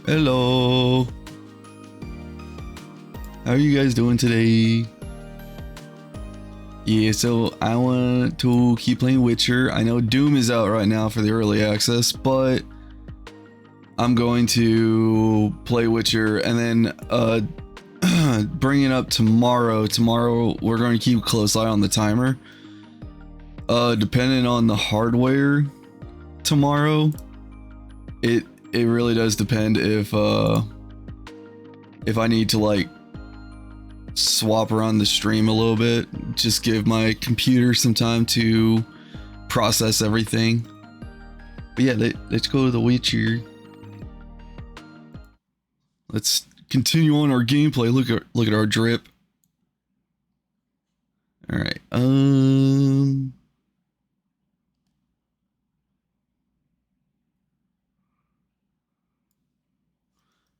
Hello. How are you guys doing today? Yeah, so I want to keep playing Witcher. I know Doom is out right now for the early access, but I'm going to play Witcher and then bring it up tomorrow. Tomorrow we're going to keep a close eye on the timer. Depending on the hardware tomorrow, it really does depend if I need to like swap around the stream a little bit, just give my computer some time to process everything. But yeah, let's go to the Witcher. Let's continue on our gameplay. Look at our drip. All right.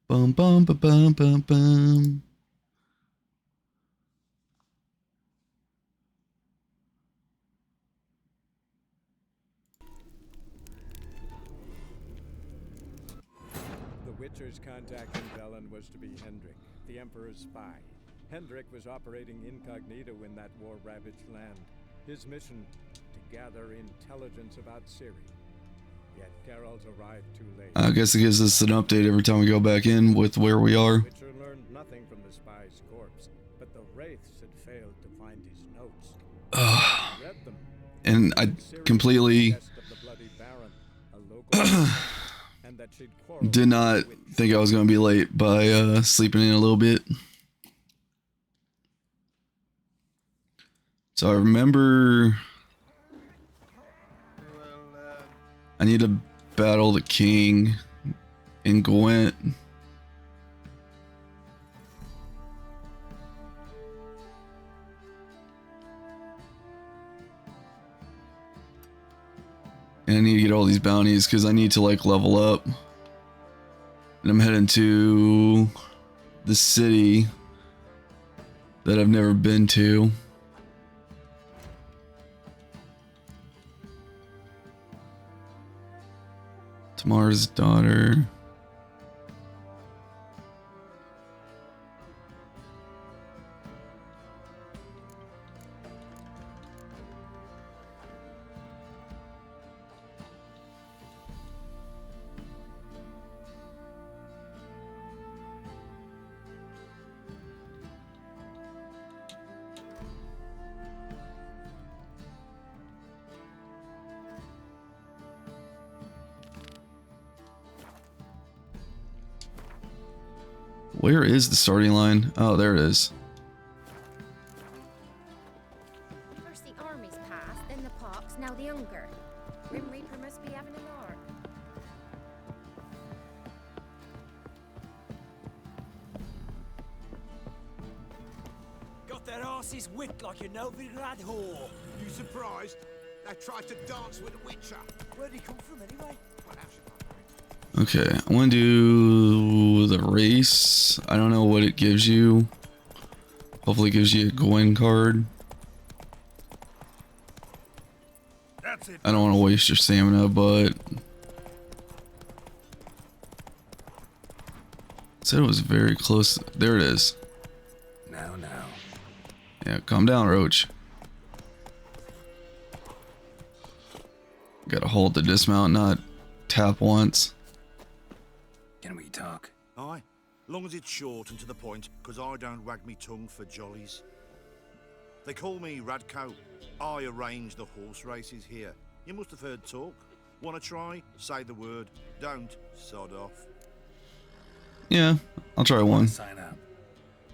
Bum bum ba bum bum bum. The Witcher's contact in Velen was to be Hendrik, the Emperor's spy. Hendrik was operating incognito in that war-ravaged land. His mission, to gather intelligence about Ciri. Yet Geralt arrived too late. I guess it gives us an update every time we go back in with where we are. Witcher learned nothing from the spy's corpse, but the wraiths had failed to find his notes. Read them. And I completely did not think I was going to be late by sleeping in a little bit. So I remember I need to battle the king in Gwent. And I need to get all these bounties because I need to like level up. And I'm heading to the city that I've never been to. Tamar's daughter. Where is the starting line? Oh, there it is. First the armies passed, then the pox, now the hunger. Grim Reaper must be having a lark. Got their asses whipped like a Novigrad whore. You surprised? They tried to dance with a Witcher. Where'd he come from anyway? What else? Okay, I want to do the race. I don't know what it gives you. Hopefully it gives you a Gwen card. That's it. I don't want to waste your stamina, but said it was very close. There it is. Now. Yeah, calm down, Roach. Gotta hold the dismount, not tap once. Can we talk? Aye, long as it's short and to the point, because I don't wag me tongue for jollies. They call me Radko. I arrange the horse races here. You must have heard talk. Want to try? Say the word. Don't, sod off. Yeah, I'll try one. Sign up.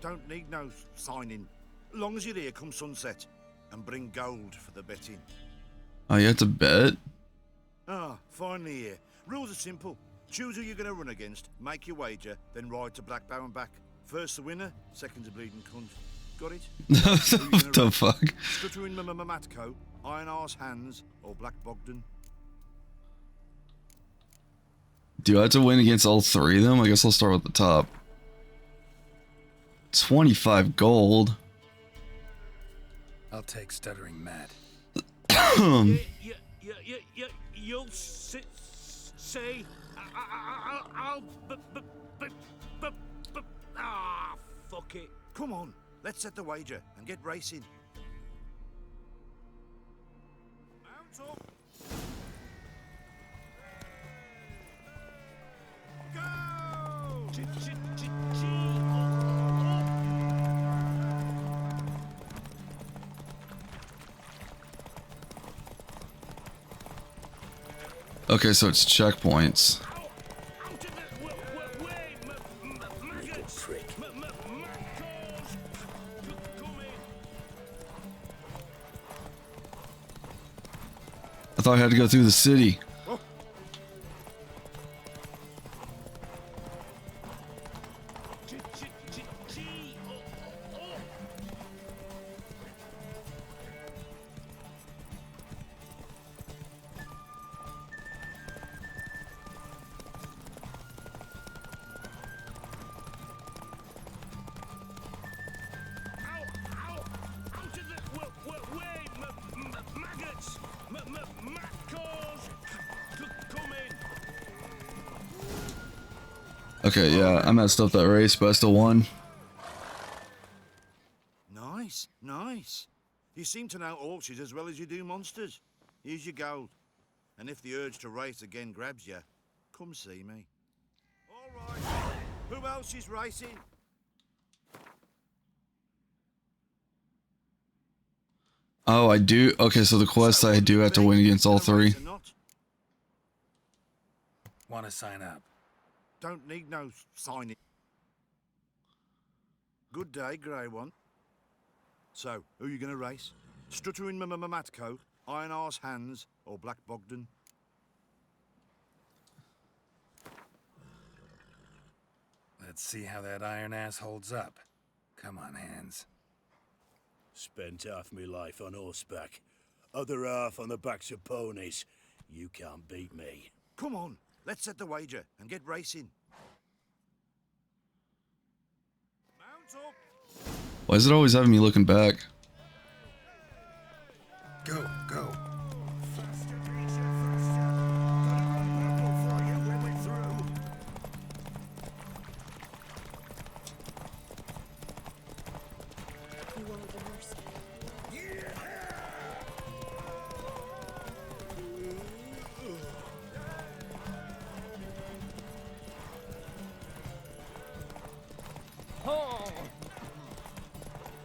Don't need no signing. Long as you're here come sunset. And bring gold for the betting. Oh, you have to bet? Ah, finally here. Rules are simple. Choose who you're going to run against, make your wager, then ride to Blackbow and back. First the winner, second's a bleeding cunt. Got it? What the fuck? Stuttering Matko, Iron Arse Hands, or Black Bogdan. Do I have to win against all three of them? I guess I'll start with the top. 25 gold. I'll take Stuttering Matt. You'll see. I'll. Ah, fuck it. Come on, let's set the wager and get racing. Mount up. Go! Okay, so it's checkpoints. I thought I had to go through the city. Okay, yeah, I messed up that race, but I still won. Nice, nice. You seem to know horses as well as you do monsters. Here's your gold. And if the urge to race again grabs you, come see me. All right. Who else is racing? Oh, I do. Okay, so the quest I do have to win against all three. Want to sign up? Don't need no signing. Good day, grey one. So, who you gonna race? Stuttering Matco, Iron Arse Hands, or Black Bogdan? Let's see how that iron ass holds up. Come on, Hands. Spent half my life on horseback, other half on the backs of ponies. You can't beat me. Come on, let's set the wager and get racing. Mount up. Why is it always having me looking back? Go, go. You want the horse?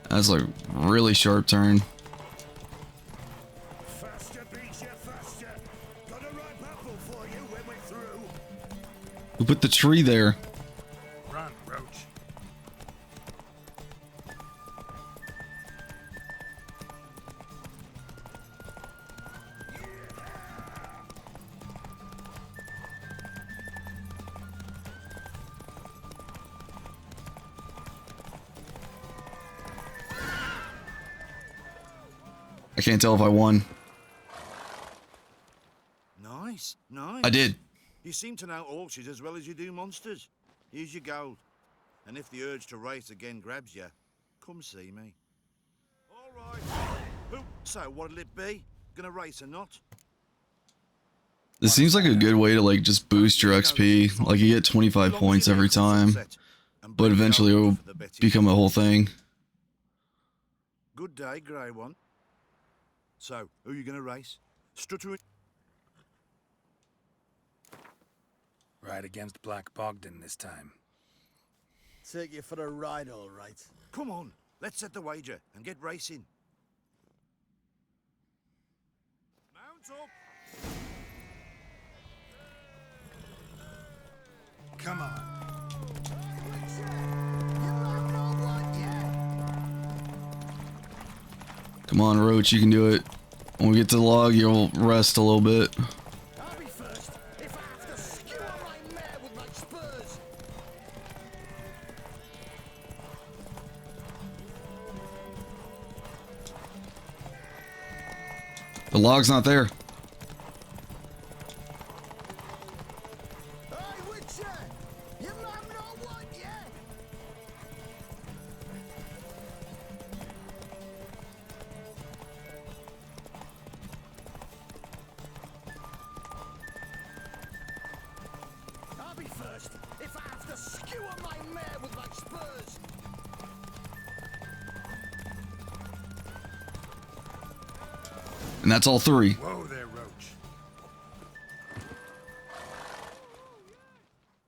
That's like really sharp turn. Faster beats you faster. Got a ripe apple for you when we're through. Who put the tree there? Run, Roach. I can't tell if I won. Nice, nice. I did. You seem to know horses as well as you do monsters. Here's your gold. And if the urge to race again grabs you, come see me. All right. So, what'll it be? Gonna race or not? This seems like a good way to like just boost your XP. Like you get 25 points every time, but eventually it will become a whole thing. Good day, grey one. So, who you gonna race? Stuttering. Ride against Black Bogdan this time. Take you for a ride, all right. Come on, let's set the wager and get racing. Mount up. Come on. Come on, Roach, you can do it. When we get to the log, you'll rest a little bit. I'll be first if I have to skewer my mare with my spurs. The log's not there. Hey, Witcher! Your mum not want you? You are my mare with my spurs. And that's all 3. Whoa there, Roach.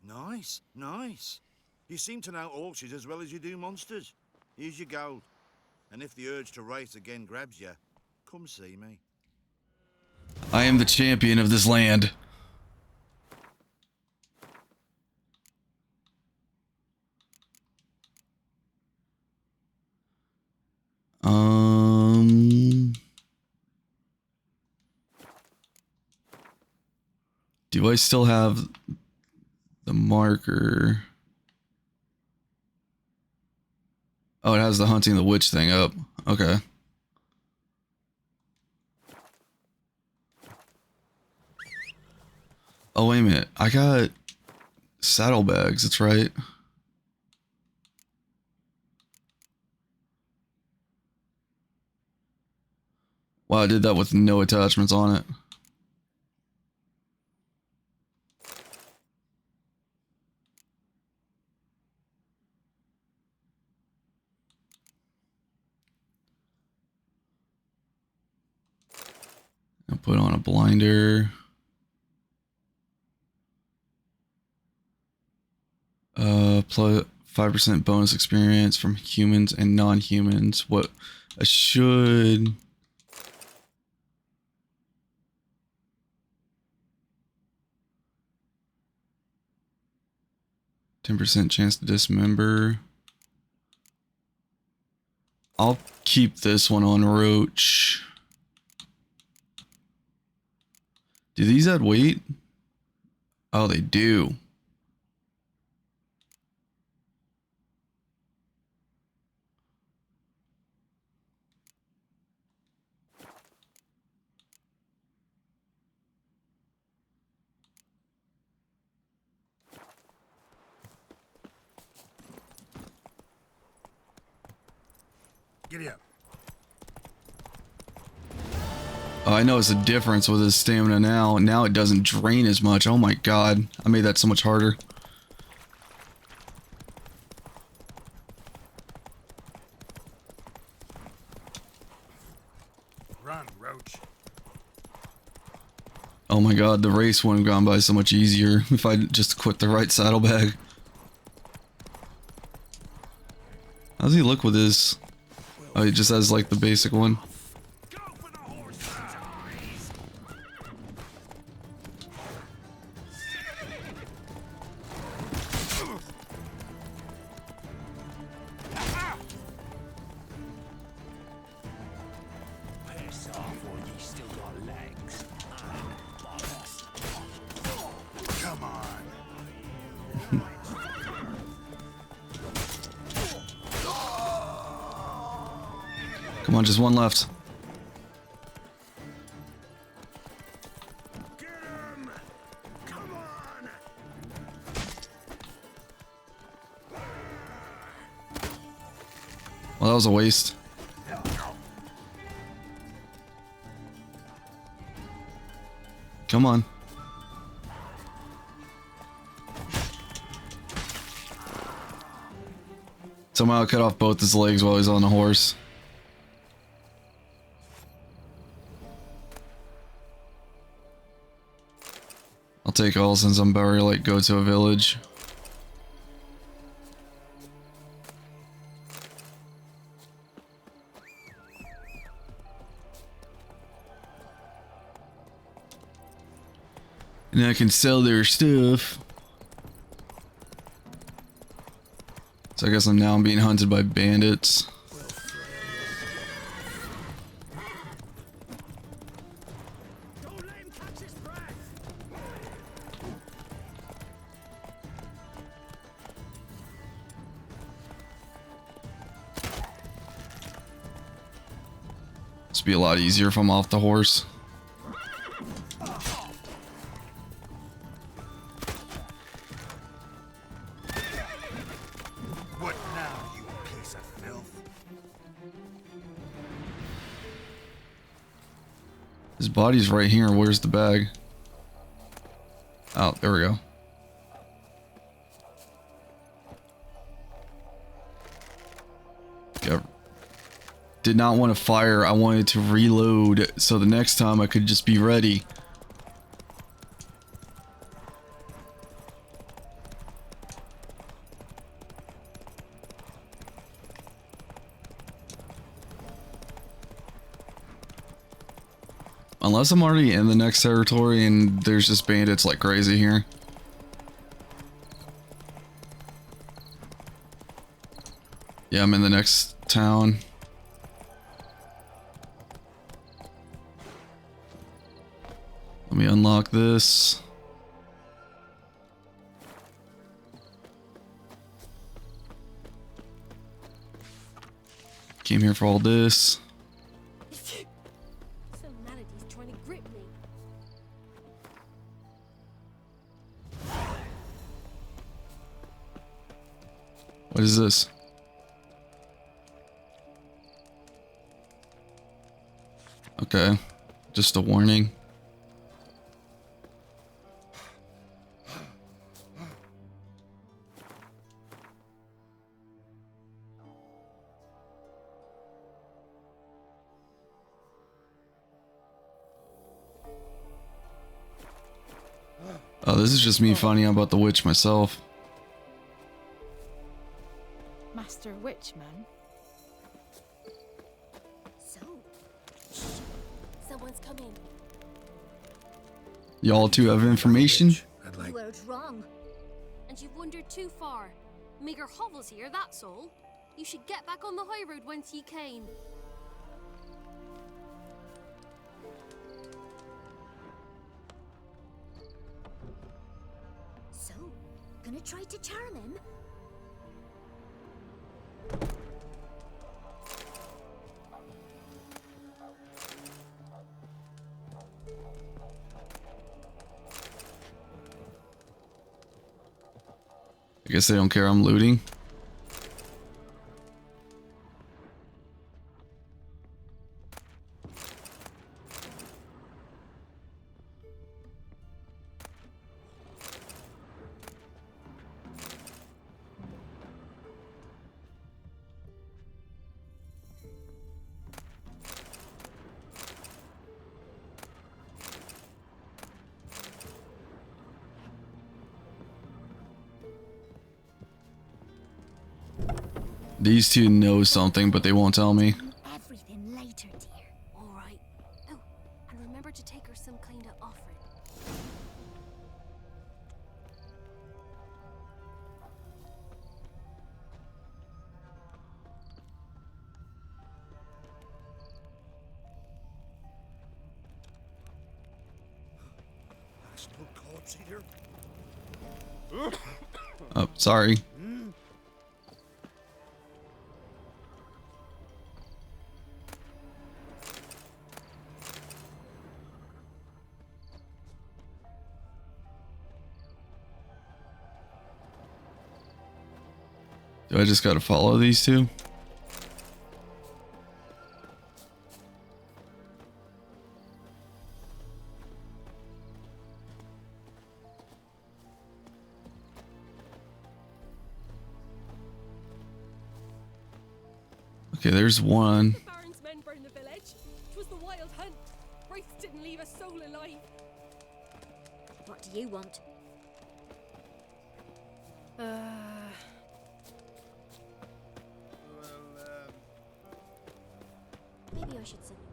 Nice, nice. You seem to know horses as well as you do monsters. Here's your gold. And if the urge to race again grabs you, come see me. I am the champion of this land. Do I still have the marker? Oh, it has the hunting the witch thing up. Okay. Oh, wait a minute. I got saddlebags. That's right. Wow, I did that with no attachments on it. I'll put on a blinder. 5% bonus experience from humans and non-humans. What I should... %10 chance to dismember. I'll keep this one on Roach. Do these add weight? Oh, they do. Giddy up. Oh, I notice a difference with his stamina now. Now it doesn't drain as much. Oh my god. I made that so much harder. Run, Roach. Oh my god, the race would have gone by so much easier if I just quit the right saddlebag. How does he look with his... Oh, he just has like the basic one. Go for the horse's eyes. Piss off, or you still got legs. Bollocks. Come on. Come on, just one left. Get him! Come on! Well, that was a waste. Come on. Somehow I cut off both his legs while he's on the horse. I'll take all since I'm about to like go to a village. And I can sell their stuff. So I guess I'm being hunted by bandits. Don't let him catch his breath! This would be a lot easier if I'm off the horse. What now, you piece of filth? His body's right here. Where's the bag? Oh, there we go. Got, did not want to fire. I wanted to reload so the next time I could just be ready. Unless I'm already in the next territory and there's just bandits like crazy here. Yeah, I'm in the next town. Let me unlock this. Came here for all this. Some manatee's trying to grip me. What is this? Okay, just a warning. Oh, this is just me finding out about the witch myself. Master Witchman. So, someone's come in. Y'all two have information? I'd like... You heard wrong. And you've wandered too far. Meager hovels here, that's all. You should get back on the high road whence ye came. So, gonna try to charm him? I guess they don't care I'm looting. These two know something, but they won't tell me. Everything later, dear. All right. Oh, and remember to take her some kind of offering. That's no corpse here. Oh, sorry. Do I just gotta follow these two? Okay, there's one. The Baron's men burned the village. 'Twas the wild hunt. Wraiths didn't leave a soul alive. What do you want? Maybe I should send you.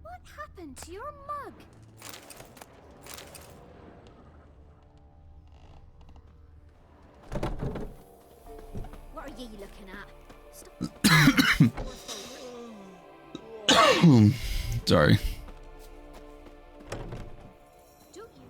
What happened to your mug? What are you looking at? Stop. Sorry. Don't you?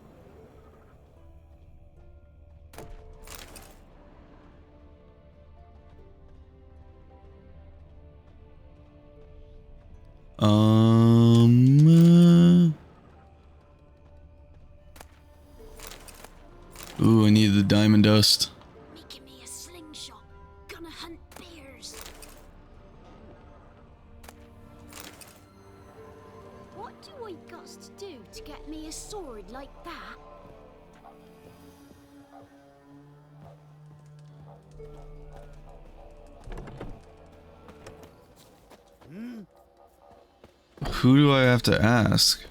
Ooh, I need the diamond dust. Making me a slingshot. Gonna hunt bears. What do I got to do to get me a sword like that? Who do I have to ask?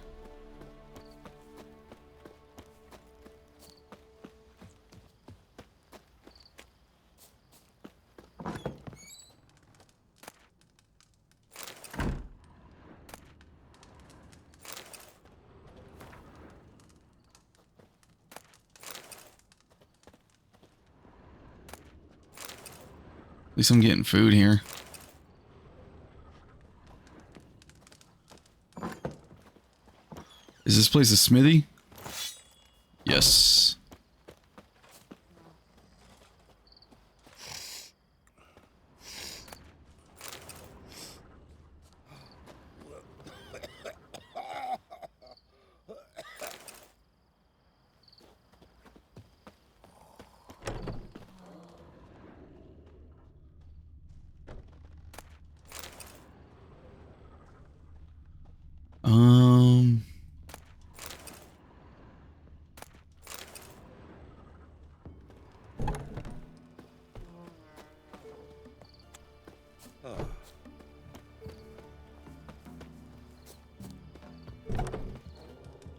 At least I'm getting food here. Is this place a smithy? Yes. Um.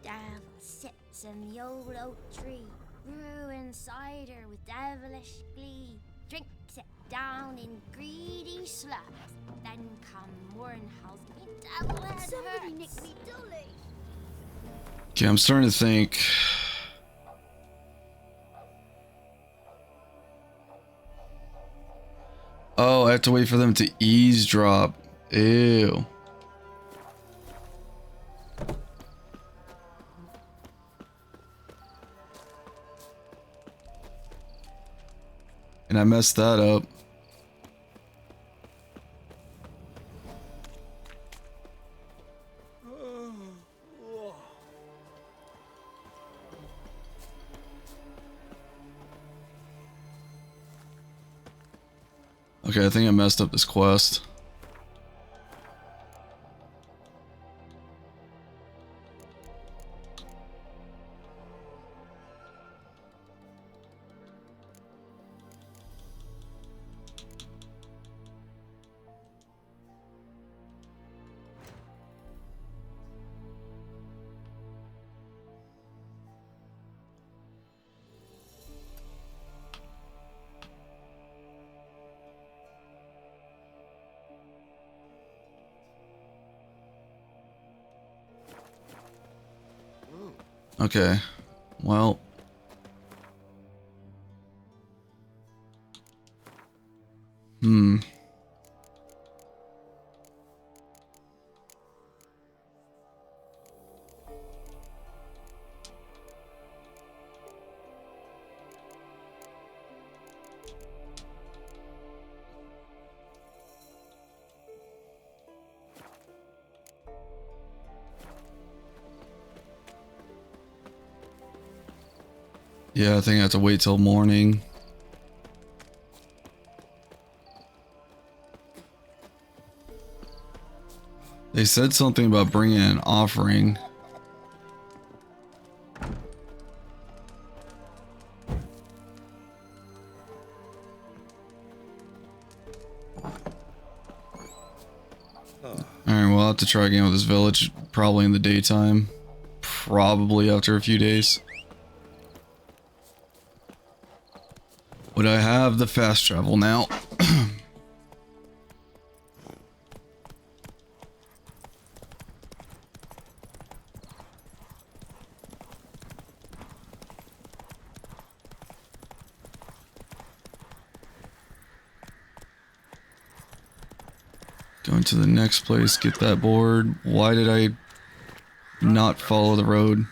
Devil sits in the old oak tree, brewing cider with devilish glee. Drinks it down in greedy slurps. Then come morn howls me devil head Somebody nicked me dolly. Okay, I'm starting to think. Oh, I have to wait for them to eavesdrop. Ew. And I messed that up. Okay, I think I messed up this quest. Okay, well. Yeah, I think I have to wait till morning. They said something about bringing an offering. Alright, we'll have to try again with this village, probably in the daytime. Probably after a few days. Would I have the fast travel now? Going to the next place, get that board. Why did I not follow the road?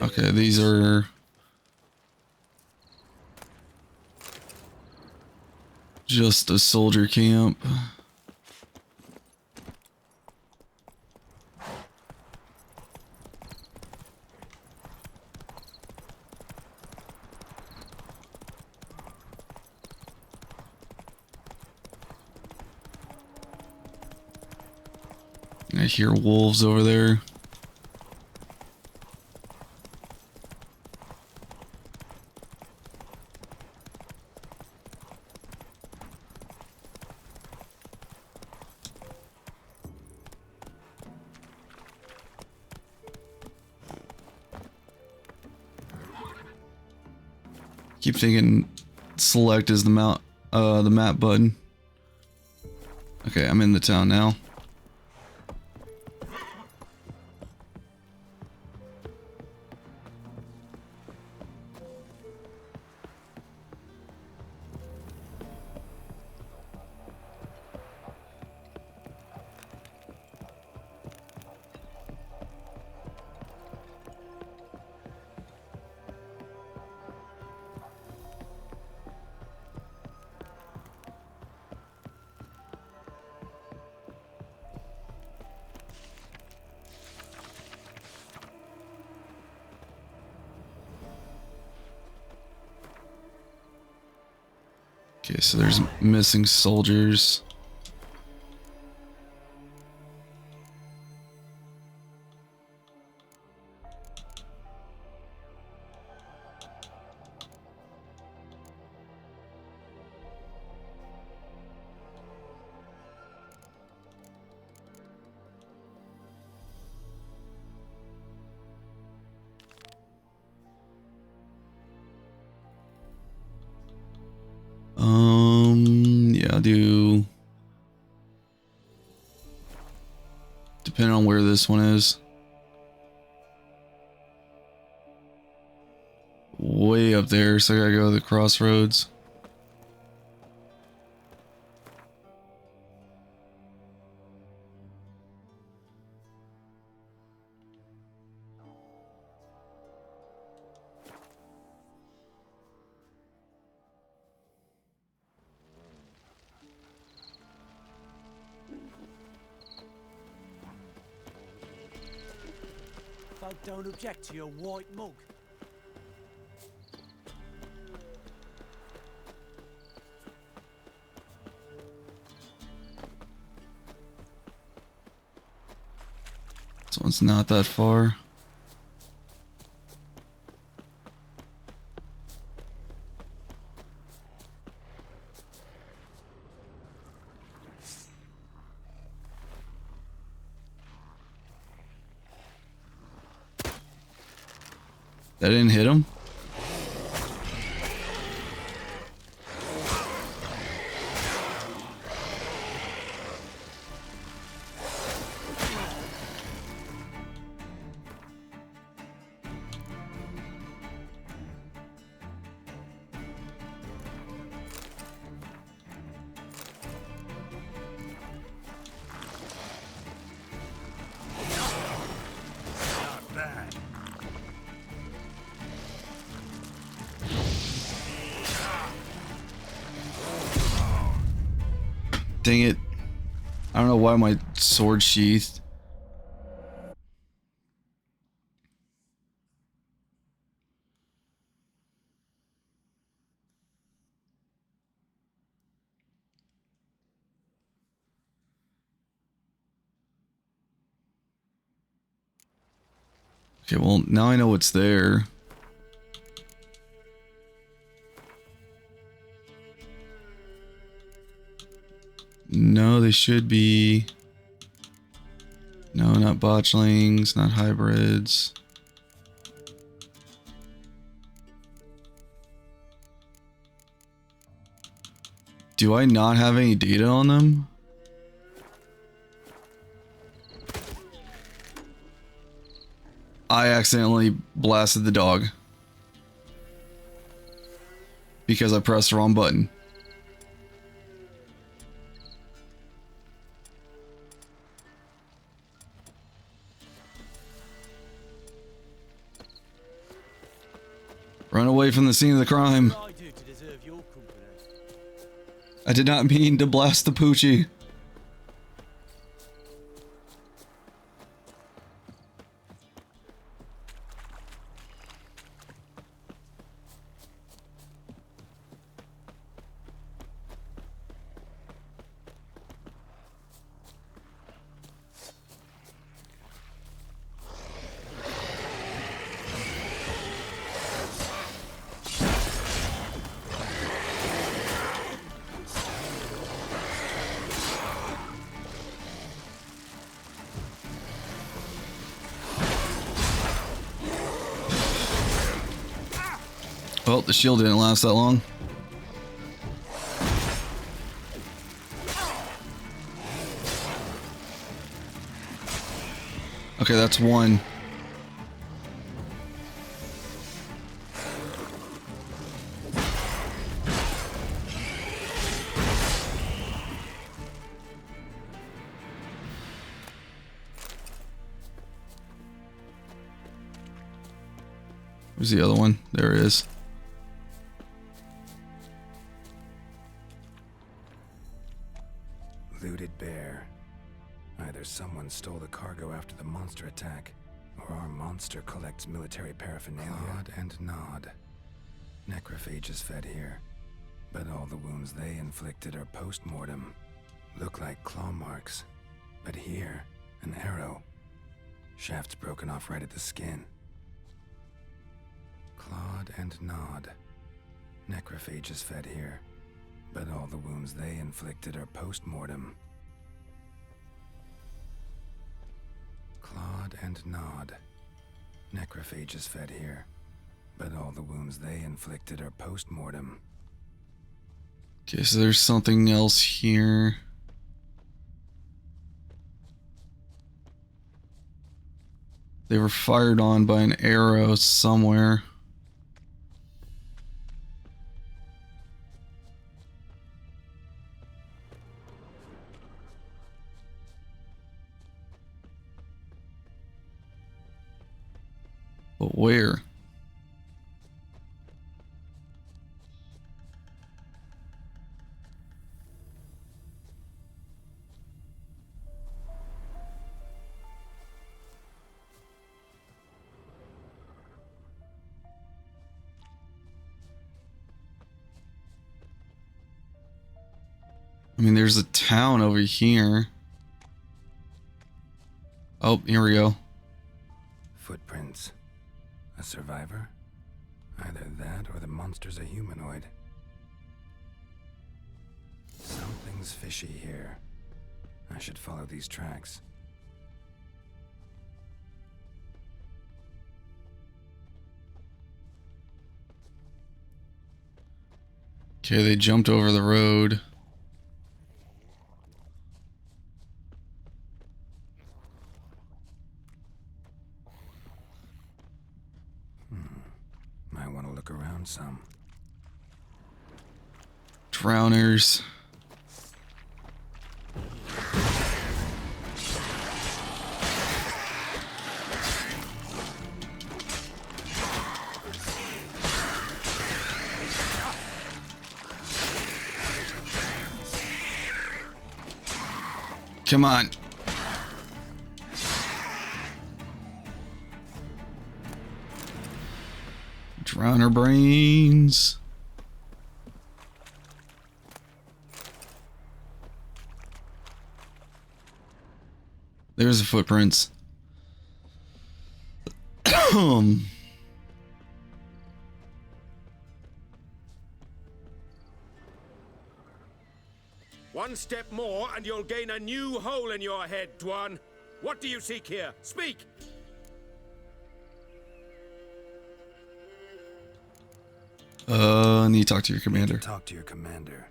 Okay, these are just a soldier camp. hear wolves over there. Keep thinking select is the map button. Okay, I'm in the town now. Okay, so there's missing soldiers. Yeah, I'll do. Depending on where this one is. Way up there, so I gotta go to the crossroads. Folk don't object to your white mug. This one's not that far. That didn't hit him? Dang it. I don't know why my sword sheathed. Okay, well, now I know what's there. No, they should be. No, not botchlings, not hybrids. Do I not have any data on them? I accidentally blasted the dog. Because I pressed the wrong button. Run away from the scene of the crime. What did I do to deserve your company? I did not mean to blast the Poochie. Well, the shield didn't last that long. Okay, that's one. Where's the other one? There it is. Looted bear. Either someone stole the cargo after the monster attack, or our monster collects military paraphernalia. Nod and nod. Necrophages fed here, but all the wounds they inflicted are post-mortem. Look like claw marks, but here, an arrow. Shaft's broken off right at the skin. Clawed and nod. Necrophages fed here, but all the wounds they inflicted are post-mortem. Clawed and nod. Necrophages fed here, but all the wounds they inflicted are post-mortem. Okay, so there's something else here. They were fired on by an arrow somewhere. But where? I mean, there's a town over here. Oh, here we go. Footprints. A survivor? Either that or the monster's a humanoid. Something's fishy here. I should follow these tracks. Okay, they jumped over the road. Might want to look around some. Drowners. Come on. Drowner brains. There's the footprints. One step more and you'll gain a new hole in your head, Dwan. What do you seek here? Speak! Need to talk to your commander. Talk to your commander.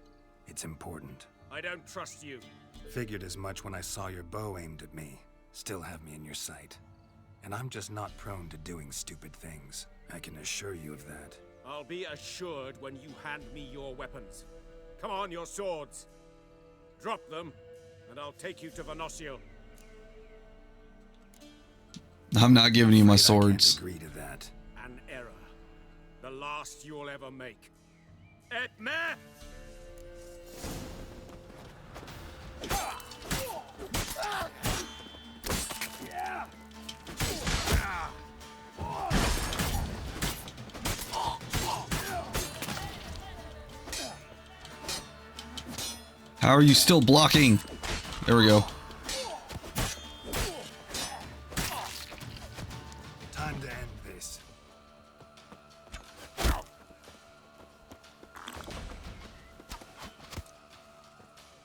It's important. I don't trust you. Figured as much when I saw your bow aimed at me. Still have me in your sight. And I'm just not prone to doing stupid things. I can assure you of that. I'll be assured when you hand me your weapons. Come on, your swords. Drop them, and I'll take you to Venosio. I'm not giving you my swords. I can't agree to that. An error. The last you'll ever make. Et me! How are you still blocking? There we go. Time to end this.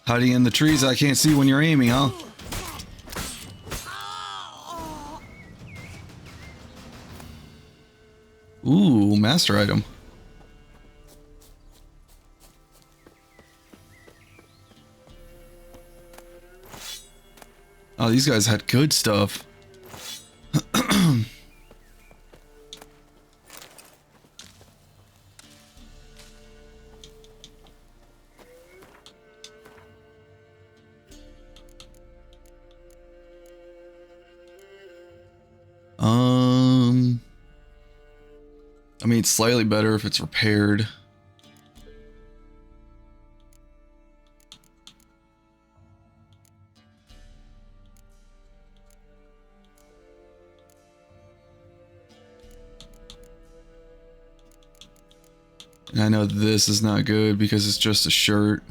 Hiding in the trees I can't see when you're aiming, huh? Ooh, master item. these guys had good stuff. I mean, it's slightly better if it's repaired. And I know this is not good because it's just a shirt.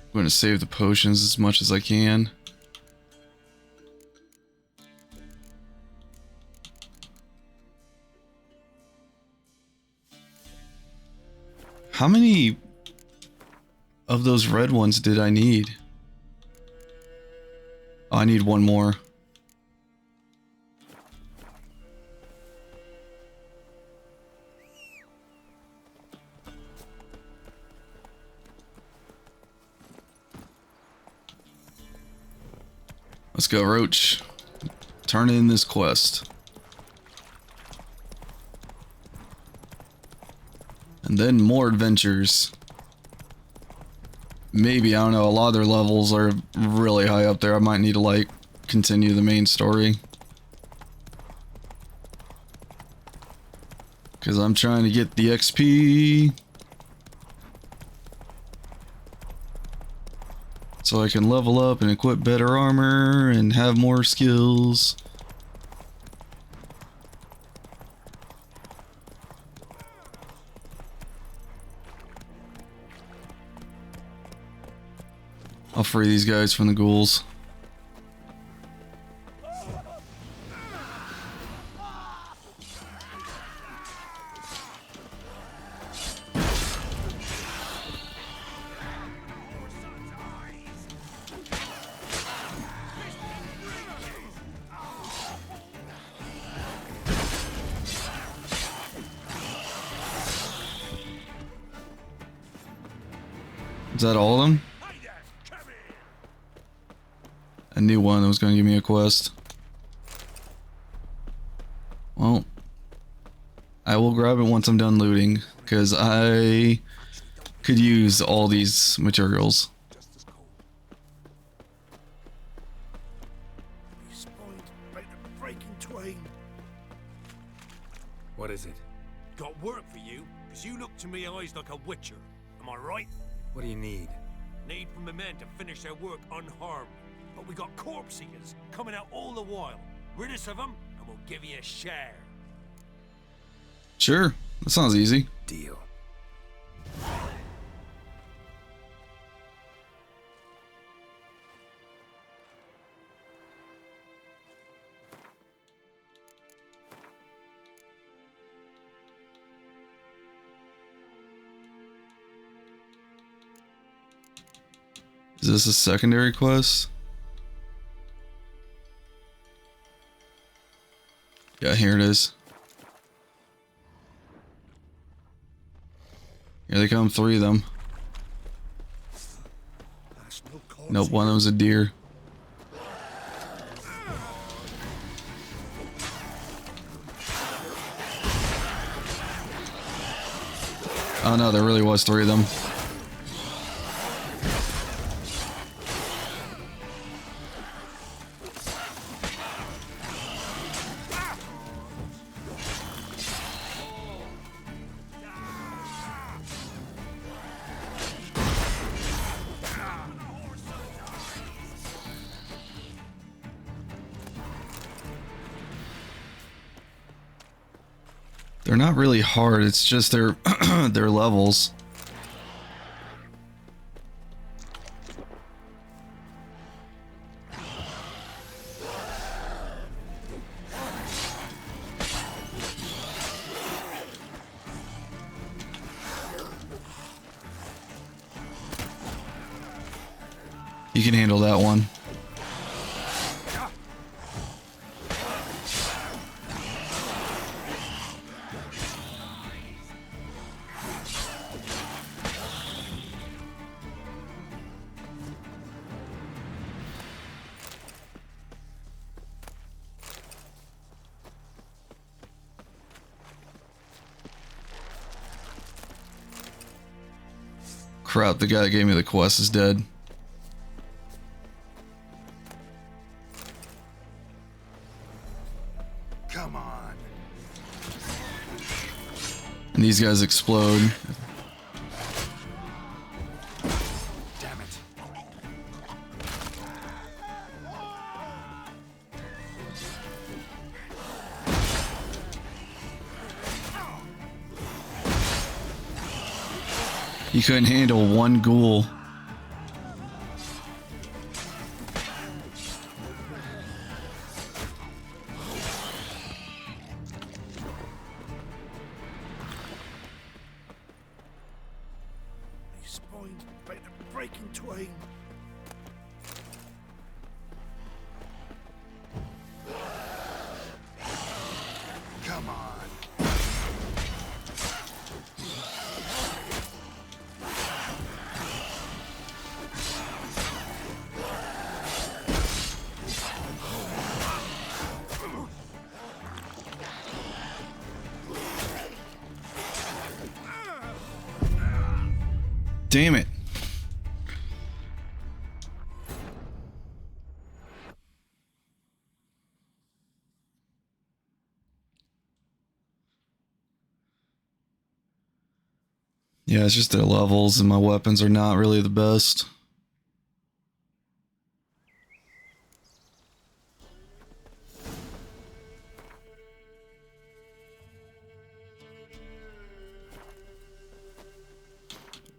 I'm going to save the potions as much as I can. How many of those red ones did I need? Oh, I need one more. Let's go, Roach. Turn in this quest. And then more adventures. Maybe, I don't know, a lot of their levels are really high up there. I might need to, like, continue the main story. Because I'm trying to get the XP. So I can level up and equip better armor and have more skills. I'll free these guys from the ghouls. Is that all of them? A new one that was going to give me a quest. Well, I will grab it once I'm done looting, because I could use all these materials. What is it? Got work for you, because you look to me eyes like a witcher. Am I right? What do you need? Need from the men to finish their work unharmed. But we got corpse eaters coming out all the while. Rid us of them, and we'll give you a share. Sure, that sounds easy. Deal. Is this a secondary quest? Yeah, here it is. Here they come, 3 of them. Nope, one of them was a deer. Oh no, there really was 3 of them. They're not really hard, it's just their their levels. He can handle that one. Crap, the guy that gave me the quest is dead. Come on. And these guys explode. Damn it. He couldn't handle one ghoul. His spine's about to break in twain. Come on. Damn it. Yeah, it's just their levels and my weapons are not really the best.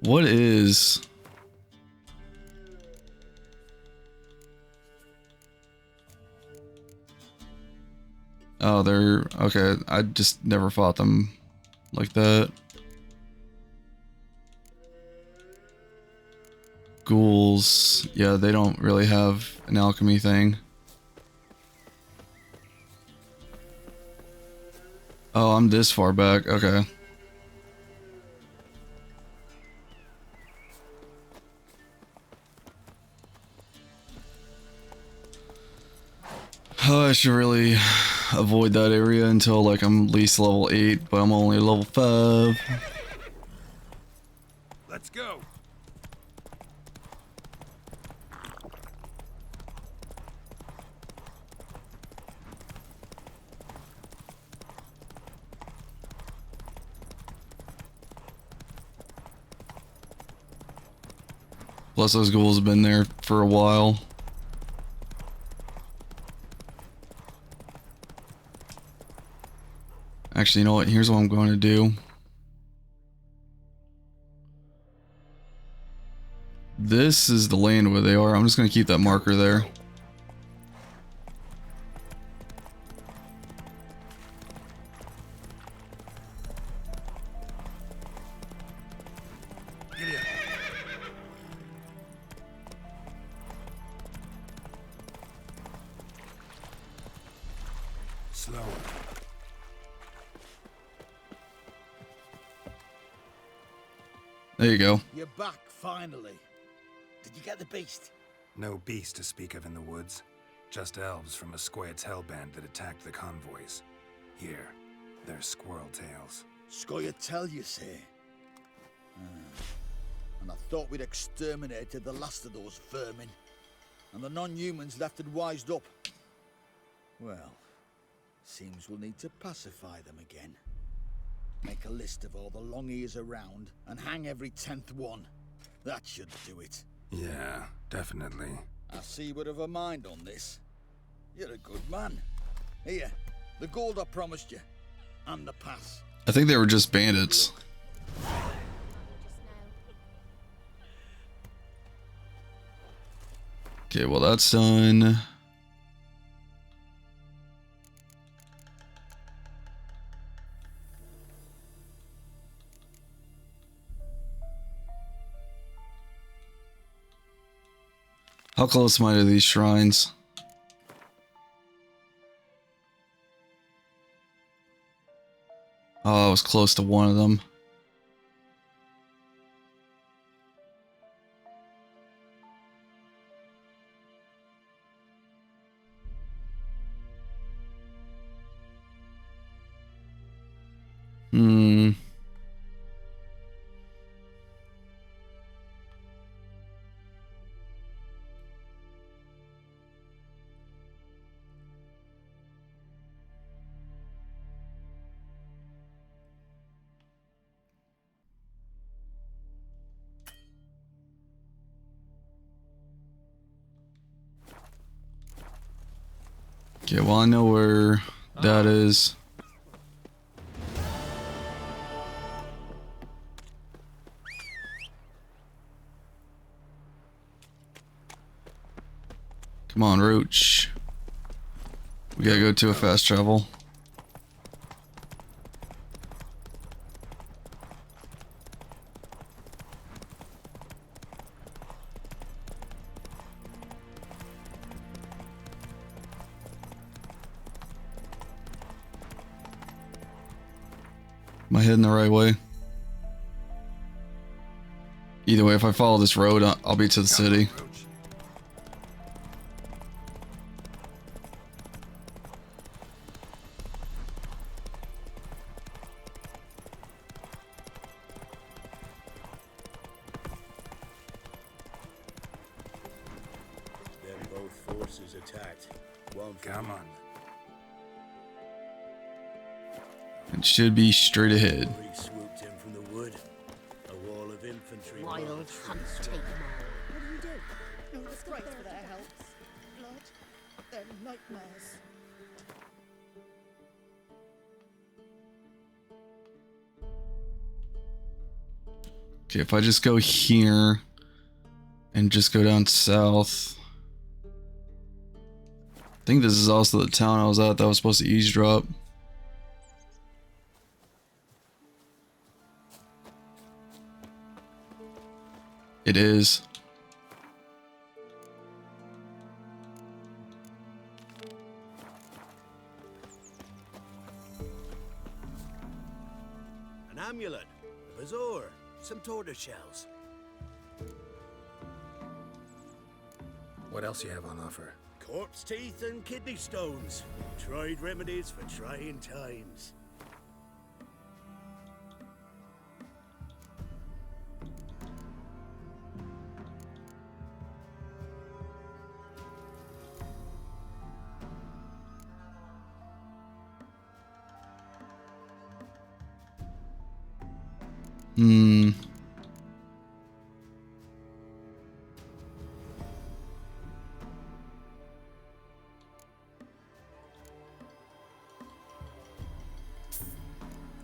What is... Oh, they're... Okay, I just never fought them like that. Ghouls. Yeah, they don't really have an alchemy thing. Oh, I'm this far back. Okay. Oh, I should really avoid that area until like I'm at least level 8, but I'm only level 5. Let's go. Plus those ghouls have been there for a while. Actually, you know what? Here's what I'm going to do. This is the land where they are. I'm just going to keep that marker there. Slow. There you go. You're back, finally. Did you get the beast? No beast to speak of in the woods. Just elves from a Squared's hellband that attacked the convoys. Here, they're squirrel tails. Scoia'tael, you say? And I thought we'd exterminated the last of those vermin. And the non-humans left it wised up. Well, seems we'll need to pacify them again. Make a list of all the long ears around and hang every 10th one. That should do it. Yeah, definitely. I see you would have a mind on this. You're a good man. Here, the gold I promised you. And the pass. I think they were just bandits. Okay, well that's done. How close am I to these shrines? Oh, I was close to one of them. Hmm. Okay, well, I know where that is. Come on, Roach. We gotta go to a fast travel. Am I heading the right way? Either way, if I follow this road, I'll be to the city. Then both forces attacked. One Come on. It should be straight ahead. Three swooped in from the wood. A wall of infantry. Wild hunts take them all. What do you do? No disgrace for their helps. Blood, they're nightmares. Okay, if I just go here and just go down south. I think this is also the town I was at that was supposed to eavesdrop. It is. An amulet, a bazaar, some tortoise shells. What else you have on offer? Corpse teeth and kidney stones. Tried remedies for trying times.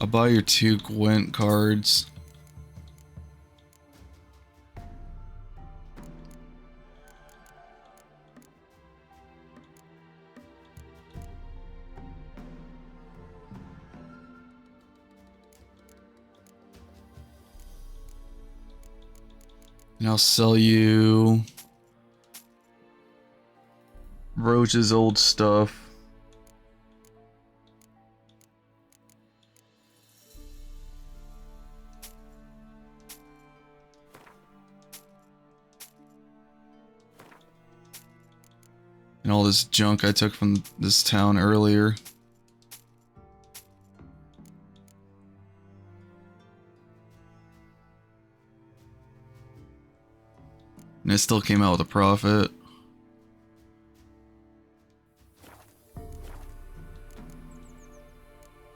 I'll buy your 2 Gwent cards. And I'll sell you Roach's old stuff. And all this junk I took from this town earlier. And it still came out with a profit.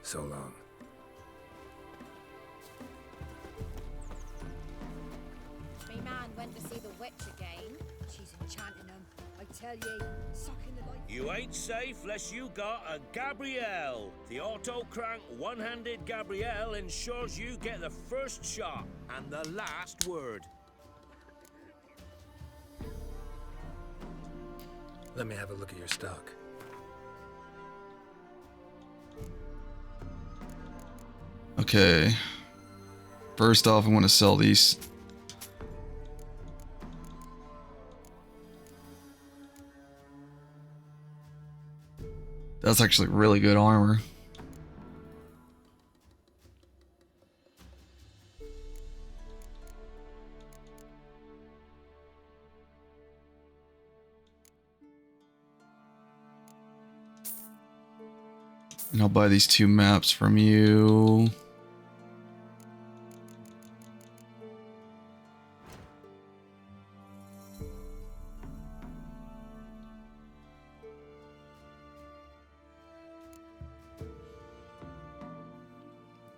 So long. Me man went to see the witch again. She's enchanting him. I tell ye, sucking the life. You ain't safe unless you got a Gabrielle. The auto-crank one-handed Gabrielle ensures you get the first shot and the last word. Let me have a look at your stock. Okay. First off, I'm going to sell these. That's actually really good armor. And I'll buy these 2 maps from you.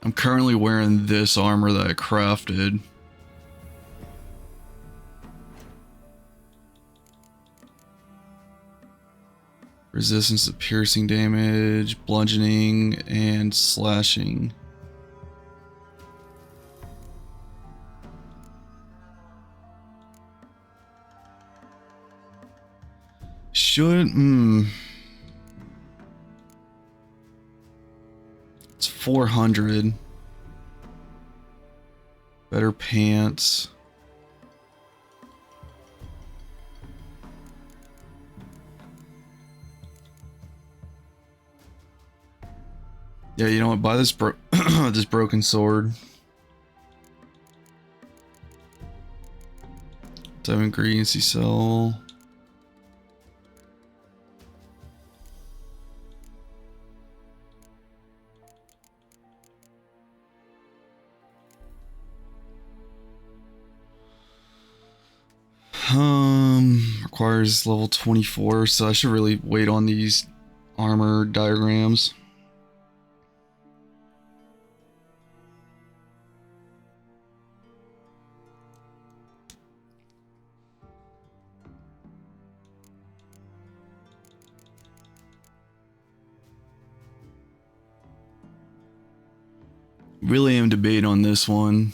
I'm currently wearing this armor that I crafted. Resistance to piercing damage, bludgeoning, and slashing. Should, It's 400. Better pants. Yeah, you know what? Buy this this broken sword. 7 ingredients you sell. Requires level 24, so I should really wait on these armor diagrams. Really am debating on this one.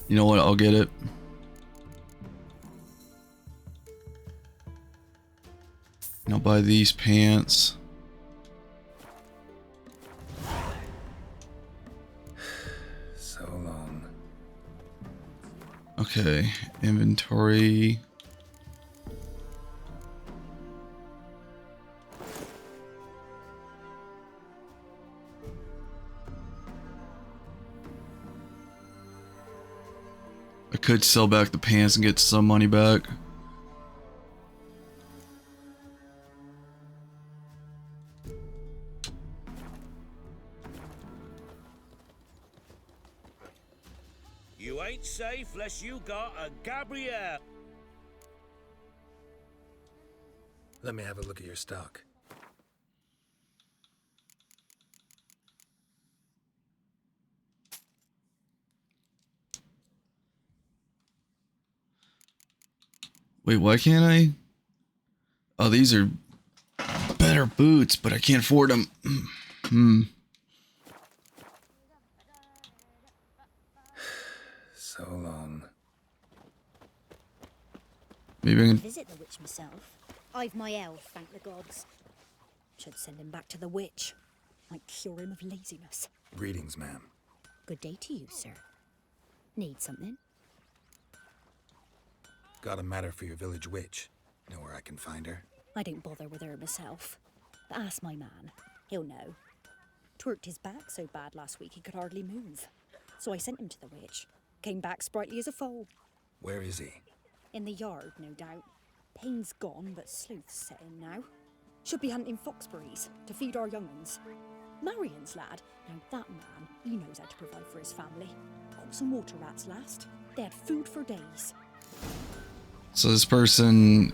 You know what? I'll get it. And I'll buy these pants. So long. Okay, inventory. I could sell back the pants and get some money back. You ain't safe unless you got a Gabrielle. Let me have a look at your stock. Wait, why can't I? Oh, these are better boots, but I can't afford them. So long. Maybe I can Visit the witch myself. I've my elf, thank the gods. Should send him back to the witch. Might cure him of laziness. Greetings, ma'am. Good day to you, sir. Need something? Got a matter for your village witch. Know where I can find her? I don't bother with her myself. But ask my man. He'll know. Twerked his back so bad last week he could hardly move. So I sent him to the witch. Came back sprightly as a foal. Where is he? In the yard, no doubt. Pain's gone, but sleuth's set in now. Should be hunting foxberries to feed our young'uns. Marion's lad. Now that man, he knows how to provide for his family. Caught some water rats last. They had food for days. So this person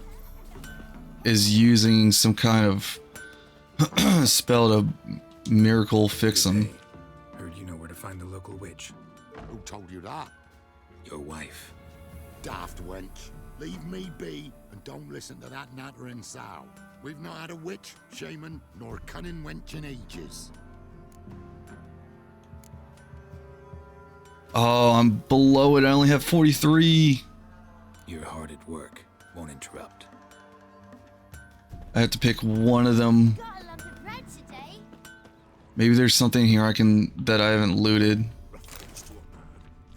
is using some kind of spell to miracle fix them. Heard you know where to find the local witch. Who told you that? Your wife. Daft wench. Leave me be and don't listen to that nattering sow. We've not had a witch, shaman, nor cunning wench in ages. Oh, I'm below it. I only have 43. You're hard at work. Won't interrupt. I have to pick one of them. Got a lump of bread today. Maybe there's something here that I haven't looted. Reference to a man,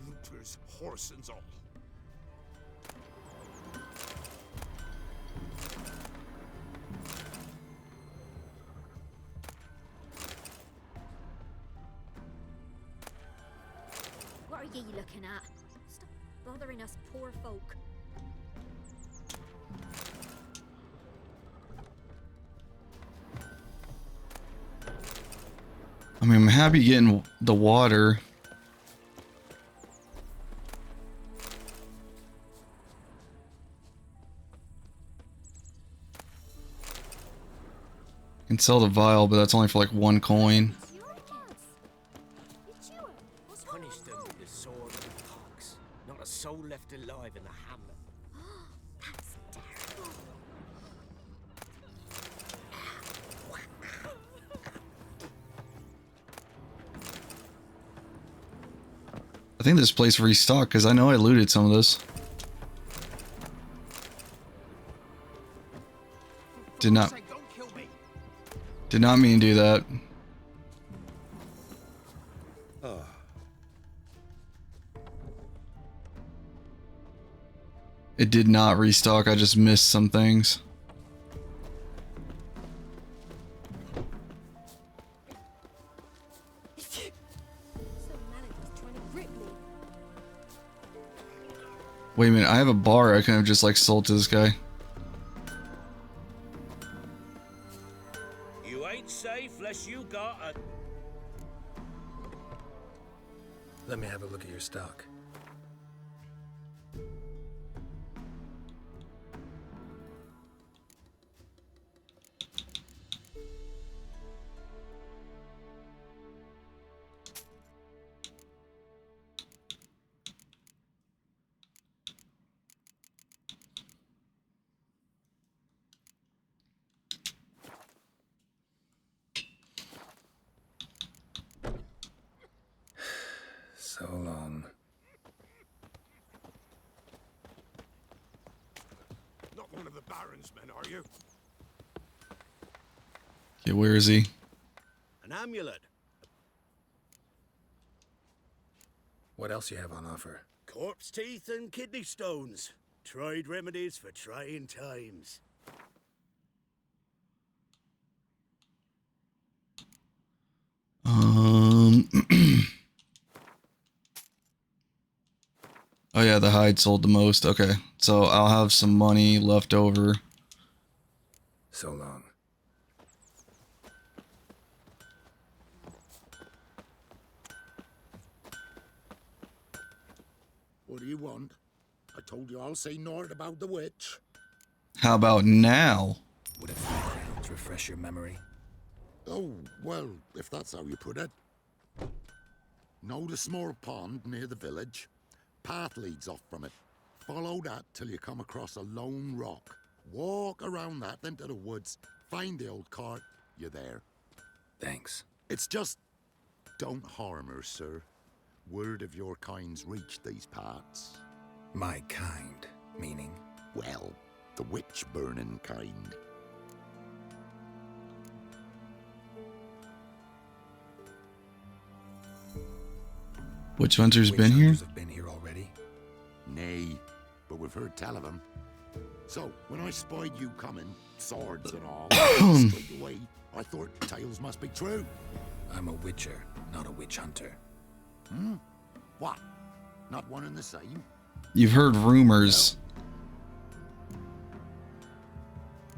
looters, horse and all. at. Stop bothering us poor folk. I mean, I'm happy getting the water. I can sell the vial, but that's only for like 1 coin. Punish them with the sword and the pox. Not a soul left alive in the hamlet. That's terrible. I think this place restocked because I know I looted some of this. Did not mean to do that. It did not restock. I just missed some things. Wait a minute, I have a bar I could have just like sold to this guy. You ain't safe unless you got a... Let me have a look at your stock. So long. Not one of the Baron's men, are you? Okay, where is he? An amulet. What else you have on offer? Corpse teeth and kidney stones. Tried remedies for trying times. Oh yeah, the hide sold the most. Okay, so I'll have some money left over. So long. What do you want? I told you I'll say naught about the witch. How about now? Would a few crowns refresh your memory? Oh, well, if that's how you put it. Know the small pond near the village? Path leads off from it. Follow that till you come across a lone rock. Walk around that into the woods. Find the old cart. You're there. Thanks. It's just... don't harm her, sir. Word of your kind's reached these parts. My kind, meaning? Well, the witch-burning kind. Witch hunters been here? Have been here already? Nay, but we've heard tell of him. So, when I spied you coming, swords and all, straight away, I thought tales must be true. I'm a witcher, not a witch hunter. Hmm? What? Not one and the same? You've heard rumors.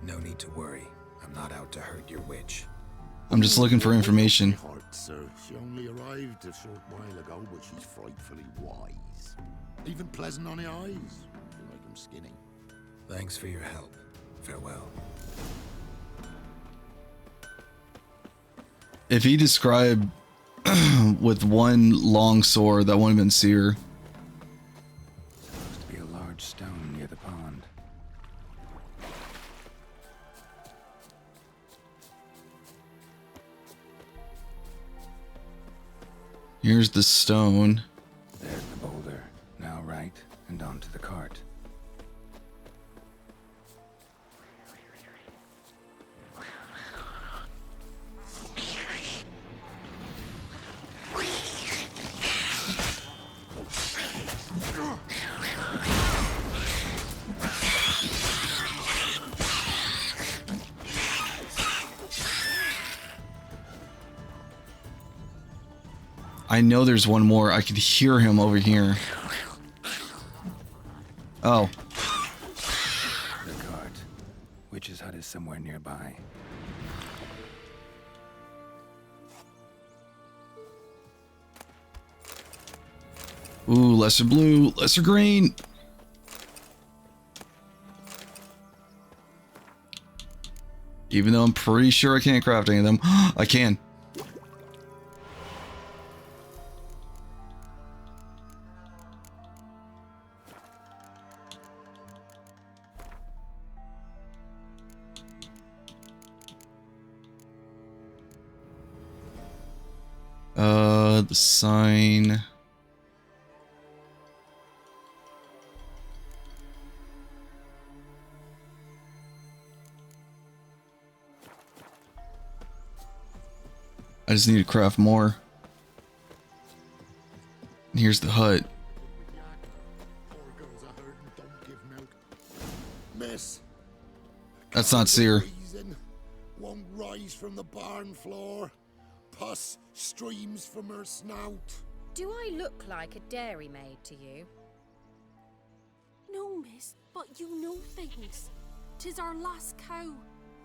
No need to worry. I'm not out to hurt your witch. I'm just looking for information. Heart, sir. She only arrived a short while ago, but she's frightfully wise. Even pleasant on the eyes. You make him skinny. Thanks for your help. Farewell. If he described with one long sword, that wouldn't have been seer. Supposed to be a large stone near the pond. Here's the stone. There's the boulder. Now right, and onto the cart. I know there's one more. I could hear him over here. Oh. The cart. Witch's hut is somewhere nearby. Ooh, lesser blue, lesser green. Even though I'm pretty sure I can't craft any of them. I can. The sign. I just need to craft more. And here's the hut. Miss. That's not seer. Won't rise from the barn floor. Pus streams from her snout. Do I look like a dairymaid to you? No, miss, but you know things. 'Tis our last cow.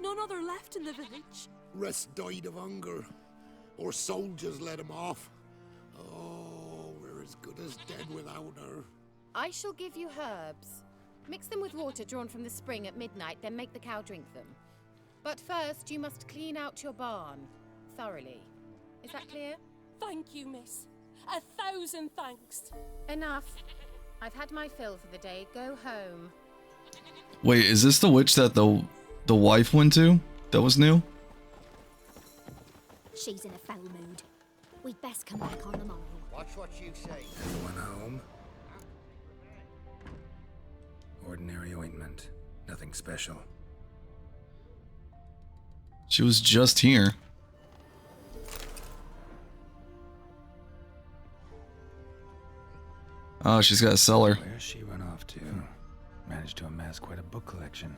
None other left in the village. Rest died of hunger. Or soldiers let him off. Oh, we're as good as dead without her. I shall give you herbs. Mix them with water drawn from the spring at midnight, then make the cow drink them. But first, you must clean out your barn thoroughly. Is that clear? Thank you, miss. 1,000 thanks. Enough. I've had my fill for the day. Go home. Wait, is this the witch that the wife went to? That was new? She's in a foul mood. We'd best come back on the morrow. Watch what you say. Anyone home? Ordinary ointment. Nothing special. She was just here. Oh, she's got a cellar. Where's she run off to? Managed to amass quite a book collection.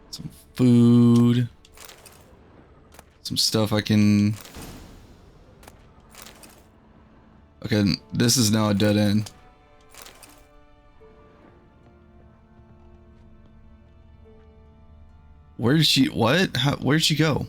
Some food. Some stuff I can... Okay, this is now a dead end. Where did she... What? Where did she go?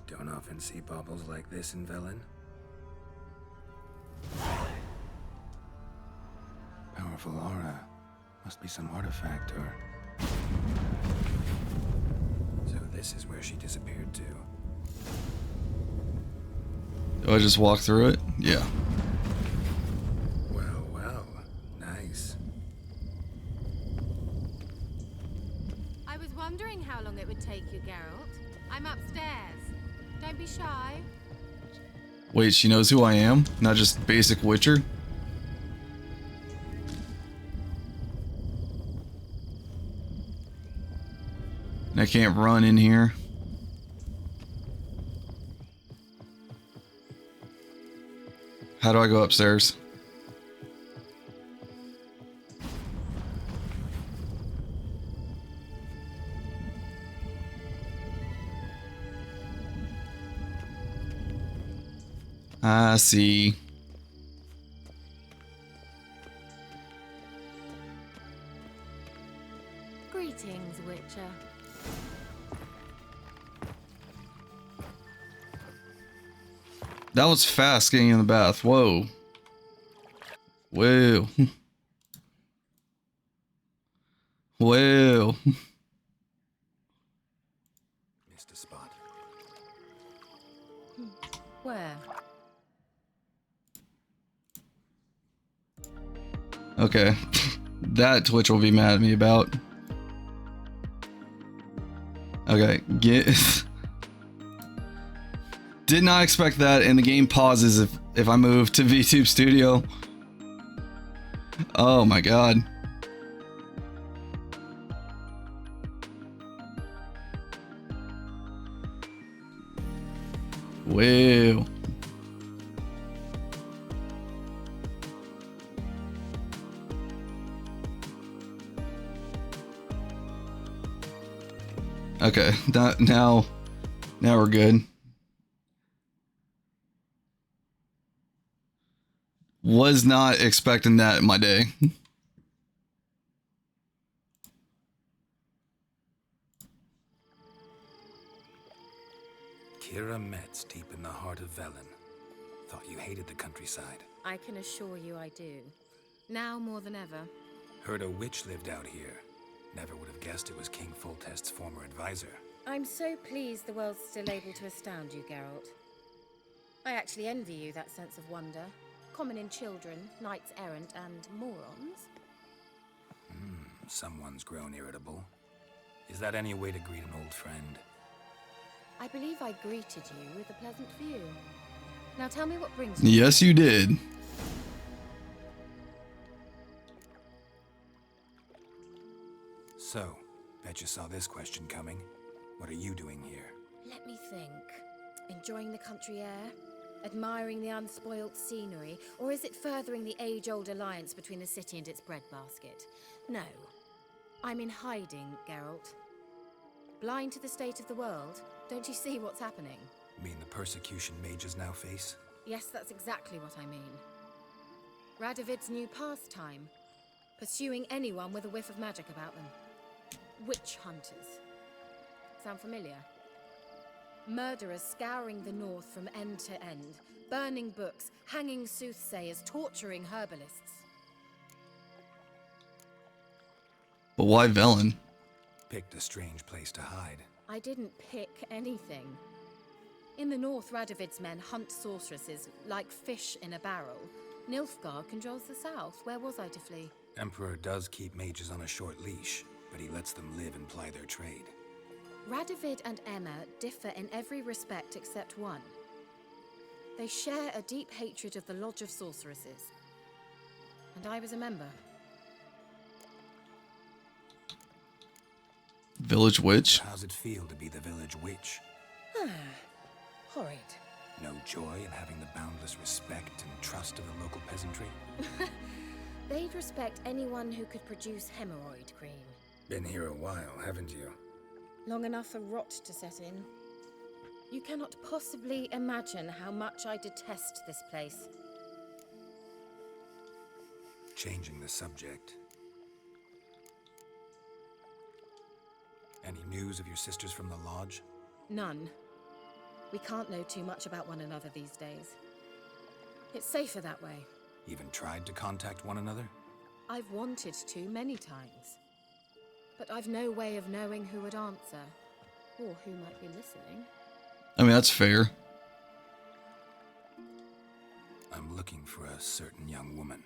Don't often see baubles like this in Velen. Powerful aura. Must be some artifact or... So this is where she disappeared to. Do I just walk through it? Yeah. Well, well. Nice. I was wondering how long it would take you, Geralt. I'm upstairs. Don't be shy. Wait, she knows who I am? Not just basic Witcher? And I can't run in here. How do I go upstairs? I see. Greetings, Witcher. That was fast getting in the bath. Whoa. Whoa. Whoa. Missed a spot. Where? Okay. That Twitch will be mad at me about. Okay, get... Did not expect that, and the game pauses if I move to VTube Studio. Oh my god. Wow. Okay, now we're good. Was not expecting that in my day. Kira Metz, deep in the heart of Velen. Thought you hated the countryside. I can assure you I do. Now more than ever. Heard a witch lived out here. Never would have guessed it was King Foltest's former advisor. I'm so pleased the world's still able to astound you, Geralt. I actually envy you that sense of wonder. Common in children, knights errant, and morons. Someone's grown irritable. Is that any way to greet an old friend? I believe I greeted you with a pleasant view. Now tell me what brings you. Yes, you did. So, bet you saw this question coming. What are you doing here? Let me think. Enjoying the country air? Admiring the unspoilt scenery? Or is it furthering the age-old alliance between the city and its breadbasket? No. I'm in hiding, Geralt. Blind to the state of the world? Don't you see what's happening? Mean the persecution mages now face? Yes, that's exactly what I mean. Radovid's new pastime. Pursuing anyone with a whiff of magic about them. Witch hunters. Sound familiar? Murderers scouring the north from end to end. Burning books, hanging soothsayers, torturing herbalists. But why Velen? Picked a strange place to hide. I didn't pick anything. In the north, Radovid's men hunt sorceresses like fish in a barrel. Nilfgaard controls the south. Where was I to flee? Emperor does keep mages on a short leash, but he lets them live and ply their trade. Radovid and Emma differ in every respect except one. They share a deep hatred of the Lodge of Sorceresses. And I was a member. Village witch? How's it feel to be the village witch? Horrid. No joy in having the boundless respect and trust of the local peasantry? They'd respect anyone who could produce hemorrhoid cream. Been here a while, haven't you? Long enough for rot to set in. You cannot possibly imagine how much I detest this place. Changing the subject. Any news of your sisters from the lodge? None. We can't know too much about one another these days. It's safer that way. Even tried to contact one another? I've wanted to many times. But I've no way of knowing who would answer. Or who might be listening. I mean, that's fair. I'm looking for a certain young woman.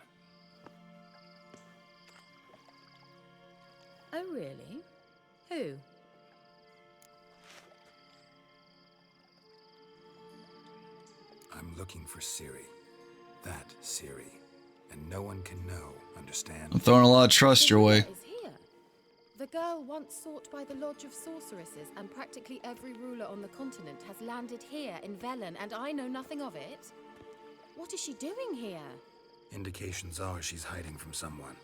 Oh, really? Who? I'm looking for Ciri. That Ciri. And no one can know, understand? I'm throwing a lot of trust your way. Is here. The girl once sought by the Lodge of Sorceresses, and practically every ruler on the continent has landed here in Velen, and I know nothing of it. What is she doing here? Indications are she's hiding from someone.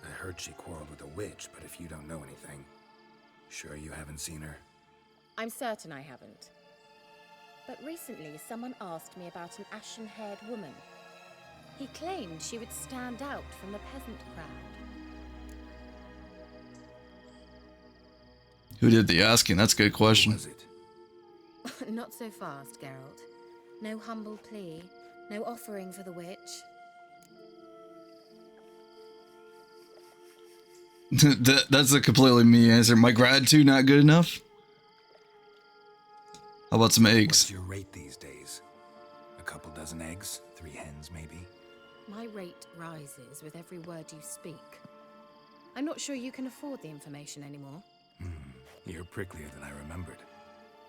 I heard she quarreled with a witch, but if you don't know anything, sure you haven't seen her? I'm certain I haven't. But recently, someone asked me about an ashen-haired woman. He claimed she would stand out from the peasant crowd. Who did the asking? That's a good question. Who was it? Not so fast, Geralt. No humble plea, no offering for the witch. That's a completely me answer. My gratitude not good enough? How about some eggs? What's your rate these days? A couple dozen eggs? 3 hens, maybe? My rate rises with every word you speak. I'm not sure you can afford the information anymore. You're pricklier than I remembered.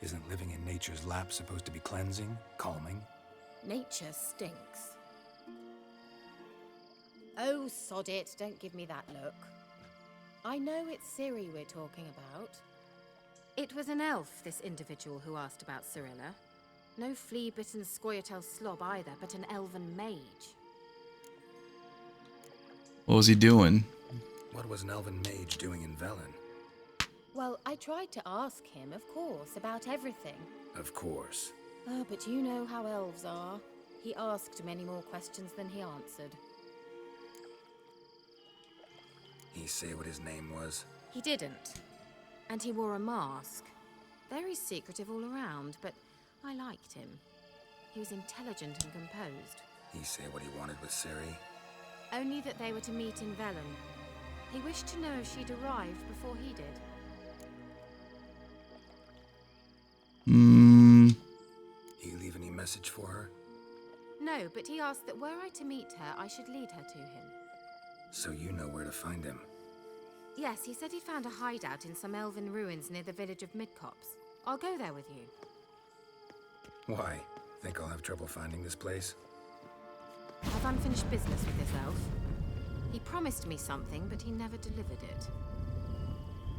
Isn't living in nature's lap supposed to be cleansing, calming? Nature stinks. Oh, sod it. Don't give me that look. I know it's Ciri we're talking about. It was an elf, this individual who asked about Cyrilla. No flea-bitten Scoia'tael slob either, but an elven mage. What was he doing? What was an elven mage doing in Velen? Well, I tried to ask him, of course, about everything. Of course. Oh, but you know how elves are. He asked many more questions than he answered. He say what his name was? He didn't. And he wore a mask. Very secretive all around, but I liked him. He was intelligent and composed. He say what he wanted with Ciri? Only that they were to meet in Velen. He wished to know if she'd arrived before he did. He leave any message for her? No, but he asked that were I to meet her, I should lead her to him. So you know where to find him? Yes, he said he found a hideout in some elven ruins near the village of Midcopse. I'll go there with you. Why? Think I'll have trouble finding this place? I've unfinished business with this elf. He promised me something, but he never delivered it.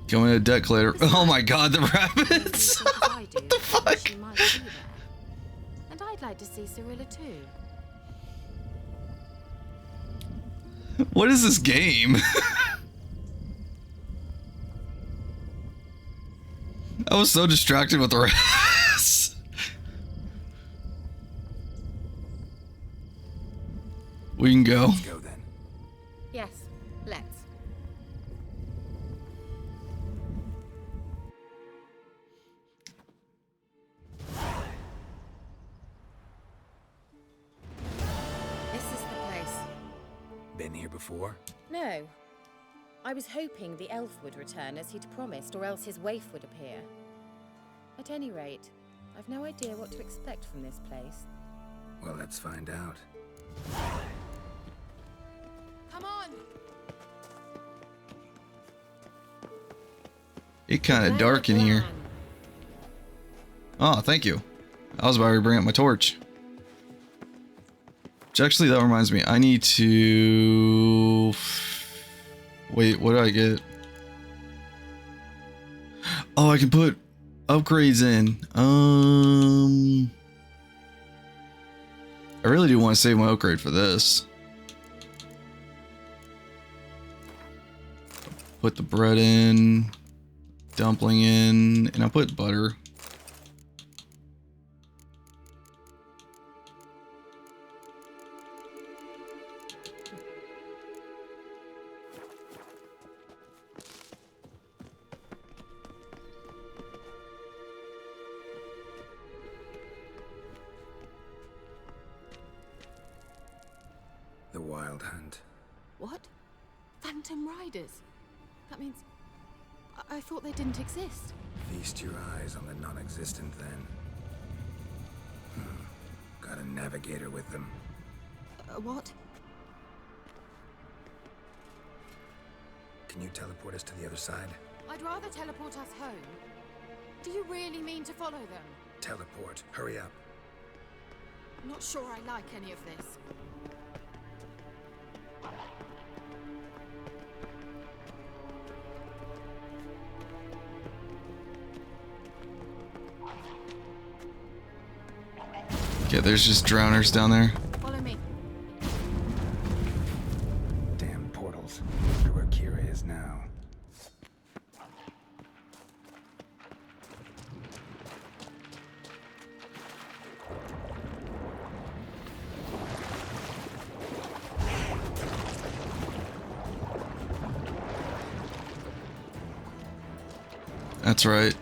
Going to deck later. Oh my god, the rabbits! What the fuck? She might be there. And I'd like to see Cyrilla too. What is this game? I was so distracted with the rest. We can go. Let's go then. Yes, let's. This is the place. Been here before? No. I was hoping the elf would return as he'd promised, or else his waif would appear. At any rate, I've no idea what to expect from this place. Well, let's find out. Come on! It's kind of dark in here. Oh, thank you. I was about to bring up my torch. Which actually, that reminds me, I need to... Wait, what do I get? Oh, I can put upgrades in. I really do want to save my upgrade for this. Put the bread in, dumpling in, and I'll put butter. The Wild Hunt. What? Phantom Riders? That means... I thought they didn't exist. Feast your eyes on the non-existent then. Got a navigator with them. What? Can you teleport us to the other side? I'd rather teleport us home. Do you really mean to follow them? Teleport. Hurry up. I'm not sure I like any of this. Yeah, there's just drowners down there. Follow me. Damn portals. Wonder where Kira is now. That's right.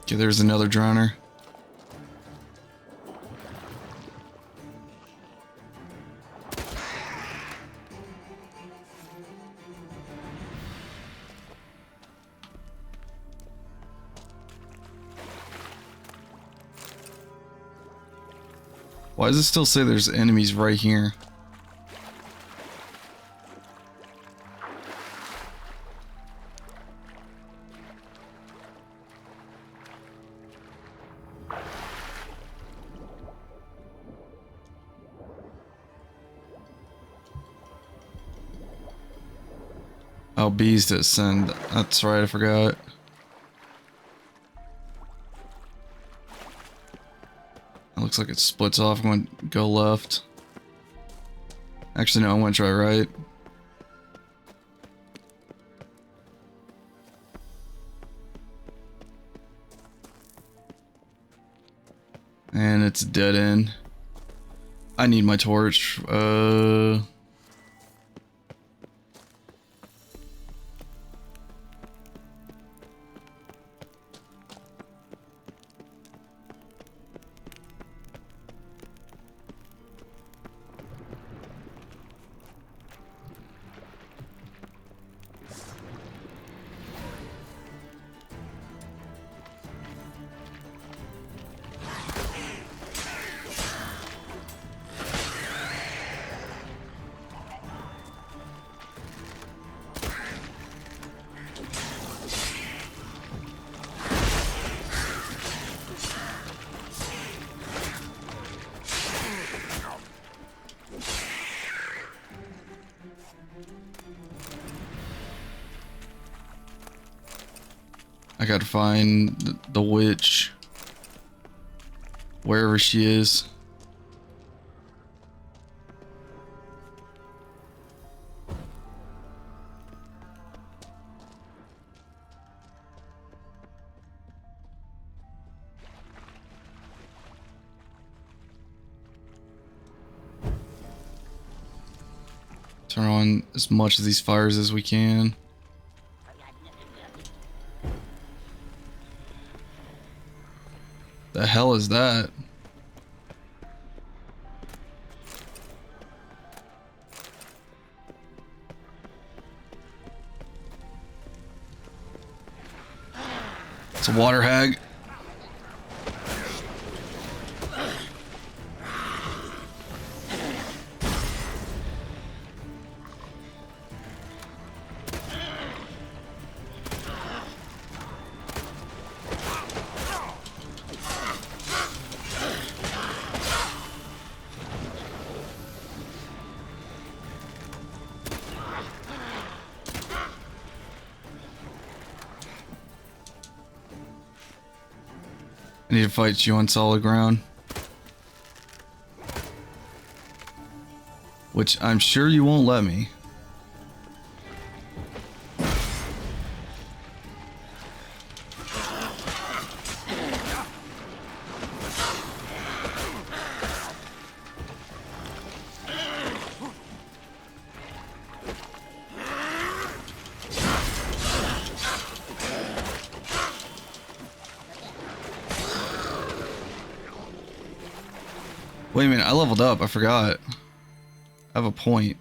Okay, there's another drowner. Why does it still say there's enemies right here? Oh, bees to ascend. That's right, I forgot. It looks like it splits off. I'm going to go left. Actually, no, I want to try right. And it's dead end. I need my torch. I gotta find the witch. Wherever she is. Turn on as much of these fires as we can. The hell is that? It's a water hag. I need to fight you on solid ground. Which I'm sure you won't let me. Wait a minute, I leveled up. I forgot. I have a point.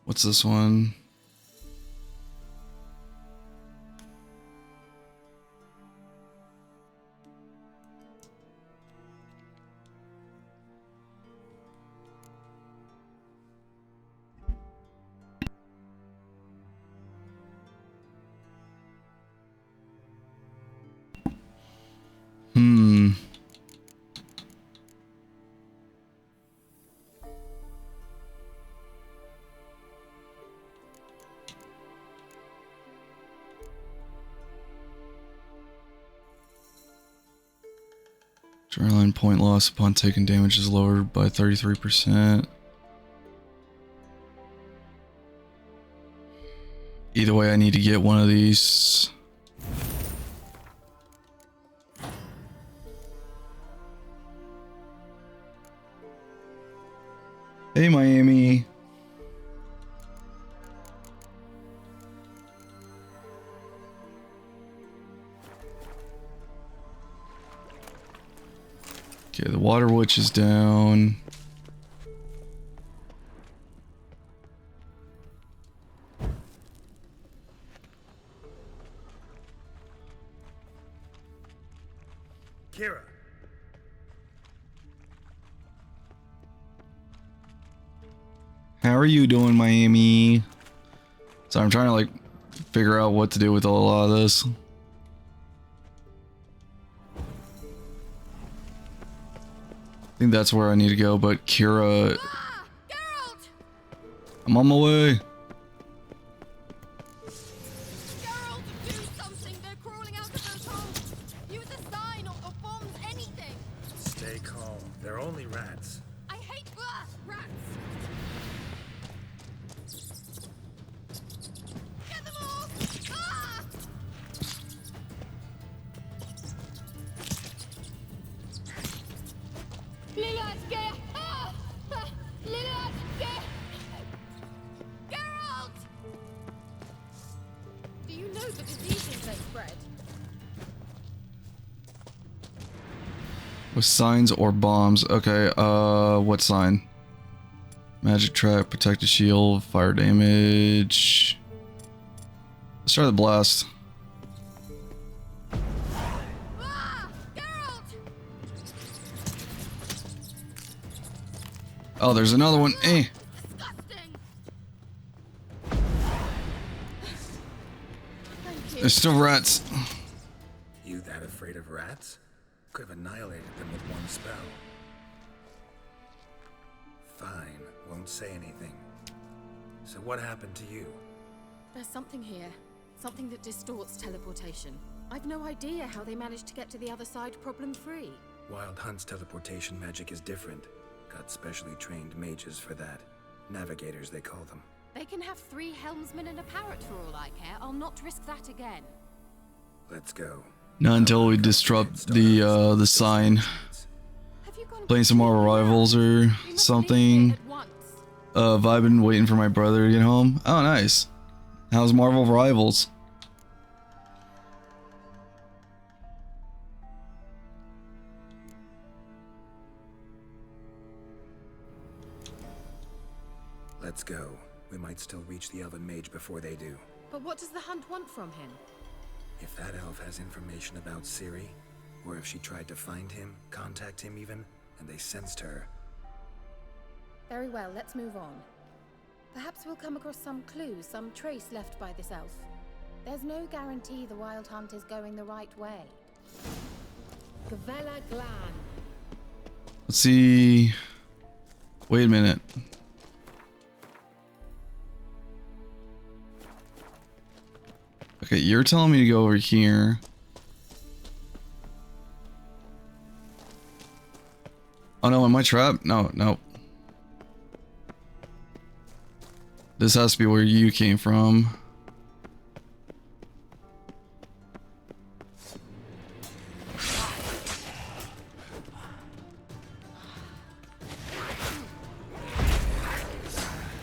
What's this one? Adrenaline point loss upon taking damage is lowered by 33%. Either way, I need to get one of these. Hey, Miami. Okay, the water witch is down. Kira. How are you doing, Miami? So I'm trying to like figure out what to do with a lot of this. I think that's where I need to go, but Kira... I'm on my way. Stay calm. They're only rats. I hate rats. Get them all! Ah! Geralt! Do you know the diseases they spread? With signs or bombs. Okay, what sign? Magic trap, protected shield, fire damage. Let's try the blast. Oh, there's another one. Eh. There's still rats. You that afraid of rats? Could have annihilated them with one spell. Fine, won't say anything. So what happened to you? There's something here. Something that distorts teleportation. I've no idea how they managed to get to the other side problem-free. Wild Hunt's teleportation magic is different. Got specially trained mages for that. Navigators, they call them. They can have 3 helmsmen and a parrot for all I care. I'll not risk that again. Let's go. Not until we disrupt the sign. Playing some more rivals or something. Vibing, waiting for my brother to get home. Oh, nice. How's Marvel Rivals? Let's go. We might still reach the Elven Mage before they do. But what does the Hunt want from him? If that elf has information about Ciri, or if she tried to find him, contact him even, and they sensed her. Very well, let's move on. Perhaps we'll come across some clues, some trace left by this elf. There's no guarantee the Wild Hunt is going the right way. Gavella Glan. Let's see. Wait a minute. Okay, you're telling me to go over here. Oh no, am I trapped? No, no. This has to be where you came from.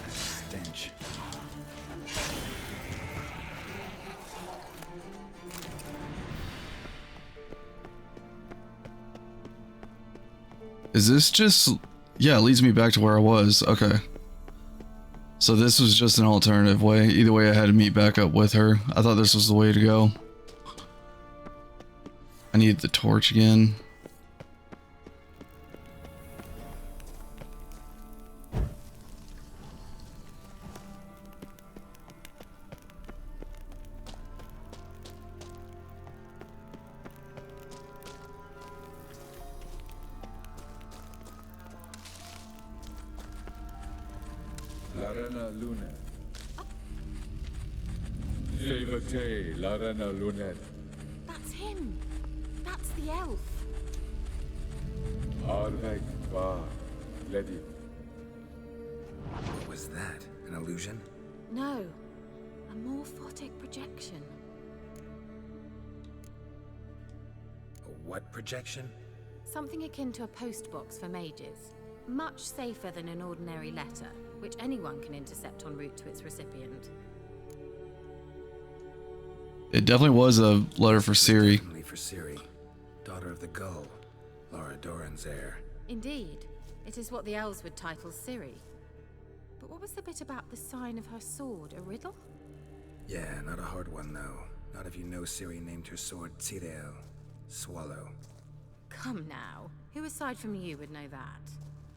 Stench. Is this just... Yeah, it leads me back to where I was. Okay. So this was just an alternative way. Either way, I had to meet back up with her. I thought this was the way to go. I need the torch again. Larena Lunet. Favate Larena Lunet. That's him. That's the elf. Arvek Va Lady. What was that? An illusion? No. A morphotic projection. A what projection? Something akin to a postbox for mages. Much safer than an ordinary letter, which anyone can intercept en route to its recipient. It definitely was a letter for Ciri. Definitely for Ciri, daughter of the Gull. Laura Doran's heir. Indeed. It is what the elves would title Ciri. But what was the bit about the sign of her sword? A riddle? Yeah, not a hard one, though. Not if you know Ciri named her sword Tyrell. Swallow. Come now. Who aside from you would know that?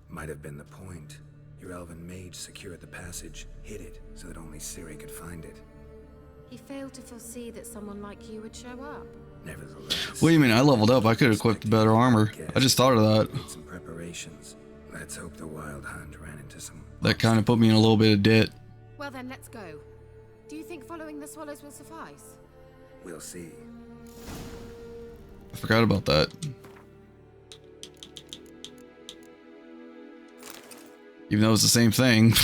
Might have been the point. Your elven mage secured the passage, hid it, so that only Ciri could find it. He failed to foresee that someone like you would show up. Nevertheless... What do you mean? I leveled up. I could have equipped better armor. I just thought of that. Made some preparations. Let's hope the Wild Hunt ran into some... That kind of put me in a little bit of debt. Well then, let's go. Do you think following the swallows will suffice? We'll see. I forgot about that. Even though it's the same thing.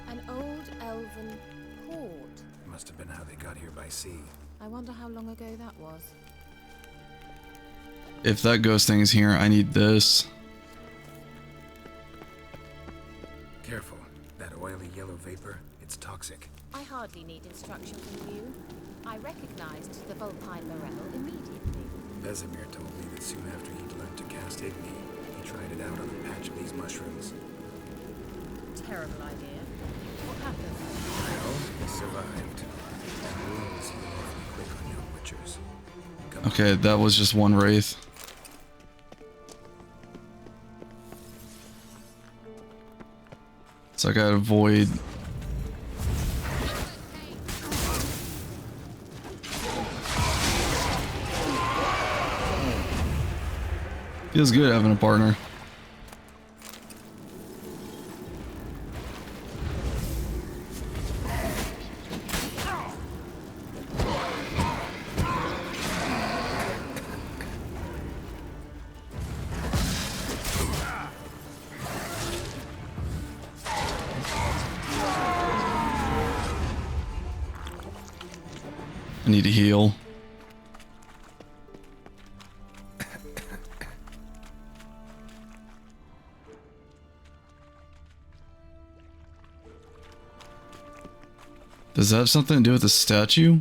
An old elven hoard. Must have been how they got here by sea. I wonder how long ago that was. If that ghost thing is here, I need this. Careful. That oily yellow vapor, it's toxic. I hardly need instruction from you. I recognized the Vulpine Morel immediately. Vesemir told me that soon after he'd learned to cast Igni, he tried it out on a patch of these mushrooms. Terrible idea. What happened? Well, he survived. And wounds heal awfully quick on young witchers. Okay, that was just one wraith. So I gotta avoid. Feels good having a partner. I need to heal. Does that have something to do with the statue?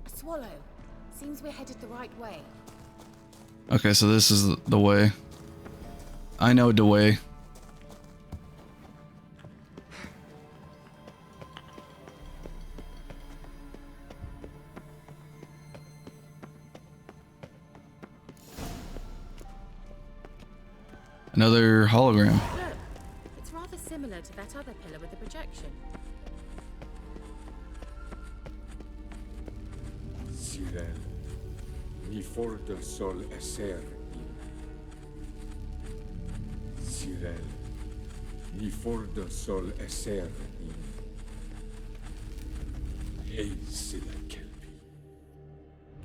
A swallow. Seems we're headed the right way. Okay, so this is the way. I know the way. Another hologram. Look, it's rather similar to that other pillar with the projection. Cyril, ni for del sol eser Cyril, ni for del sol eser Hey, Silla Kelpie.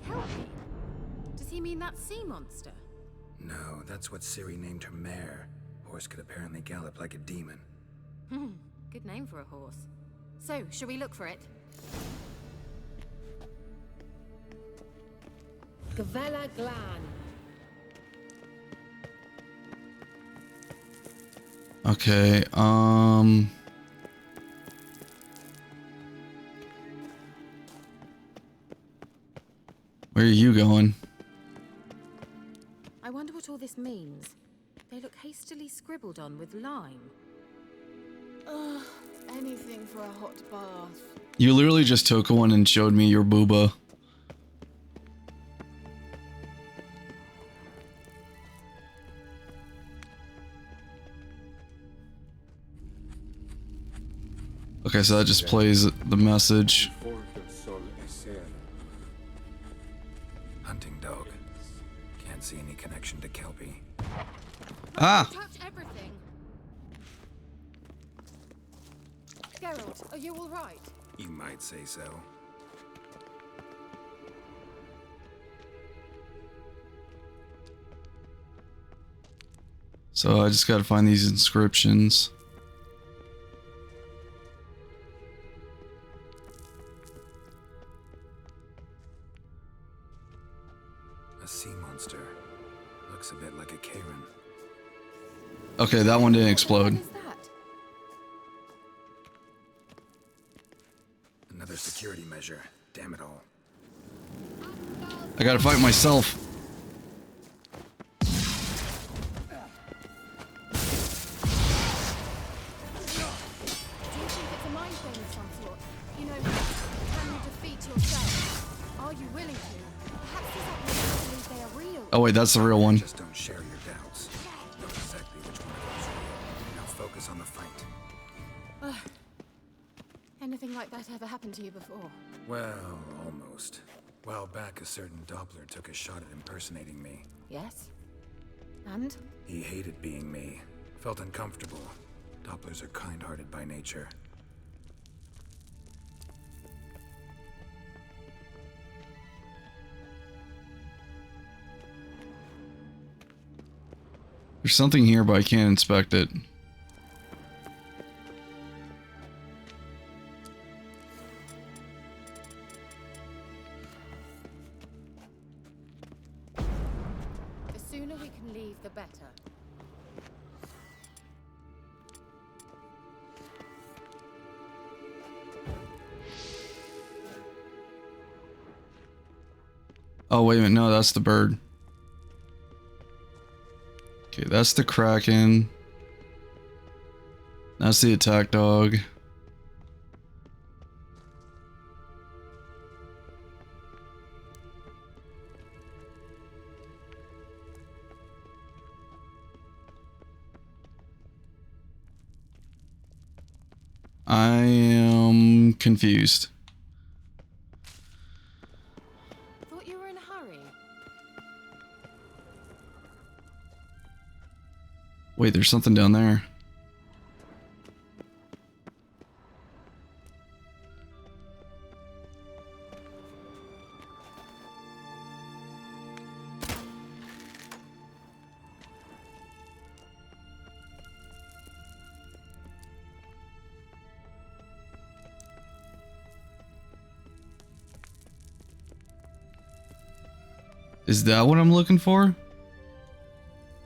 Kelpie? Does he mean that sea monster? No, that's what Ciri named her mare. Horse could apparently gallop like a demon. Good name for a horse. So, shall we look for it? Gavella Glan. Okay, where are you going? I wonder what all this means. They look hastily scribbled on with lime. Ugh, anything for a hot bath. You literally just took one and showed me your booba. Okay, so that just plays the message. Hunting dog. Can't see any connection to Kelpie. Ah! Touch everything. Geralt, are you all right? You might say so. So I just gotta find these inscriptions. A sea monster. Looks a bit like a Karen. Okay, that one didn't explode. Another security measure. Damn it all. I gotta fight myself. Oh wait, that's the real one. Just don't share your doubts. Know exactly which one of those are real. Now focus on the fight. Anything like that ever happened to you before? Well, almost. A while back, a certain Doppler took a shot at impersonating me. Yes. And? He hated being me. Felt uncomfortable. Dopplers are kind-hearted by nature. There's something here, but I can't inspect it. The sooner we can leave, the better. Oh, wait a minute. No, that's the bird. Okay, that's the Kraken. That's the attack dog. I am confused. Thought you were in a hurry. Wait, there's something down there. Is that what I'm looking for?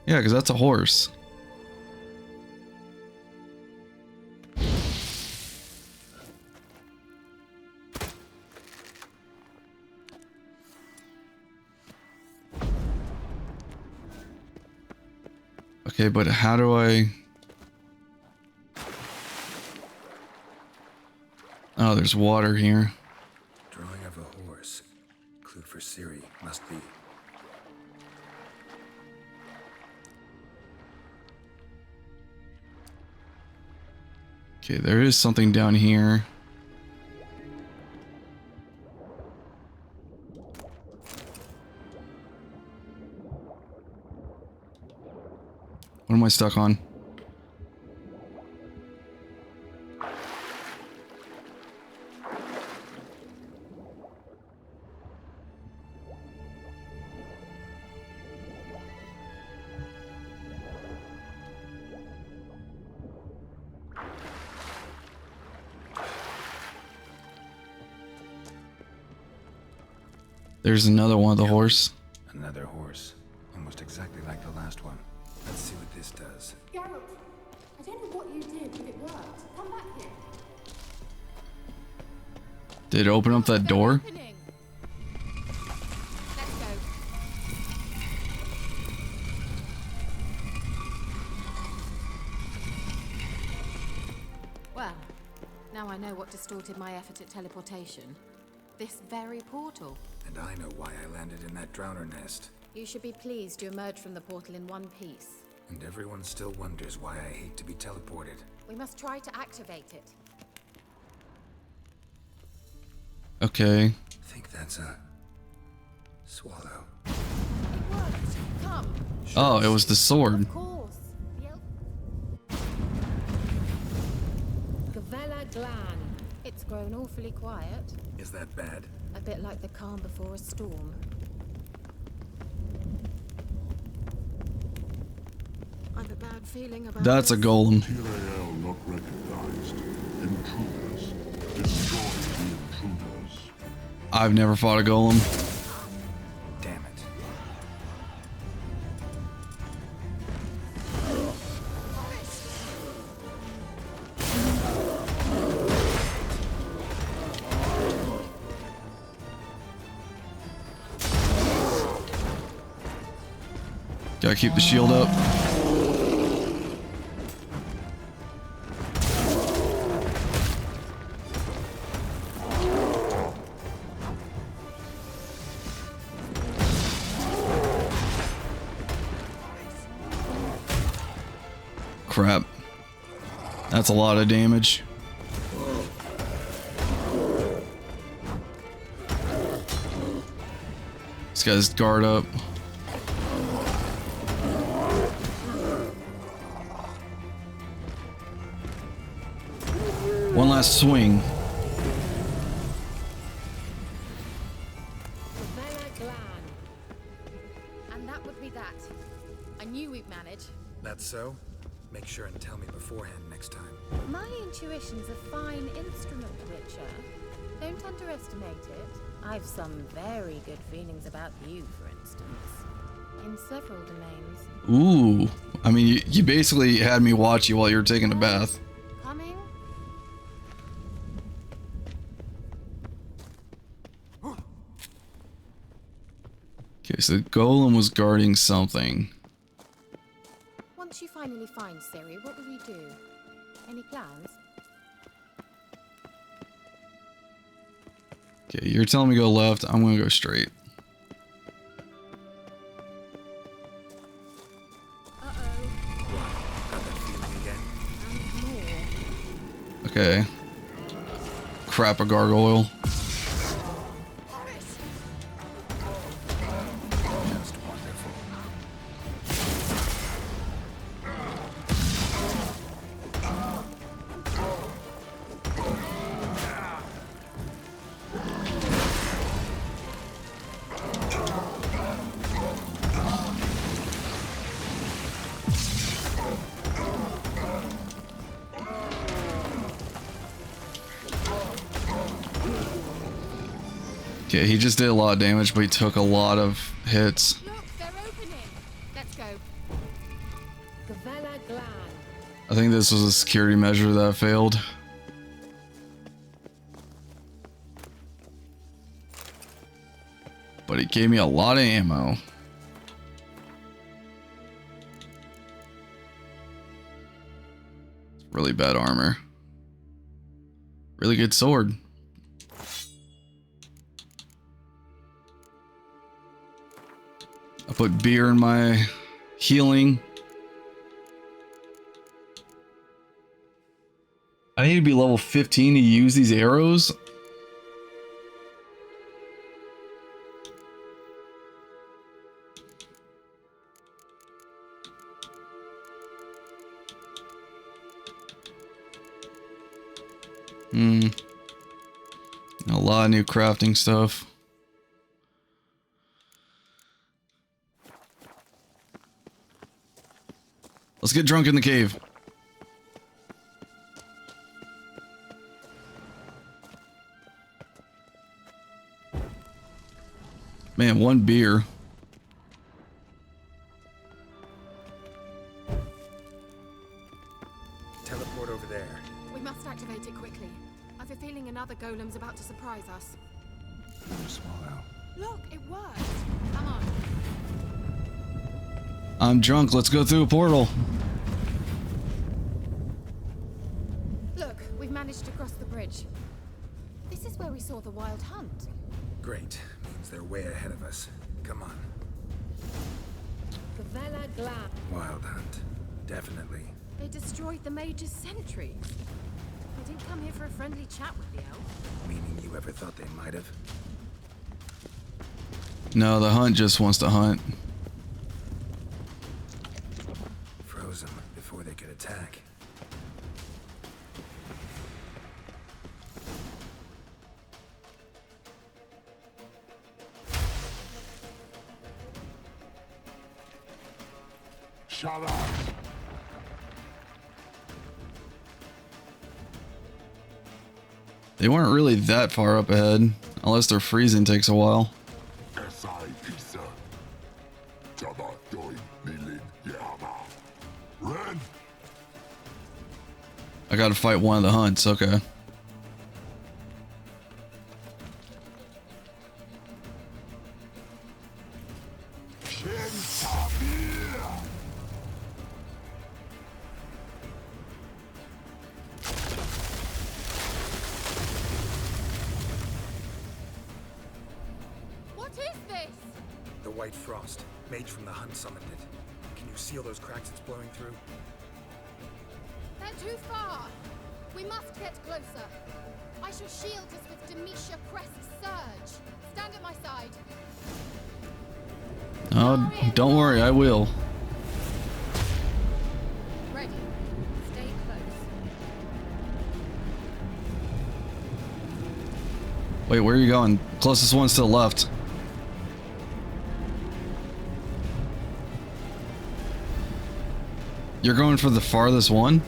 Yeah, because that's a horse. Okay, but how do I... Oh, there's water here. Drawing of a horse. Clue for Siri. Must be. Okay, there is something down here. What am I stuck on? There's another one of the horse. Another horse. Almost exactly like the last one. Let's see what this does. Geralt, I don't know what you did, but it worked. Come back here. Did it open up that door? Let's go. Well, now I know what distorted my effort at teleportation. This very portal. And I know why I landed in that drowner nest. You should be pleased you emerged from the portal in one piece. And everyone still wonders why I hate to be teleported. We must try to activate it. Okay. I think that's a... swallow. It worked. Come. Oh, it was the sword. Of course. Gavella Glan. It's grown awfully quiet. Is that bad? A bit like the calm before a storm. I'm a bad feeling about That's a this? golem. TLAL not recognized. Intruders. Destroy the intruders. I've never fought a golem. Damn it. Gotta keep the shield up. Crap. That's a lot of damage. This guy's guard up. One last swing. And that would be that. I knew we'd manage. That's so? Make sure and tell me beforehand next time. My intuition's a fine instrument, Witcher. Don't underestimate it. I've some very good feelings about you, for instance. In several domains. Ooh. I mean, you basically had me watch you while you were taking a bath. Coming? Okay, so the golem was guarding something. Once you finally find Ciri, what will you do? Any plans? Okay, you're telling me to go left. I'm gonna go straight. Okay. Crap, a gargoyle. Okay, he just did a lot of damage, but he took a lot of hits. Look, they're opening. Let's go. Gavella Glan. I think this was a security measure that failed. But it gave me a lot of ammo. It's really bad armor. Really good sword. I put beer in my healing. I need to be level 15 to use these arrows. A lot of new crafting stuff. Let's get drunk in the cave. Man, one beer. Teleport over there. We must activate it quickly. I've a feeling another golem's about to surprise us. Swallow. Look, it worked. Come on. I'm drunk. Let's go through a portal. Look, we've managed to cross the bridge. This is where we saw the wild hunt. Great. Means they're way ahead of us. Come on. Gavella Glan. Wild hunt. Definitely. They destroyed the Mage's sentries. They didn't come here for a friendly chat with the elf. Meaning you ever thought they might have? No, the hunt just wants to hunt. Froze them before they could attack. Shut up! They weren't really that far up ahead, unless their freezing takes a while. I gotta fight one of the hunts, okay. What is this? The White Frost. Mage from the Hunt summoned it. Can you seal those cracks it's blowing through? They're too far. We must get closer. I shall shield us with Demetia Crest Surge. Stand at my side. Oh, don't worry, I will. Ready. Stay close. Wait, where are you going? Closest one's to the left. You're going for the farthest one?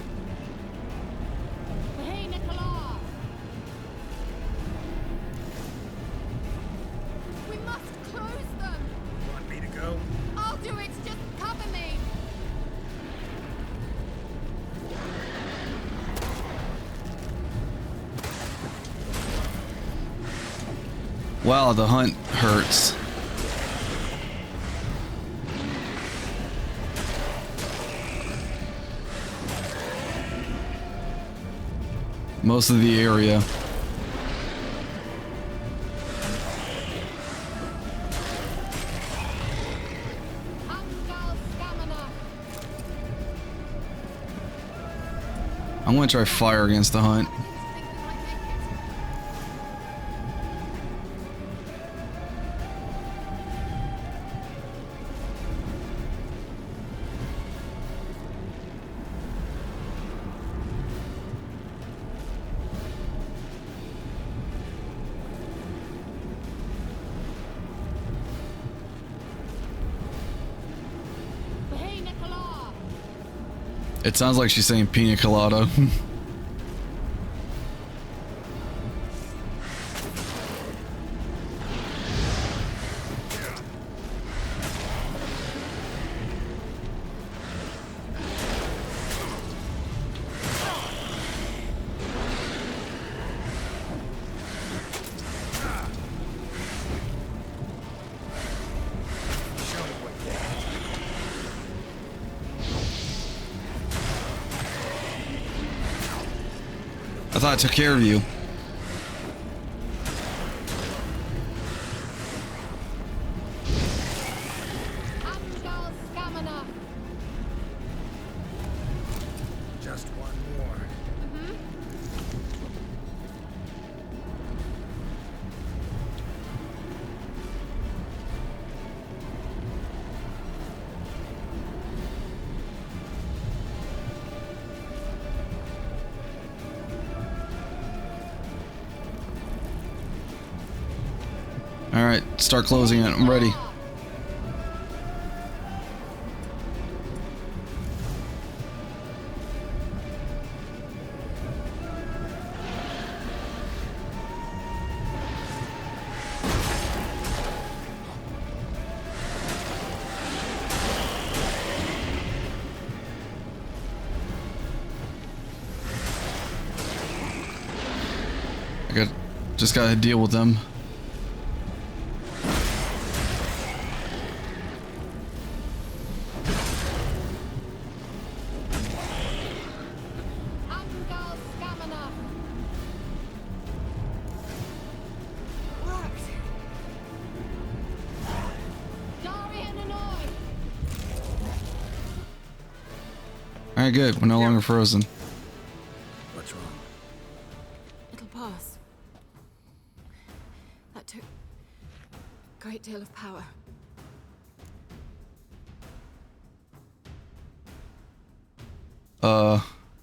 We must close them. Want me to go? I'll do it. Just cover me. Wow, the hunt hurts. Most of the area. I'm gonna try fire against the hunt. It sounds like she's saying pina colada. I thought I took care of you. Just one more. All right, start closing it. I'm ready. Just gotta deal with them. Alright, good. We're no longer frozen. What's wrong? It'll pass. That took a great deal of power.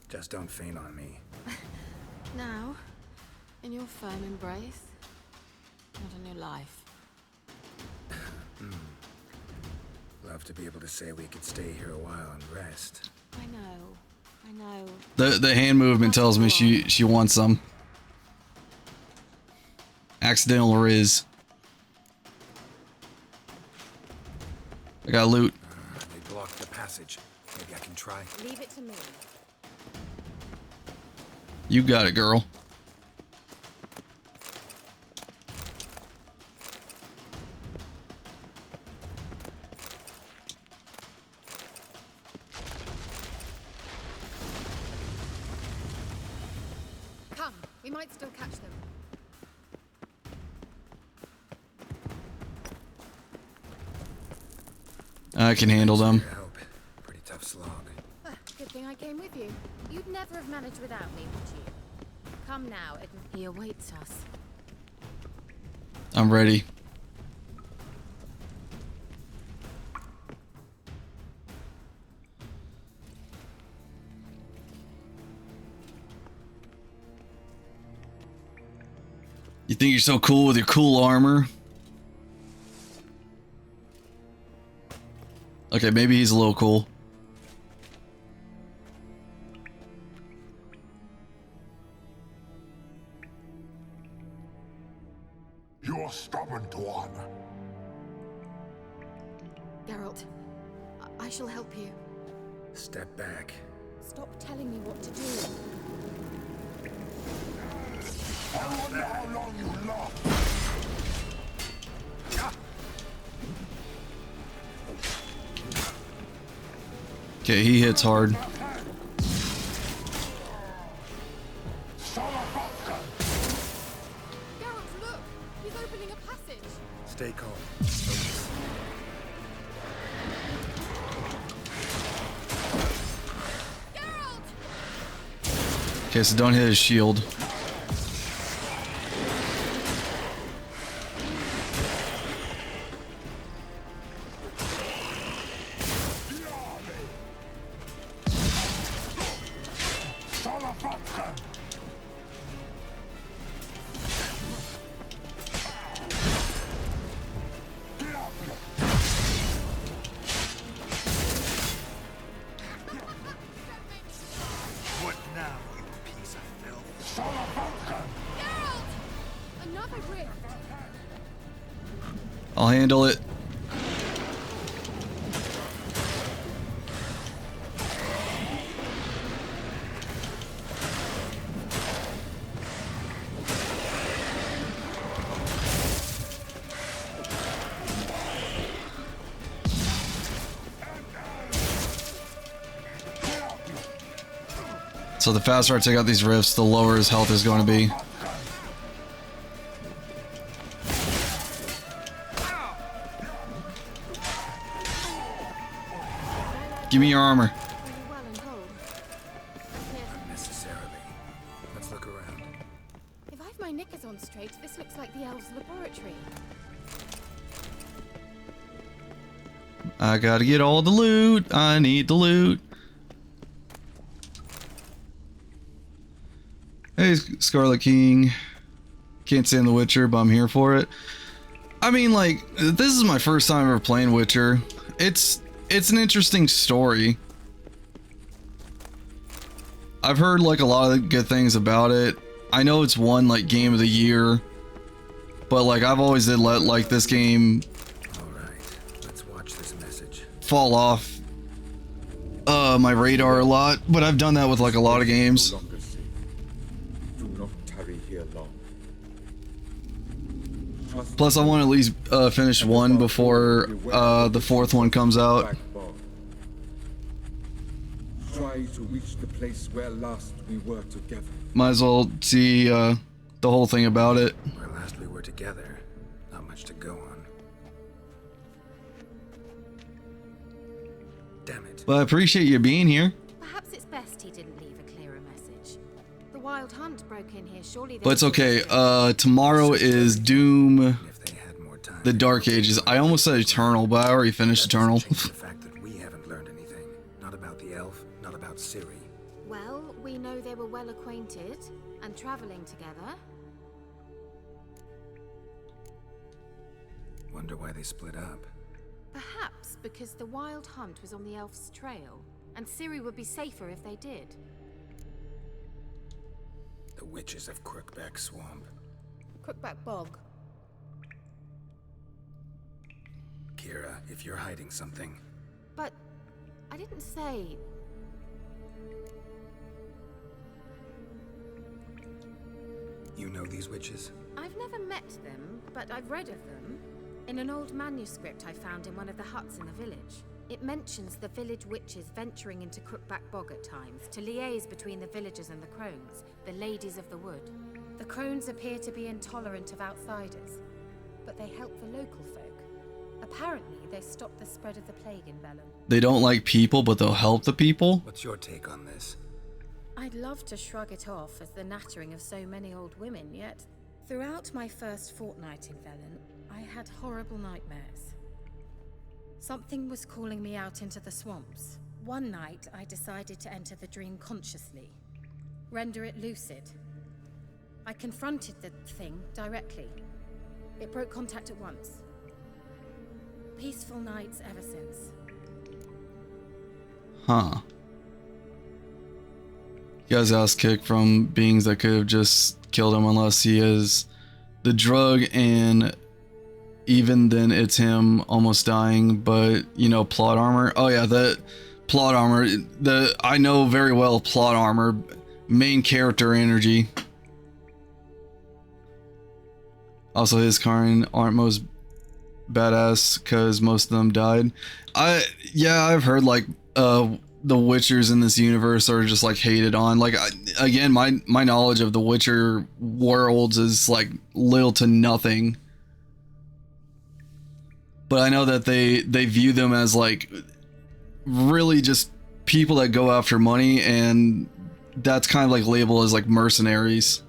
Just don't faint on me. Now, in your firm embrace, not a new life. Love to be able to say we could stay here a while and rest. I know. The hand movement tells me she wants some. Accidental Riz. I got loot. They blocked the passage. Maybe I can try. Leave it to me. You got it, girl. Come, we might still catch them. I can handle them. Pretty tough slog. Good thing I came with you. You'd never have managed without me, would you? Come now, he awaits us. I'm ready. You think you're so cool with your cool armor? Okay, maybe he's a little cool. You're stubborn one. Geralt, I shall help you. Step back. Stop telling me what to do. I wonder how long you last. Okay, he hits hard. Geralt, look! He's opening a passage! Stay calm. Okay, so don't hit his shield. What now, you piece of filth? Geralt! Another rift! I'll handle it. So the faster I take out these rifts, the lower his health is going to be. Give me your armor. Unnecessarily. Let's look around. If I've my knickers on straight, this looks like the elves' laboratory. I gotta get all the loot. I need the loot. Hey, Scarlet King. Can't stand The Witcher, but I'm here for it. I mean, like, this is my first time ever playing Witcher. It's an interesting story. I've heard, like, a lot of good things about it. I know it's won, like, Game of the Year. But, like, I've always did let, like, this game Let's watch this message. fall off my radar a lot. But I've done that with, like, a lot of games. Do not tarry here long. Plus, I want to at least finish one before the fourth one comes out. Try to reach the place where last we were together. Might as well see the whole thing about it. Where last we were together. Not much to go on. Damn it. But I appreciate you being here. Perhaps it's best he didn't leave a clearer message. The Wild Hunt broke in here, surely they... But it's okay. Tomorrow is Doom, the Dark Ages. I almost said Eternal, but I already finished Eternal. The fact that we haven't learned anything. Not about the elf, not about Ciri. Well, we know they were well acquainted and traveling together. Wonder why they split up. Perhaps because the Wild Hunt was on the elf's trail, and Ciri would be safer if they did. The witches of Crookback Swamp. Crookback Bog. Kira, if you're hiding something... But I didn't say... You know these witches? I've never met them, but I've read of them. In an old manuscript I found in one of the huts in the village. It mentions the village witches venturing into Crookback Bog at times to liaise between the villagers and the crones, the ladies of the wood. The crones appear to be intolerant of outsiders, but they help the local folk. Apparently, they stopped the spread of the plague in Velen. They don't like people, but they'll help the people? What's your take on this? I'd love to shrug it off as the nattering of so many old women, yet throughout my first fortnight in Velen, I had horrible nightmares. Something was calling me out into the swamps. One night, I decided to enter the dream consciously, render it lucid. I confronted the thing directly. It broke contact at once. Peaceful nights ever since. Huh. He has ass kicked from beings that could have just killed him unless he is the drug, and even then it's him almost dying, but you know, plot armor. Oh yeah, the plot armor. I know very well plot armor. Main character energy. Also, his kind aren't most badass because most of them died. I've heard like the Witchers in this universe are just like hated on. Like again, my knowledge of the Witcher worlds is like little to nothing. But I know that they view them as like really just people that go after money, and that's kind of like labeled as like mercenaries.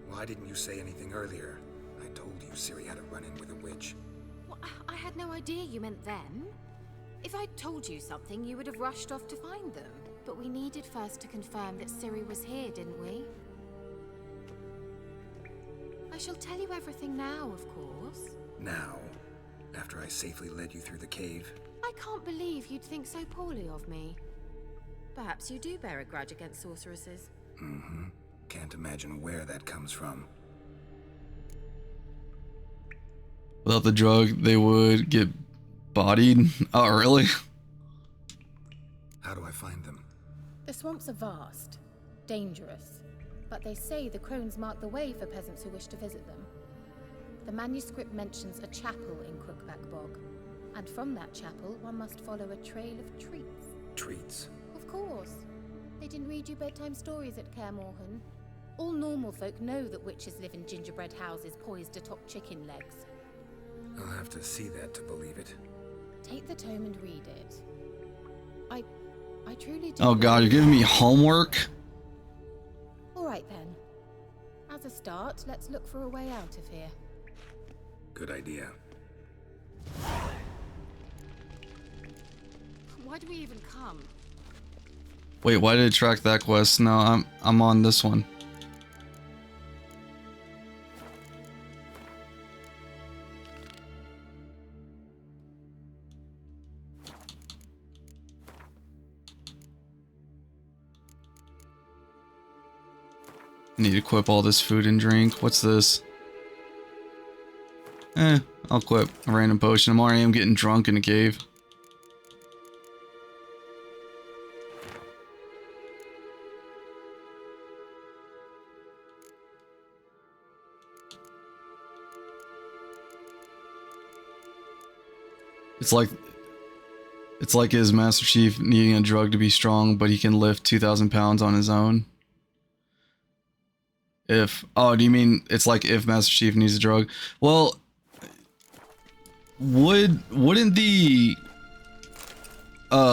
Why didn't you say anything earlier? I told you Ciri had a run-in with a witch. Well, I had no idea you meant them. If I'd told you something, you would have rushed off to find them. But we needed first to confirm that Ciri was here, didn't we? I shall tell you everything now, of course. Now? After I safely led you through the cave? I can't believe you'd think so poorly of me. Perhaps you do bear a grudge against sorceresses. Mm-hmm. Can't imagine where that comes from. Without the drug, they would get bodied. Oh, really? How do I find them? The swamps are vast, dangerous, but they say the crones mark the way for peasants who wish to visit them. The manuscript mentions a chapel in Crookback Bog, and from that chapel one must follow a trail of treats. Treats? Of course. They didn't read you bedtime stories at Kaer Morhen. All normal folk know that witches live in gingerbread houses poised atop chicken legs. I'll have to see that to believe it. Take the tome and read it. I truly do. Oh god, you're giving me homework? Alright then. As a start, let's look for a way out of here. Good idea. Why do we even come? Wait, why did it track that quest? No, I'm on this one. Need to equip all this food and drink. What's this? I'll equip a random potion. I'm already getting drunk in a cave. It's like his Master Chief needing a drug to be strong, but he can lift 2,000 pounds on his own. Do you mean it's like if Master Chief needs a drug? Well, wouldn't the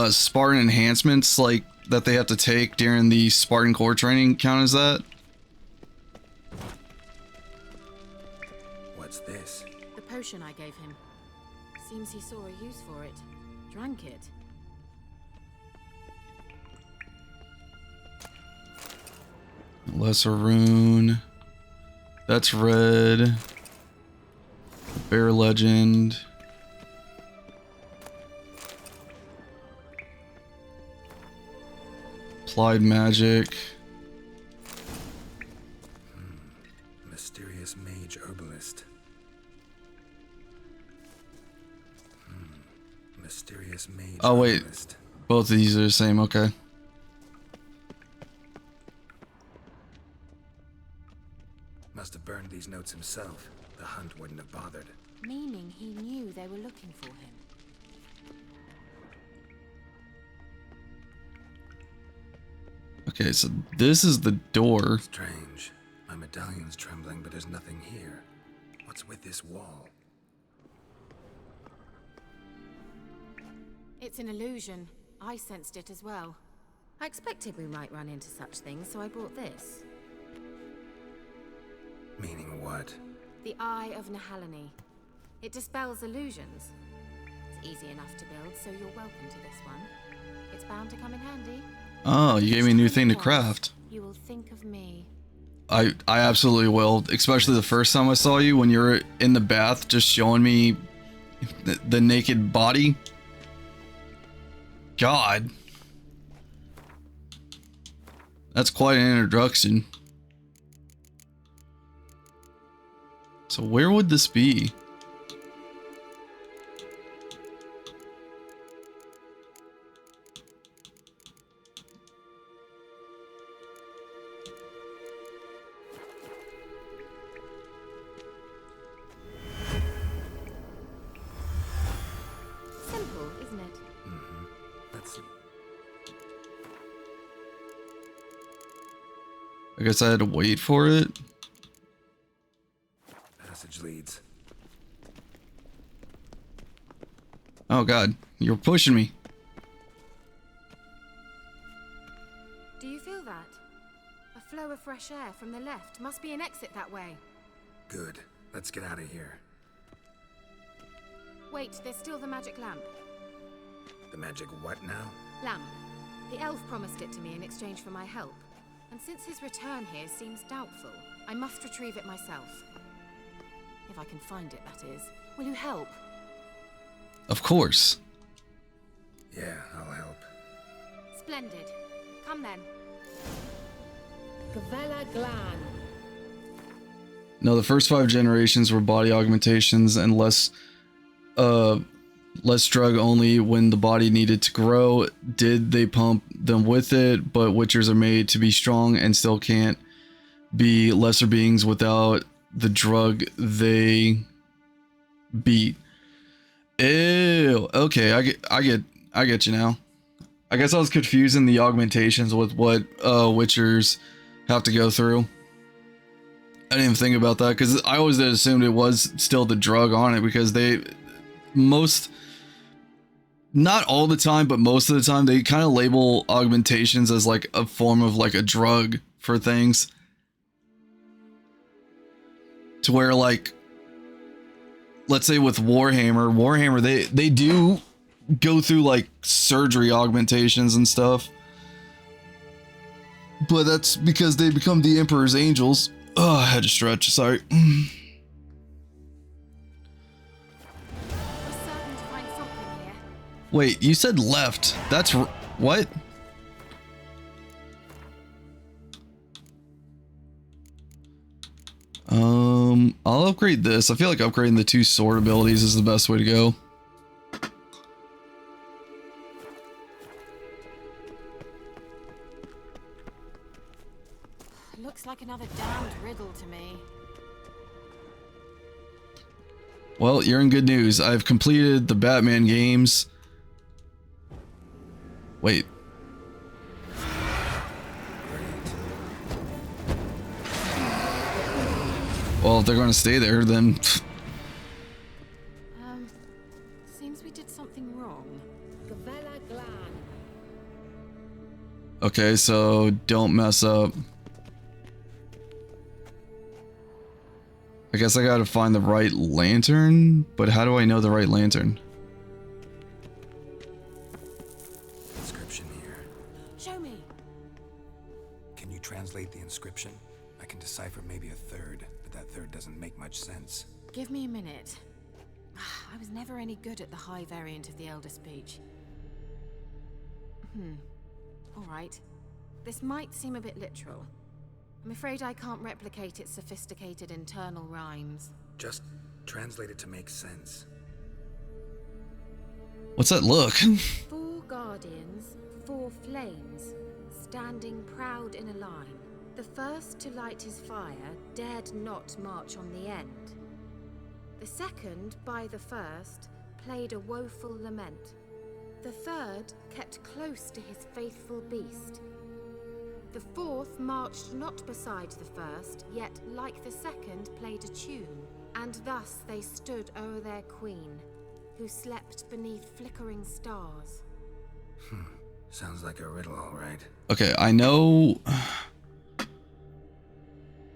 Spartan enhancements like that they have to take during the Spartan core training count as that? What's this? The potion I gave him. Seems he saw a use for it. Drank it. Lesser rune. That's red. Bear legend. Applied magic. Mysterious mage herbalist. Mysterious mage Oh wait, herbalist. both of these are the same. Okay. Must have burned these notes himself. The hunt wouldn't have bothered. Meaning he knew they were looking for him. Okay, so this is the door. Strange. My medallion's trembling, but there's nothing here. What's with this wall? It's an illusion. I sensed it as well. I expected we might run into such things, so I brought this. Meaning what? The Eye of Nahalani. It dispels illusions. It's easy enough to build, so you're welcome to this one. It's bound to come in handy. Oh, you gave me a new thing to craft. You will think of me. I absolutely will, especially the first time I saw you when you're in the bath just showing me the naked body. God. That's quite an introduction. So where would this be? Simple, isn't it? That's I guess I had to wait for it. passage leads. Oh God, you're pushing me. Do you feel that? A flow of fresh air from the left. Must be an exit that way. Good. Let's get out of here. Wait, there's still the magic lamp. The magic what now? Lamp. The elf promised it to me in exchange for my help. And since his return here seems doubtful, I must retrieve it myself. If I can find it, that is. Will you help? Of course. Yeah, I'll help. Splendid. Come then. Gavella Glan. No, the first 5 generations were body augmentations and less drug only when the body needed to grow. Did they pump them with it? But witchers are made to be strong and still can't be lesser beings without the drug they beat. Ew. Okay, I get you now. I guess I was confusing the augmentations with what witchers have to go through. I didn't even think about that because I always assumed it was still the drug on it because not all the time, but most of the time they kind of label augmentations as like a form of like a drug for things. To where like, let's say with Warhammer, they do go through like surgery augmentations and stuff. But that's because they become the Emperor's angels. Oh, I had to stretch, sorry. We're certain to find something here. Wait, you said left. That's what? I'll upgrade this. I feel like upgrading the 2 sword abilities is the best way to go. Looks like another damned riddle to me. Well, you're in good news. I've completed the Batman games. Wait. Well, if they're going to stay there, then... Seems we did something wrong. Gavella Glan. Okay, so don't mess up. I guess I gotta find the right lantern, but how do I know the right lantern? Inscription here. Show me. Can you translate the inscription? I can decipher maybe a third, but that third doesn't make much sense. Give me a minute. I was never any good at the high variant of the Elder speech. All right. This might seem a bit literal. I'm afraid I can't replicate its sophisticated internal rhymes. Just translate it to make sense. What's that look? 4 guardians, 4 flames, standing proud in a line. The first to light his fire dared not march on the end. The second, by the first, played a woeful lament. The third kept close to his faithful beast. The fourth marched not beside the first, yet like the second played a tune. And thus they stood o'er their queen, who slept beneath flickering stars. Sounds like a riddle, all right. Okay, I know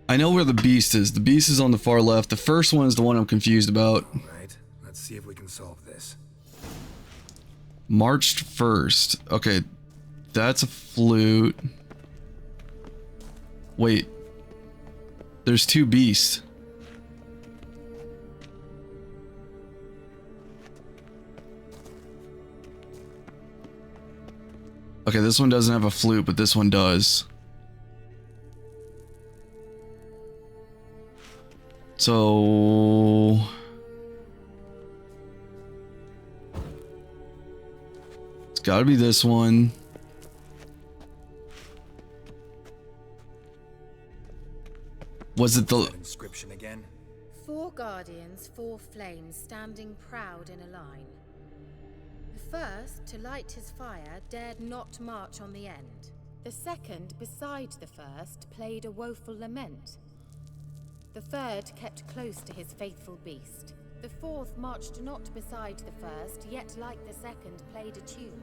where the beast is. The beast is on the far left. The first one is the one I'm confused about. All right, let's see if we can solve this. Marched first. Okay, that's a flute. Wait, there's 2 beasts. Okay, this one doesn't have a flute, but this one does. So it's got to be this one. Was it the inscription again? 4 guardians, 4 flames, standing proud in a line. The first, to light his fire, dared not march on the end. The second, beside the first, played a woeful lament. The third kept close to his faithful beast. The fourth marched not beside the first, yet like the second played a tune.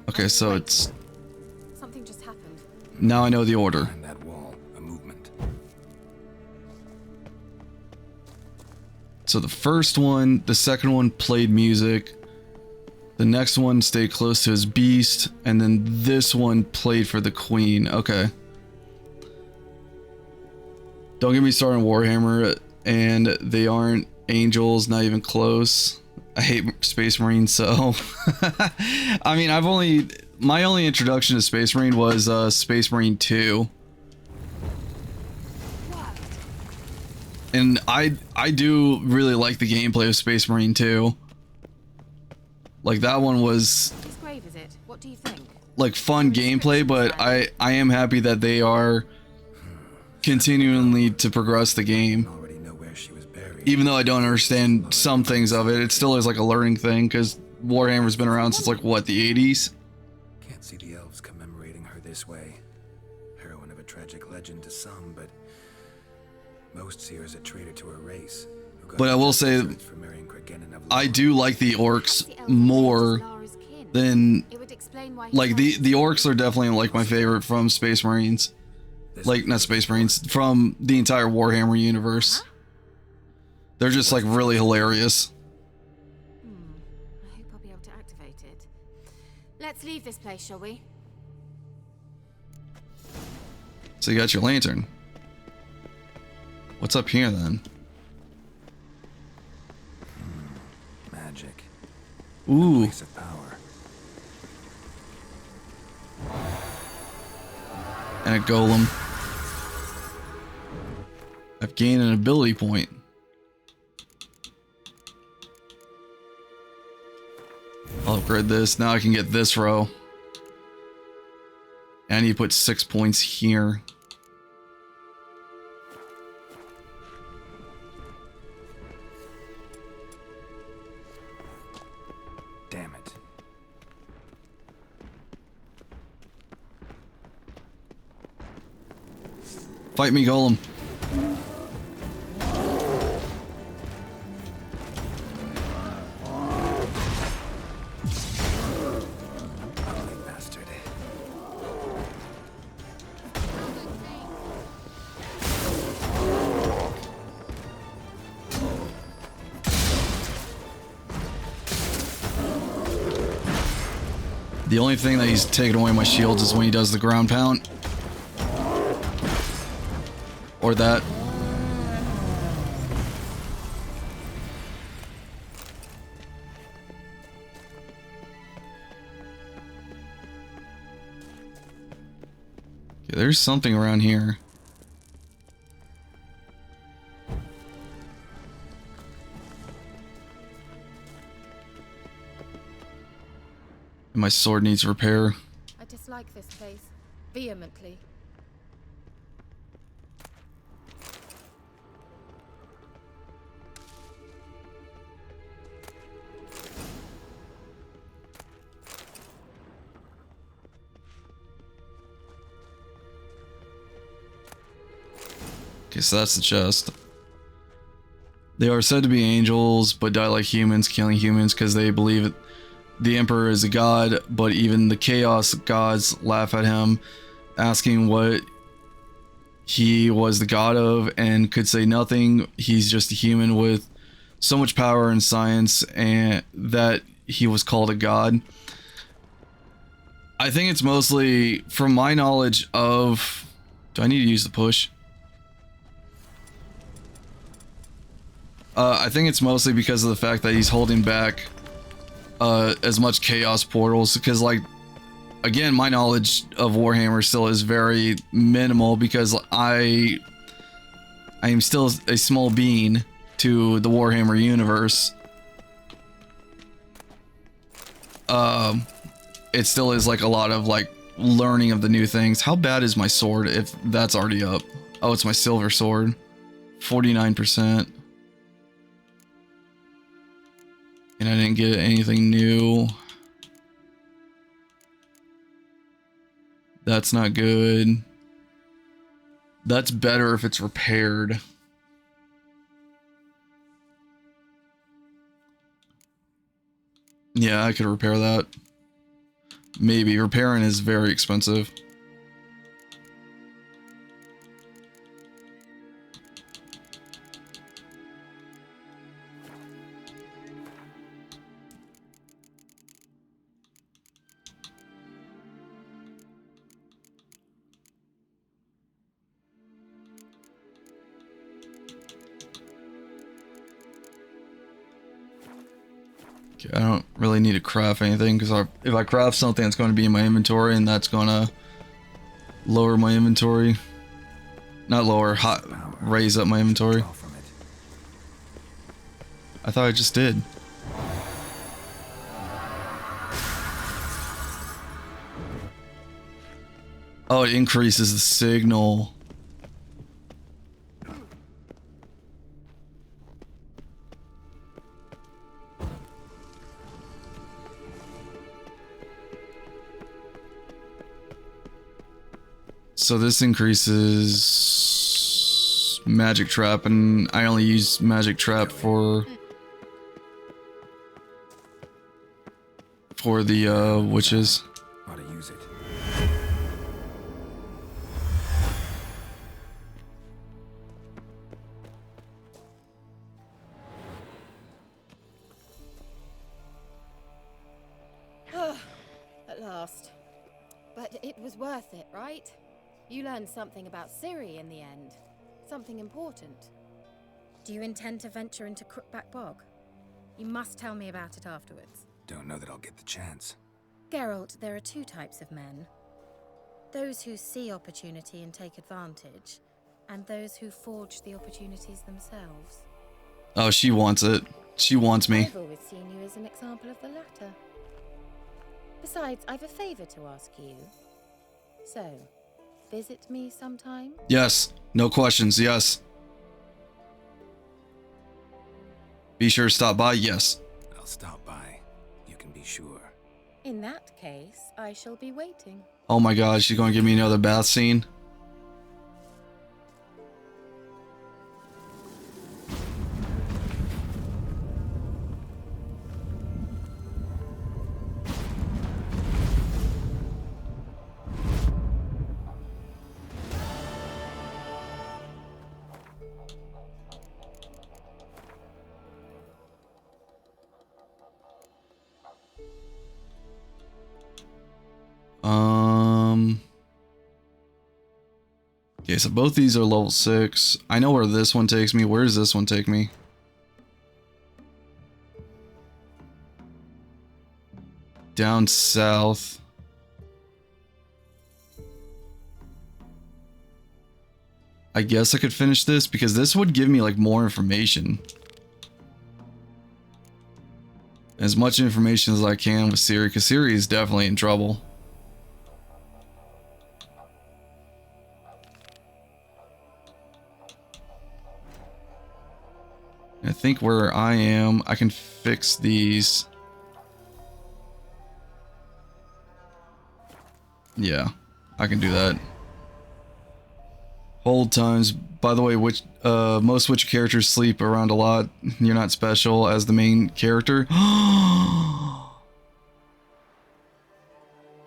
Okay, so it's... Something just happened. Now I know the order. Behind that wall, a movement. So the first one, the second one played music. The next one stayed close to his beast. And then this one played for the queen. Okay. Don't get me started on Warhammer. And they aren't angels, not even close. I hate Space Marine, so... I mean, my only introduction to Space Marine was Space Marine 2. And I do really like the gameplay of Space Marine 2. Like, that one was... Whose grave is it? What do you think? Like, fun gameplay, but I am happy that they are continually to progress the game. Even though I don't understand some things of it, it still is like a learning thing, because Warhammer's been around since, like, what, the 80s? Can't see the elves commemorating her this way. Heroine of a tragic legend to some, but most see her as a traitor to her race. But I will say, I do like the orcs more than... Like, the orcs are definitely, like, my favorite from Space Marines. Like, not Space Marines, from the entire Warhammer universe. They're just, like, really hilarious. I hope I'll be able to activate it. Let's leave this place, shall we? So you got your lantern. What's up here, then? Magic. Ooh. Place of power. And a golem. I've gained an ability point. I'll upgrade this. Now I can get this row. And I need to put 6 points here. Damn it. Fight me, golem. Bastard. The only thing that he's taking away my shields is when he does the ground pound. Or that. Okay, there's something around here. My sword needs repair. I dislike this place vehemently. Okay, so that's the chest. They are said to be angels, but die like humans, killing humans because they believe the Emperor is a god, but even the Chaos gods laugh at him, asking what he was the god of, and could say nothing. He's just a human with so much power and science, and that he was called a god. I think it's mostly, from my knowledge of... Do I need to use the push? I think it's mostly because of the fact that he's holding back as much chaos portals, because, like, again, my knowledge of Warhammer still is very minimal because I am still a small being to the Warhammer universe. It still is like a lot of like learning of the new things. How bad is my sword if that's already up? Oh, it's my silver sword. 49%. And I didn't get anything new. That's not good. That's better if it's repaired. Yeah, I could repair that. Maybe. Repairing is very expensive. I don't really need to craft anything because if I craft something, it's going to be in my inventory, and that's going to lower my inventory. Not lower, raise up my inventory. I thought I just did. Oh, it increases the signal. So this increases magic trap, and I only use magic trap for the witches. Ought to use it. At last. But it was worth it, right? You learned something about Ciri in the end. Something important. Do you intend to venture into Crookback Bog? You must tell me about it afterwards. Don't know that I'll get the chance. Geralt, there are two types of men. Those who see opportunity and take advantage, and those who forge the opportunities themselves. Oh, she wants it. She wants me. I've always seen you as an example of the latter. Besides, I've a favor to ask you. So, visit me sometime? Yes. No questions. Yes. Be sure to stop by. Yes. I'll stop by. You can be sure. In that case, I shall be waiting. Oh my god, she's going to give me another bath scene. Okay, so both these are level 6. I know where this one takes me. Where does this one take me? Down south. I guess I could finish this because this would give me like more information. As much information as I can with Ciri, because Ciri is definitely in trouble. I think where I am, I can fix these. Yeah, I can do that. Hold times. By the way, most Witcher characters sleep around a lot. You're not special as the main character.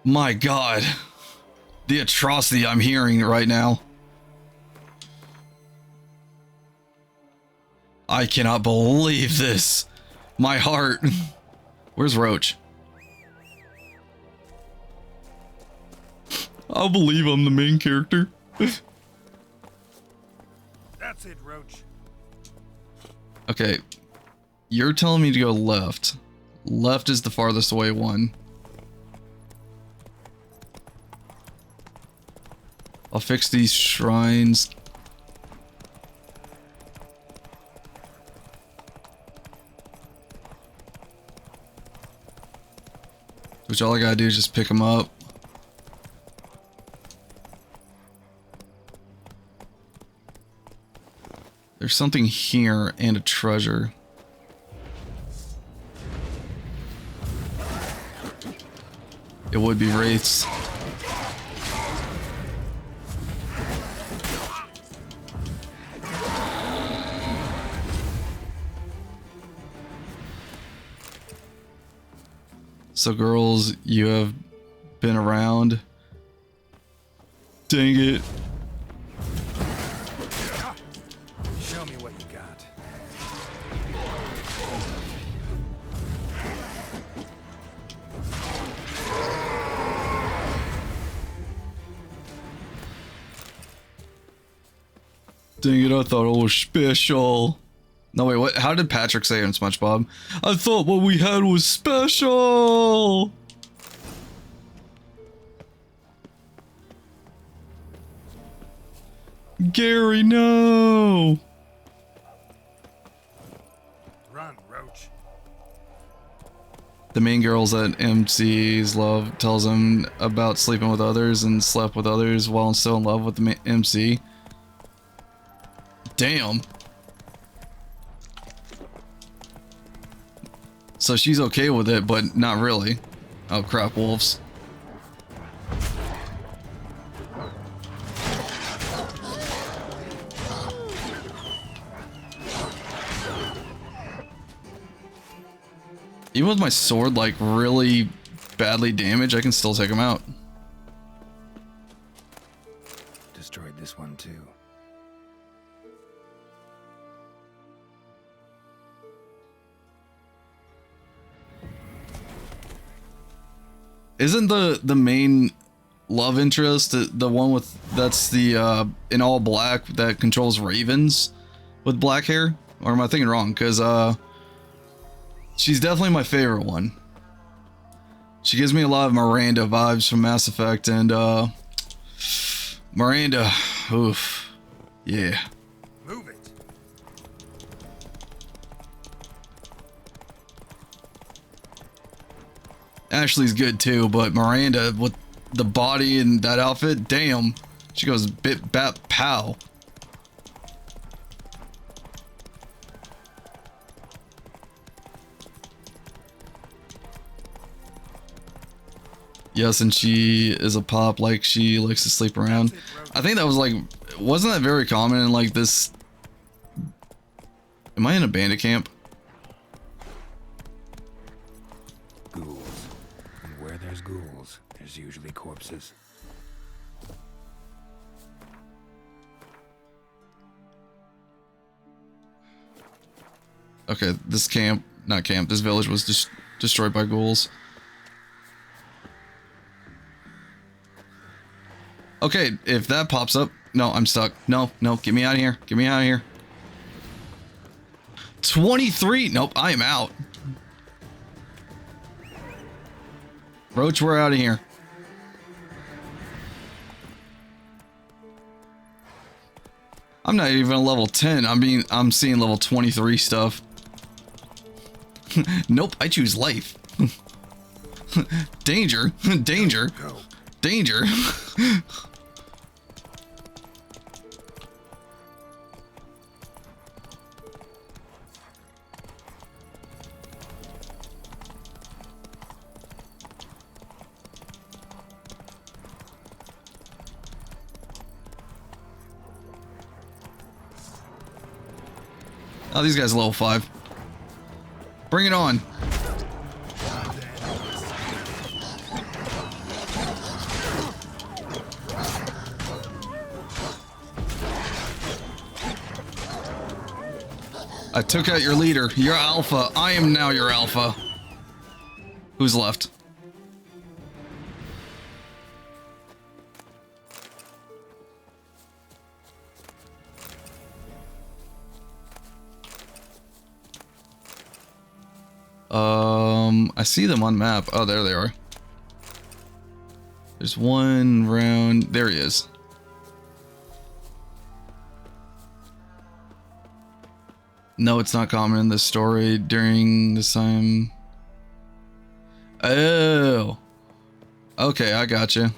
My God. The atrocity I'm hearing right now. I cannot believe this. My heart. Where's Roach? I'll believe I'm the main character. That's it, Roach. Okay. You're telling me to go left. Left is the farthest away one. I'll fix these shrines. Which all I gotta do is just pick them up. There's something here and a treasure. It would be wraiths. So girls, you have been around. Dang it. Show me what you got. Dang it, I thought it was special. No, wait, what? How did Patrick say it in SpongeBob? I thought what we had was special! Gary, no! Run, Roach. The main girls that MC's love tells him about sleeping with others and slept with others while still in love with the MC. Damn. So she's okay with it, but not really. Oh crap, wolves. Even with my sword like really badly damaged, I can still take them out. Destroyed this one too. Isn't the main love interest the one with that's the in all black that controls ravens with black hair? Or am I thinking wrong? Because she's definitely my favorite one. She gives me a lot of Miranda vibes from Mass Effect, and Miranda, oof, yeah. Move it. Ashley's good too, but Miranda with the body and that outfit, damn, she goes bit bat pow. Yes, and she is a pop, like she likes to sleep around. I think that was like, wasn't that very common in like this? Am I in a bandit camp? Ghouls. And where there's ghouls, there's usually corpses. Okay, this camp, not camp, this village was just destroyed by ghouls. Okay, if that pops up, no, I'm stuck. No, get me out of here. Get me out of here. 23, nope, I am out. Roach, we're out of here. I'm not even a level 10. I'm seeing level 23 stuff. Nope, I choose life. Danger, danger, danger. Oh, these guys are level 5. Bring it on. I took out your leader. You're alpha. I am now your alpha. Who's left? I see them on map. Oh, there they are. There's one round. There he is. No, it's not common in this story during this time. Oh. Okay, I gotcha.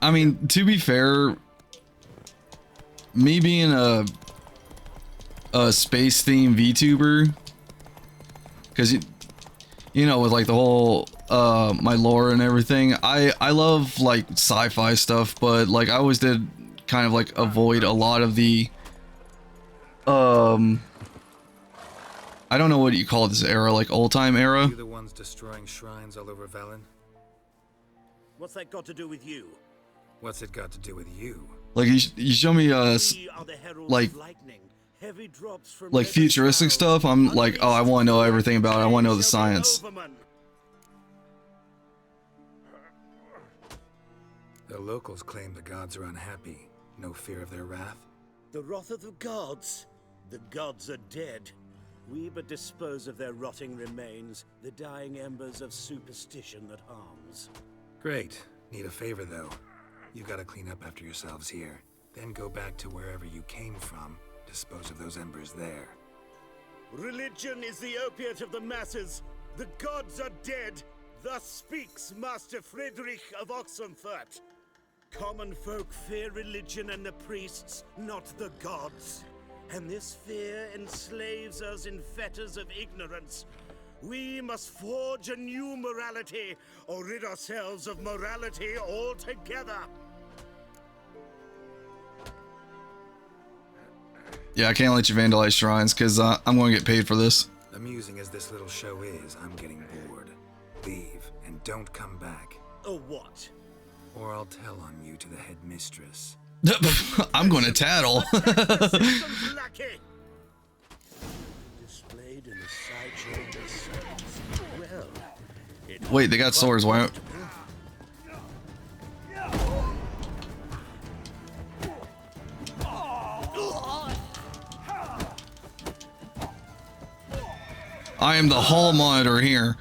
I mean, to be fair, me being a space themed VTuber, because you know, with like the whole my lore and everything, I love like sci-fi stuff, but like I always did kind of like avoid a lot of the I don't know what you call this era, like old time era. You the ones destroying shrines all over Velen? What's that got to do with you? What's it got to do with you? Like you show me like futuristic stuff, I'm like, oh, I want to know everything about it. I want to know the science. The locals claim the gods are unhappy. No fear of their wrath. The wrath of the gods? The gods are dead. We but dispose of their rotting remains, the dying embers of superstition that harms. Great. Need a favor though. You gotta clean up after yourselves here. Then go back to wherever you came from. Dispose of those embers there. Religion is the opiate of the masses. The gods are dead. Thus speaks Master Friedrich of Oxenfurt. Common folk fear religion and the priests, not the gods. And this fear enslaves us in fetters of ignorance. We must forge a new morality, or rid ourselves of morality altogether. Yeah, I can't let you vandalize shrines because I'm going to get paid for this. Amusing as this little show is, I'm getting bored. Leave and don't come back. Or what? Or I'll tell on you to the headmistress. I'm going to tattle. Wait, they got swords. Why? I am the hall monitor here.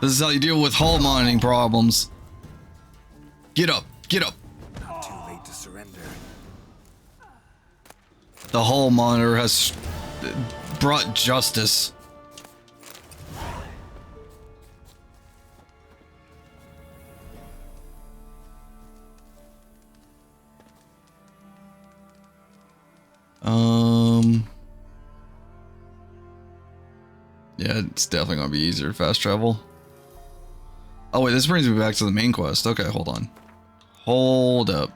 This is how you deal with hall monitoring problems. Get up, get up. Not too late to surrender. The hall monitor has brought justice. Yeah, it's definitely gonna be easier to fast travel. Oh wait, this brings me back to the main quest. Okay, hold on. Hold up.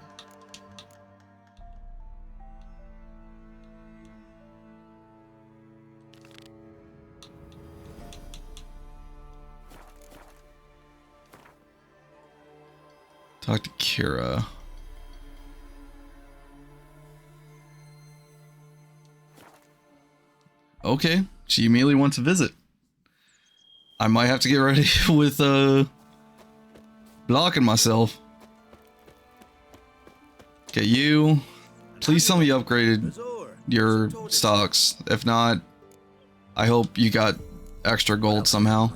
Talk to Kira. Okay, she immediately wants to visit. I might have to get ready with blocking myself. Okay, you. Please tell me you upgraded your stocks. If not, I hope you got extra gold somehow.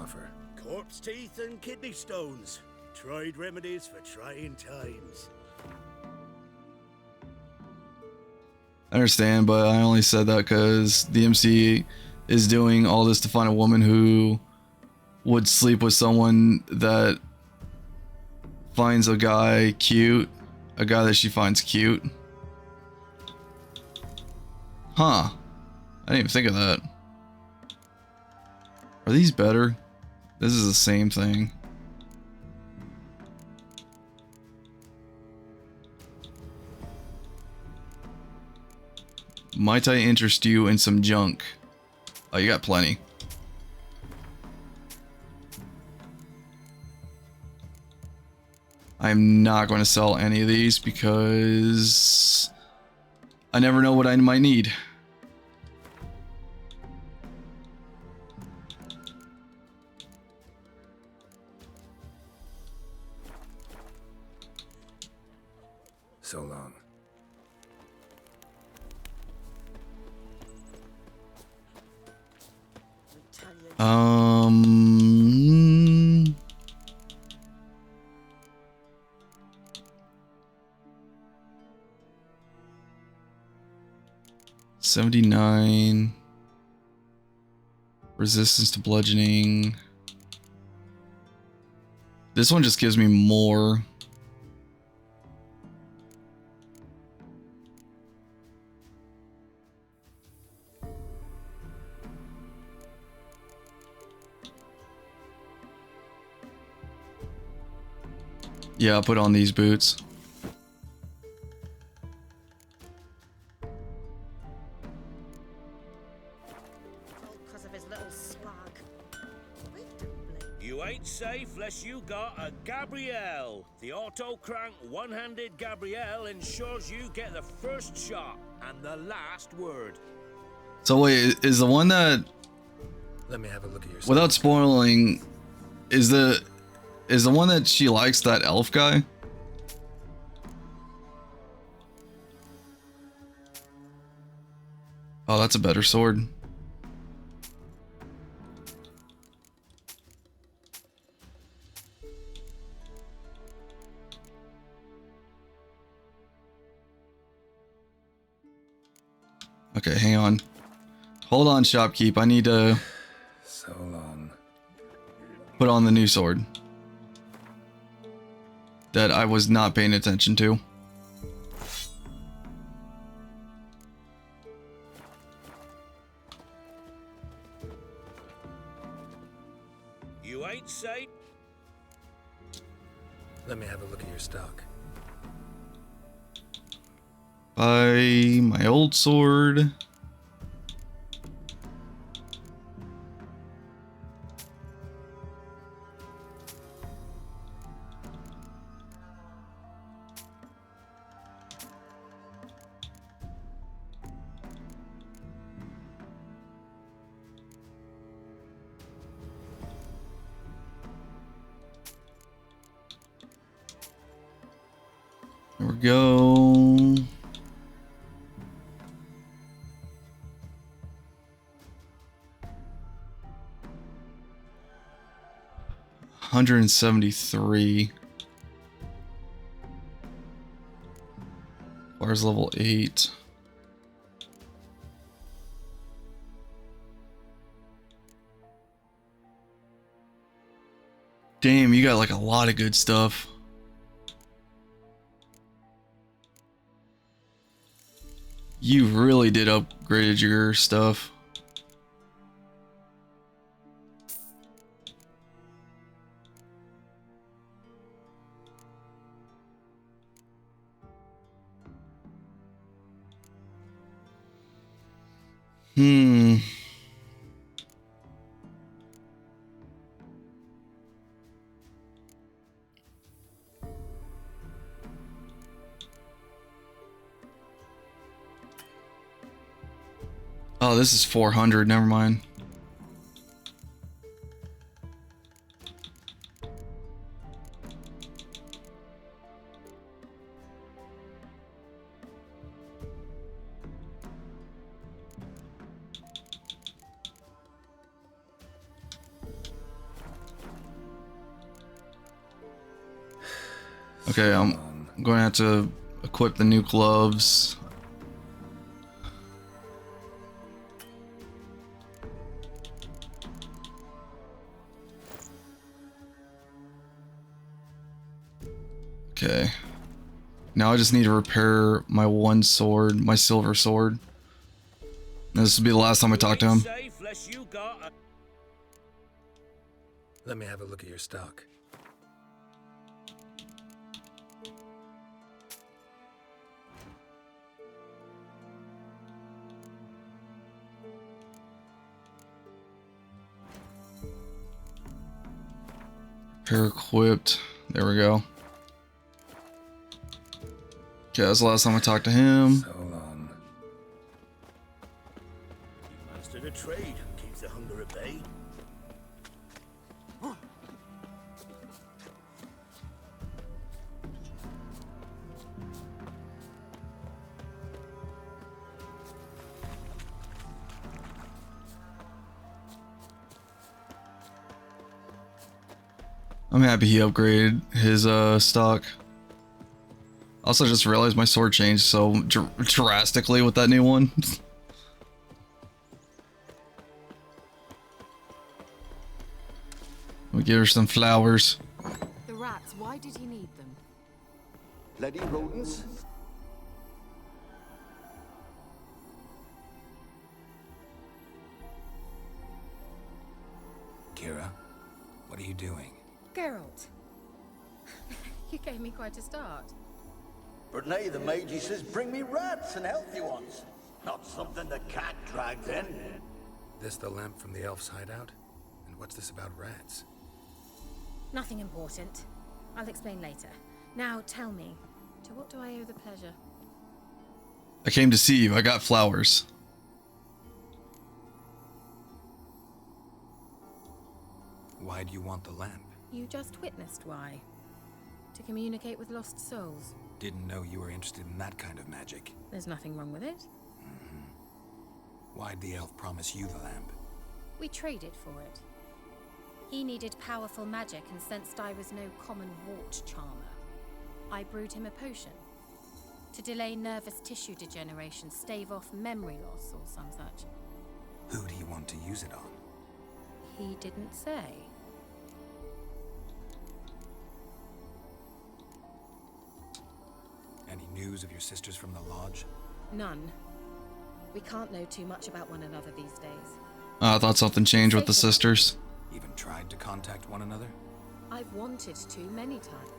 Corpse teeth and kidney stones. Tried remedies for trying times. I understand, but I only said that because the MC is doing all this to find a woman who would sleep with someone that finds a guy cute, a guy that she finds cute. Huh. I didn't even think of that. Are these better? This is the same thing. Might I interest you in some junk? Oh, you got plenty. I'm not going to sell any of these because I never know what I might need. So long. Um... 79 resistance to bludgeoning. This one just gives me more. Yeah, I'll put on these boots. You ain't safe unless you got a Gabrielle. The auto-crank one-handed Gabrielle ensures you get the first shot and the last word. So wait, is the one that... Let me have a look at your... Without spoiling, is the one that she likes that elf guy? Oh, that's a better sword. Okay, hang on. Hold on, shopkeep. I need to... So long. Put on the new sword. That I was not paying attention to. You ain't safe. Let me have a look at your stock. Buy my old sword. There we go. $173. Bars level 8. Damn, you got like a lot of good stuff. You really did upgrade your stuff. Oh, this is 400. Never mind. Okay, I'm going to have to equip the new gloves. Okay. Now I just need to repair my one sword, my silver sword. This will be the last time I talk to him. Let me have a look at your stock. Repair equipped. There we go. Okay, that's the last time I talked to him. So long. Mastered a trade, keeps the hunger at bay. I'm happy he upgraded his stock. Also, just realized my sword changed so drastically with that new one. We give her some flowers. The rats, why did he need them? Bloody rodents. Kira, what are you doing? Geralt. You gave me quite a start. But now the mage says bring me rats and healthy ones. Not something the cat dragged in. This the lamp from the elf's hideout? And what's this about rats? Nothing important. I'll explain later. Now tell me, to what do I owe the pleasure? I came to see you. I got flowers. Why do you want the lamp? You just witnessed why. To communicate with lost souls. Didn't know you were interested in that kind of magic. There's nothing wrong with it. Why'd the elf promise you the lamp? We traded for it. He needed powerful magic and sensed I was no common wart charmer. I brewed him a potion. To delay nervous tissue degeneration, stave off memory loss or some such. Who do you want to use it on? He didn't say. Any news of your sisters from the lodge? None. We can't know too much about one another these days. I thought something changed with the sisters. Even tried to contact one another? I've wanted to many times.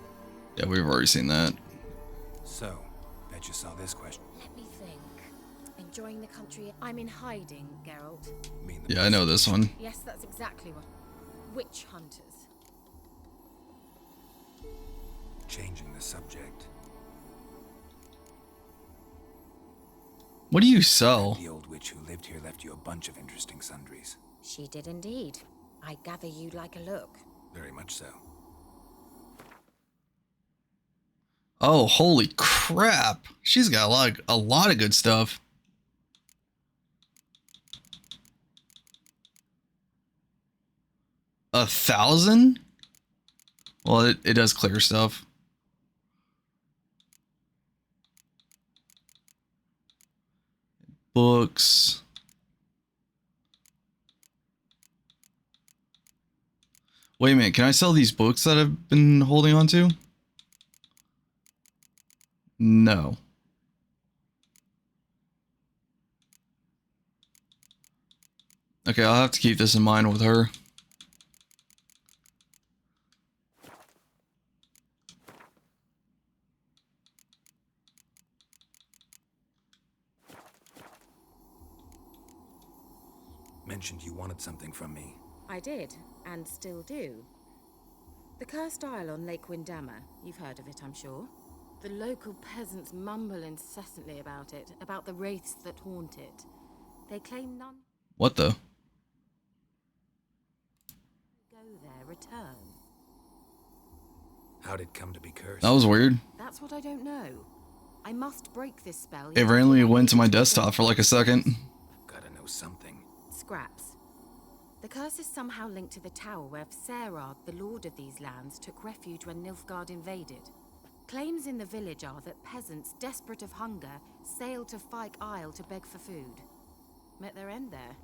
Yeah, we've already seen that. So, bet you saw this question. Let me think. Enjoying the country. I'm in hiding, Geralt. Yeah, I know this one. Yes, that's exactly what. Witch hunters. Changing the subject. What do you sell? The old witch who lived here left you a bunch of interesting sundries. She did indeed. I gather you'd like a look. Very much so. Oh, holy crap. She's got a lot of good stuff. $1,000? Well, it does clear stuff. Books. Wait a minute, can I sell these books that I've been holding on to? No. Okay, I'll have to keep this in mind with her. Mentioned you wanted something from me. I did, and still do. The Cursed Isle on Lake Windammer. You've heard of it, I'm sure. The local peasants mumble incessantly about it, about the wraiths that haunt it. They claim none What the? go there return. How'd it come to be cursed? That was weird. That's what I don't know. I must break this spell. It randomly went to my desktop for like a second. Gotta know something. Scraps. The curse is somehow linked to the tower where Serard, the lord of these lands, took refuge when Nilfgaard invaded. Claims in the village are that peasants, desperate of hunger, sailed to Fyke Isle to beg for food. Met their end there.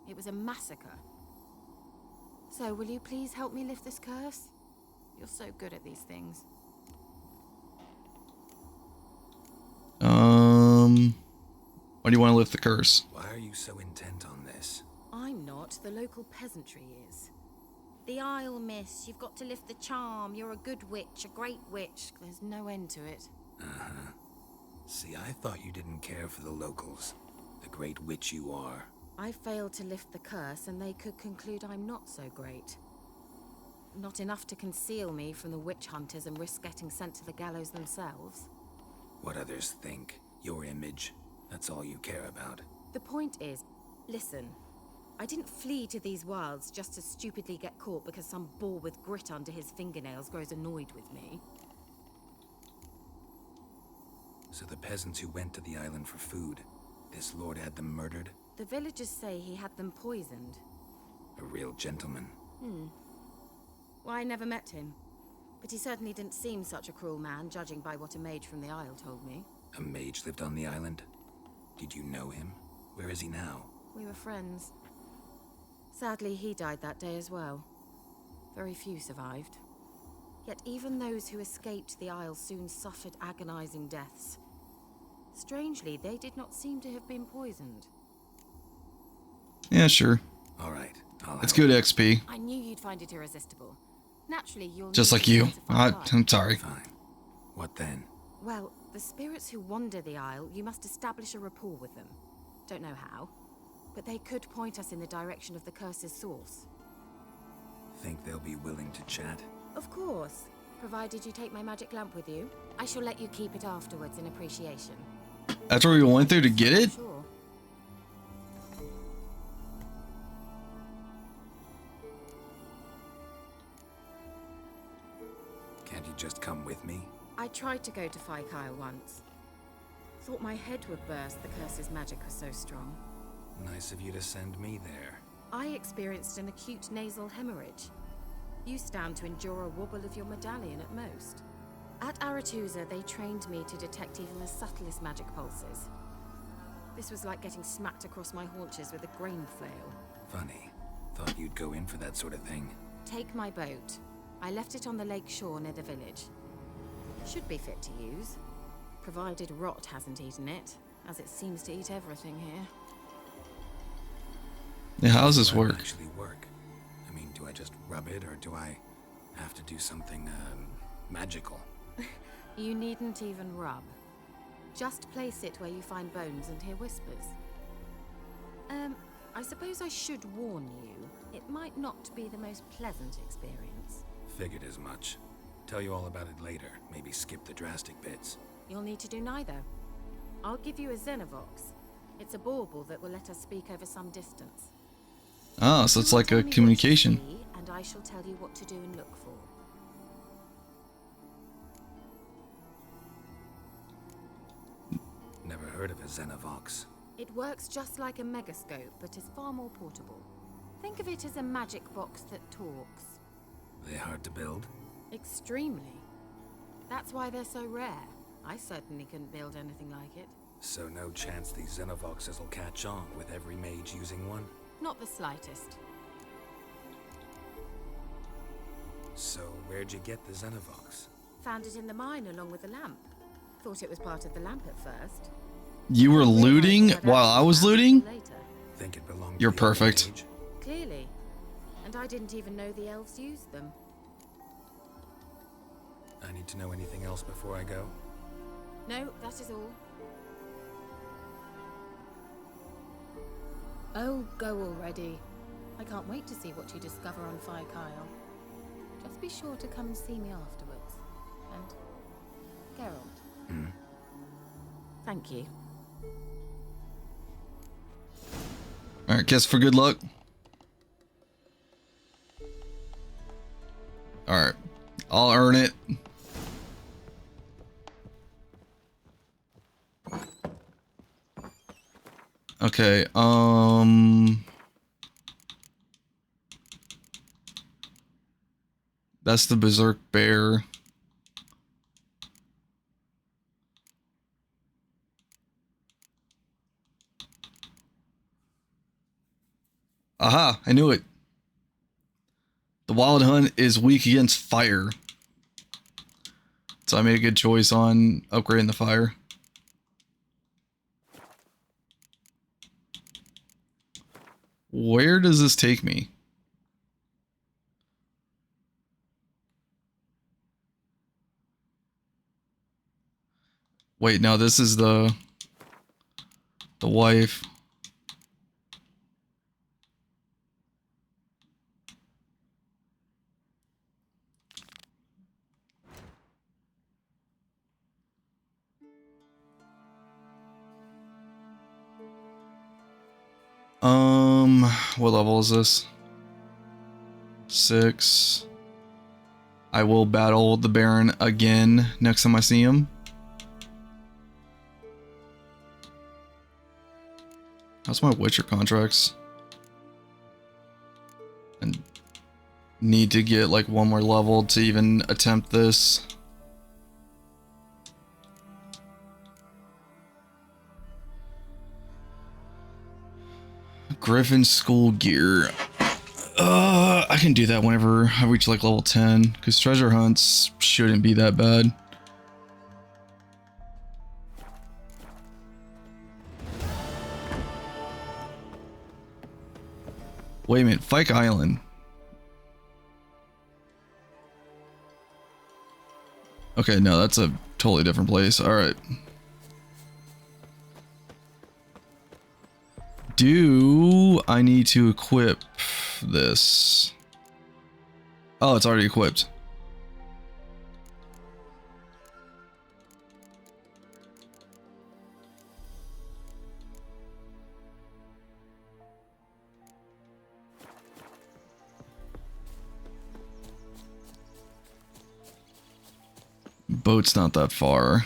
It was a massacre. So, will you please help me lift this curse? You're so good at these things. Why do you want to lift the curse? Why are you so intent on this? I'm not. The local peasantry is. The Isle, miss. You've got to lift the charm. You're a good witch, a great witch. There's no end to it. Uh-huh. See, I thought you didn't care for the locals. The great witch you are. I failed to lift the curse, and they could conclude I'm not so great. Not enough to conceal me from the witch hunters and risk getting sent to the gallows themselves. What others think. Your image. That's all you care about. The point is, listen. I didn't flee to these wilds just to stupidly get caught because some boar with grit under his fingernails grows annoyed with me. So the peasants who went to the island for food, this lord had them murdered? The villagers say he had them poisoned. A real gentleman. Well, I never met him. But he certainly didn't seem such a cruel man, judging by what a mage from the Isle told me. A mage lived on the island? Did you know him? Where is he now? We were friends. Sadly, he died that day as well. Very few survived. Yet even those who escaped the Isle soon suffered agonizing deaths. Strangely, they did not seem to have been poisoned. Yeah, sure. All right. It's good XP. I knew you'd find it irresistible. Naturally, you'll Just need like to you. learn to fight hard. I'm sorry. Fine. What then? Well, the spirits who wander the Isle, you must establish a rapport with them. Don't know how, but they could point us in the direction of the curse's source. Think they'll be willing to chat? Of course, provided you take my magic lamp with you. I shall let you keep it afterwards in appreciation. That's where we went there to get it? Sure. Can't you just come with me? I tried to go to Kyle once. Thought my head would burst, the curse's magic was so strong. Nice of you to send me there. I experienced an acute nasal hemorrhage. You stand to endure a wobble of your medallion at most. At Aretusa, they trained me to detect even the subtlest magic pulses. This was like getting smacked across my haunches with a grain flail. Funny. Thought you'd go in for that sort of thing. Take my boat. I left it on the lake shore near the village. Should be fit to use, provided rot hasn't eaten it, as it seems to eat everything here. Yeah, how does this work? Actually work? I mean, do I just rub it, or do I have to do something, magical? You needn't even rub. Just place it where you find bones and hear whispers. I suppose I should warn you, it might not be the most pleasant experience. Figured as much. Tell you all about it later. Maybe skip the drastic bits. You'll need to do neither. I'll give you a Xenovox. It's a bauble that will let us speak over some distance. Oh, so it's like a communication. And I shall tell you what to do and look for. Never heard of a Xenovox. It works just like a megascope, but is far more portable. Think of it as a magic box that talks. They hard to build? Extremely. That's why they're so rare. I certainly couldn't build anything like it. So no chance these Xenovoxes will catch on with every mage using one? Not the slightest. So where'd you get the Xenovox? Found it in the mine along with the lamp. Thought it was part of the lamp at first. You were looting while I was looting? Think it belonged You're to the old perfect. mage? Clearly. And I didn't even know the elves used them. I need to know anything else before I go? No, that is all. Oh, go already. I can't wait to see what you discover on Fire Kyle. Just be sure to come and see me afterwards. And Geralt. Thank you. Alright, guess for good luck. Alright. I'll earn it. Okay, that's the Berserk Bear. Aha, I knew it. The Wild Hunt is weak against fire. So I made a good choice on upgrading the fire. Where does this take me? Wait, no, this is the wife. What level is this? 6. I will battle the Baron again next time I see him. How's my Witcher contracts? And need to get like one more level to even attempt this. Griffin school gear. I can do that whenever I reach like level 10, because treasure hunts shouldn't be that bad. Wait a minute, Fike Island. Okay, no, that's a totally different place. Alright. Do I need to equip this? Oh, it's already equipped. Boat's not that far.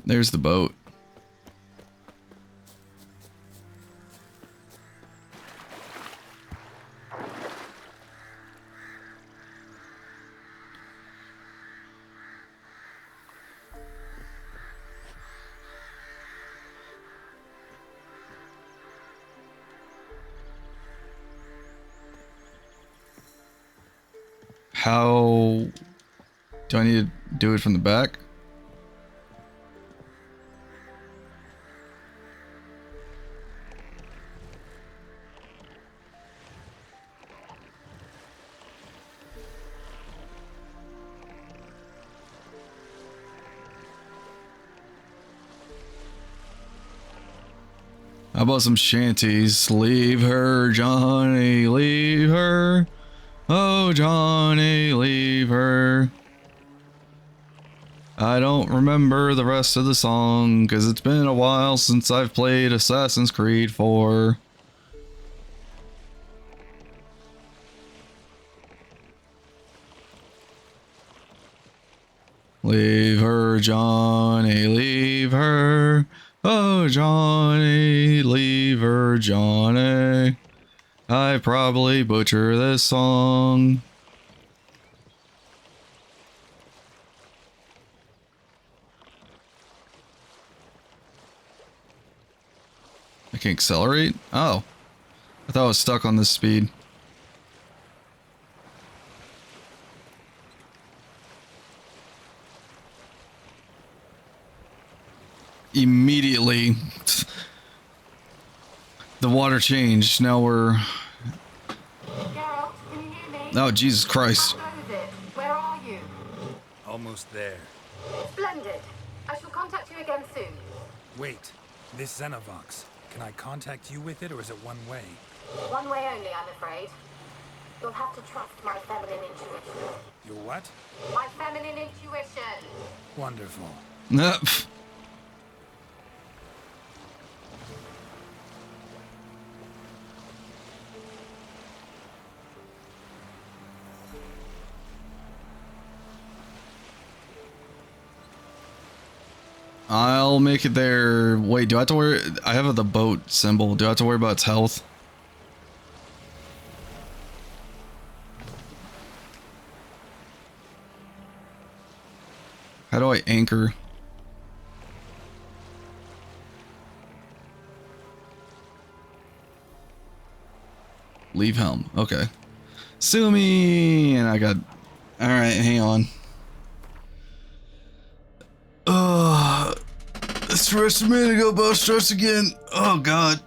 There's the boat. How do I need to do it from the back? How about some shanties? Leave her, Johnny, leave her. Oh, Johnny, leave her. I don't remember the rest of the song, because it's been a while since I've played Assassin's Creed 4. Leave her, Johnny, leave her. Oh, Johnny, leave her, Johnny. I probably butcher this song. I can accelerate? Oh. I thought I was stuck on this speed. Immediately the water changed. Now we're... Oh, Jesus Christ. Where are you? Almost there. Splendid. I shall contact you again soon. Wait, this Xenovox. Can I contact you with it, or is it one way? One way only, I'm afraid. You'll have to trust my feminine intuition. Your what? My feminine intuition. Wonderful. I'll make it there. Wait, do I have to worry? I have the boat symbol. Do I have to worry about its health? How do I anchor? Leave helm. Okay. Sue me! And I got... Alright, hang on. This stressed a minute ago, but I'll stress again. Oh, God.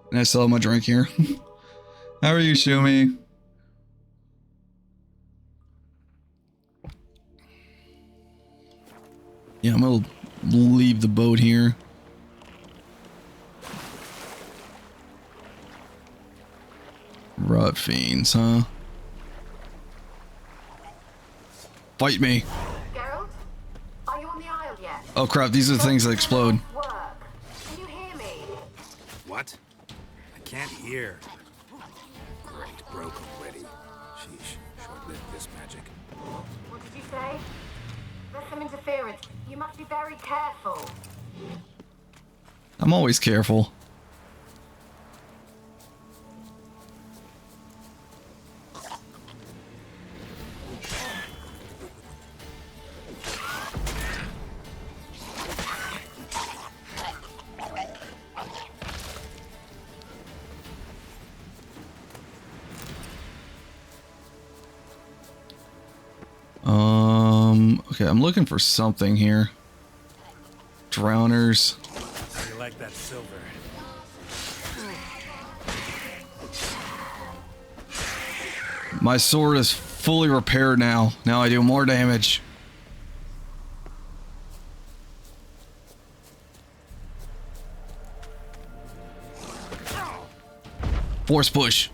And I still have my drink here. How are you, Shumi? Yeah, I'm gonna leave the boat here. Rot fiends, huh? Fight me. Geralt? Are you on the Isle yet? Oh crap, these are the things that explode. Work. Can you hear me? What? I can't hear. Great, broke already. Sheesh, short-lived this magic. What did you say? There's some interference. You must be very careful. I'm always careful. Okay, I'm looking for something here. Drowners. How you like that silver? My sword is fully repaired now. Now I do more damage. Force push.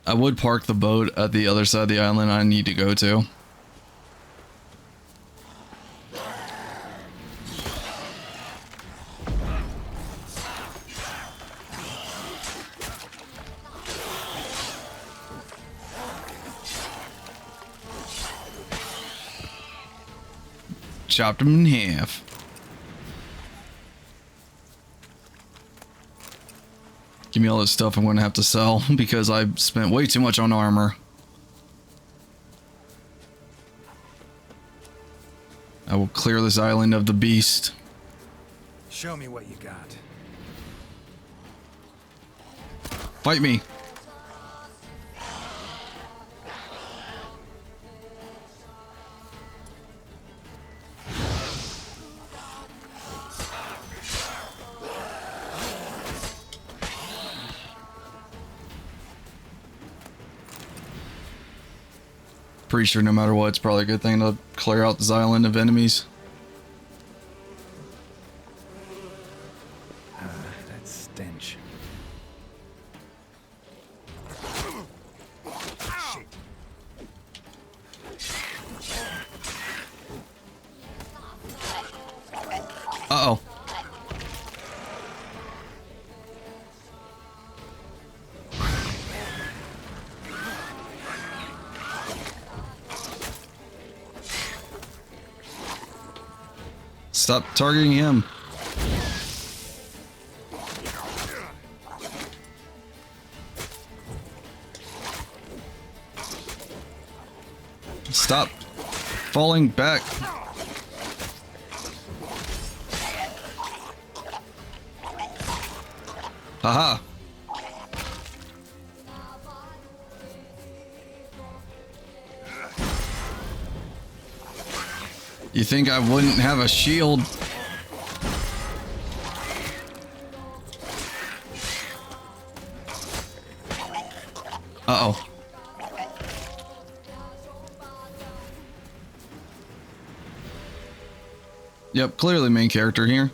I would park the boat at the other side of the island I need to go to. Chopped him in half. Give me all this stuff I'm going to have to sell because I spent way too much on armor. I will clear this island of the beast. Show me what you got. Fight me. Pretty sure no matter what, it's probably a good thing to clear out this island of enemies. That stench. Uh-oh. Stop targeting him. Stop falling back. Haha. You think I wouldn't have a shield? Uh-oh. Yep, clearly main character here.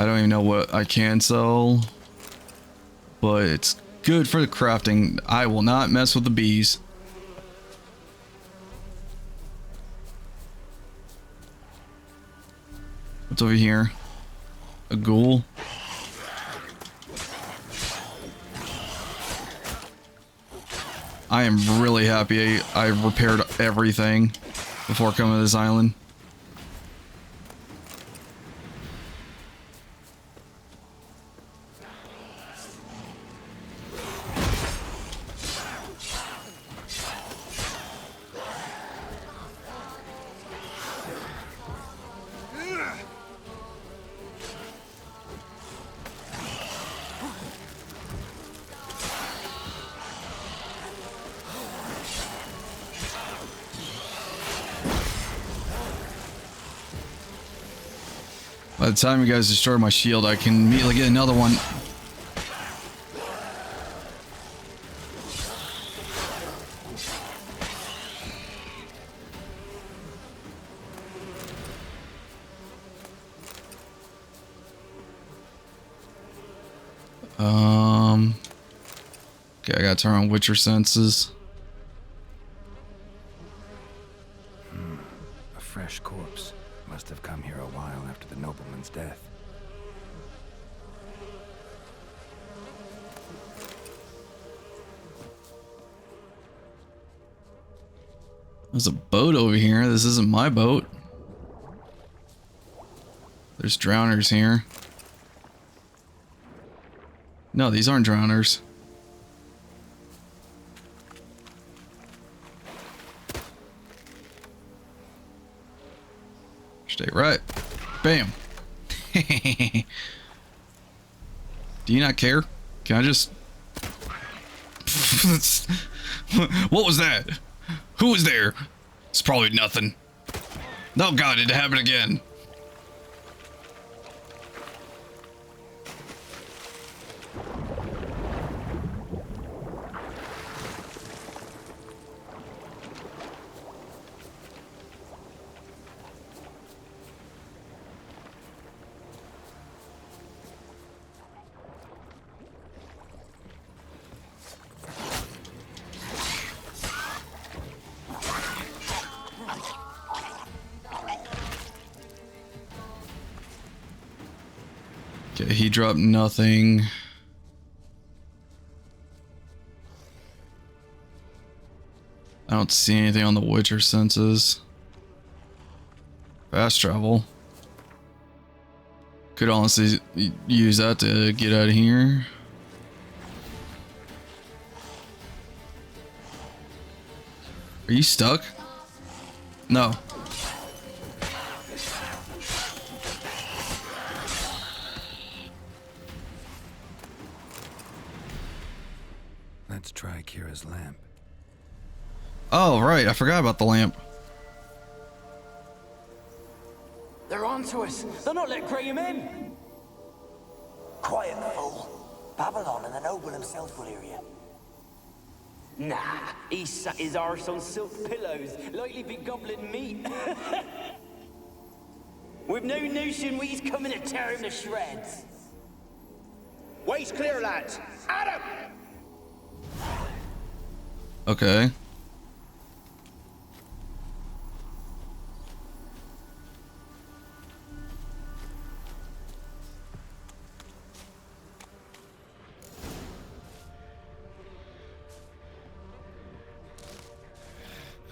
I don't even know what I can sell, but it's good for the crafting. I will not mess with the bees. What's over here? A ghoul? I am really happy I repaired everything before coming to this island. By the time you guys destroy my shield, I can immediately get another one. Okay, I gotta turn on Witcher senses. A fresh corpse. Must have come here a while after the nobleman's death. There's a boat over here. This isn't my boat. There's drowners here. No, these aren't drowners. Stay right. Bam. Do you not care? Can I just... What was that? Who was there? It's probably nothing. Oh god, it happened again. Okay, he dropped nothing. I don't see anything on the Witcher senses. Fast travel. Could honestly use that to get out of here. Are you stuck? No. Let's try Kira's lamp. Oh, right. I forgot about the lamp. They're on to us. They're not letting Graham in. Quiet, fool. Babylon and the noble himself will hear you. Nah, he sat his arse on silk pillows, likely be gobbling meat. We've no notion we's coming to tear him to shreds. Waist clear, lads. Adam! Okay.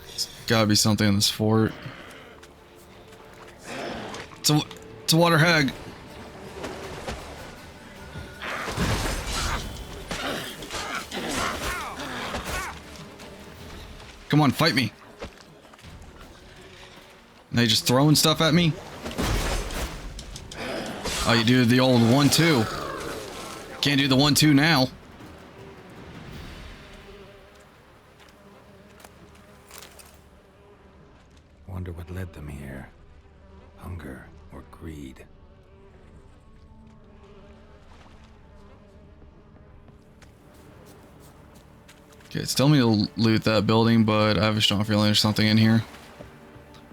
There's gotta be something in this fort. It's a water hag. Come on, fight me. Now you just throwing stuff at me? Oh, you do the old 1-2. Can't do the 1-2 now. Wonder what led them here. Hunger or greed. Okay, it's telling me to loot that building, but I have a strong feeling there's something in here.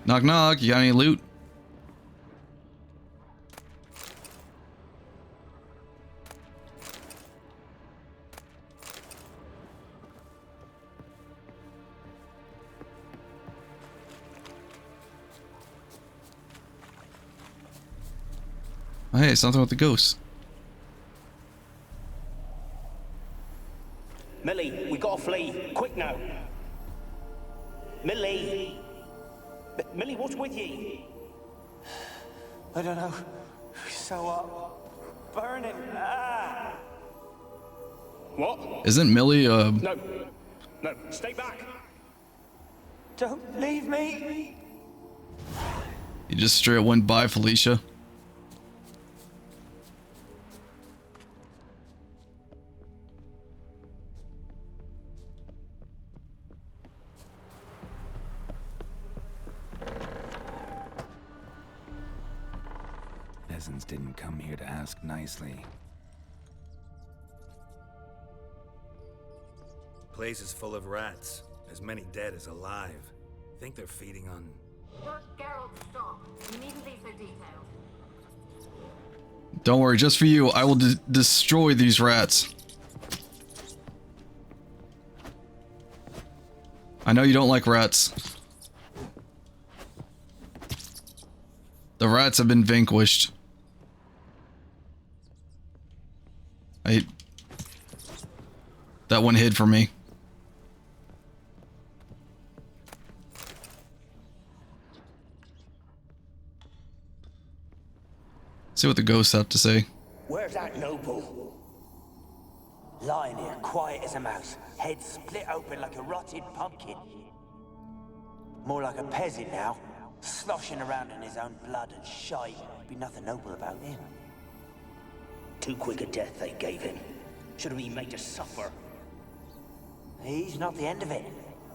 Knock knock, you got any loot? Oh, hey, something with the ghosts. Millie, we gotta flee. Quick now. Millie. Millie, what's with ye? I don't know. So burning. Ah! What? Isn't Millie, No. No, stay back. Don't leave me. You just straight up went by Felicia. peasants didn't come here to ask nicely. Place is full of rats. As many dead as alive. Think they're feeding on... Geralt, stop. You needn't be so detailed. Don't worry, just for you, I will destroy these rats. I know you don't like rats. The rats have been vanquished. That one hid from me. See what the ghosts have to say. Where's that noble? Lying here, quiet as a mouse, head split open like a rotted pumpkin. More like a peasant now, sloshing around in his own blood and shite. Be nothing noble about him. Too quick a death they gave him. Should have been made to suffer. He's not the end of it.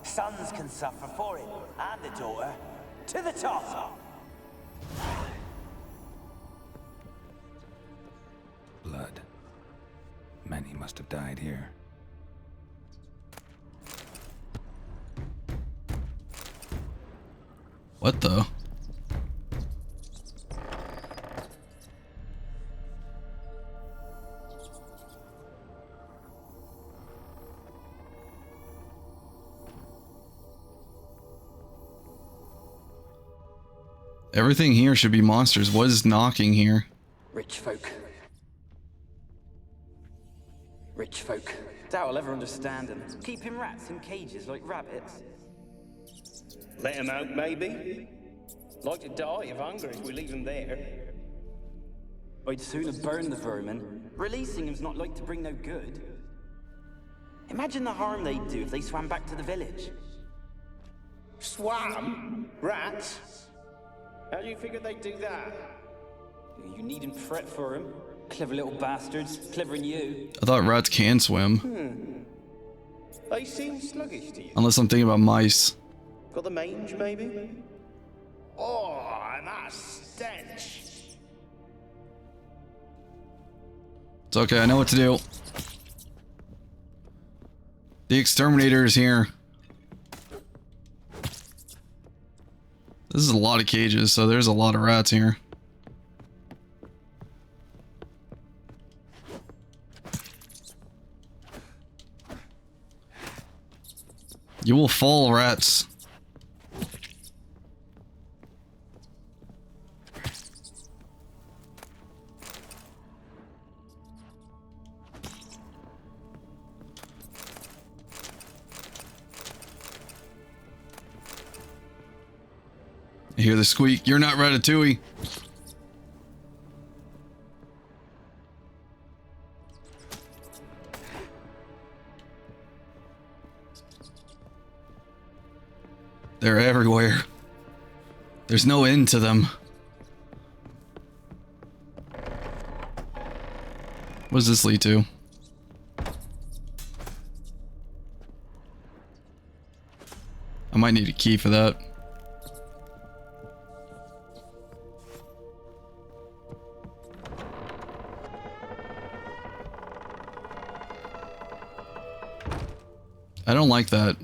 Sons can suffer for him, and the daughter. To the top! Blood. Many must have died here. What the? Everything here should be monsters. What is knocking here? Rich folk. Rich folk. Doubt I'll ever understand them. Keeping rats in cages like rabbits. Let them out, maybe? Like to die of hunger if we leave them there. I'd sooner burn the vermin. Releasing them's not like to bring no good. Imagine the harm they'd do if they swam back to the village. Swam? Rats? How do you figure they'd do that? You needn't fret for them. Clever little bastards, clever than you. I thought rats can swim. They seem sluggish to you. Unless I'm thinking about mice. Got the mange, maybe? Oh, and that stench. It's okay, I know what to do. The exterminator is here. This is a lot of cages, so there's a lot of rats here. You will fall, rats. I hear the squeak. You're not Ratatouille. They're everywhere. There's no end to them. What does this lead to? I might need a key for that. I don't like that.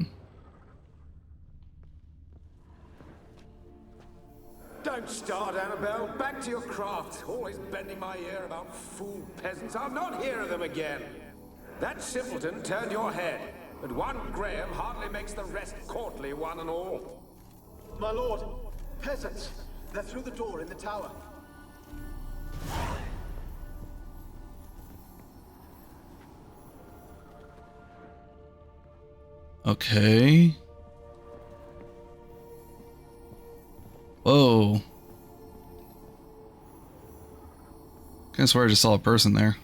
Don't start, Annabelle. Back to your craft. Always bending my ear about fool peasants. I'll not hear of them again. That simpleton turned your head, but one Graham hardly makes the rest courtly, one and all. My lord, peasants. They're through the door in the tower. Okay. Whoa. I swear I just saw a person there.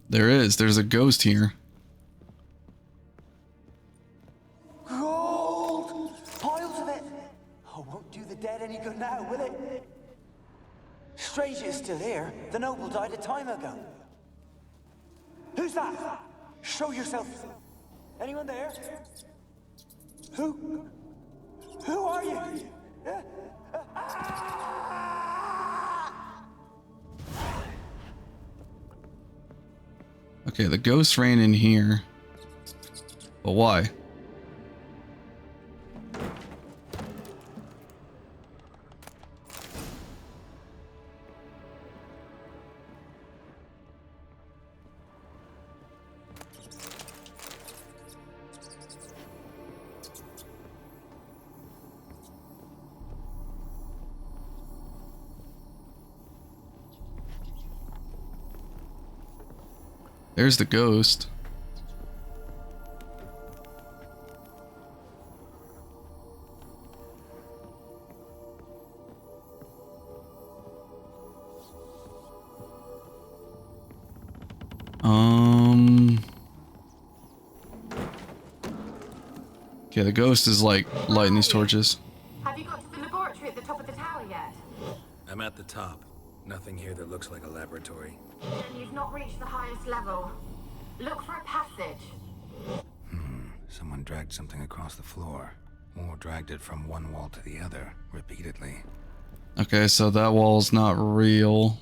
There is. There's a ghost here. Gold! Piles of it! Oh, won't do the dead any good now, will it? Strange it's still here. The noble died a time ago. Who's that? Show yourself. Anyone there? Who? Who are you? Okay, the ghost ran in here. But why? There's the ghost. Okay, the ghost is like lighting these torches. Have you got to the laboratory at the top of the tower yet? I'm at the top. Nothing here that looks like a laboratory. Then you've not reached the highest level. Look for a passage. Someone dragged something across the floor, or dragged it from one wall to the other, repeatedly. Okay, so that wall's not real.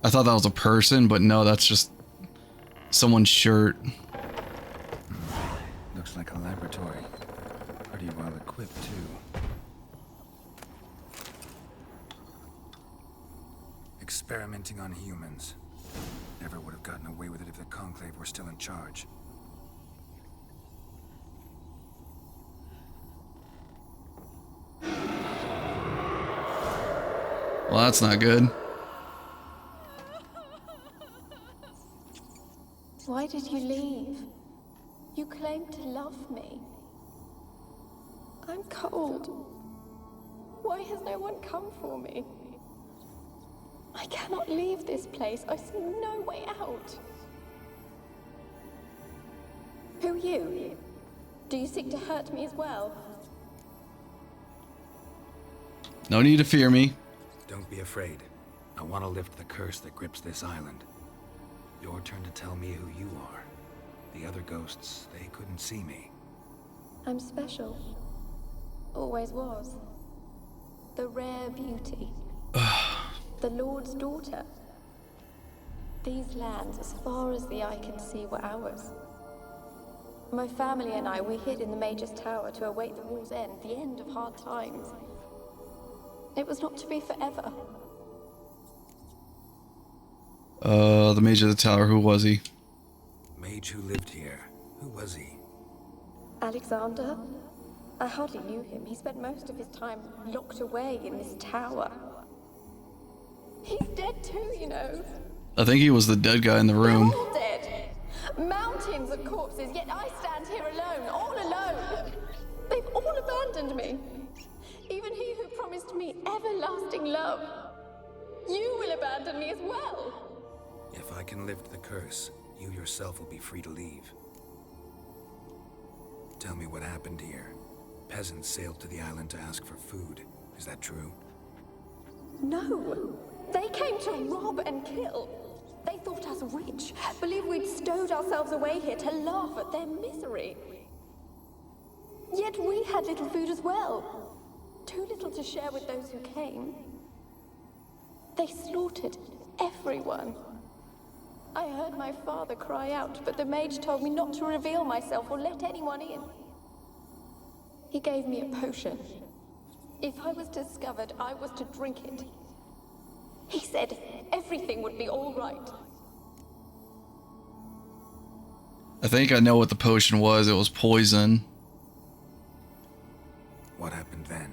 I thought that was a person, but no, that's just someone's shirt. Looks like a laboratory. Pretty well equipped, too. Experimenting on humans. Never would have gotten away with it if the Conclave were still in charge. Well, that's not good. Why did you leave? You claimed to love me. I'm cold. Why has no one come for me? I cannot leave this place. I see no way out. Who are you? Do you seek to hurt me as well? No need to fear me. Don't be afraid. I want to lift the curse that grips this island. Your turn to tell me who you are. The other ghosts, they couldn't see me. I'm special. Always was. The rare beauty. The Lord's daughter. These lands, as far as the eye can see, were ours. My family and I, we hid in the Major's Tower to await the war's end, the end of hard times. It was not to be forever. The Mage of the Tower, who was he? Mage who lived here. Who was he? Alexander? I hardly knew him. He spent most of his time locked away in this tower. He's dead too, you know. I think he was the dead guy in the room. They're all dead. Mountains of corpses, yet I stand here alone, all alone. They've all abandoned me. Even he who promised me everlasting love. You will abandon me as well. If I can lift the curse, you yourself will be free to leave. Tell me what happened here. Peasants sailed to the island to ask for food. Is that true? No. They came to rob and kill. They thought us rich, believed we'd stowed ourselves away here to laugh at their misery. Yet we had little food as well. Too little to share with those who came. They slaughtered everyone. I heard my father cry out, but the mage told me not to reveal myself or let anyone in. He gave me a potion. If I was discovered, I was to drink it. He said everything would be all right. I think I know what the potion was. It was poison. What happened then?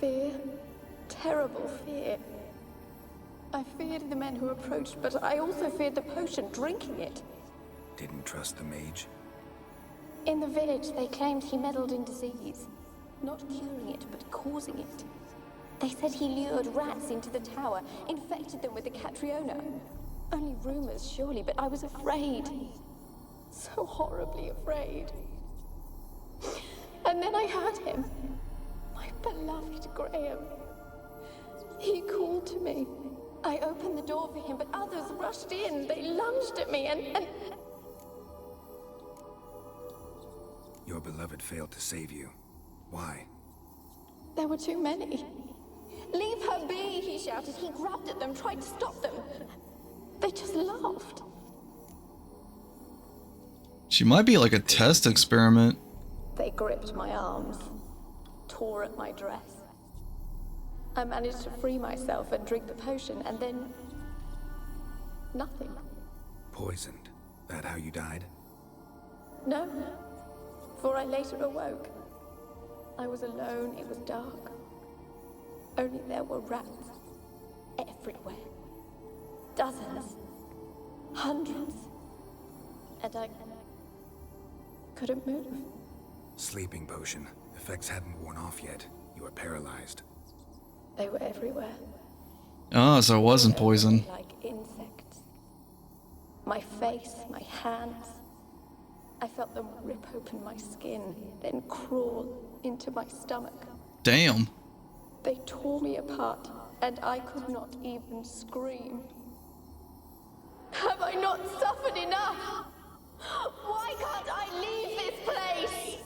Fear. Terrible fear. I feared the men who approached, but I also feared the potion, drinking it. Didn't trust the mage? In the village, they claimed he meddled in disease. Not curing it, but causing it. They said he lured rats into the tower, infected them with the Catriona. Only rumors, surely, but I was afraid. So horribly afraid. And then I heard him. My beloved Graham. He called to me. I opened the door for him, but others rushed in. They lunged at me and... Your beloved failed to save you. Why? There were too many. Leave her be, he shouted. He grabbed at them, tried to stop them. They just laughed. She might be like a test experiment. They gripped my arms, tore at my dress. I managed to free myself and drink the potion, and then... nothing. Poisoned. That how you died? No, for I later awoke. I was alone, it was dark. Only there were rats everywhere. Dozens. Hundreds. And I couldn't move. Sleeping potion. Effects hadn't worn off yet. You were paralyzed. They were everywhere. Oh, so it wasn't poison. Like insects. My face, my hands. I felt them rip open my skin, then crawl into my stomach. Damn. They tore me apart, and I could not even scream. Have I not suffered enough? Why can't I leave this place?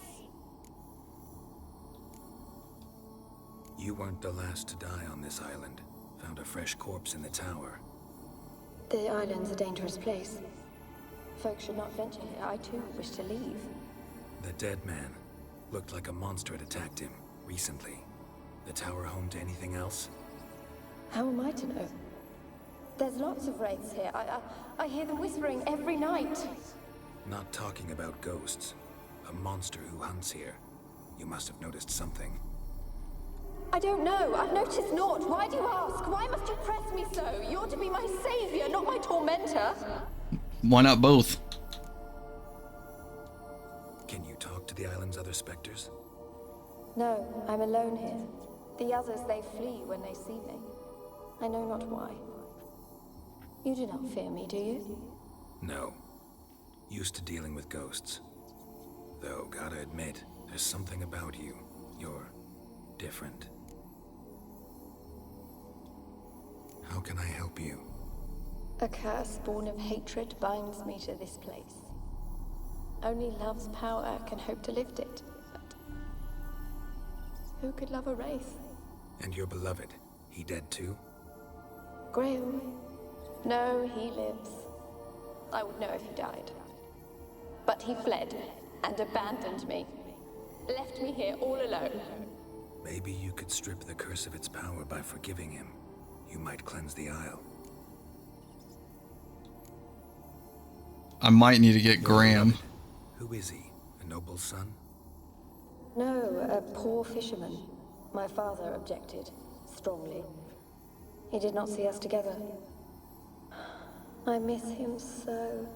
You weren't the last to die on this island. Found a fresh corpse in the tower. The island's a dangerous place. Folks should not venture here. I too wish to leave. The dead man. Looked like a monster had attacked him, recently. The tower home to anything else? How am I to know? There's lots of wraiths here. I hear them whispering every night. Not talking about ghosts. A monster who hunts here. You must have noticed something. I don't know. I've noticed naught. Why do you ask? Why must you press me so? You're to be my savior, not my tormentor. Why not both? Can you talk to the island's other specters? No, I'm alone here. The others, they flee when they see me. I know not why. You do not fear me, do you? No. Used to dealing with ghosts. Though, gotta admit, there's something about you. You're different. How can I help you? A curse born of hatred binds me to this place. Only love's power can hope to lift it. But who could love a wraith? And your beloved, he dead too? Graham? No, he lives. I would know if he died. But he fled and abandoned me. Left me here all alone. Maybe you could strip the curse of its power by forgiving him. You might cleanse the Isle. I might need to get Graham. Who is he? A noble son? No, a poor fisherman. My father objected, strongly. He did not see us together. I miss him so.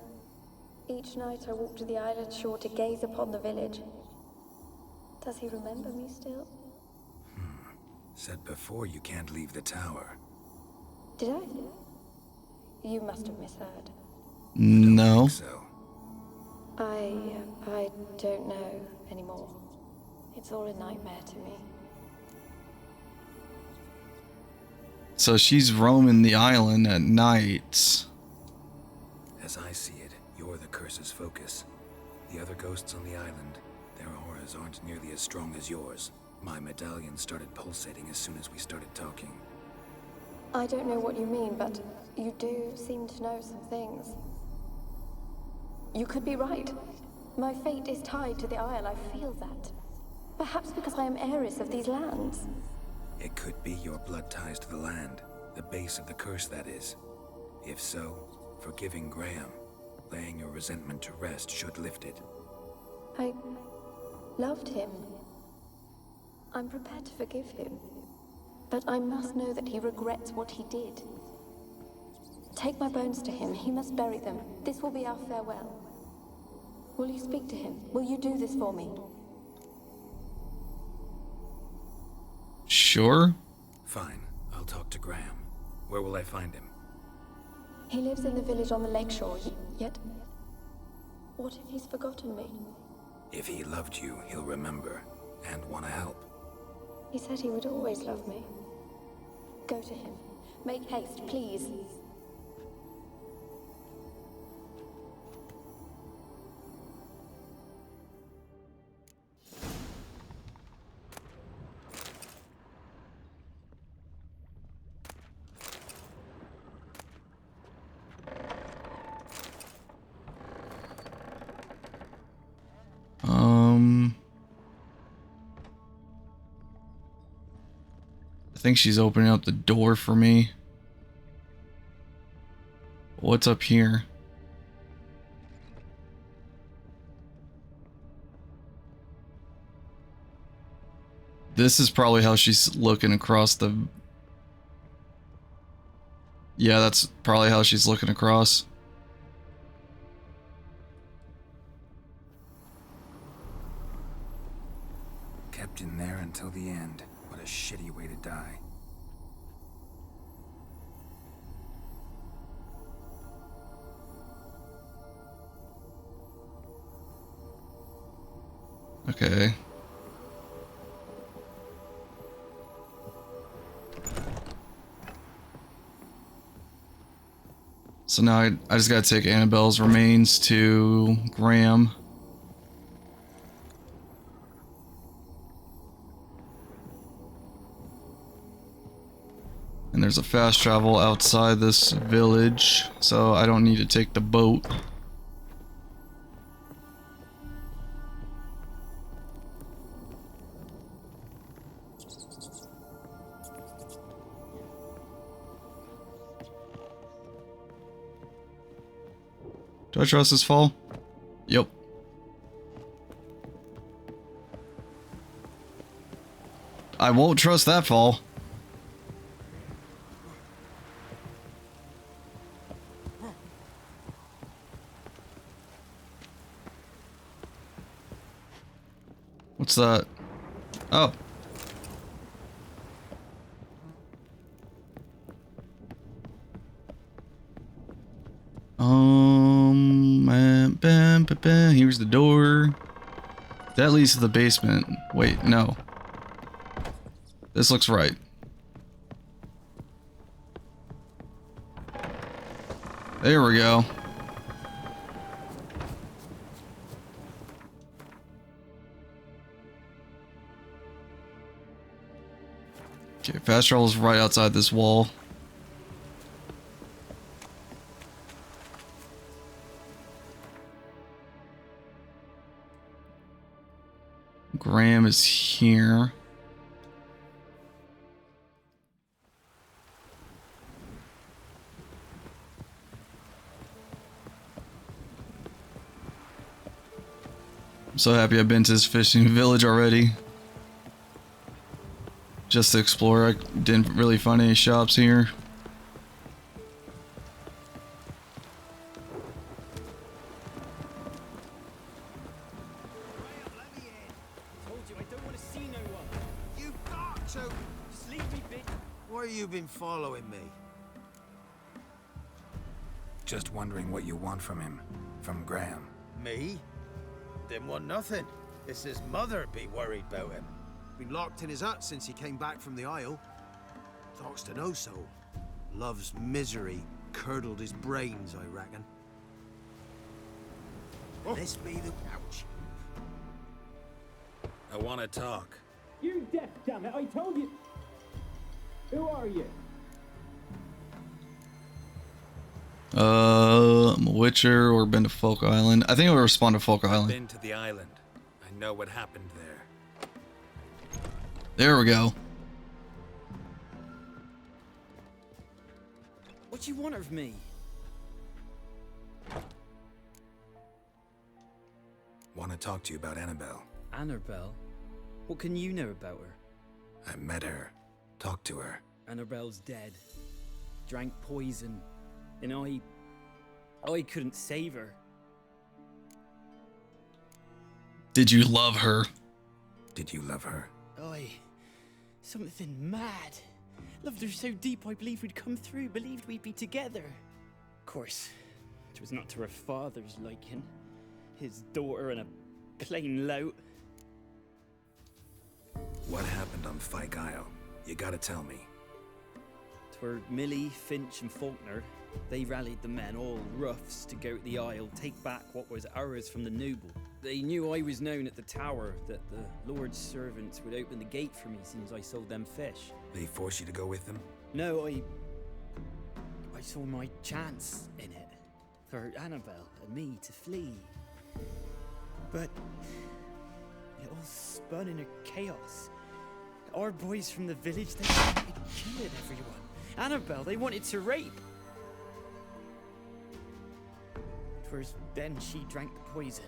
Each night I walk to the island shore to gaze upon the village. Does he remember me still? Said before you can't leave the tower. Did I? You must have misheard. No. So. I don't know anymore. It's all a nightmare to me. So she's roaming the island at night. As I see it, you're the curse's focus. The other ghosts on the island, their auras aren't nearly as strong as yours. My medallion started pulsating as soon as we started talking. I don't know what you mean, but you do seem to know some things. You could be right. My fate is tied to the Isle, I feel that. Perhaps because I am heiress of these lands. It could be your blood ties to the land, the base of the curse, that is. If so, forgiving Graham, laying your resentment to rest should lift it. I loved him. I'm prepared to forgive him. But I must know that he regrets what he did. Take my bones to him. He must bury them. This will be our farewell. Will you speak to him? Will you do this for me? Sure. Fine. I'll talk to Graham. Where will I find him? He lives in the village on the lakeshore, yet... What if he's forgotten me? If he loved you, he'll remember and want to help. He said he would always love me. Go to him. Make haste, please. I think she's opening up the door for me. What's up here? This is probably how she's looking across the... Yeah, that's probably how she's looking across. Kept in there until the end. What a shitty way to die. Okay. So now I just gotta take Annabelle's remains to Graham. And there's a fast travel outside this village, so I don't need to take the boat. Do I trust this fall? Yep. I won't trust that fall. What's that? Oh. Here's the door. That leads to the basement. Wait, no. This looks right. There we go. Okay, fast travel's right outside this wall. Graham is here. I'm so happy I've been to this fishing village already. Just to explore. I didn't really find any shops here. Why you been following me? Just wondering what you want from him. From Graham. Me? Didn't want nothing. It's his mother be worried about him. Been locked in his hut since he came back from the Isle. Talks to no soul. Love's misery curdled his brains, I reckon. This be the couch. I want to talk. You deaf, damn it! I told you. Who are you? I'm a Witcher or been to Folk Island. I think I would respond to Folk Island. Been to the island. I know what happened there. There we go. What do you want of me? Want to talk to you about Annabelle. Annabelle? What can you know about her? I met her. Talked to her. Annabelle's dead. Drank poison. And I couldn't save her. Did you love her? Did you love her? Something mad. Loved her so deep I believed we'd come through, believed we'd be together. Of course, it was not to her father's liking. His daughter and a plain lout. What happened on Fyke Isle? You gotta tell me. Twere Millie, Finch, and Faulkner. They rallied the men, all roughs, to go to the Isle, take back what was ours from the noble. They knew I was known at the tower, that the Lord's servants would open the gate for me since I sold them fish. They forced you to go with them? No, I saw my chance in it, for Annabelle and me to flee. But it all spun in a chaos. Our boys from the village, they killed everyone. Annabelle, they wanted to rape. Twas then she drank the poison.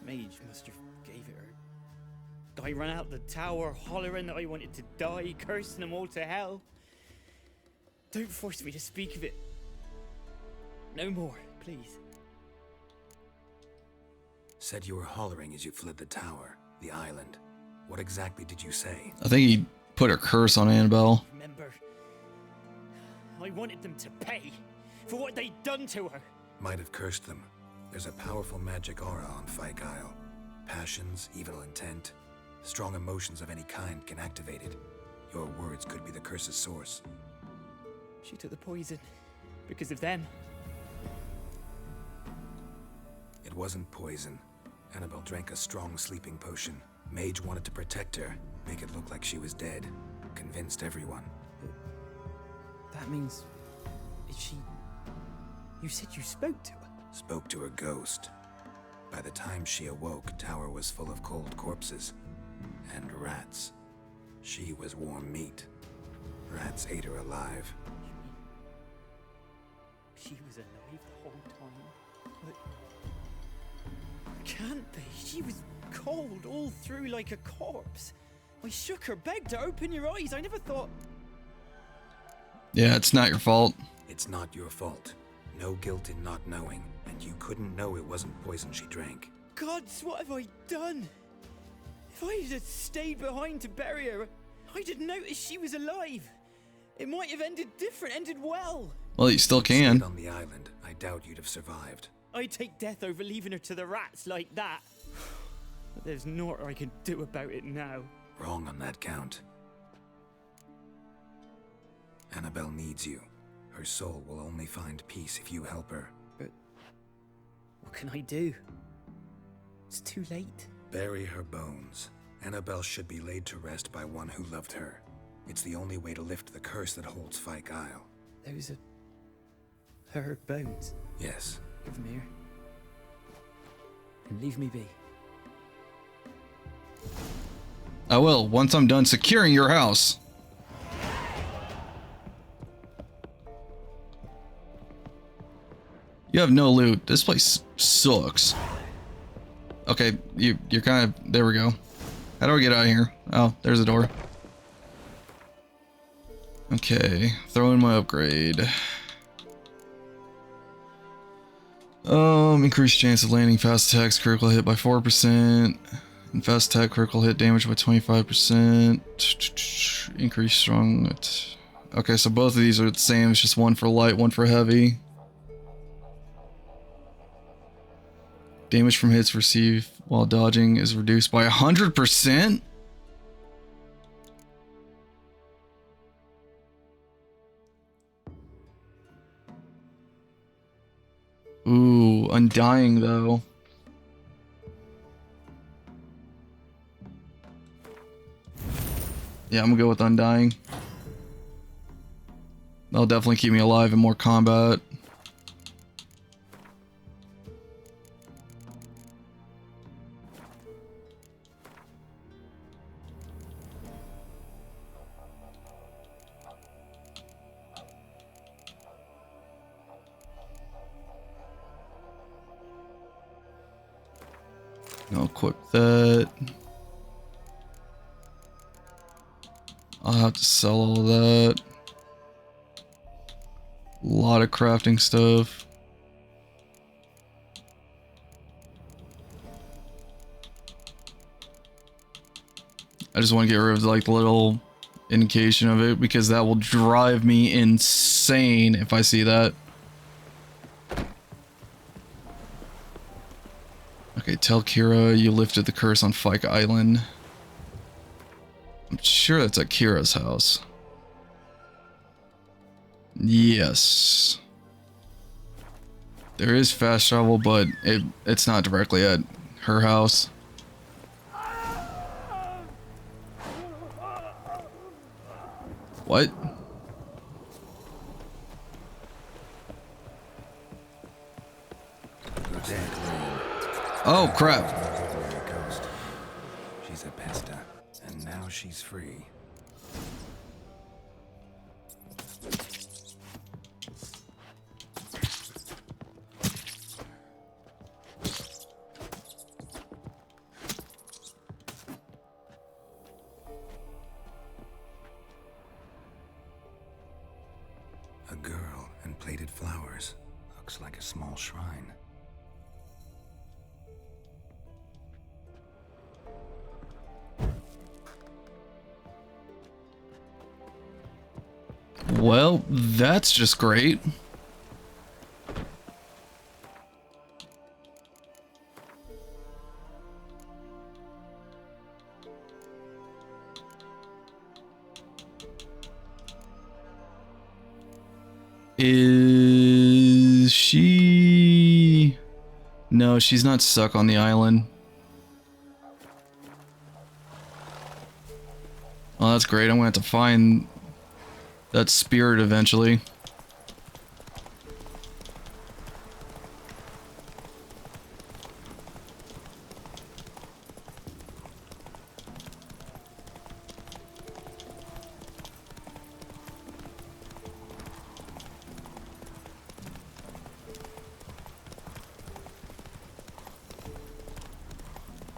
Mage must have gave it her. I ran out the tower, hollering that I wanted to die, cursing them all to hell. Don't force me to speak of it. No more, please. Said you were hollering as you fled the tower, the island. What exactly did you say? I think he put a curse on Annabelle. Remember, I wanted them to pay for what they'd done to her. Might have cursed them. There's a powerful magic aura on Fyke Isle. Passions, evil intent, strong emotions of any kind can activate it. Your words could be the curse's source. She took the poison because of them. It wasn't poison. Annabelle drank a strong sleeping potion. Mage wanted to protect her, make it look like she was dead. Convinced everyone. That means... is she... You said you spoke to her? Spoke to her ghost. By the time she awoke, tower was full of cold corpses. And rats. She was warm meat. Rats ate her alive. She was alive the whole time? But... can't be. She was cold all through like a corpse. I shook her, begged her, open your eyes. I never thought... Yeah, it's not your fault. It's not your fault. No guilt in not knowing, and you couldn't know it wasn't poison she drank. Gods, what have I done? If I had stayed behind to bury her, I didn't notice she was alive. It might have ended different, ended well. Well, you still can. On the island, I doubt you'd have survived. I'd take death over leaving her to the rats like that. But there's naught I can do about it now. Wrong on that count. Annabelle needs you. Her soul will only find peace if you help her. But what can I do? It's too late. Bury her bones. Annabelle should be laid to rest by one who loved her. It's the only way to lift the curse that holds Fyke Isle. Those are... her bones? Yes. Give them here. And leave me be. I will, once I'm done securing your house. You have no loot. This place sucks. Okay, you're kind of... there we go. How do I get out of here? Oh, there's a door. Okay, throw in my upgrade. Increased chance of landing fast attacks, critical hit by 4%. And fast attack, critical hit damage by 25%. Increased strong... okay, so both of these are the same. It's just one for light, one for heavy. Damage from hits received while dodging is reduced by 100%? Ooh, Undying though. Yeah, I'm gonna go with Undying. That'll definitely keep me alive in more combat. I'll equip that. I'll have to sell all of that. A lot of crafting stuff. I just want to get rid of like the little indication of it because that will drive me insane if I see that. Okay, tell Kira you lifted the curse on Fike Island. I'm sure that's at Kira's house. Yes. There is fast travel, but it's not directly at her house. What? Oh crap. She's a pesta, and now she's free. A girl and plated flowers. Looks like a small shrine. Well, that's just great. Is she... No, she's not stuck on the island. Well, that's great. I'm gonna have to find that spirit eventually.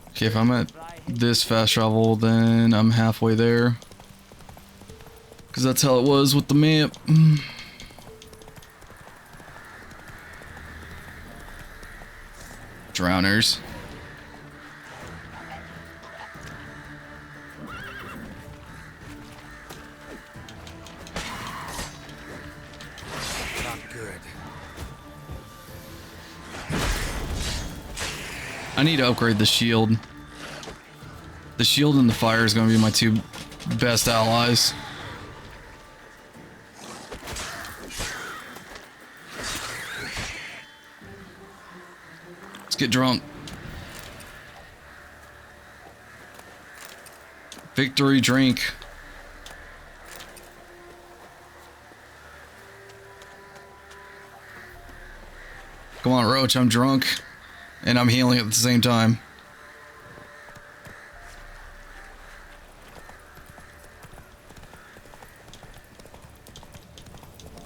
Okay, if I'm at this fast travel, then I'm halfway there. Because that's how it was with the map. Drowners. Not good. I need to upgrade the shield. The shield and the fire is going to be my two best allies. Let's get drunk. Victory drink. Come on, Roach, I'm drunk. And I'm healing at the same time.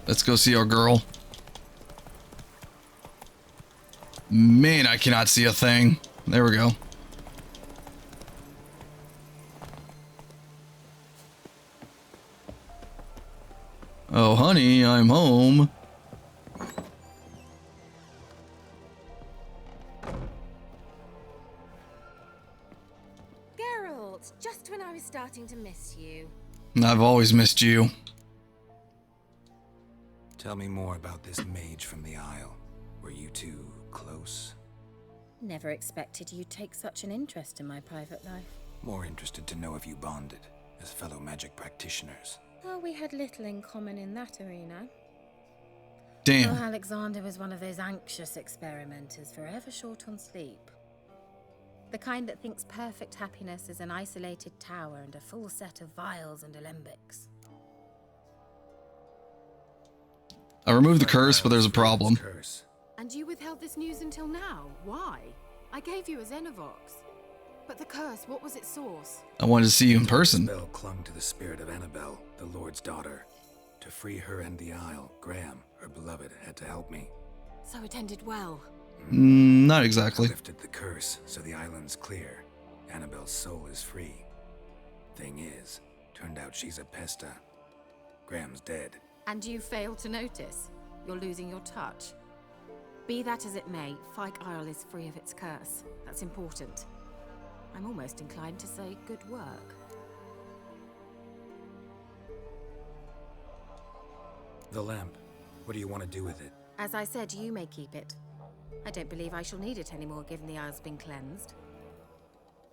Let's go see our girl. Man, I cannot see a thing. There we go. Oh, honey, I'm home. Geralt, just when I was starting to miss you. I've always missed you. Tell me more about this mage from the Isle. Were you two close? Never expected you'd take such an interest in my private life. More interested to know if you bonded as fellow magic practitioners. Oh, we had little in common in that arena. Damn. Oh, Alexander was one of those anxious experimenters, forever short on sleep. The kind that thinks perfect happiness is an isolated tower and a full set of vials and alembics. I removed the curse, but there's a problem. And you withheld this news until now? Why? I gave you a Xenovox. But the curse, what was its source? I wanted to see you in person. The spell clung to the spirit of Annabelle, the Lord's daughter. To free her and the Isle, Graham, her beloved, had to help me. So it ended well. Not exactly. I lifted the curse, so the island's clear. Annabelle's soul is free. Thing is, turned out she's a pesta. Graham's dead. And you failed to notice. You're losing your touch. Be that as it may, Fike Isle is free of its curse. That's important. I'm almost inclined to say good work. The lamp. What do you want to do with it? As I said, you may keep it. I don't believe I shall need it anymore, given the Isle's been cleansed.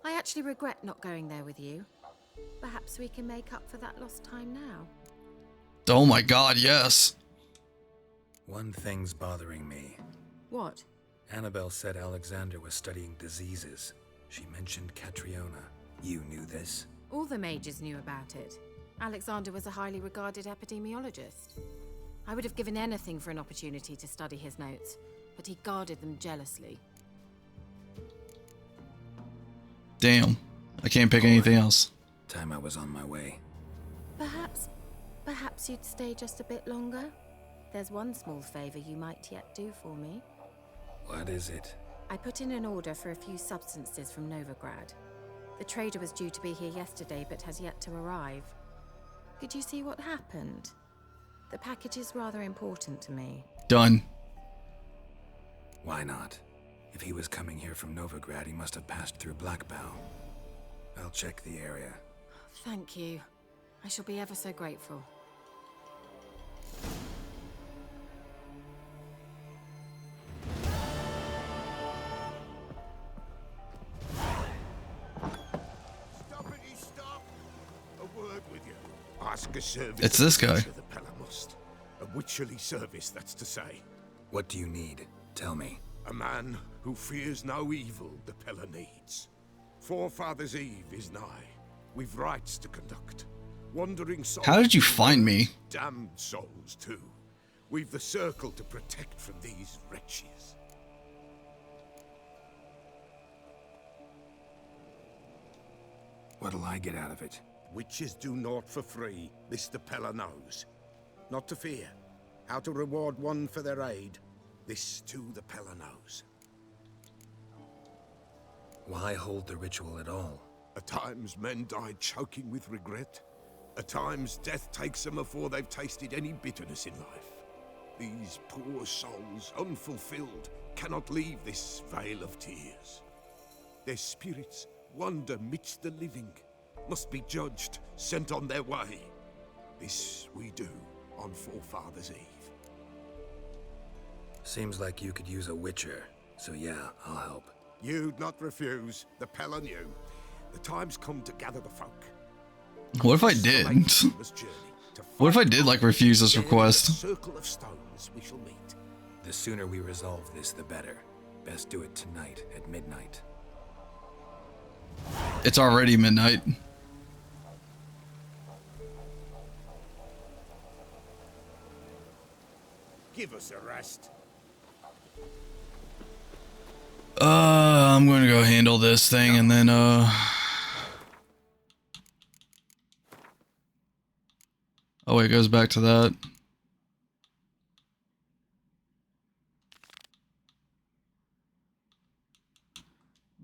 I actually regret not going there with you. Perhaps we can make up for that lost time now. Oh my god, yes. One thing's bothering me. What? Annabelle said Alexander was studying diseases. She mentioned Catriona. You knew this? All the mages knew about it. Alexander was a highly regarded epidemiologist. I would have given anything for an opportunity to study his notes, but he guarded them jealously. Damn. I can't pick anything else. Time I was on my way. Perhaps you'd stay just a bit longer? There's one small favor you might yet do for me. What is it? I put in an order for a few substances from Novigrad. The trader was due to be here yesterday, but has yet to arrive. Could you see what happened? The package is rather important to me. Done. Why not? If he was coming here from Novigrad, he must have passed through Blackbow. I'll check the area. Thank you. I shall be ever so grateful. Ask a service. It's this guy. The Pellamust. A witcherly service, that's to say. What do you need? Tell me. A man who fears no evil the Pella needs. Forefathers' Eve is nigh. We've rites to conduct. Wandering souls. How did you find me? Damned souls, too. We've the circle to protect from these wretches. What'll I get out of it? Witches do naught for free, this the Pella knows. Not to fear. How to reward one for their aid, this too the Pella knows. Why hold the ritual at all? At times men die choking with regret. At times death takes them before they've tasted any bitterness in life. These poor souls, unfulfilled, cannot leave this vale of tears. Their spirits wander midst the living, must be judged, sent on their way. This we do on Forefathers' Eve. Seems like you could use a witcher, so yeah, I'll help. You'd not refuse, the Pella knew. The time's come to gather the folk. What if I did? What if I did like refuse this request? Circle of stones we shall meet. The sooner we resolve this, the better. Best do it tonight at midnight. It's already midnight. Give us a rest. I'm gonna go handle this thing and then oh it goes back to that.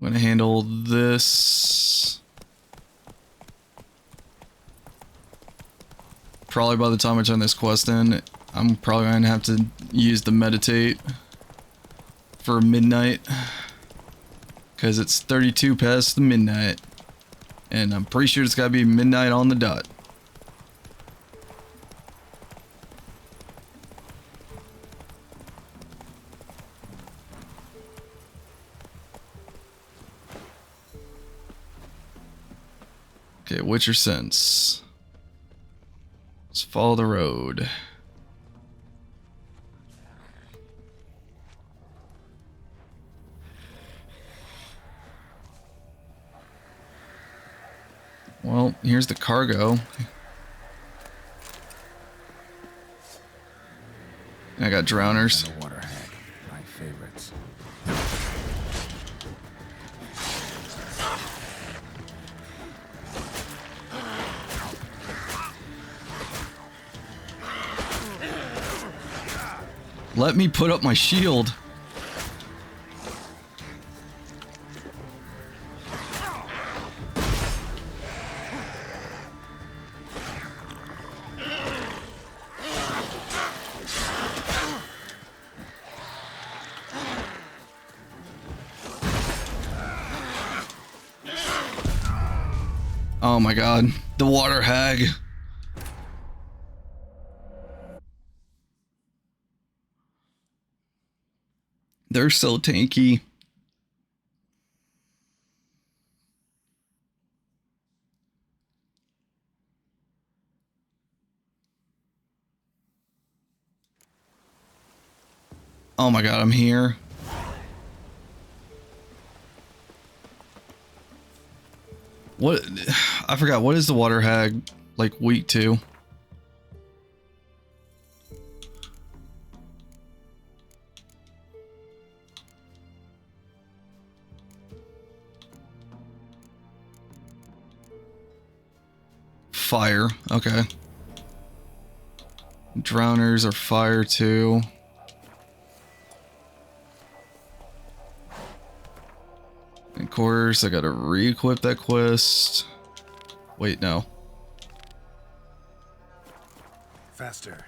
I'm gonna handle this. Probably by the time I turn this quest in, I'm probably gonna have to use the meditate for midnight. Because it's 32 past the midnight. And I'm pretty sure it's gotta be midnight on the dot. Okay, Witcher sense. Let's follow the road. Well, here's the cargo. I got drowners. And the water hag, my favorites. Let me put up my shield. Oh my god, the water hag. They're so tanky. Oh my god, I'm here. What? I forgot. What is the water hag like weak to? Fire. Okay. Drowners are fire too. And of course, I gotta re-equip that quest. Wait, no. Faster.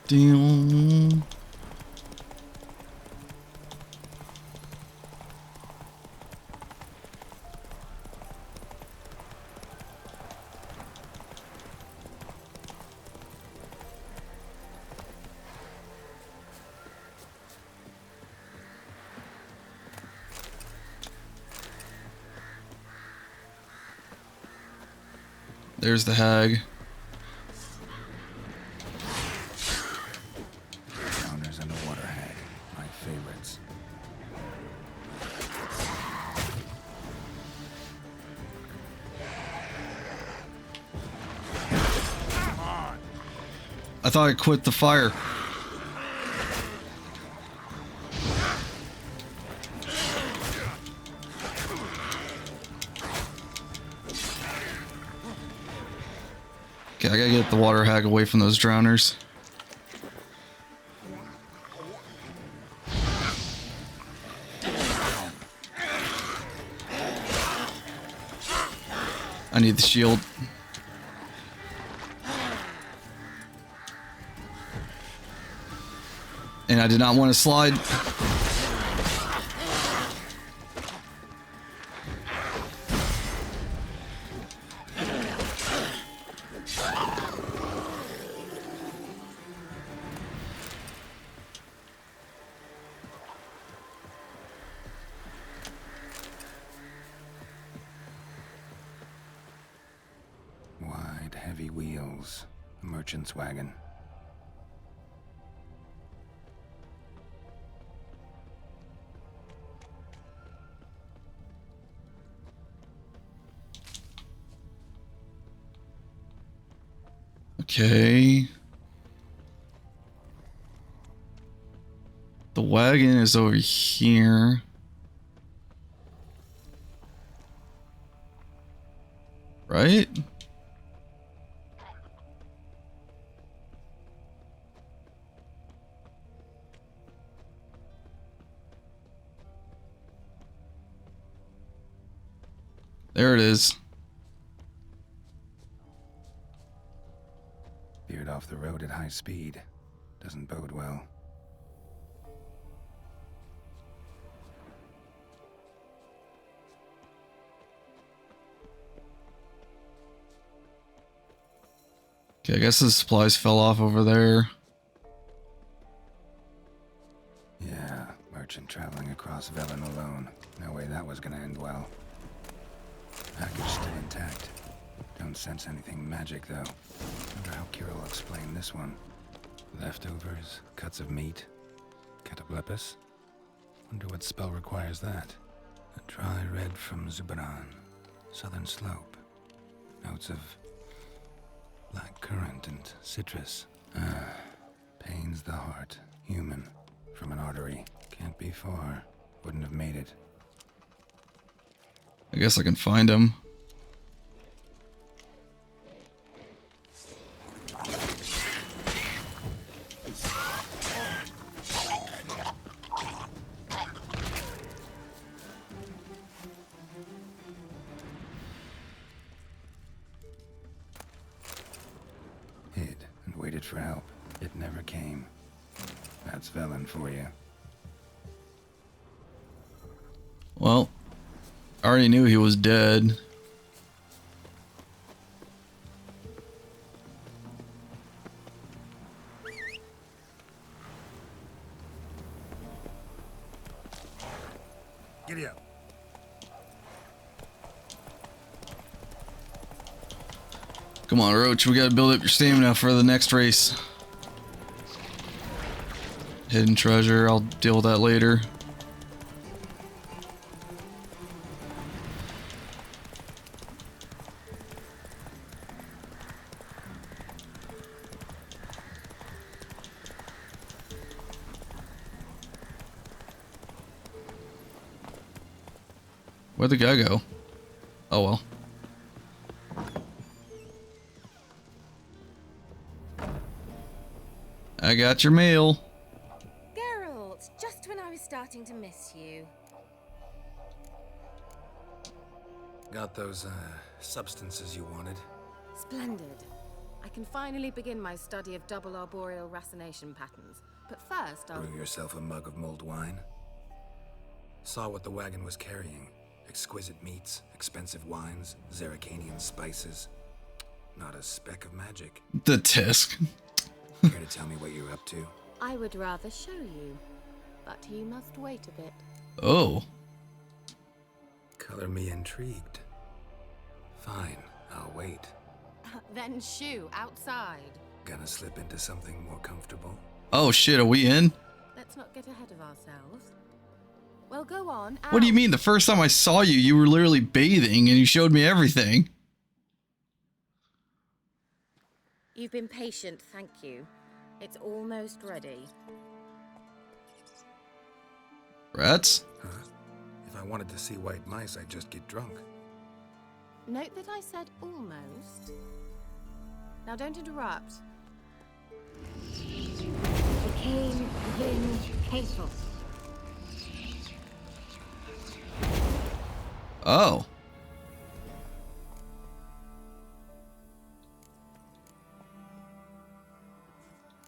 Damn. There's the hag. Drowners and the water hag, my favorites. I thought I quit the fire. Okay, I gotta get the water hag away from those drowners. I need the shield. And I did not want to slide. Wide, heavy wheels. A merchant's wagon. Okay. The wagon is over here. Right? There it is. Veered off the road at high speed. Doesn't bode well. Okay, I guess the supplies fell off over there. Yeah, merchant traveling across Velen alone. No way that was gonna end well. Package still intact. Don't sense anything magic, though. Wonder how Kira will explain this one. Leftovers, cuts of meat, cataplepis. Wonder what spell requires that. A dry red from Zubaran, southern slope. Notes of black currant and citrus. Pains the heart. Human. From an artery. Can't be far. Wouldn't have made it. I guess I can find him. Hid and waited for help. It never came. That's Velen for you. Well, I already knew he was dead. Giddy up. Come on, Roach, we gotta build up your stamina for the next race. Hidden treasure, I'll deal with that later. Where'd the guy go? Oh well. I got your mail. Geralt, just when I was starting to miss you. Got those, substances you wanted? Splendid. I can finally begin my study of double arboreal racination patterns. But first, I'll... Brew yourself a mug of mulled wine. Saw what the wagon was carrying. Exquisite meats, expensive wines, Zerrikanian spices. Not a speck of magic. The tisk. Care to tell me what you're up to? I would rather show you, but you must wait a bit. Oh. Color me intrigued. Fine, I'll wait. Then shoo, outside. Gonna slip into something more comfortable? Oh shit, are we in? Let's not get ahead of ourselves. Well, go on. What do you mean? The first time I saw you, you were literally bathing and you showed me everything. You've been patient, thank you. It's almost ready. Rats? Huh? If I wanted to see white mice, I'd just get drunk. Note that I said almost. Now don't interrupt. Arcane Wind Castle. Oh.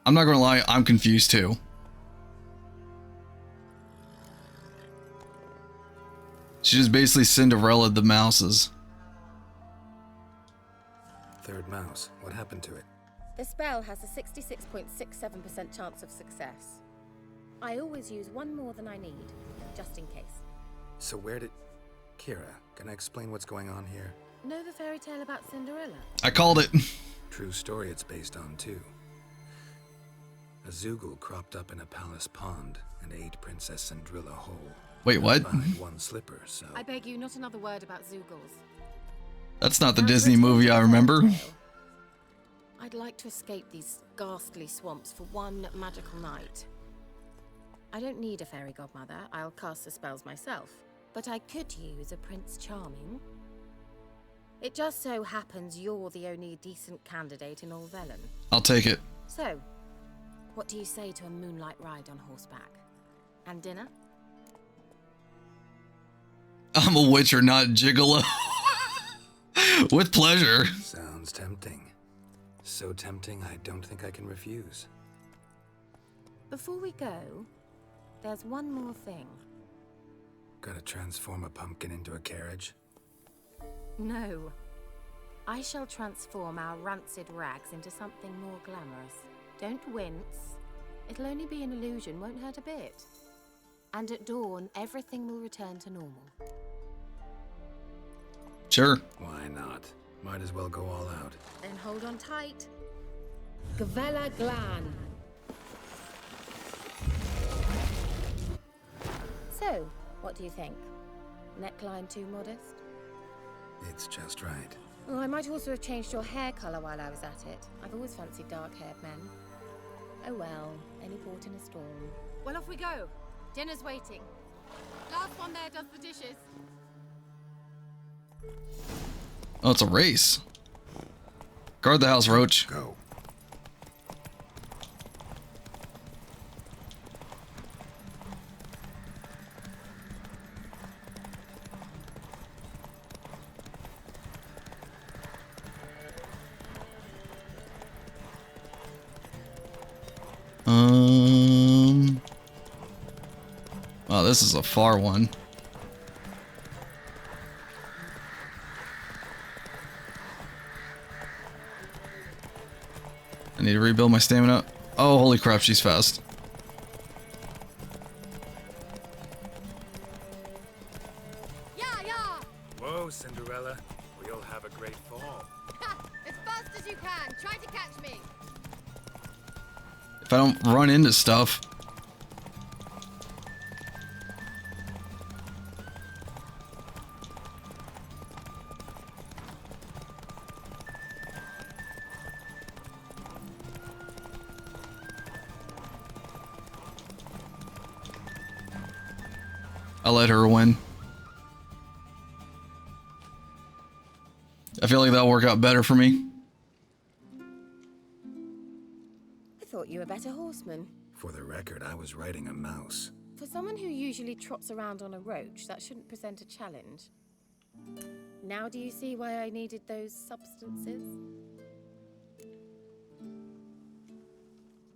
I'm not gonna lie, I'm confused too. She just basically Cinderella'd the mouses. Third mouse. What happened to it? The spell has a 66.67% chance of success. I always use one more than I need, just in case. So where did... Kira, can I explain what's going on here? Know the fairy tale about Cinderella? I called it. True story it's based on, too. A Zoogle cropped up in a palace pond and ate Princess Cinderella whole. Wait, what? Behind one slipper, so... I beg you, not another word about Zoogles. That's not the Disney movie I remember. I'd like to escape these ghastly swamps for one magical night. I don't need a fairy godmother, I'll cast the spells myself. But I could use a Prince Charming. It just so happens you're the only decent candidate in all Velen. I'll take it. So, what do you say to a moonlight ride on horseback? And dinner? I'm a witcher, not gigolo. With pleasure. Sounds tempting. So tempting, I don't think I can refuse. Before we go, there's one more thing. Gotta transform a pumpkin into a carriage? No. I shall transform our rancid rags into something more glamorous. Don't wince. It'll only be an illusion, won't hurt a bit. And at dawn, everything will return to normal. Sure. Why not? Might as well go all out. Then hold on tight. Gavella Glan. So, what do you think? Neckline too modest? It's just right. Oh, I might also have changed your hair colour while I was at it. I've always fancied dark-haired men. Oh well, any port in a storm. Well, off we go. Dinner's waiting. Last one there does the dishes. Oh, it's a race. Guard the house, Roach. Go. Wow, this is a far one. I need to rebuild my stamina. Oh, holy crap, she's fast. Whoa, Cinderella. We'll have a great fall. As fast as you can. Try to catch me. If I don't run into stuff. I'll let her win. I feel like that'll work out better for me. I thought you were a better horseman. For the record, I was riding a mouse. For someone who usually trots around on a roach, that shouldn't present a challenge. Now do you see why I needed those substances?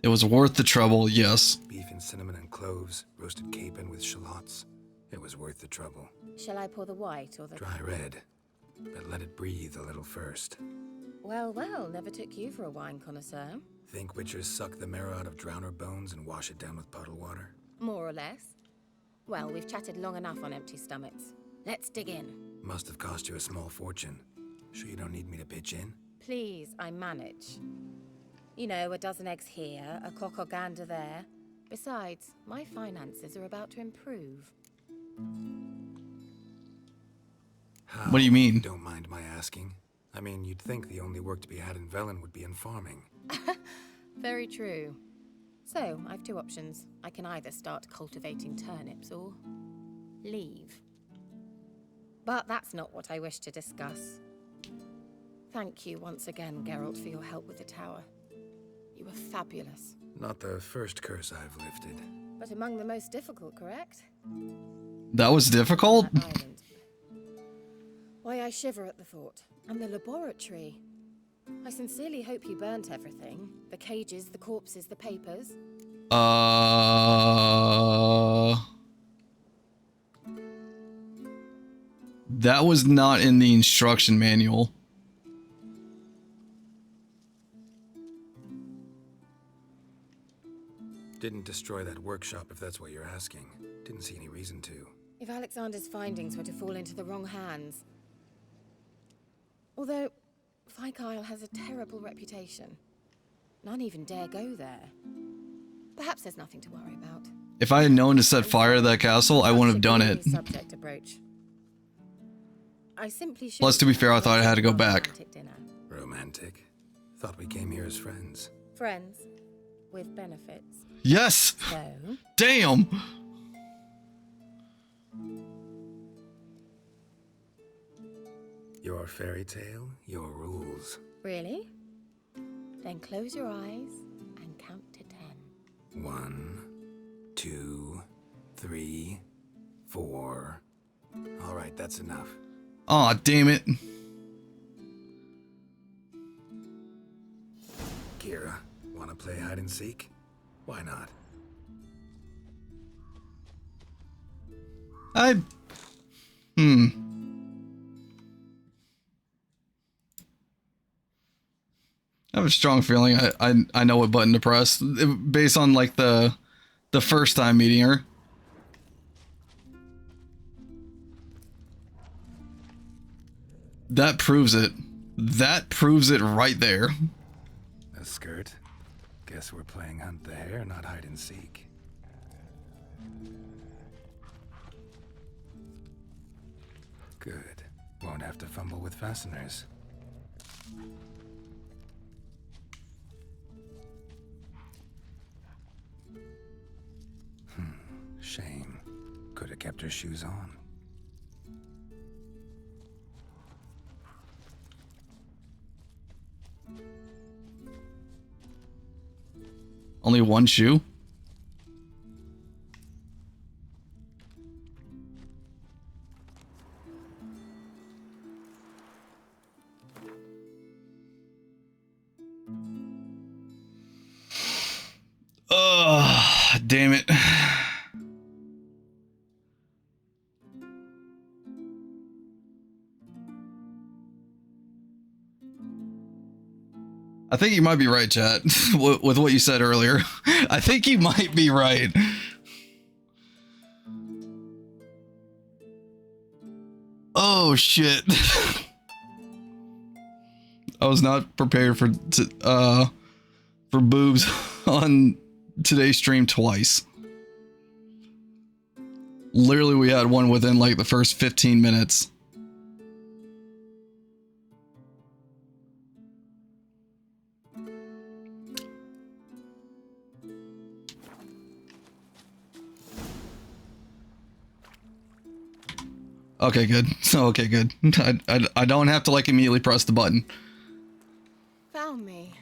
It was worth the trouble, yes. Beef and cinnamon and cloves, roasted capon with shallots. It was worth the trouble. Shall I pour the white or the... Dry red, but let it breathe a little first. Well, well, never took you for a wine connoisseur. Think witchers suck the marrow out of drowner bones and wash it down with puddle water? More or less. Well, we've chatted long enough on empty stomachs. Let's dig in. Must have cost you a small fortune. Sure you don't need me to pitch in? Please, I manage. You know, a dozen eggs here, a cock or gander there. Besides, my finances are about to improve. How, what do you mean? Don't mind my asking. I mean, you'd think the only work to be had in Velen would be in farming. Very true. So, I've two options. I can either start cultivating turnips or leave. But that's not what I wish to discuss. Thank you once again, Geralt, for your help with the tower. You were fabulous. Not the first curse I've lifted. But among the most difficult, correct? That was difficult? Why, I shiver at the thought. And the laboratory. I sincerely hope you burnt everything. The cages, the corpses, the papers. That was not in the instruction manual. Didn't destroy that workshop if that's what you're asking. Didn't see any reason to. If Alexander's findings were to fall into the wrong hands. Although, Vikyle has a terrible reputation. None even dare go there. Perhaps there's nothing to worry about. If I had known to set fire to that castle, I wouldn't have done it. Subject to broach. I simply should. Plus, to be fair, I thought I had to go back. Romantic? Thought we came here as friends. Friends. With benefits. Yes! So? Damn! Your fairy tale, your rules. Really? Then close your eyes and count to 10. 1, 2, 3, 4. All right, that's enough. Aw, damn it. Kira, wanna play hide and seek? Why not? I have a strong feeling I know what button to press based on like the first time meeting her. That proves it. That proves it right there. A skirt? Guess we're playing hunt the hare, not hide and seek. Good. Won't have to fumble with fasteners. Shame. Could have kept her shoes on. Only one shoe? Ugh, damn it. I think you might be right, chat, with what you said earlier. I think you might be right. Oh shit. I was not prepared for boobs on today's stream twice. Literally, we had one within like the first 15 minutes. Okay, good. Okay, good. I don't have to like immediately press the button. Found me.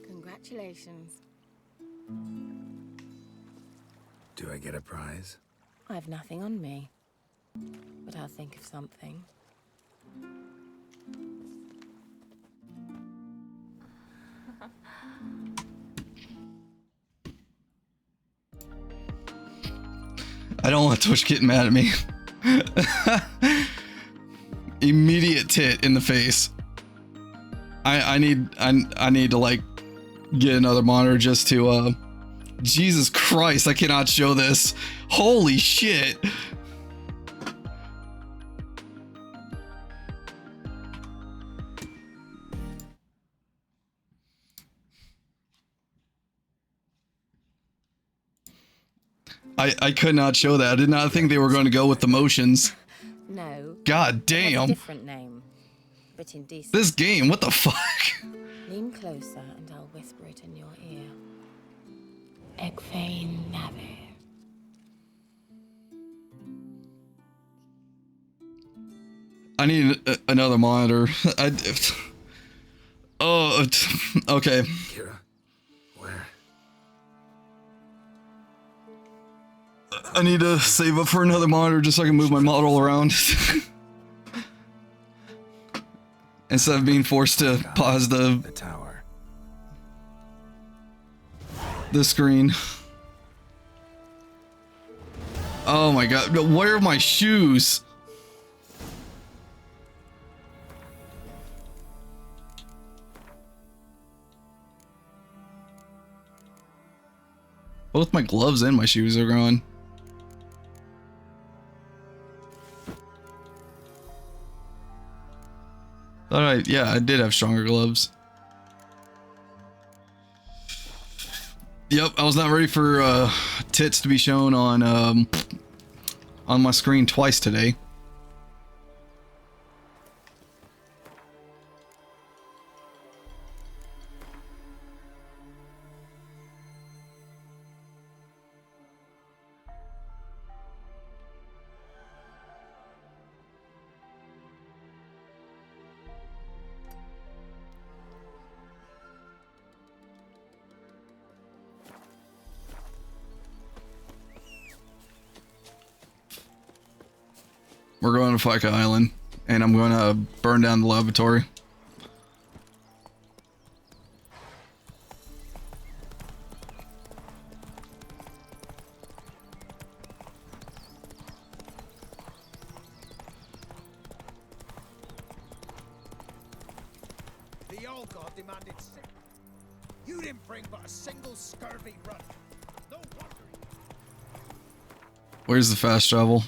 Congratulations. Do I get a prize? I have nothing on me, but I'll think of something. I don't want Twitch getting mad at me. Immediate tit in the face. I need to like get another monitor just to Jesus Christ, I cannot show this. Holy shit. I could not show that. I did not think they were going to go with the motions. No. God damn. A different name, but indecent. This game, what the fuck? Lean closer and I'll whisper it in your ear. Egfain Nave. I need another monitor. Oh, okay. Kira, where? I need to save up for another monitor just so I can move my model around. Instead of being forced to pause the tower. The screen. Oh my god, where are my shoes? Both my gloves and my shoes are gone. Alright, yeah, I did have stronger gloves. Yep, I was not ready for tits to be shown on my screen twice today. We're going to Fika Island, and I'm going to burn down the laboratory. The old god demanded six. You didn't bring but a single scurvy run. No wonder. Where's the fast travel?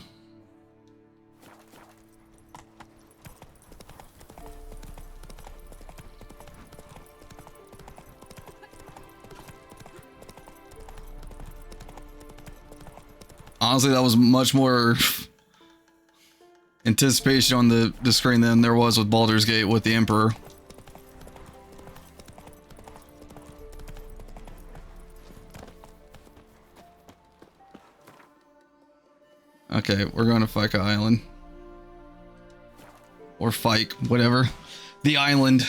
Honestly, that was much more anticipation on the screen than there was with Baldur's Gate with the Emperor. Okay, we're going to Fika Island. Or Fike, whatever. The island.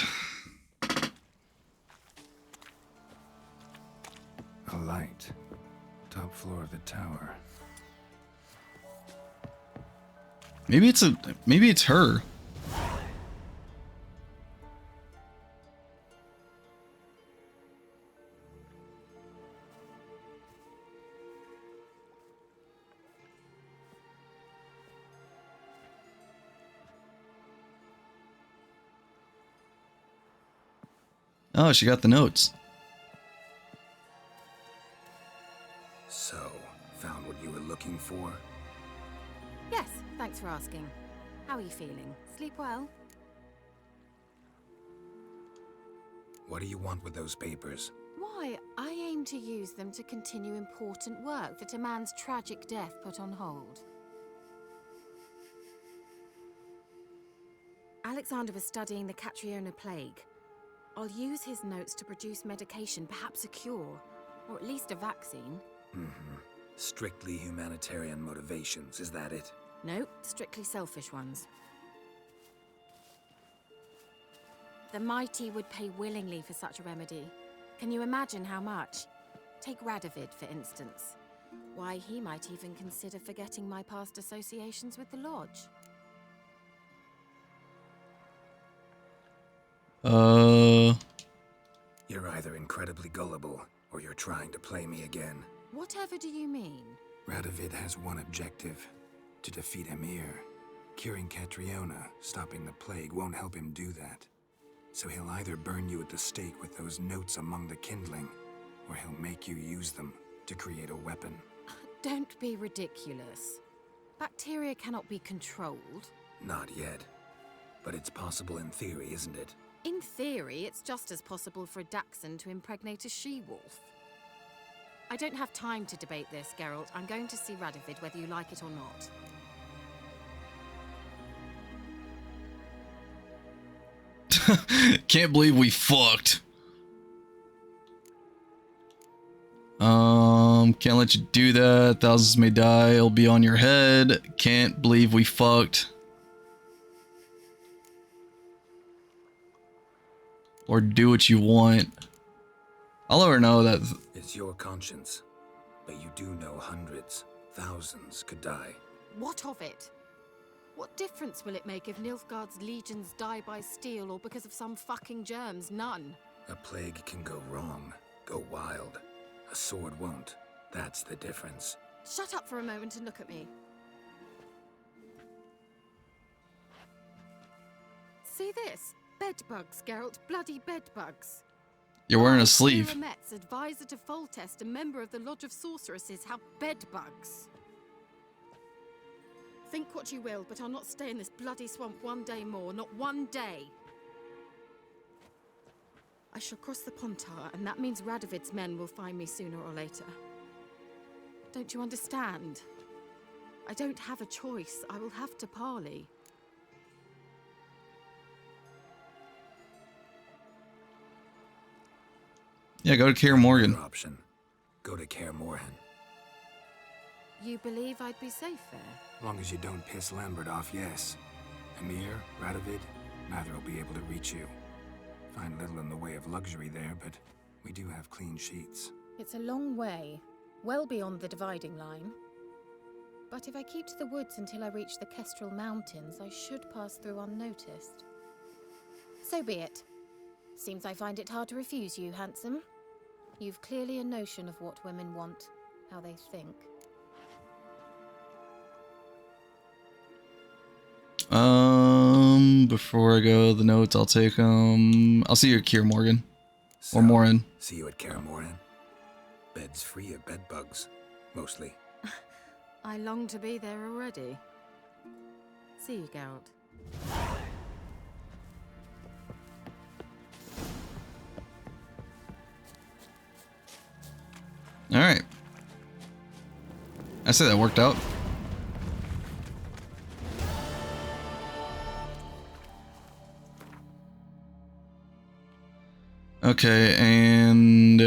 A light. Top floor of the tower. Maybe it's her. Oh, she got the notes. So, found what you were looking for? Yes, thanks for asking. How are you feeling? Sleep well? What do you want with those papers? Why, I aim to use them to continue important work that a man's tragic death put on hold. Alexander was studying the Catriona plague. I'll use his notes to produce medication, perhaps a cure, or at least a vaccine. Mm-hmm. Strictly humanitarian motivations, is that it? No, strictly selfish ones. The mighty would pay willingly for such a remedy. Can you imagine how much? Take Radovid, for instance. Why, he might even consider forgetting my past associations with the Lodge. You're either incredibly gullible, or you're trying to play me again. Whatever do you mean? Radovid has one objective: to defeat Emir. Curing Catriona, stopping the plague, won't help him do that. So he'll either burn you at the stake with those notes among the kindling, or he'll make you use them to create a weapon. Don't be ridiculous. Bacteria cannot be controlled. Not yet. But it's possible in theory, isn't it? In theory, it's just as possible for a Dachshund to impregnate a she-wolf. I don't have time to debate this, Geralt. I'm going to see Radovid whether you like it or not. Can't believe we fucked. Can't let you do that. Thousands may die. It'll be on your head. Can't believe we fucked. Or do what you want. I'll let her know that. It's your conscience. But you do know hundreds, thousands could die. What of it? What difference will it make if Nilfgaard's legions die by steel or because of some fucking germs? None. A plague can go wrong, go wild. A sword won't. That's the difference. Shut up for a moment and look at me. See this? Bedbugs, Geralt. Bloody bedbugs. You're wearing a sleeve. Metz, advisor to Foltest, a member of the Lodge of Sorceresses, have bedbugs. Think what you will, but I'll not stay in this bloody swamp one day more. Not one day. I shall cross the Pontar, and that means Radovid's men will find me sooner or later. Don't you understand? I don't have a choice. I will have to parley. Yeah, go to Kaer Morhen. Option. Go to Kaer Morhen. You believe I'd be safe there? Long as you don't piss Lambert off, yes. Emir, Radovid, neither will be able to reach you. Find little in the way of luxury there, but we do have clean sheets. It's a long way, well beyond the dividing line. But if I keep to the woods until I reach the Kestrel Mountains, I should pass through unnoticed. So be it. Seems I find it hard to refuse you, handsome. You've clearly a notion of what women want, how they think. Before I go, the notes, I'll take them. I'll see you at Kaer Morhen. Or Morhen. See you at Kaer Morhen. Beds free of bedbugs, mostly. I long to be there already. See you, Geralt. Alright. I say that worked out. Okay, and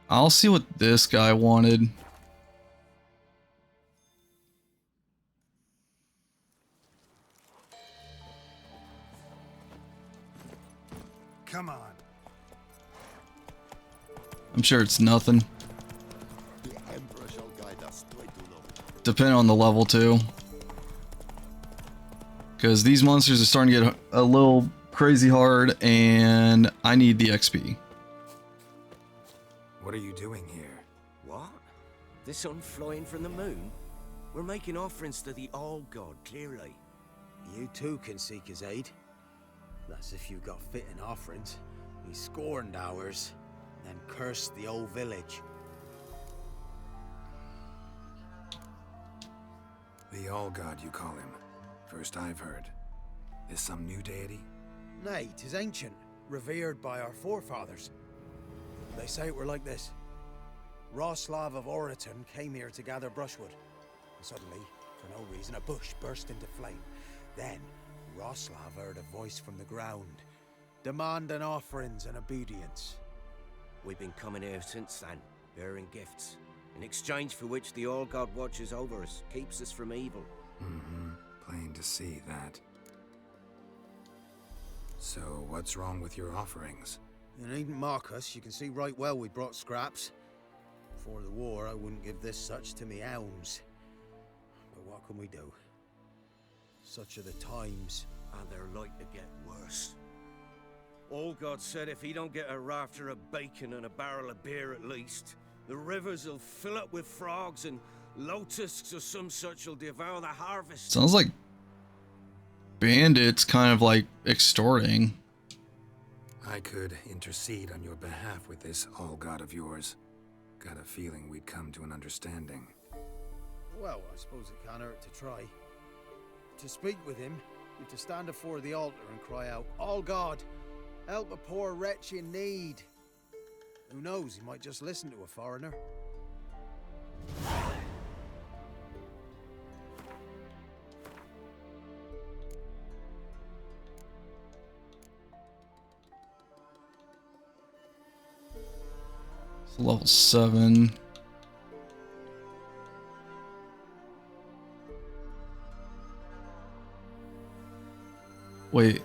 I'll see what this guy wanted. Come on. I'm sure it's nothing. The Emperor shall guide us straight to knowledge. Depending on the level too. Because these monsters are starting to get a little crazy hard, and I need the XP. What are you doing here? What? The sun flying from the moon? We're making offerings to the All God, clearly. You too can seek his aid. That's if you got fitting offerings. He scorned ours, then cursed the old village. The All-God, you call him. First I've heard. Is some new deity? Nay, 'tis ancient, revered by our forefathers. They say it were like this. Roslav of Oriton came here to gather brushwood. And suddenly, for no reason, a bush burst into flame. Then, Roslav heard a voice from the ground, demanding offerings and obedience. We've been coming here since then, bearing gifts, in exchange for which the All-God watches over us, keeps us from evil. Mm-hmm. Plain to see that. So, what's wrong with your offerings? You needn't mock us, you can see right well we brought scraps. Before the war, I wouldn't give this such to me hounds. But what can we do? Such are the times. And they're like to get worse. All-God said if he don't get a rafter of bacon and a barrel of beer at least, the rivers will fill up with frogs and lotuses or some such will devour the harvest. Sounds like bandits kind of like extorting. I could intercede on your behalf with this All-God of yours. Got a feeling we'd come to an understanding. Well, I suppose it can't hurt to try. To speak with him, you've to stand before the altar and cry out, "All God, help a poor wretch in need." Who knows, he might just listen to a foreigner. It's level 7. Wait.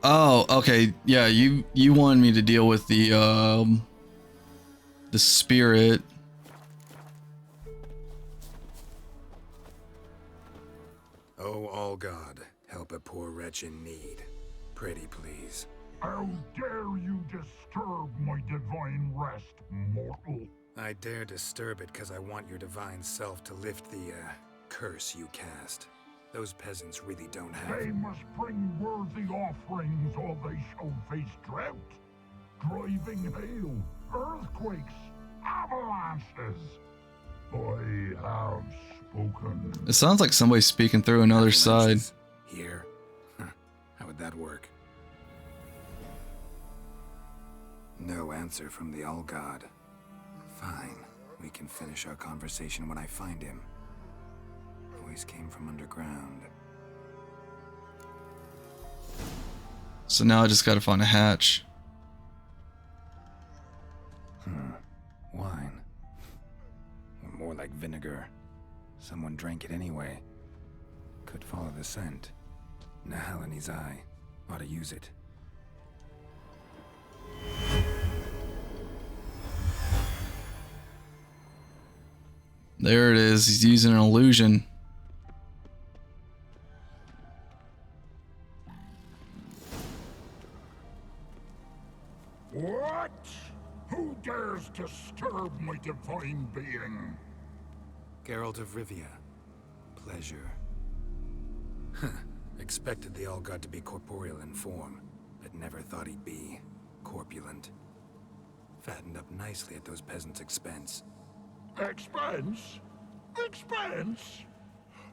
Oh, okay. Yeah, you wanted me to deal with the spirit. Oh, All-God, help a poor wretch in need. Pretty please. How dare you disturb my divine rest, mortal? I dare disturb it because I want your divine self to lift the, curse you cast. Those peasants really don't have... They must bring worthy offerings or they shall face drought, driving hail, earthquakes, avalanches. I have spoken. It sounds like somebody's speaking through another side. Here? How would that work? No answer from the All-God. Fine. We can finish our conversation when I find him. Voice came from underground. So now I just gotta find a hatch. Wine. Or more like vinegar. Someone drank it anyway. Could follow the scent. Nahalani's eye. Ought to use it. There it is. He's using an illusion. What? Who dares disturb my divine being? Geralt of Rivia. Pleasure. Expected the All-God to be corporeal in form, but never thought he'd be corpulent. Fattened up nicely at those peasants' expense. Expense? Expense?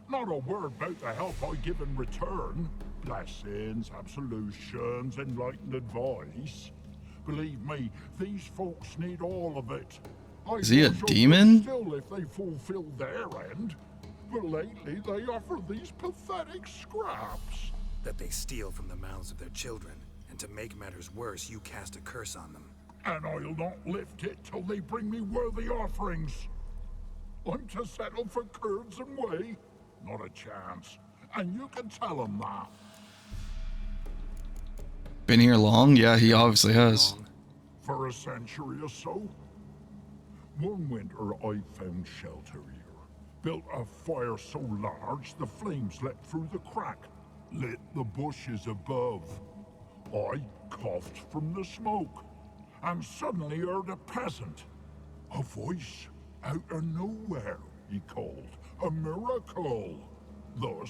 Not a word about the help I give in return. Blessings, absolutions, enlightened advice. Believe me, these folks need all of it. Is he a demon? Still, if they fulfill their end. But lately, they offer these pathetic scraps. That they steal from the mouths of their children, and to make matters worse, you cast a curse on them. And I'll not lift it till they bring me worthy offerings. I'm to settle for curds and whey? Not a chance. And you can tell them that. Been here long? Yeah, he obviously has. For a century or so. One winter I found shelter here. Built a fire so large the flames leapt through the crack. Lit the bushes above. I coughed from the smoke. And suddenly heard a peasant. A voice out of nowhere, he called. A miracle. Thus,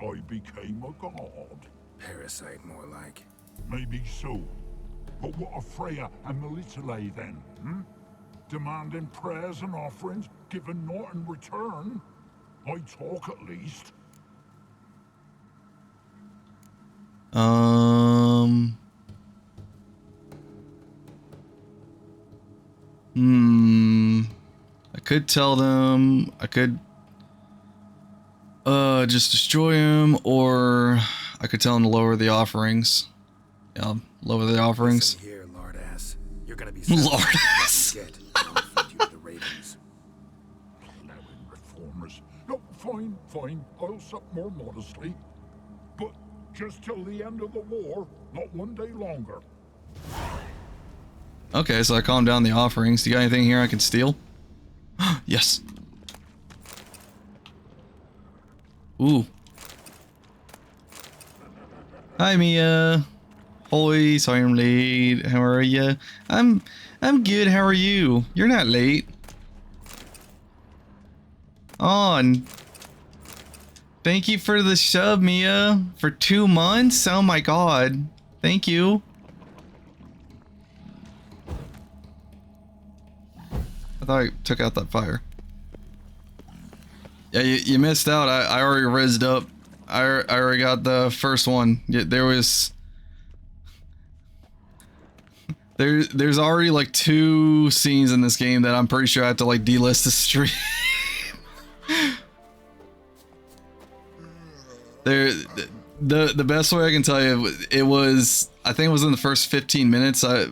I became a god. Parasite, more like. Maybe so. But what of Freya and Melitele then, hmm? Demanding prayers and offerings, giving naught in return? I talk at least. I could tell them, I could just destroy him, or I could tell him to lower the offerings. Yeah, lower the offerings. Listen here, lord ass. You're gonna be lord ass. Get, I'll feed you to the ravens. Plowing reformers. No, fine. I'll sup more modestly. But just till the end of the war, not one day longer. Okay, so I calmed down the offerings. You got anything here I can steal? Yes. Ooh. Hi, Mia. Hoi, sorry I'm late. How are ya? I'm good. How are you? You're not late. On. Thank you for the sub, Mia. For 2 months? Oh my god. Thank you. I thought I took out that fire. Yeah, you missed out. I already rezzed up. I already got the first one. There's already like 2 scenes in this game that I'm pretty sure I have to like delist the stream. The best way I can tell you, it was, I think it was in the first 15 minutes. I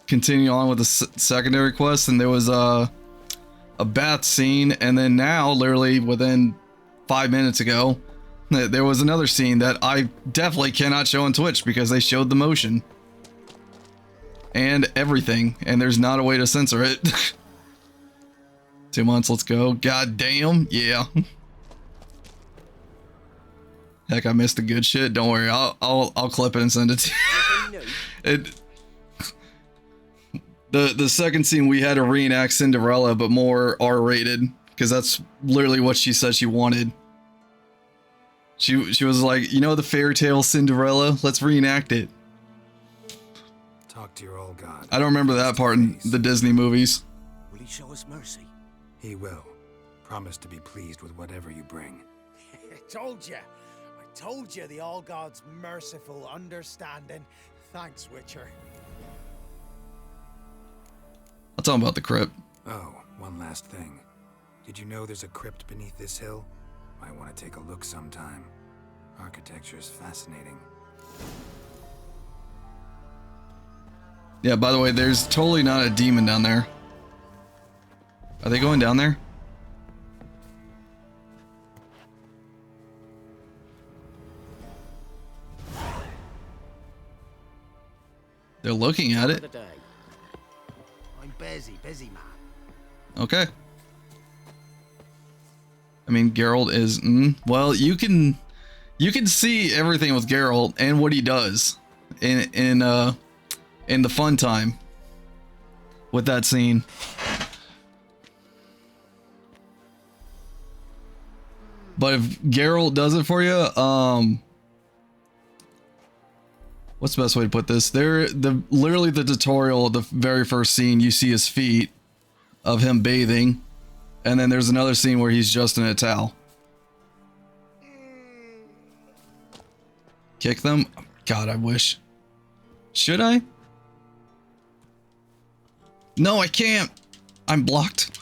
continue on with the secondary quest, and there was a bath scene, and then now, literally within 5 minutes ago, there was another scene that I definitely cannot show on Twitch because they showed the motion and everything, and there's not a way to censor it. 2 months, let's go. God damn, yeah. Heck, I missed the good shit. Don't worry, I'll clip it and send it to you. The second scene, we had to reenact Cinderella, but more R-rated, because that's literally what she said she wanted. She was like, you know the fairy tale Cinderella? Let's reenact it. Talk to your old god. I don't remember that part in the Disney movies. Will he show us mercy? He will. Promise to be pleased with whatever you bring. I told you the All God's merciful, understanding. Thanks, Witcher. I'll tell him about the crypt. Oh, one last thing. Did you know there's a crypt beneath this hill? Might want to take a look sometime. Architecture's fascinating. Yeah, by the way, there's totally not a demon down there. Are they going down there? They're looking at it. I'm busy man. Okay. I mean, Geralt is well, you can see everything with Geralt and what he does in the fun time with that scene. But if Geralt does it for you, what's the best way to put this? Literally the tutorial, the very first scene, you see his feet of him bathing, and then there's another scene where he's just in a towel. Kick them? God, I wish. Should I? No, I can't. I'm blocked.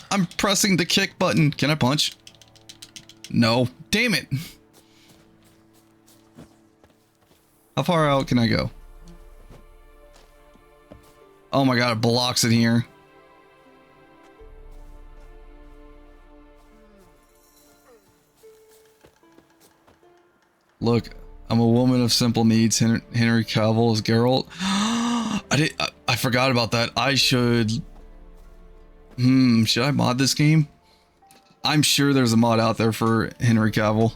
I'm pressing the kick button. Can I punch? No. Damn it. How far out can I go? Oh my god, it blocks it here. Look, I'm a woman of simple needs. Henry Cavill is Geralt. I forgot about that. I should... should I mod this game? I'm sure there's a mod out there for Henry Cavill.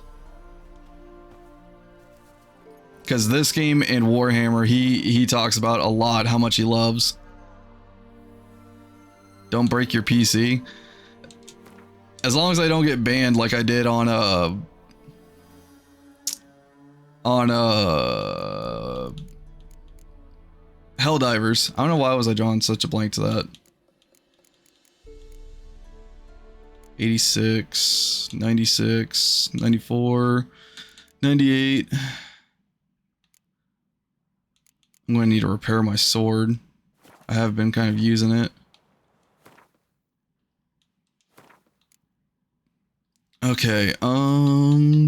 Because this game and Warhammer, he talks about a lot how much he loves. Don't break your PC. As long as I don't get banned like I did on Helldivers. I don't know why was I drawing such a blank to that. 86, 96, 94, 98. I'm going to need to repair my sword. I have been kind of using it. Okay, I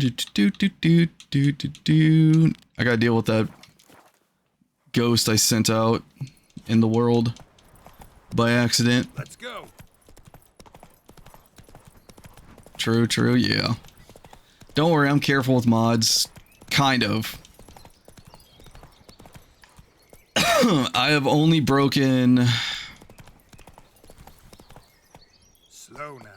gotta deal with that ghost I sent out in the world by accident. Let's go. True, yeah. Don't worry, I'm careful with mods. Kind of. I have only broken... Slow now.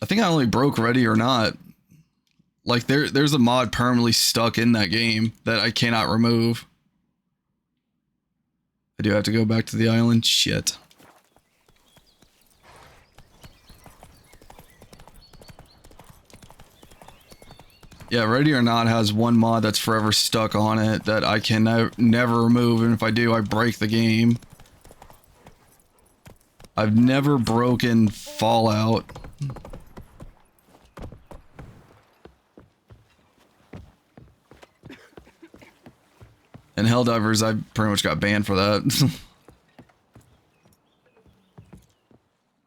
I think I only broke Ready or Not. Like, there's a mod permanently stuck in that game that I cannot remove. I do have to go back to the island. Shit. Yeah, Ready or Not has one mod that's forever stuck on it that I can never remove, and if I do, I break the game. I've never broken Fallout. And Helldivers, I pretty much got banned for that.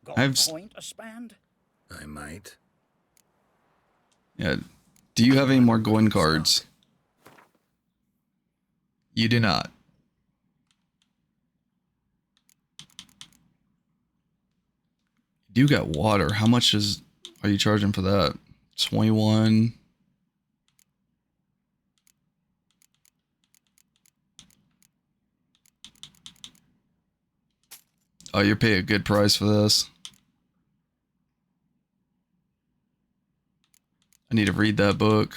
Got a point to spend? I might. Yeah. Do you have any more Gwyn cards? You do not. You got water. How much are you charging for that? 21. Oh, you're paying a good price for this. I need to read that book.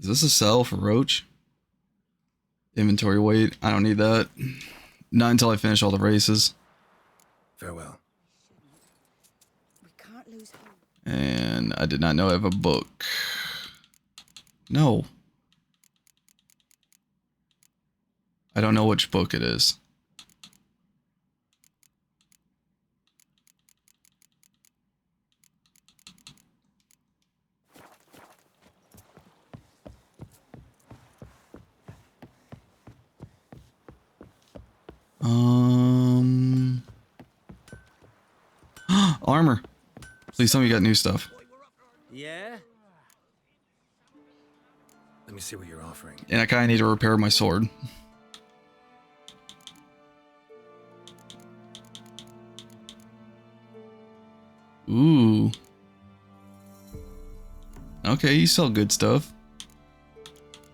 Is this a sell for Roach? Inventory weight. I don't need that. Not until I finish all the races. Farewell. And I did not know I have a book. No. I don't know which book it is. Armor. Please tell me you got new stuff. Yeah? Let me see what you're offering. And I kind of need to repair my sword. Ooh. Okay, you sell good stuff.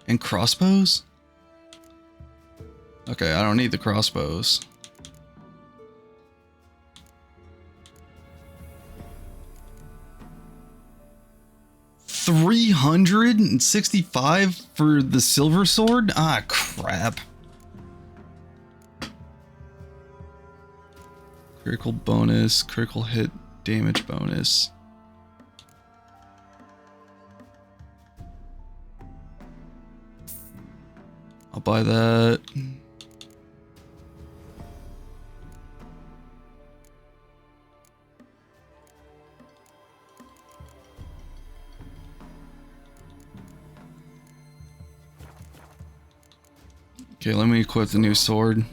And crossbows? Okay, I don't need the crossbows. $365 for the silver sword? Ah, crap. Critical bonus, critical hit damage bonus. I'll buy that. Okay, let me equip the new sword.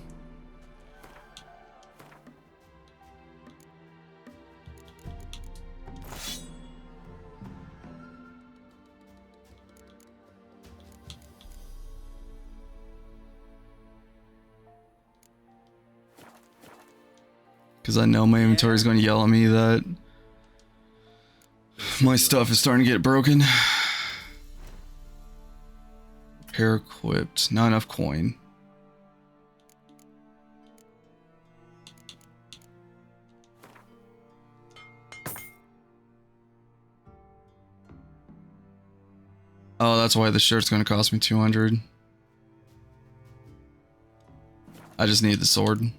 Because I know my inventory is going to yell at me that my stuff is starting to get broken. Repair equipped. Not enough coin. Oh, that's why the shirt's gonna cost me 200. I just need the sword.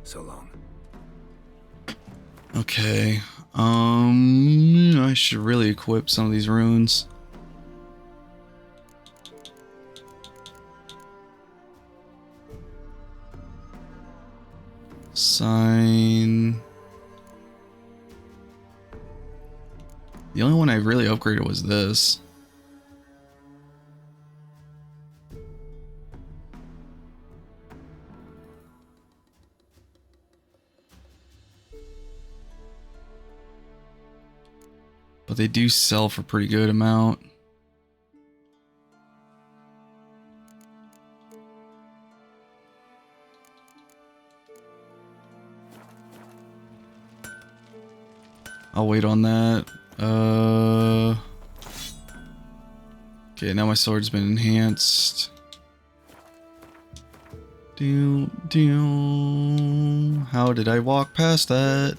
So long. Okay. I should really equip some of these runes. Sign. The only one I really upgraded was this. But they do sell for a pretty good amount. I'll wait on that. Okay, now my sword's been enhanced. How did I walk past that?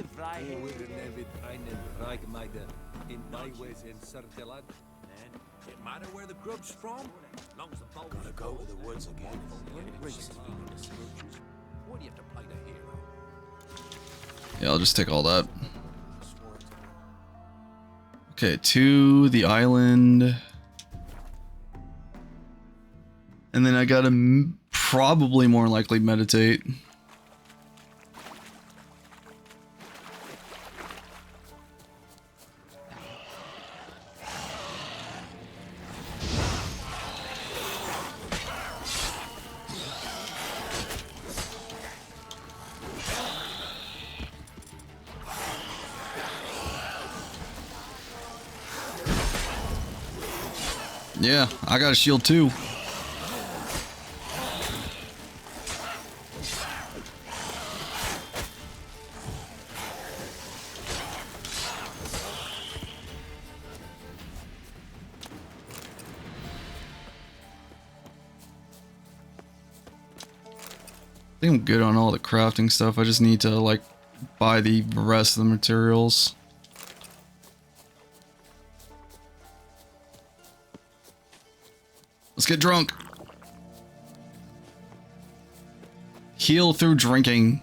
It matter where the grub's from? Long as the bulbs gotta go to the woods again. Why do you have to play the hero? Yeah, I'll just take all that. Okay, to the island. And then I gotta probably more likely meditate. Yeah, I got a shield too. I think I'm good on all the crafting stuff. I just need to like buy the rest of the materials. Let's get drunk. Heal through drinking.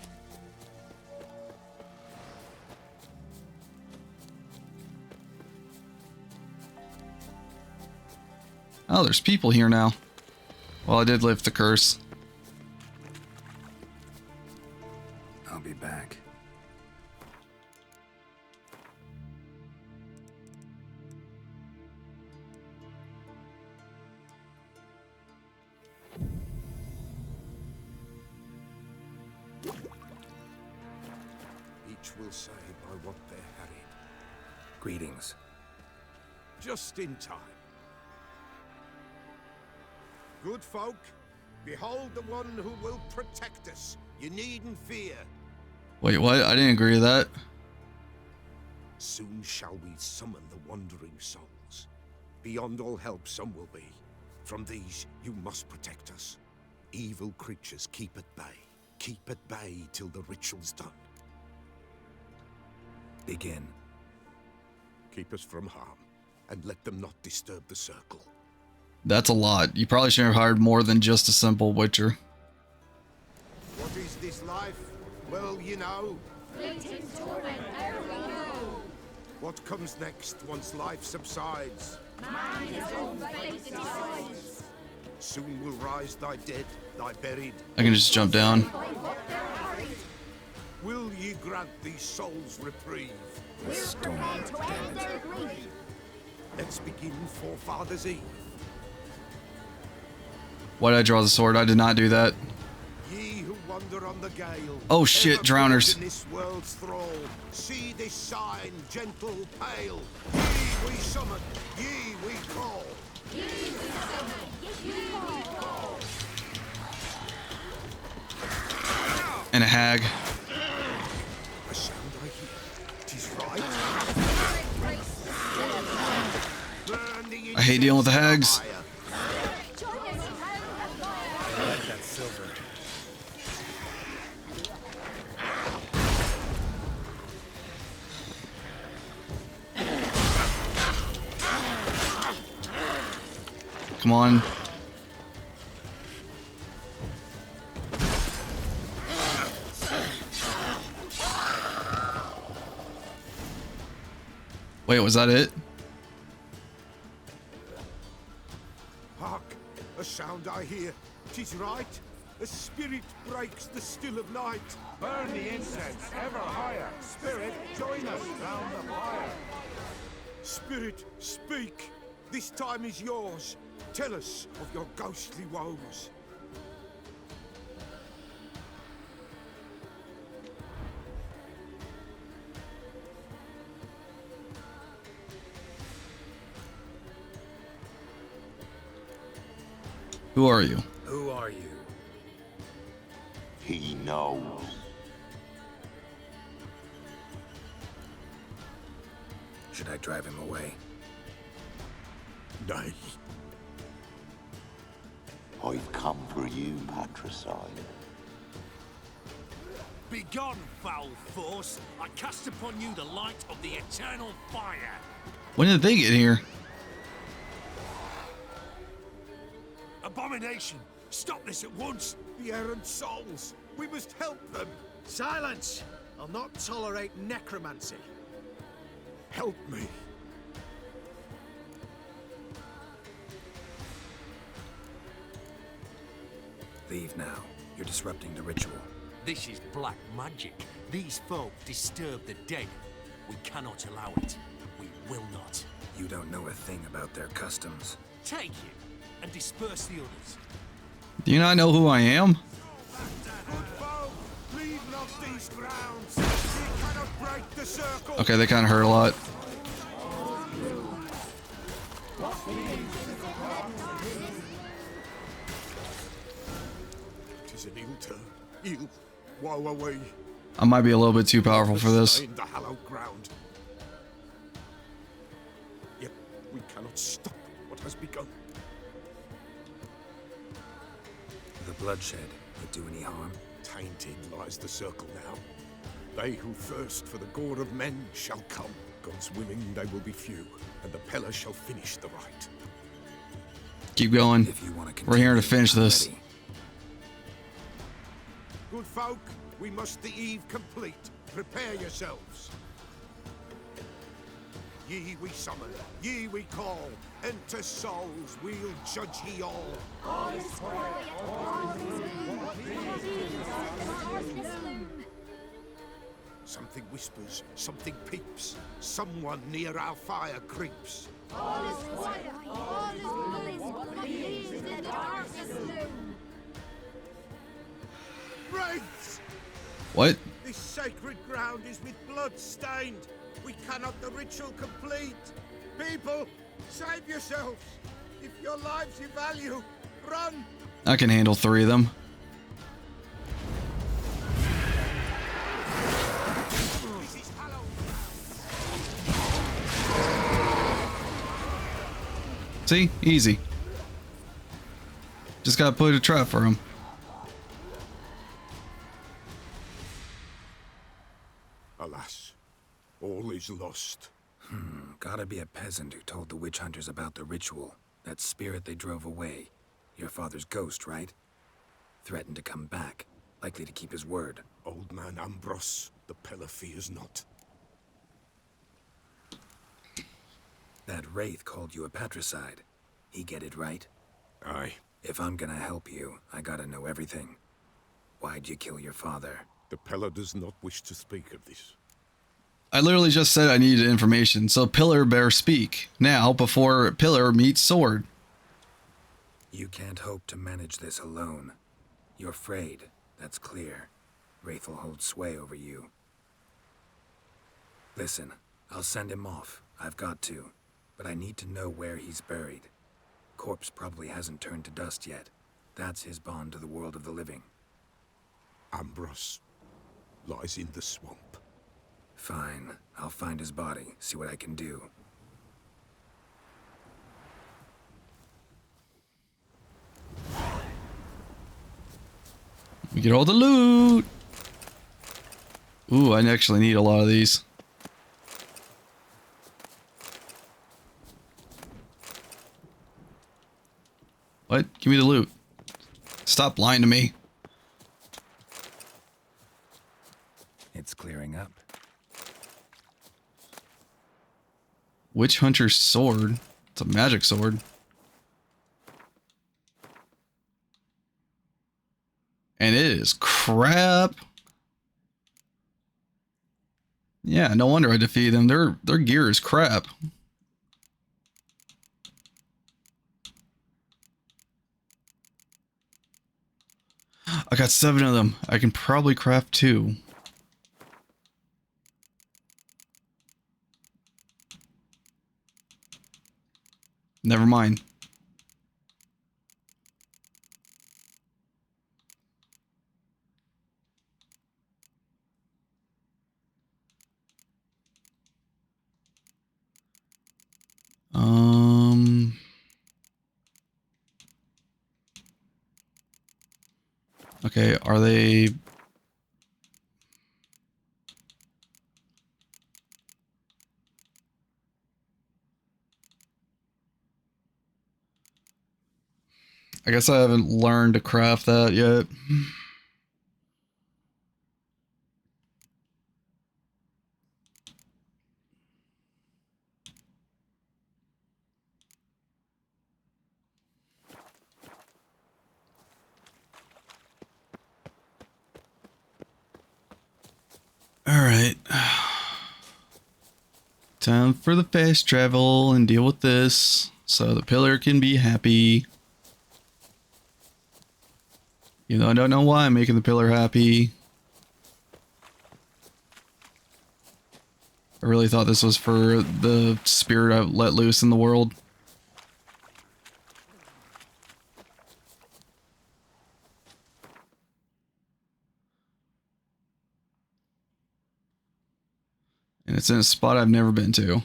Oh, there's people here now. Well, I did lift the curse. I'll be back. Each will say by what they're harried. Greetings. Just in time. Good folk, behold the one who will protect us. You needn't fear. Wait, what? I didn't agree to that. Soon shall we summon the wandering souls. Beyond all help some will be. From these you must protect us. Evil creatures keep at bay. Keep at bay till the ritual's done. Begin. Keep us from harm, and let them not disturb the circle. That's a lot. You probably should have hired more than just a simple witcher. What is this life? Well, you know. Fleeting torment, every know. What comes next once life subsides? Man his own fate decides. Soon will rise thy dead, thy buried. I can just jump down. Will ye grant these souls reprieve? We'll prepare to end their grief. Let's begin Forefathers' Eve. Why did I draw the sword? I did not do that. Ye who wander on the gale. Oh shit, drowners. In this world's thrall, see this sign, gentle, pale. Ye we summon, ye we call. Ye we summon, ye we call. And a hag. I hate dealing with the hags. I like that silver. Come on. Wait, was that it? Hark! A sound I hear. 'Tis right. A spirit breaks the still of night. Burn the incense ever higher. Spirit, join us round the fire. Spirit, speak. This time is yours. Tell us of your ghostly woes. Who are you? Who are you? He knows. Should I drive him away? Nay. I've come for you, patricide. Begone, foul force! I cast upon you the light of the eternal fire! When did they get here? Abomination! Stop this at once! The errant souls! We must help them! Silence! I'll not tolerate necromancy. Help me! Leave now. You're disrupting the ritual. This is black magic. These folk disturb the dead. We cannot allow it. We will not. You don't know a thing about their customs. Take it and disperse the others. Do you not know who I am? Leave not these grounds. We cannot break the circle. Okay, they kind of hurt a lot. Tis an ill turn. Ill. Woe away. I might be a little bit too powerful for this. In the hallowed ground. Yet we cannot stop what has begun. The bloodshed would do any harm? Tainted lies the circle now. They who thirst for the gore of men shall come. God's willing they will be few, and the Peller shall finish the rite. Keep going. We're here to finish this. Good folk, we must the eve complete. Prepare yourselves. Ye we summon, ye we call. Enter souls, we'll judge ye all. Something whispers, something peeps. Someone near our fire creeps. Wraiths! What? This sacred ground is with blood stained. We cannot the ritual complete. People, save yourselves. If your lives you value, run. I can handle 3 of them. See? Easy. Just gotta put a trap for him. Alas, all is lost. Gotta be a peasant who told the witch hunters about the ritual. That spirit they drove away. Your father's ghost, right? Threatened to come back. Likely to keep his word. Old man Ambros, the Peller fears not. That wraith called you a patricide. He get it right? Aye. If I'm gonna help you, I gotta know everything. Why'd you kill your father? The Peller does not wish to speak of this. I literally just said I needed information, so Pillar bear speak. Now, before Pillar meets Sword. You can't hope to manage this alone. You're afraid, that's clear. Wraith will hold sway over you. Listen, I'll send him off. I've got to. But I need to know where he's buried. Corpse probably hasn't turned to dust yet. That's his bond to the world of the living. Ambros lies in the swamp. Fine. I'll find his body, see what I can do. We get all the loot. Ooh, I actually need a lot of these. What? Give me the loot. Stop lying to me. It's clearing up. Witch Hunter's sword. It's a magic sword. And it is crap. Yeah, no wonder I defeated them. Their gear is crap. I got 7 of them. I can probably craft 2. Never mind. Okay, are they... I guess I haven't learned to craft that yet. Alright. Time for the fast travel and deal with this so the pillar can be happy. Even though I don't know why I'm making the pillar happy. I really thought this was for the spirit I let loose in the world. And it's in a spot I've never been to.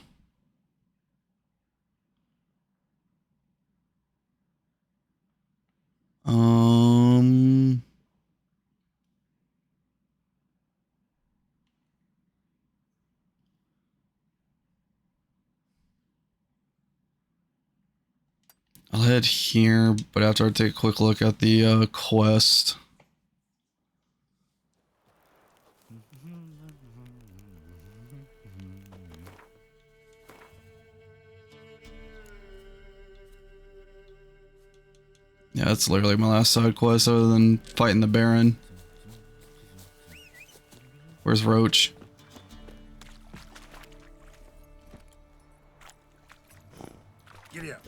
I'll head here, but after I take a quick look at the quest. Yeah, that's literally my last side quest other than fighting the Baron. Where's Roach? Giddy up.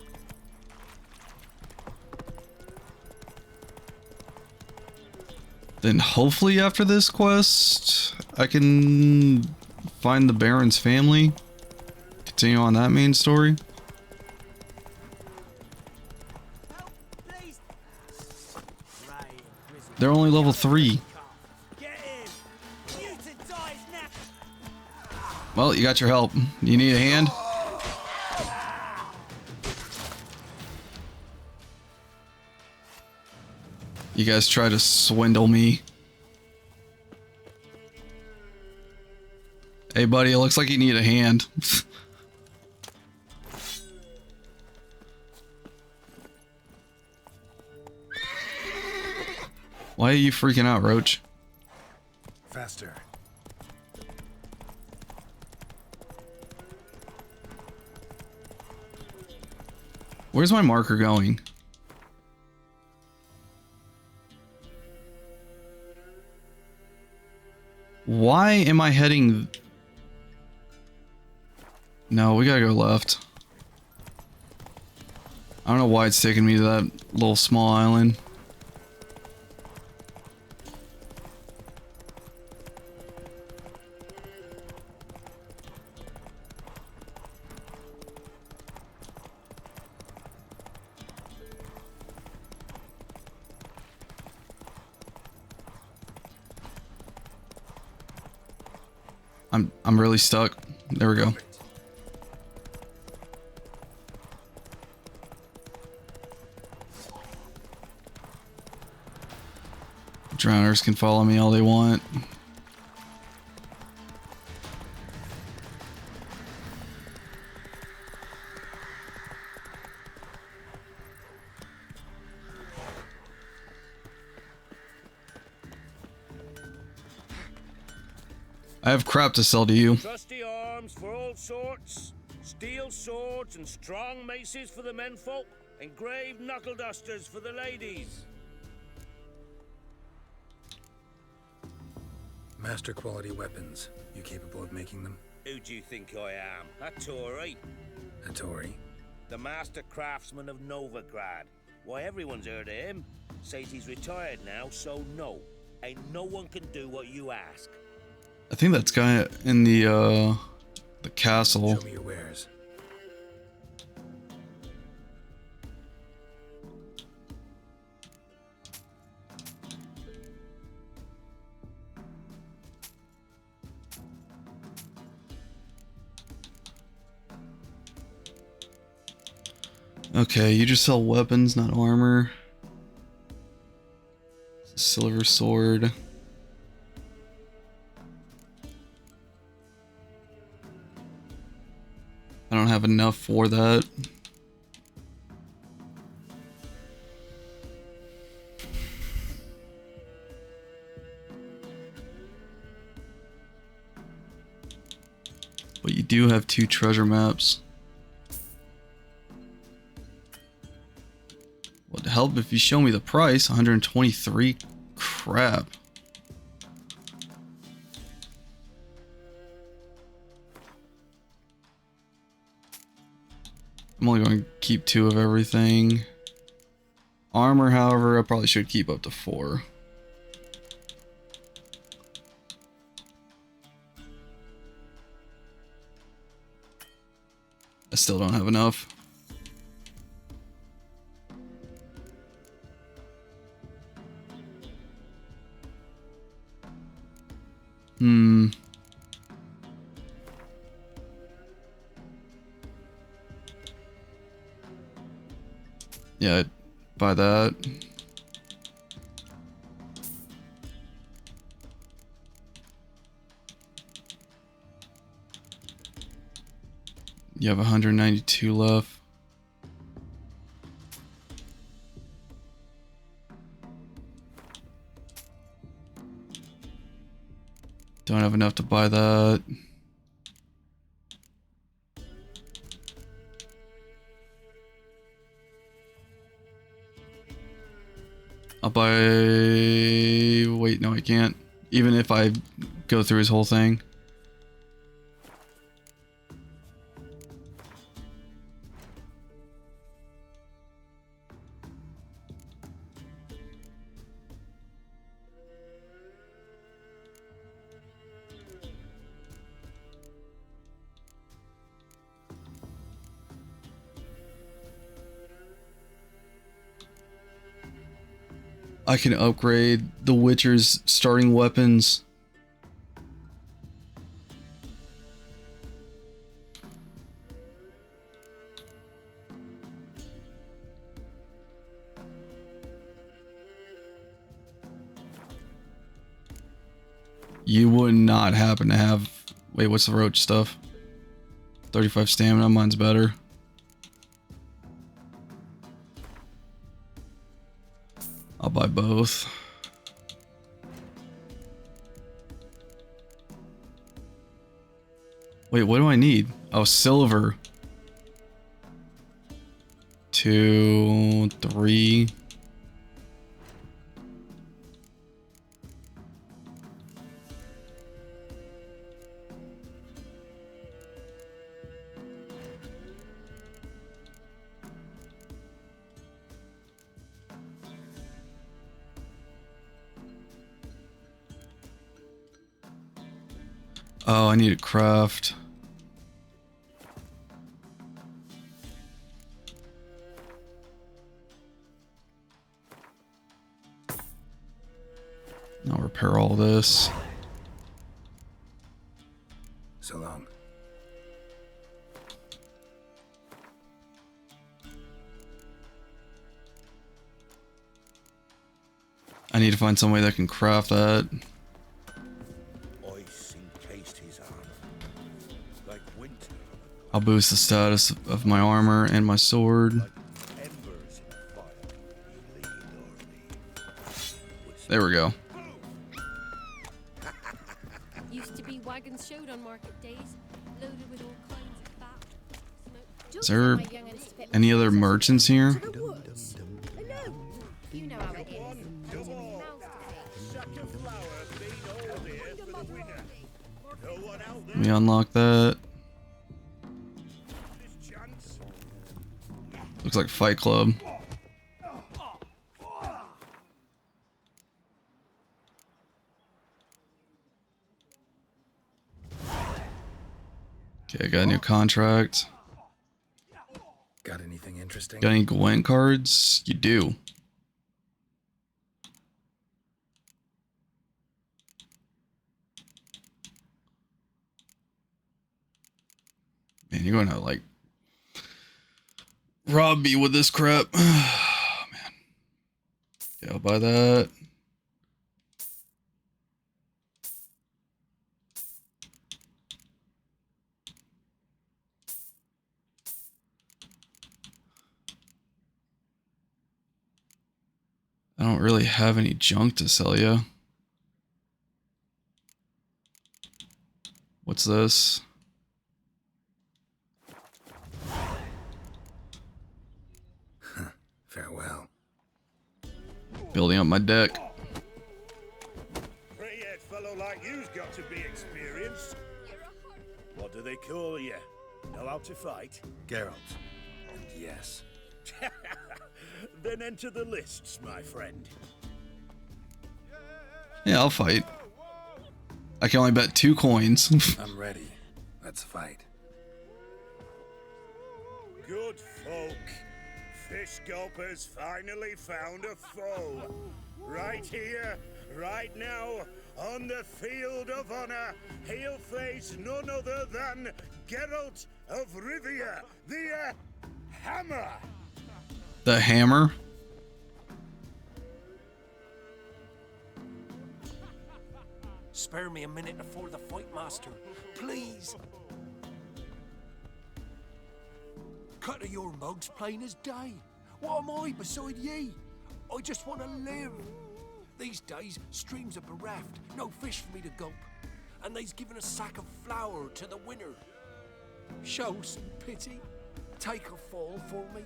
Then hopefully after this quest, I can find the Baron's family. Continue on that main story. They're only level 3. Well, you got your help. You need a hand? You guys try to swindle me. Hey buddy, it looks like you need a hand. Why are you freaking out, Roach? Faster. Where's my marker going? Why am I heading... No, we gotta go left. I don't know why it's taking me to that little small island. I'm really stuck. There we go. Drowners can follow me all they want. I have crap to sell to you. Trusty arms for all sorts, steel swords and strong maces for the menfolk, engraved knuckle dusters for the ladies. Master quality weapons. You capable of making them? Who do you think I am? A Tory? A Tory? The master craftsman of Novigrad. Why, everyone's heard of him. Says he's retired now, so no. Ain't no one can do what you ask. I think that's guy in the castle. Show me your wares. Okay, you just sell weapons, not armor. Silver sword. I don't have enough for that. But you do have 2 treasure maps. Would help if you show me the price. 123. Crap. I'm only going to keep 2 of everything. Armor, however, I probably should keep up to 4. I still don't have enough. Yeah, I'd buy that. You have 192 left. Don't have enough to buy that. I'll buy... Wait, no I can't. Even if I go through his whole thing. I can upgrade the Witcher's starting weapons. You would not happen to have... Wait, what's the roach stuff? 35 stamina, mine's better. I'll buy both. Wait, what do I need? Oh, silver. 2, 3. Oh, I need to craft. I'll repair all this. So long. I need to find somebody that can craft that. Ice encased his armor, like winter. I'll boost the status of my armor and my sword. Embers in fire. He leaned There we go. Used to be wagons showed on market days, loaded with all kinds of fat. Is there any other merchants here? You know how it is. Let me unlock that. Looks like Fight Club. Okay, I got a new contract. Got anything interesting? Got any Gwent cards? You do. Man, you're gonna like rob me with this crap. Oh, man. Yeah, I'll buy that. I don't really have any junk to sell you. What's this? Farewell. Building up my deck. Grey-haired fellow like you's got to be experienced. What do they call you? Know how to fight? Geralt. And yes. Then enter the lists, my friend. Yeah, I'll fight. I can only bet 2 coins. I'm ready. Let's fight. Good folk. Fish Gulper's finally found a foe. Right here, right now, on the field of honor, he'll face none other than Geralt of Rivia, the Hammer. The hammer? Spare me a minute before the fight, master. Please. Cut of your mugs plain as day. What am I beside ye? I just want to live. These days, streams are bereft. No fish for me to gulp. And they's given a sack of flour to the winner. Show some pity. Take a fall for me.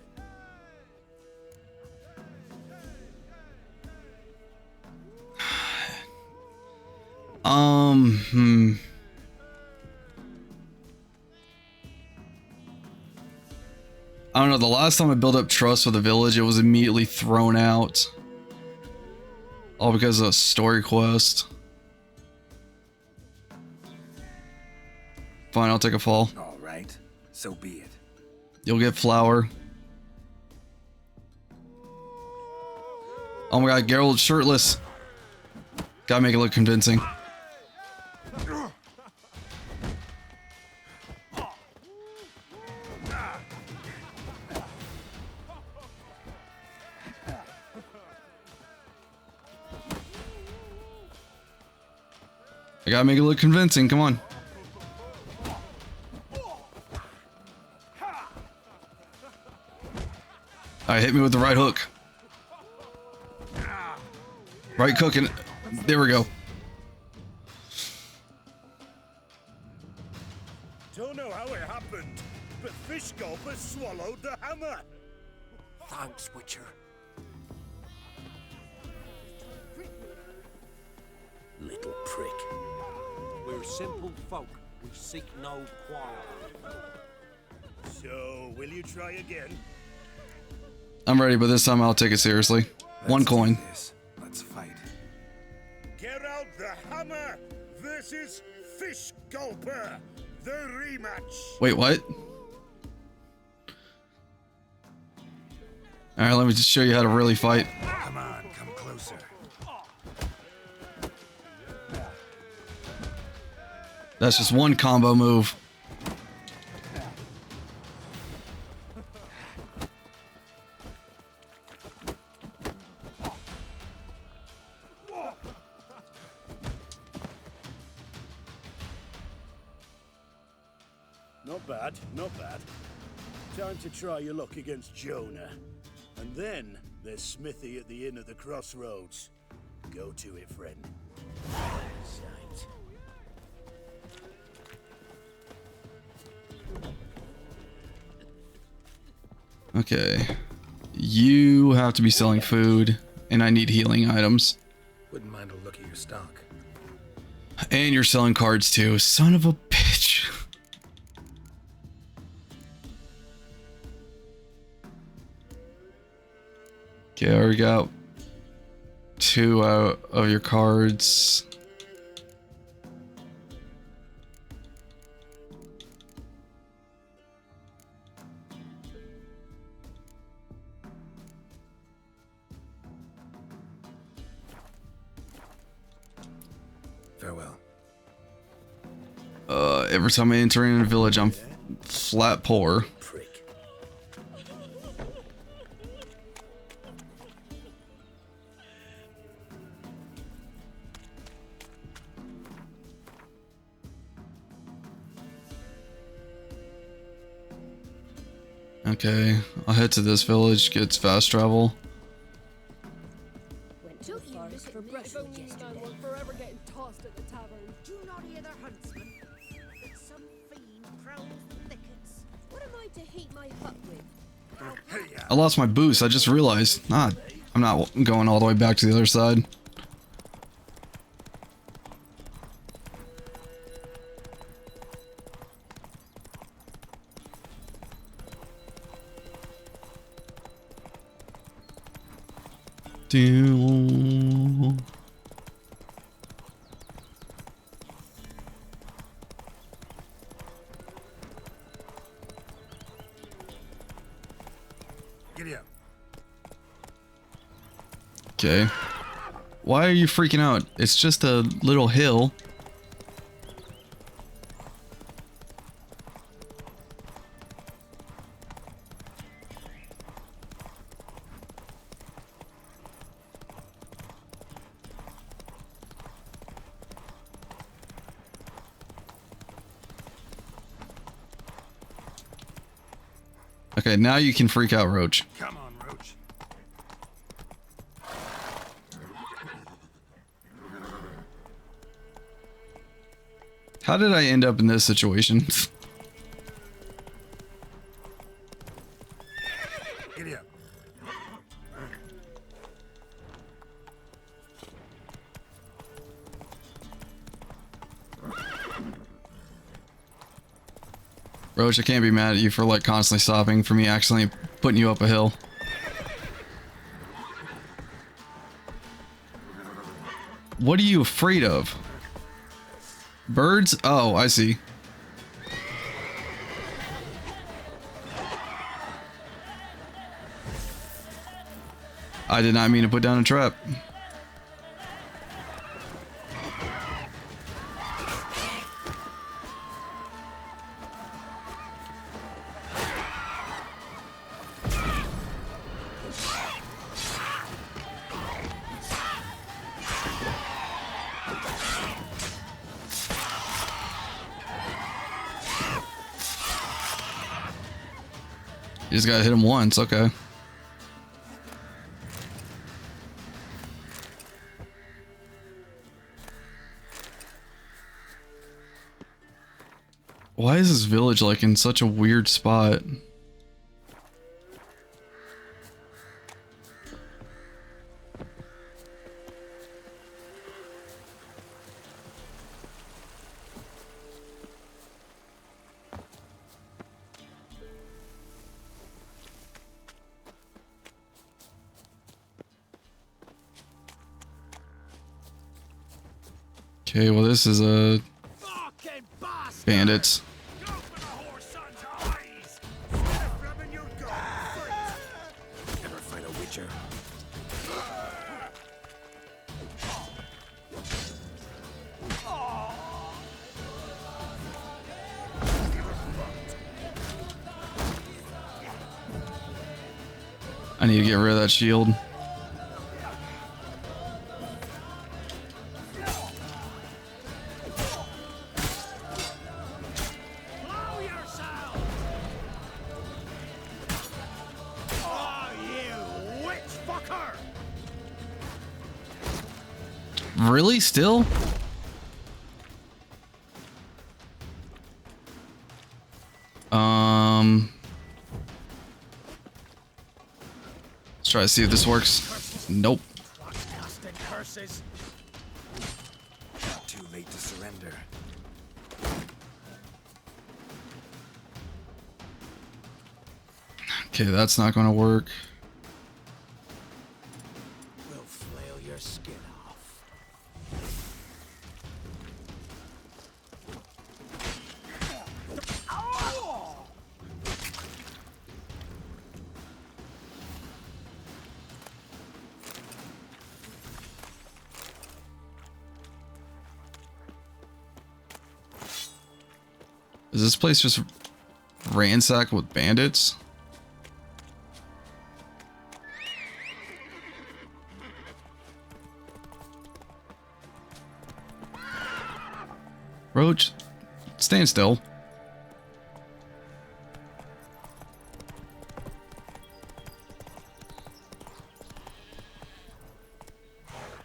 I don't know, the last time I built up trust with a village, it was immediately thrown out. All because of a story quest. Fine, I'll take a fall. Alright, so be it. You'll get flour. Oh my god, Geralt's shirtless. Gotta make it look convincing. I gotta make it look convincing, come on. Alright, hit me with the right hook. Right cooking. There we go. Don't know how it happened, but Fish Gulper swallowed the hammer. Thanks, Witcher. Little prick. We're simple folk. We seek no quarrel. So, will you try again? I'm ready, but this time I'll take it seriously. One coin. Let's fight. Geralt the Hammer versus Fish Gulper. The rematch. Wait, what? Alright, let me just show you how to really fight. Come on, come closer. That's just one combo move. bad, not bad. Time to try your luck against Jonah. And then there's Smithy at the Inn of the Crossroads. Go to it, friend. Sight. Okay. You have to be selling food, and I need healing items. Wouldn't mind a look at your stock. And you're selling cards too. Son of a bitch. Okay, I already got 2 out of your cards. Farewell. Every time I enter in a village, I'm flat poor. Okay, I'll head to this village, get fast travel. Went too far for brushwood yesterday. Forever getting tossed at the tavern. Do not hear the huntsman. That some fiend prowls the thickets. What am I to heat my hut with? I lost my boost, I just realized. I'm not going all the way back to the other side. Giddy up. Okay. Why are you freaking out? It's just a little hill. Okay, now you can freak out, Roach. Come on, Roach. How did I end up in this situation? Giddy up. Roach, I can't be mad at you for like constantly stopping for me accidentally putting you up a hill. What are you afraid of? Birds? Oh, I see. I did not mean to put down a trap. You just gotta hit him once, okay. Why is this village like in such a weird spot? Okay, well this is a bandits. Ever fight a witcher? I need to get rid of that shield. Really? Still? Let's try to see if this works. Nope. Curses. Too late to surrender. Okay, that's not gonna work. We'll flail your skin off. Is this place just ransacked with bandits? Roach, stand still.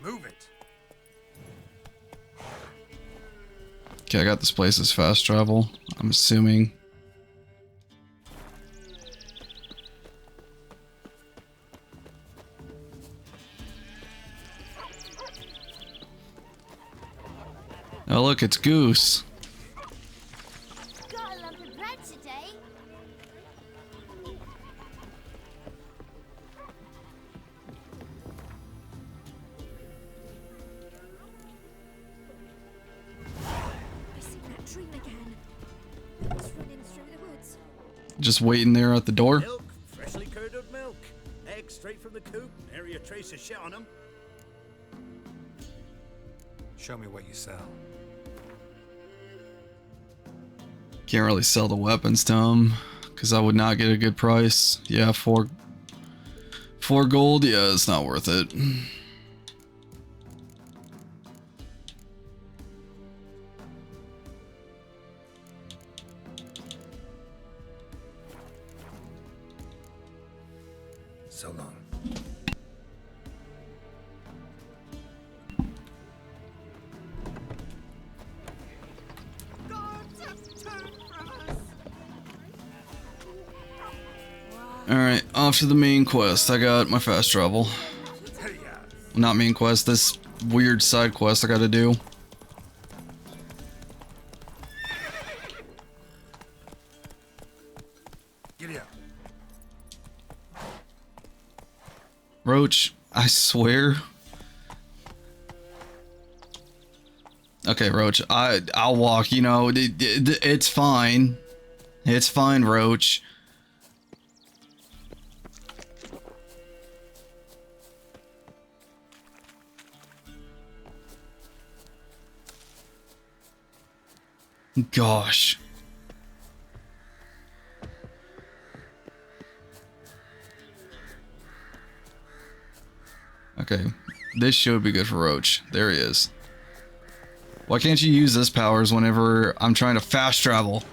Move it. Okay, I got this place as fast travel, I'm assuming. Oh look, it's Goose. Got a lump of bread today. I see that dream again. It's running through the woods. Just waiting there at the door. Milk, freshly curdled milk. Eggs straight from the coop. Nary a trace of shit on them. Show me what you sell. Can't really sell the weapons to him because I would not get a good price. Yeah, four gold. Yeah, it's not worth it. So long. Alright, off to the main quest. I got my fast travel. Not main quest, this weird side quest I gotta do. Giddy up. Roach, I swear. Okay, Roach, I'll walk, you know, it's fine. It's fine, Roach. Gosh. Okay, this should be good for Roach. There he is. Why can't you use this powers whenever I'm trying to fast travel?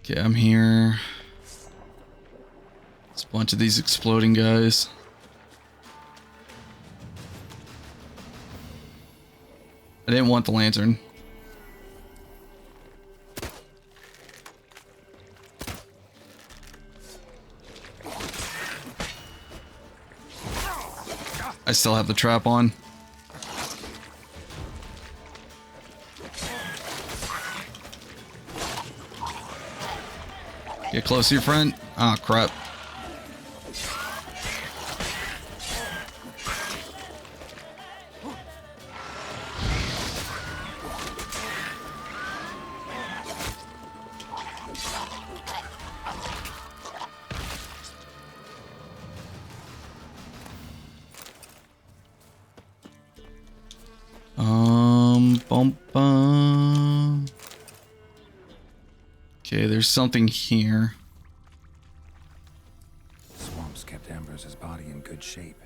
Okay, I'm here. It's a bunch of these exploding guys. I didn't want the lantern. I still have the trap on. Get close to your friend. Ah, crap. Okay, there's something here. Swamps kept Ambrose's body in good shape.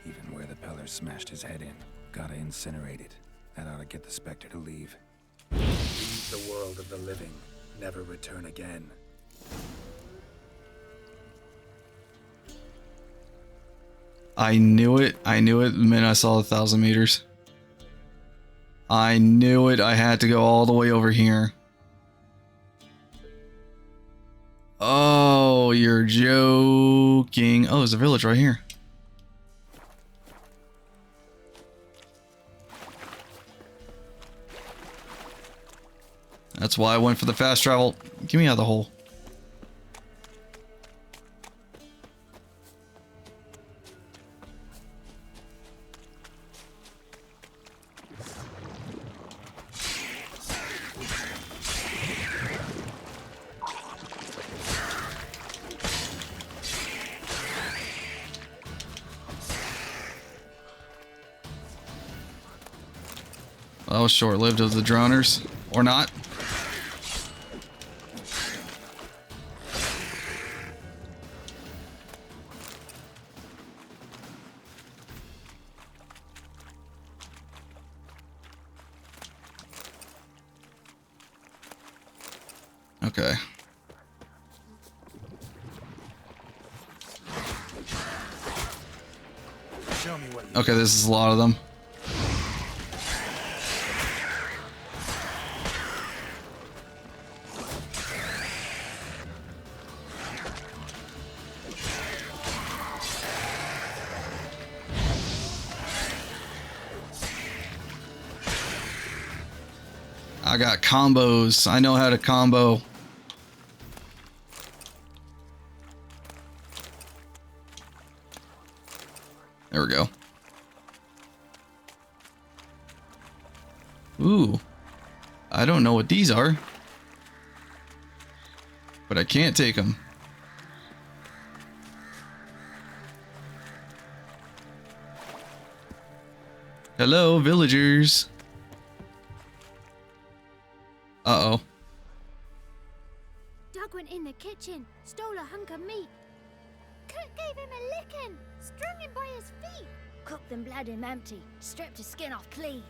Even where the Peller smashed his head in. Gotta incinerate it. That ought to get the Spectre to leave. Leave the world of the living. Never return again. I knew it. I knew it the minute I saw 1,000 meters. I knew it. I had to go all the way over here. Oh, you're joking. Oh, there's a village right here. That's why I went for the fast travel. Get me out of the hole. Well, that was short-lived of the drowners. Or not. Okay. Show me what you Okay, this is a lot of them. I got combos. I know how to combo. There we go. Ooh. I don't know what these are. But I can't take them. Hello, villagers. Uh-oh. Doug went in the kitchen, stole a hunk of meat. Cook gave him a licking, strung him by his feet. Cooked and bled him empty, stripped his skin off clean.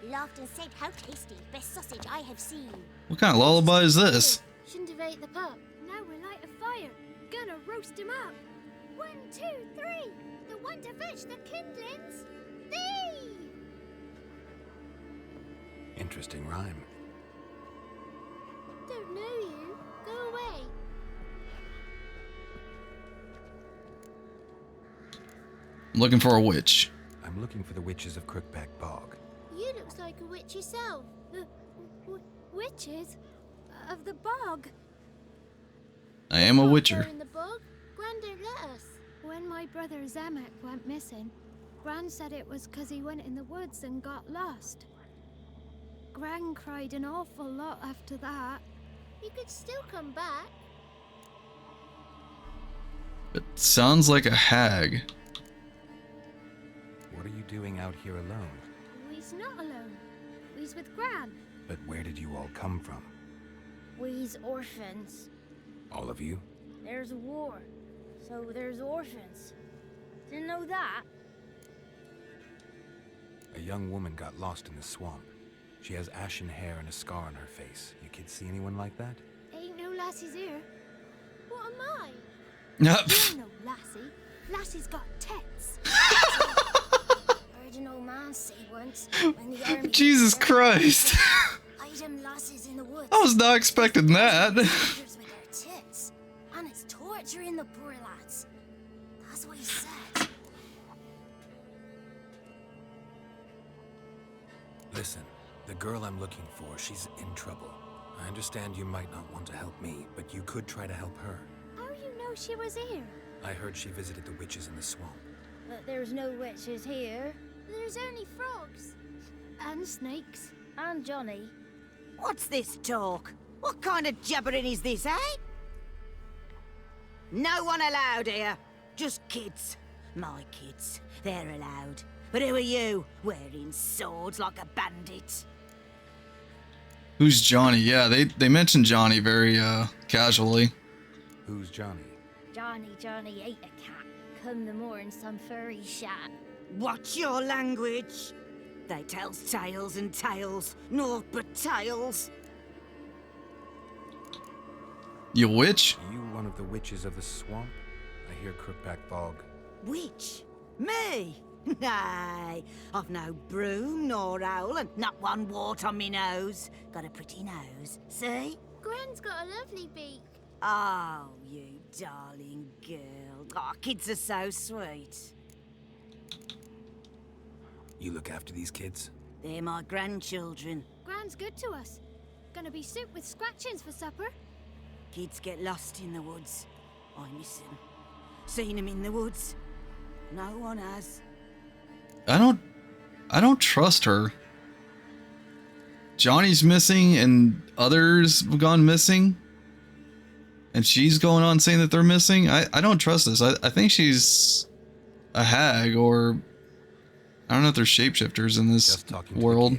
Laughed and said, "How tasty, best sausage I have seen." What kind of lullaby is this? Shouldn't have ate the pup. Now we'll light a fire. Gonna roast him up. 1, 2, 3. The one to fetch the kindlings. Thee! Interesting rhyme. Don't know you. Go away. I'm looking for a witch. I'm looking for the witches of Crookback Bog. You looks like a witch yourself. The witches of the bog. I am a witcher. Go in the bog. Gran don't let us. When my brother Zemek went missing, Gran said it was 'cause he went in the woods and got lost. Gran cried an awful lot after that. You could still come back. It sounds like a hag. What are you doing out here alone? We's not alone. We's with Gran. But where did you all come from? We's orphans. All of you? There's a war, so there's orphans. Didn't know that? A young woman got lost in the swamp. She has ashen hair and a scar on her face. You kids see anyone like that? Ain't no lassies here. What am I? Yep. You're no lassie. Lassie's got tits. Heard an old man say once when the army Jesus Christ. hide them lasses in the woods. I was not expecting that. With their tits. And it's torturing the poor lads. That's what he said. Listen, the girl I'm looking for, she's in trouble. I understand you might not want to help me, but you could try to help her. How you know she was here? I heard she visited the witches in the swamp. But there's no witches here. There's only frogs. And snakes. And Johnny. What's this talk? What kind of jabbering is this, eh? No one allowed here. Just kids. My kids. They're allowed. But who are you, wearing swords like a bandit? Who's Johnny? Yeah, they mentioned Johnny very casually. Who's Johnny? Johnny ate a cat. Come the more in some furry shat. Watch your language. They tells tales and tales, naught but tales. You witch? Are you one of the witches of the swamp? I hear Crookback Bog. Witch? Me? Nay, I've no broom nor owl and not one wart on me nose. Got a pretty nose, see? Gwen's got a lovely beak. Oh, you darling girl. Oh, kids are so sweet. You look after these kids? They're my grandchildren. Gran's good to us. Gonna be soup with scratchings for supper. Kids get lost in the woods. I miss them. Seen them in the woods. No one has. I don't trust her. Johnny's missing and others have gone missing. And she's going on saying that they're missing. I don't trust this. I think she's a hag, or I don't know if there's shapeshifters in this world.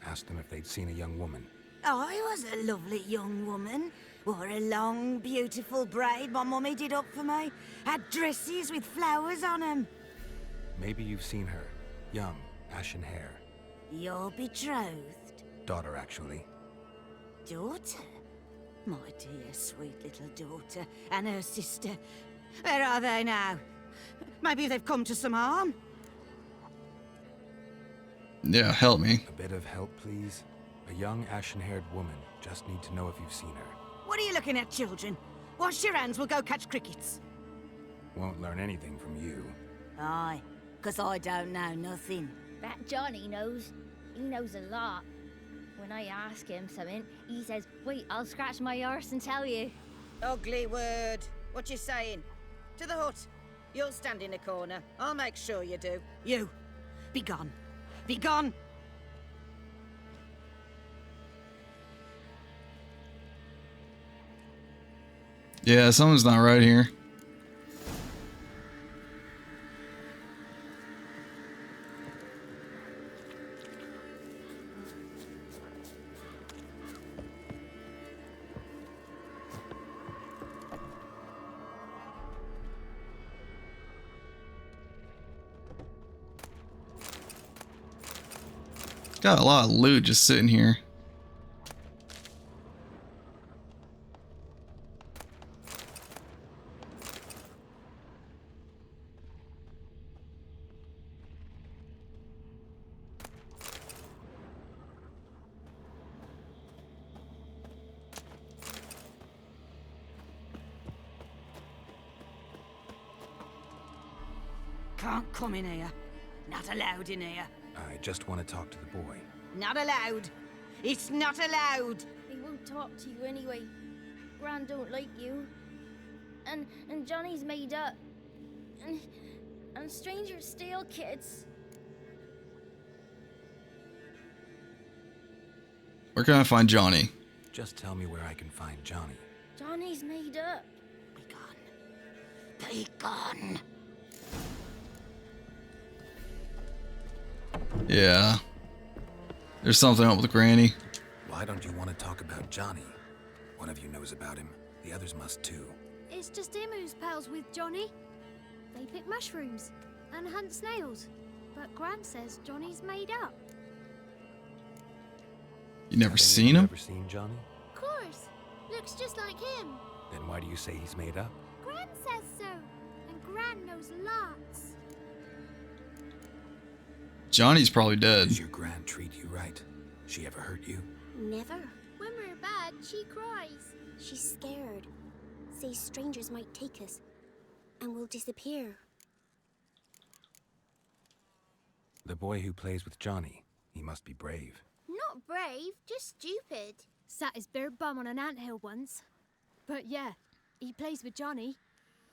Asked them if they'd seen a young woman. I was a lovely young woman. Wore a long, beautiful braid my mummy did up for me. Had dresses with flowers on them. Maybe you've seen her. Young, ashen hair. Your betrothed? Daughter, actually. Daughter? My dear, sweet little daughter and her sister. Where are they now? Maybe they've come to some harm? Yeah, help me. A bit of help, please. A young, ashen-haired woman. Just need to know if you've seen her. What are you looking at, children? Wash your hands, we'll go catch crickets. Won't learn anything from you. Aye, 'cause I don't know nothing. That Johnny knows. He knows a lot. When I ask him something, he says, wait, I'll scratch my arse and tell you. Ugly word. What you saying? To the hut. You'll stand in a corner. I'll make sure you do. You, be gone. Be gone! Yeah, something's not right here. Got a lot of loot just sitting here. Can't come in here. Not allowed in here. I just want to talk to the boy. Not allowed. It's not allowed. He won't talk to you anyway. Gran don't like you. And Johnny's made up. And strangers steal kids. Where can I find Johnny? Just tell me where I can find Johnny. Johnny's made up. Be gone. Yeah. There's something up with Granny. Why don't you want to talk about Johnny? One of you knows about him. The others must too. It's just him who's pals with Johnny. They pick mushrooms and hunt snails. But Gran says Johnny's made up. You never seen him? Never seen Johnny? Of course. Looks just like him. Then why do you say he's made up? Gran says so. And Gran knows lots. Johnny's probably dead. Does your gran treat you right? She ever hurt you? Never. When we're bad, she cries. She's scared. Says strangers might take us. And we'll disappear. The boy who plays with Johnny, he must be brave. Not brave, just stupid. Sat his bare bum on an anthill once. But yeah, he plays with Johnny.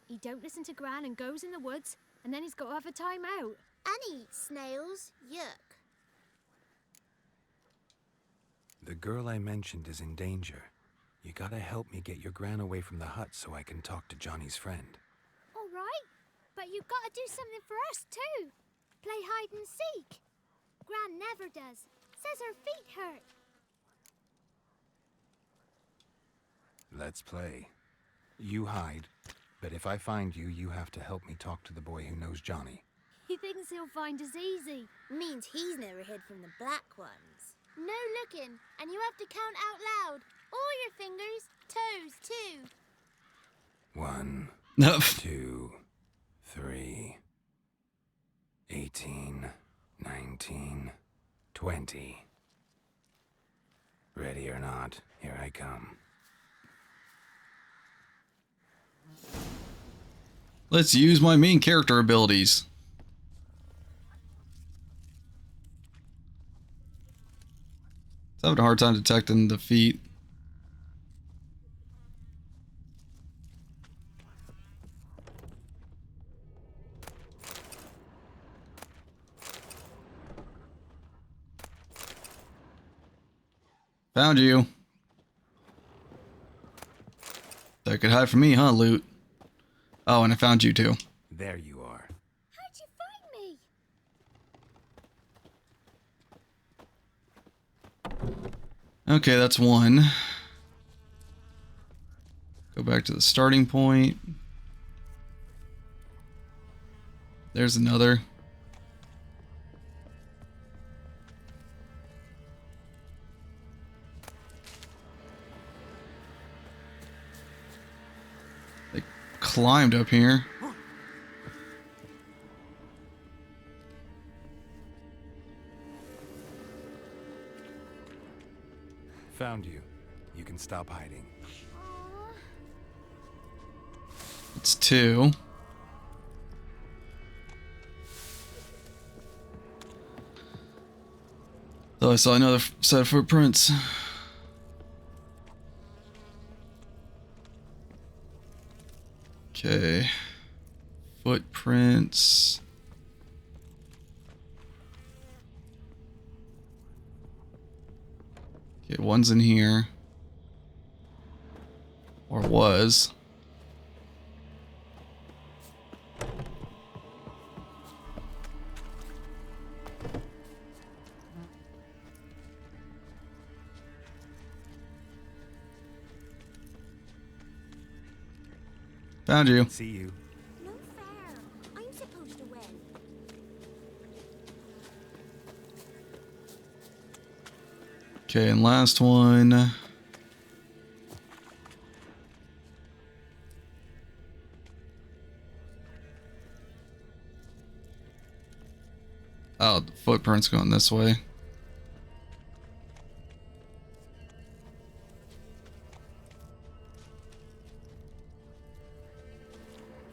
He don't listen to Gran and goes in the woods, and then he's got to have a time out. And eats snails. Yuck. The girl I mentioned is in danger. You gotta help me get your gran away from the hut so I can talk to Johnny's friend. All right, but you've got to do something for us too. Play hide and seek. Gran never does. Says her feet hurt. Let's play. You hide, but if I find you, you have to help me talk to the boy who knows Johnny. He thinks he'll find us easy. Means he's never hid from the black ones. No looking, and you have to count out loud. All your fingers, toes too. 1, No. 2, 3, 18, 19, 20. Ready or not, here I come. Let's use my main character abilities. I'm having a hard time detecting the feet. Found you. That could hide from me, huh, loot? Oh, and I found you too. There you are. How'd you find me? Okay, that's one. Go back to the starting point. There's another. They climbed up here. Found you. You can stop hiding. It's two. Though I saw another set of footprints. Okay. Footprints. Okay, one's in here. Or was. Found you. See you. No fair. I'm supposed to win. Okay, and last one. Oh, the footprint's going this way.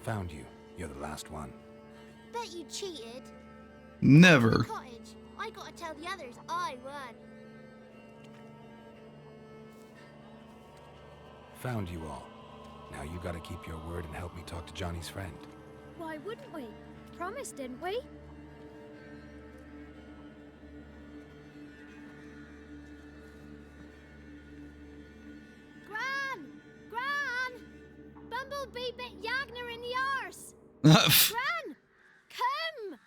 Found you. You're the last one. Bet you cheated. Never. Cottage. I gotta tell the others I won. Found you all. Now you gotta keep your word and help me talk to Johnny's friend. Why wouldn't we? Promised, didn't we? Gran! Gran! Bumblebee bit Yagner in the arse! Gran! Come!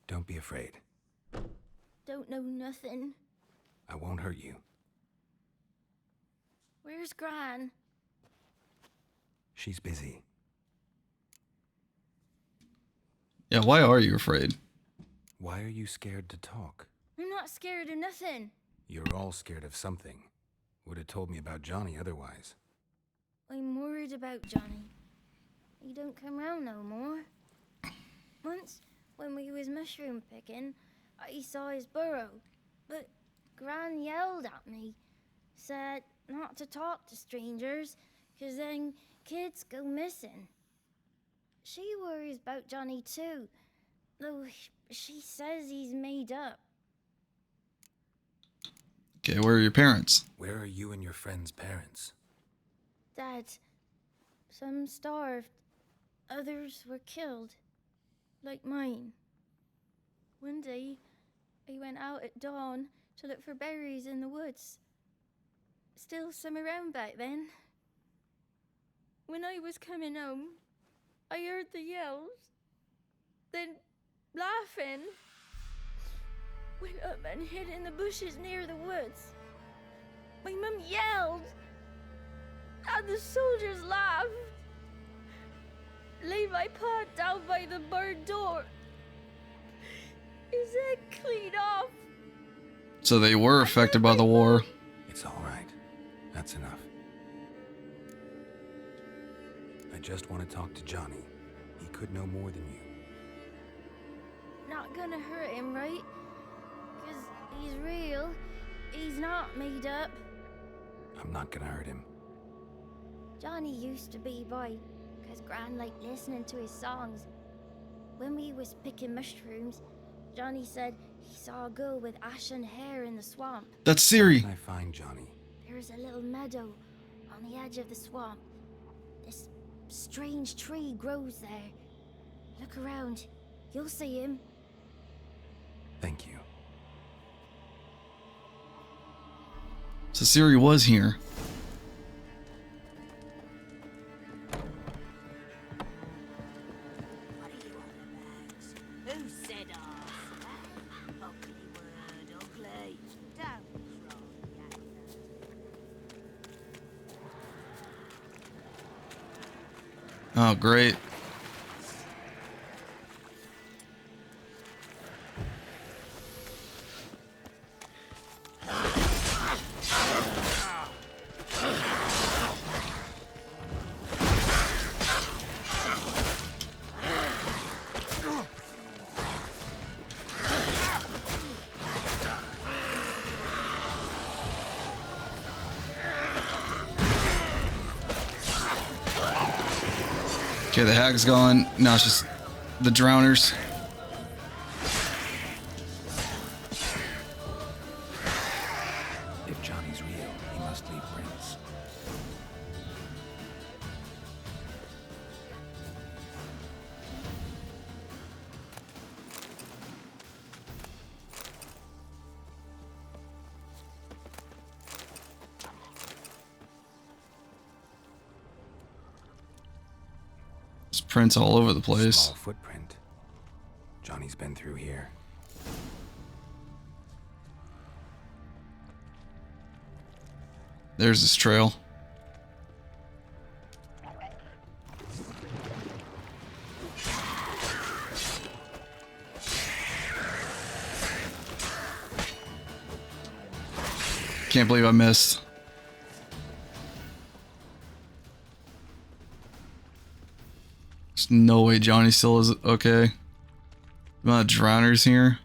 Don't be afraid. Don't know nothing. I won't hurt you. Where's Gran? She's busy. Yeah, why are you afraid? Why are you scared to talk? I'm not scared of nothing. You're all scared of something. Would have told me about Johnny otherwise. I'm worried about Johnny. He don't come round no more. Once, when we was mushroom picking, I saw his burrow, but Gran yelled at me, said not to talk to strangers, 'cause then kids go missing. She worries about Johnny too, though she says he's made up. Okay, where are your parents? Where are you and your friend's parents? Dad, some starved, others were killed, like mine. One day, I went out at dawn to look for berries in the woods. Still some around back then. When I was coming home, I heard the yells. Then, laughing, went up and hid in the bushes near the woods. My mum yelled, and the soldiers laughed. Laid my pa down by the barn door. His head clean off. So they were affected by the war. It's all right. That's enough. I just want to talk to Johnny. He could know more than you. Not gonna hurt him, right? 'Cause he's real. He's not made up. I'm not gonna hurt him. Johnny used to be boy, 'cause Gran liked listening to his songs. When we was picking mushrooms, Johnny said he saw a girl with ashen hair in the swamp. That's Siri. Where can I find Johnny? There's a little meadow on the edge of the swamp. This strange tree grows there. Look around. You'll see him. Thank you. So Siri was here. Who said off? Ugly word, ugly. Don't cry, Oh, great. Okay, the hag's gone. Now it's just the drowners. If Johnny's real, he must leave prints. There's prints all over the place. Small footprint. Johnny's been through here. There's this trail. Can't believe I missed. There's no way Johnny still is okay. The amount of drowners here.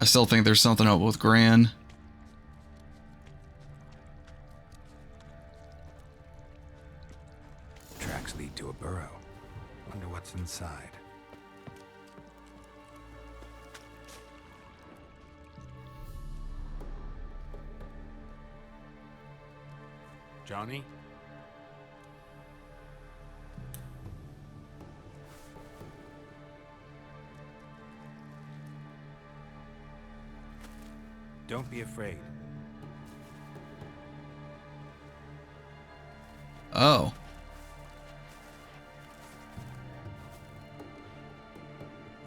I still think there's something up with Gran. Tracks lead to a burrow. Wonder what's inside. Johnny? Don't be afraid. Oh.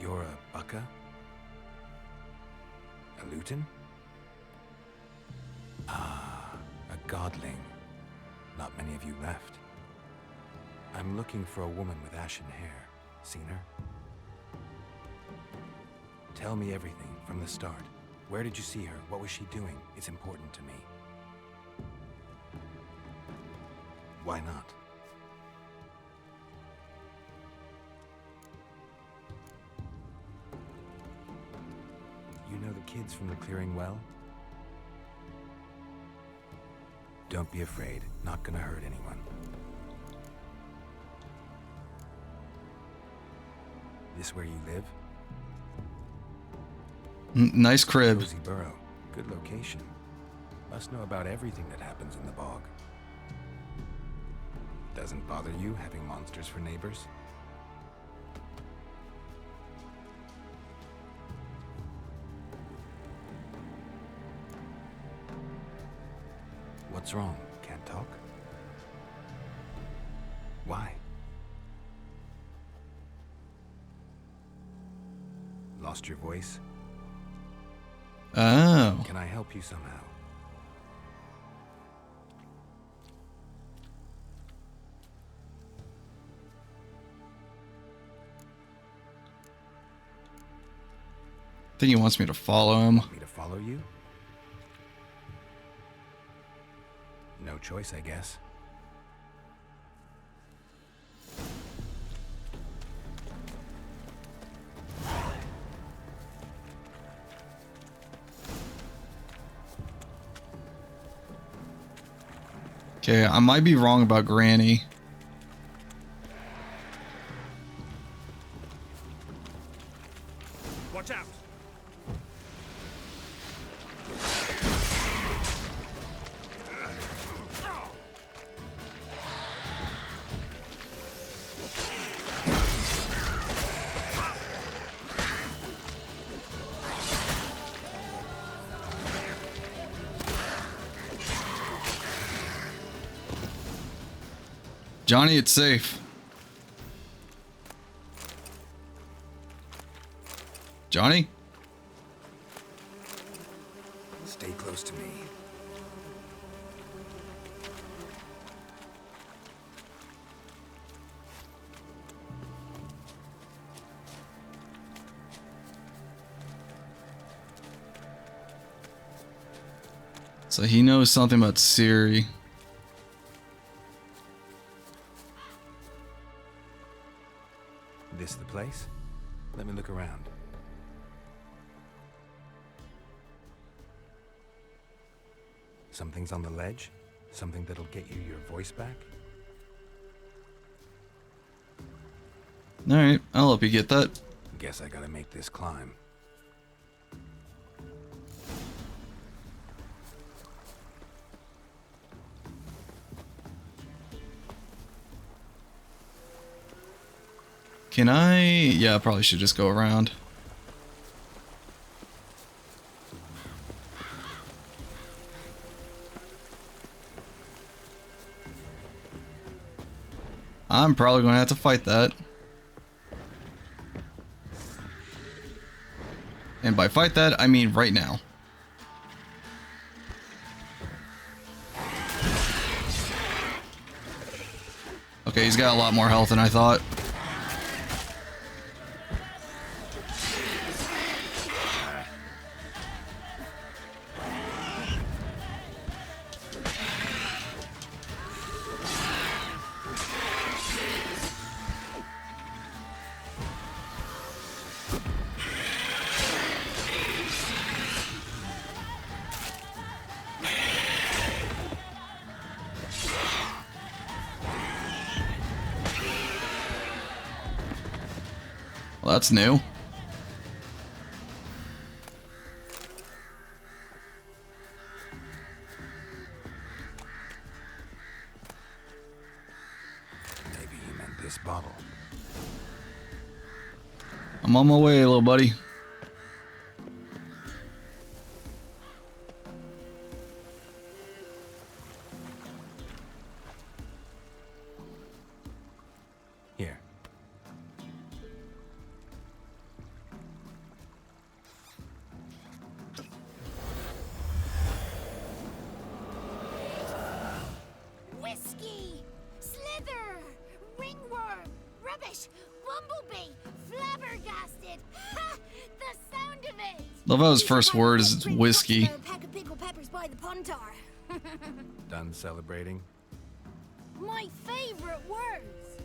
You're a Bucka? A Luton? Ah, a godling. Not many of you left. I'm looking for a woman with ashen hair. Seen her? Tell me everything from the start. Where did you see her? What was she doing? It's important to me. Why not? You know the kids from the clearing well? Don't be afraid. Not gonna hurt anyone. This where you live? Nice crib. Cozy burrow. Good location. Must know about everything that happens in the bog. Doesn't bother you having monsters for neighbors? What's wrong? Can't talk? Why? Lost your voice? Oh. Can I help you somehow? I think he wants me to follow him. Want me to follow you? No choice, I guess. Okay, I might be wrong about Granny. Watch out! Johnny, it's safe. Johnny? Stay close to me. So he knows something about Siri. This the place? Let me look around. Something's on the ledge? Something that'll get you your voice back? Alright, I'll help you get that. Guess I gotta make this climb. Can I? Yeah, I probably should just go around. I'm probably going to have to fight that. And by fight that, I mean right now. Okay, he's got a lot more health than I thought. Well, that's new. Maybe he meant this bottle. I'm on my way, little buddy. Here. Whiskey! Slither! Ringworm! Rubbish! Bumblebee! Flabbergasted! Ha! The sound of it! Love how his first word is whiskey. Pack of pickled peppers by the puntar. Done celebrating? My favorite words!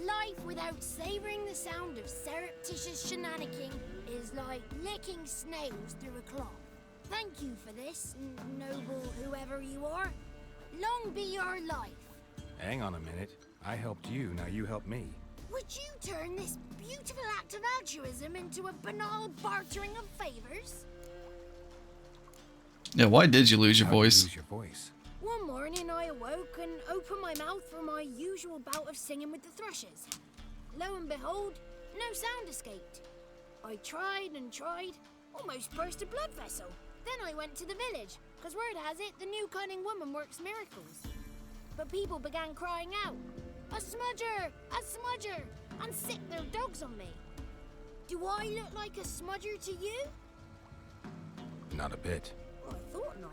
Life without savoring the sound of surreptitious shenanigans is like licking snails through a cloth. Thank you for this, noble whoever you are. Long be your life. Hang on a minute. I helped you, now you help me. Would you turn this beautiful act of altruism into a banal bartering of favors? Yeah, why did you lose your How'd you voice? lose your voice? One morning I awoke and opened my mouth for my usual bout of singing with the thrushes. Lo and behold, no sound escaped. I tried and tried, almost burst a blood vessel. Then I went to the village, because word has it the new cunning woman works miracles. But people began crying out, "A smudger! A smudger!" and sicked their dogs on me. Do I look like a smudger to you? Not a bit. Well, I thought not.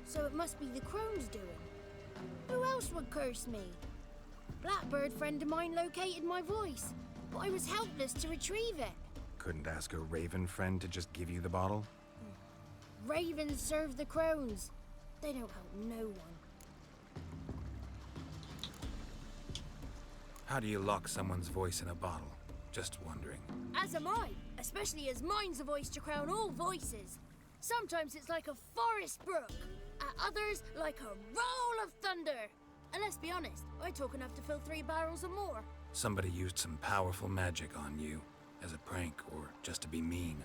So it must be the crone's doing. Who else would curse me? A blackbird friend of mine located my voice, but I was helpless to retrieve it. Couldn't ask a raven friend to just give you the bottle? Ravens serve the crones. They don't help no one. How do you lock someone's voice in a bottle? Just wondering. As am I, especially as mine's a voice to crown all voices. Sometimes it's like a forest brook, at others like a roll of thunder. And let's be honest, I talk enough to fill 3 barrels or more. Somebody used some powerful magic on you, as a prank or just to be mean.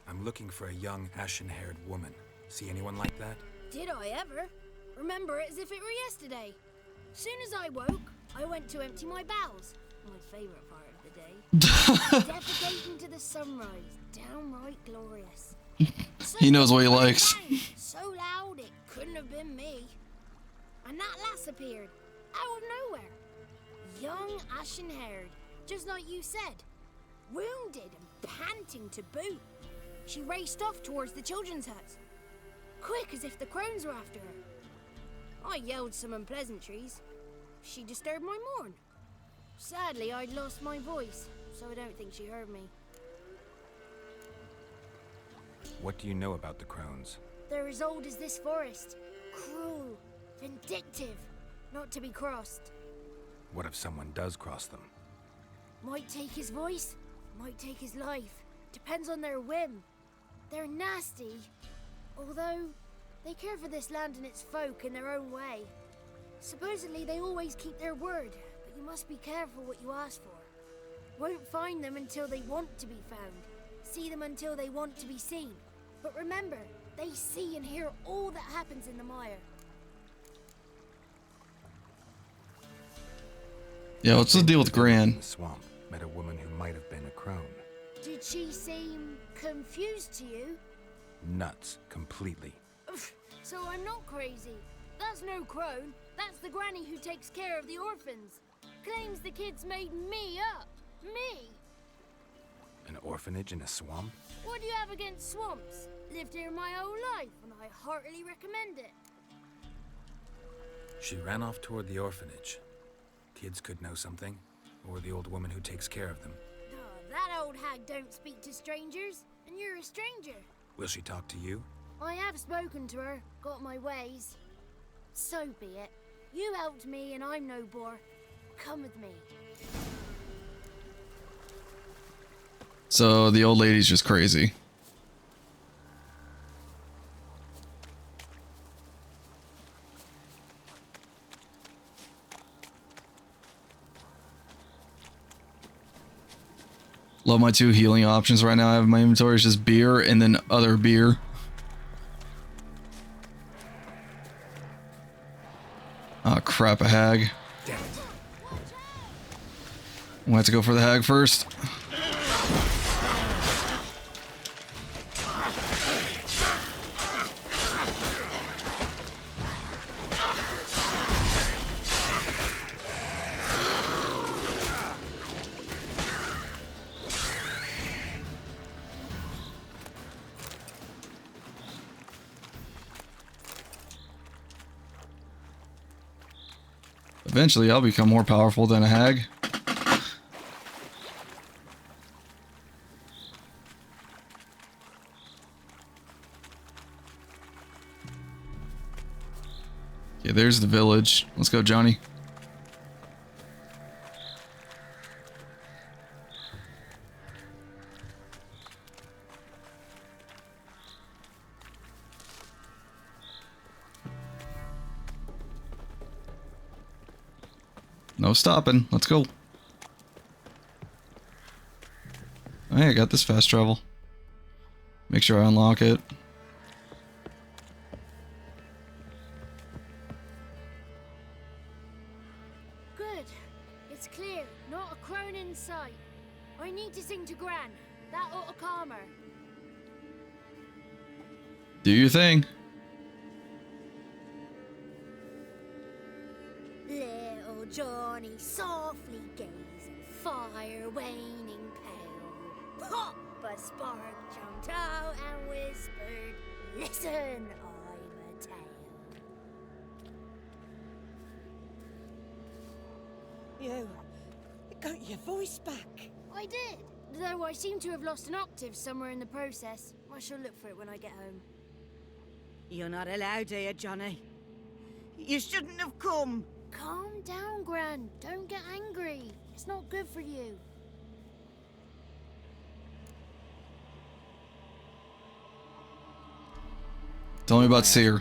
I'm looking for a young, ashen-haired woman. See anyone like that? Did I ever? Remember it as if it were yesterday. Soon as I woke, I went to empty my bowels. My favourite part of the day. Defecating to the sunrise. Downright glorious. He knows what he likes. So loud it couldn't have been me. And that lass appeared, out of nowhere. Young, ashen-haired, just like you said. Wounded and panting to boot. She raced off towards the children's huts. Quick as if the crones were after her. I yelled some unpleasantries. She disturbed my morn. Sadly, I'd lost my voice, so I don't think she heard me. What do you know about the crones? They're as old as this forest. Cruel, vindictive, not to be crossed. What if someone does cross them? Might take his voice, might take his life. Depends on their whim. They're nasty, although they care for this land and its folk in their own way. Supposedly they always keep their word, but you must be careful what you ask for. Won't find them until they want to be found. See them until they want to be seen. But remember, they see and hear all that happens in the mire. Yeah, what's the deal with Gran? Swamp met a woman who might have been a crone. Did she seem confused to you? Nuts, completely. So I'm not crazy. That's no crone. That's the granny who takes care of the orphans. Claims the kids made me up. Me! An orphanage in a swamp? What do you have against swamps? Lived here my whole life, and I heartily recommend it. She ran off toward the orphanage. Kids could know something, or the old woman who takes care of them. Oh, that old hag don't speak to strangers, and you're a stranger. Will she talk to you? I have spoken to her, got my ways. So be it. You helped me, and I'm no bore. Come with me. So the old lady's just crazy. Love my 2 healing options right now. I have in my inventory is just beer and then other beer. Oh crap, a hag. Damn it. We'll have to go for the hag first. Eventually, I'll become more powerful than a hag. Okay, there's the village. Let's go, Johnny. No stopping. Let's go. Hey, I got this fast travel. Make sure I unlock it. Good. It's clear. Not a crone in sight. I need to sing to Gran. That ought to calm her. Do your thing. Little Johnny softly gazing, fire waning pale. Pop! A spark jumped out and whispered, "Listen, I'm a tale." You got your voice back. I did, though I seem to have lost an octave somewhere in the process. I shall look for it when I get home. You're not allowed here, Johnny. You shouldn't have come. Calm down, Gran. Don't get angry. It's not good for you. Tell me about Seer.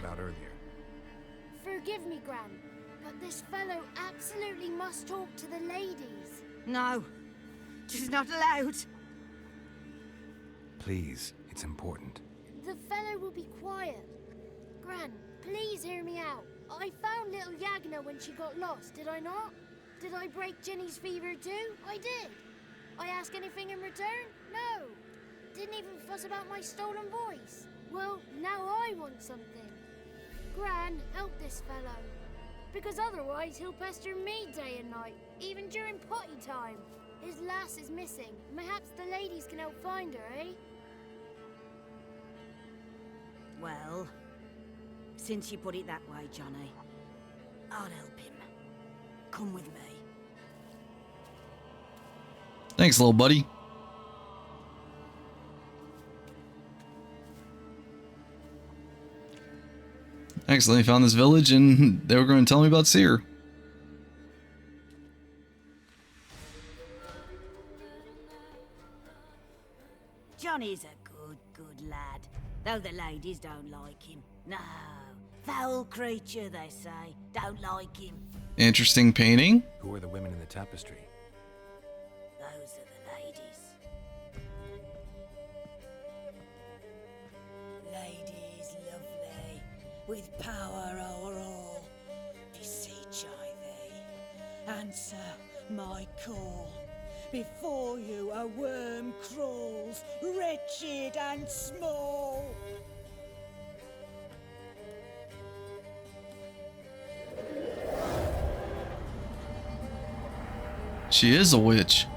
Forgive me, Gran, but this fellow absolutely must talk to the ladies. No, she's not allowed. Please, it's important. The fellow will be quiet. Gran, please hear me out. I found little Yagna when she got lost, did I not? Did I break Ginny's fever too? I did. I ask anything in return? No. Didn't even fuss about my stolen voice. Well, now I want something. Gran, help this fellow. Because otherwise he'll pester me day and night, even during potty time. His lass is missing. Perhaps the ladies can help find her, eh? Well, since you put it that way, Johnny, I'll help him. Come with me. Thanks, little buddy. Excellent. They found this village and they were going to tell me about Seer. Johnny's a good lad, though the ladies don't like him. No, foul creature, they say. Don't like him. Interesting painting. Who are the women in the tapestry? Those are the ladies. Ladies lovely, with power o'er all. Beseech I thee, answer my call. Before you a worm crawls, wretched and small. She is a witch.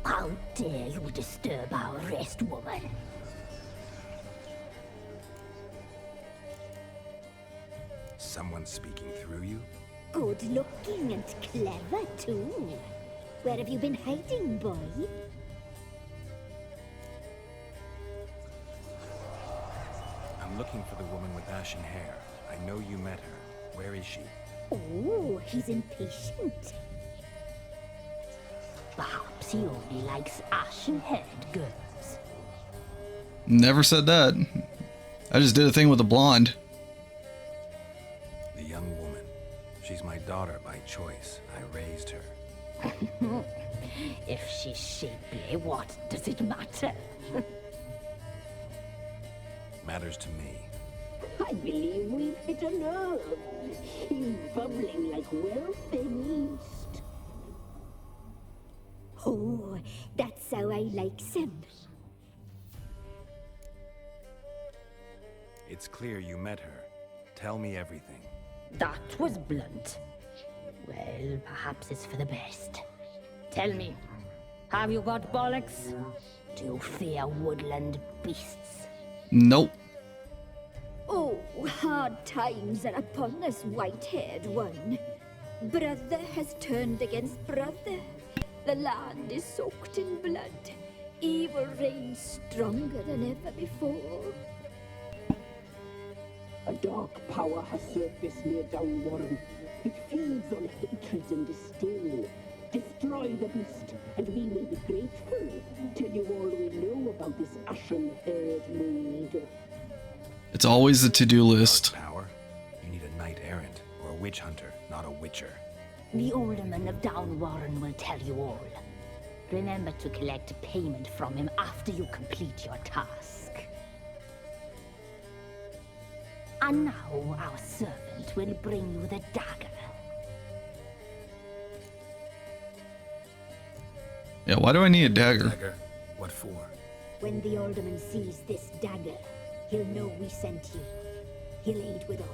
How dare you disturb our rest, woman? Someone speaking through you? Good looking and clever, too. Where have you been hiding, boy? I'm looking for the woman with ashen hair. I know you met her. Where is she? Oh, he's impatient. Perhaps he only likes ashen-haired girls. Never said that. I just did a thing with a blonde. The young woman. She's my daughter by choice. I raised her. If she's shapely, what does it matter? Matters to me. I believe we've hit a nerve. He's bubbling like well-fed yeast. Oh, that's how I like him. It's clear you met her. Tell me everything. That was blunt. Well, perhaps it's for the best. Tell me, have you got bollocks? Do you fear woodland beasts? Nope. Oh, hard times are upon us, white-haired one. Brother has turned against brother. The land is soaked in blood. Evil reigns stronger than ever before. A dark power has surfaced near Downwarren. It feeds on hatred and disdain. Destroy the beast, and we will be grateful. Tell you all we know about this ashen-haired maid. It's always a to-do list. Power? You need a knight errant or a witch hunter, not a witcher. The alderman of Downwarren will tell you all. Remember to collect payment from him after you complete your task. And now our servant will bring you the dagger. Yeah, why do I need a dagger? What for? When the alderman sees this dagger, he'll know we sent you. He'll aid with all.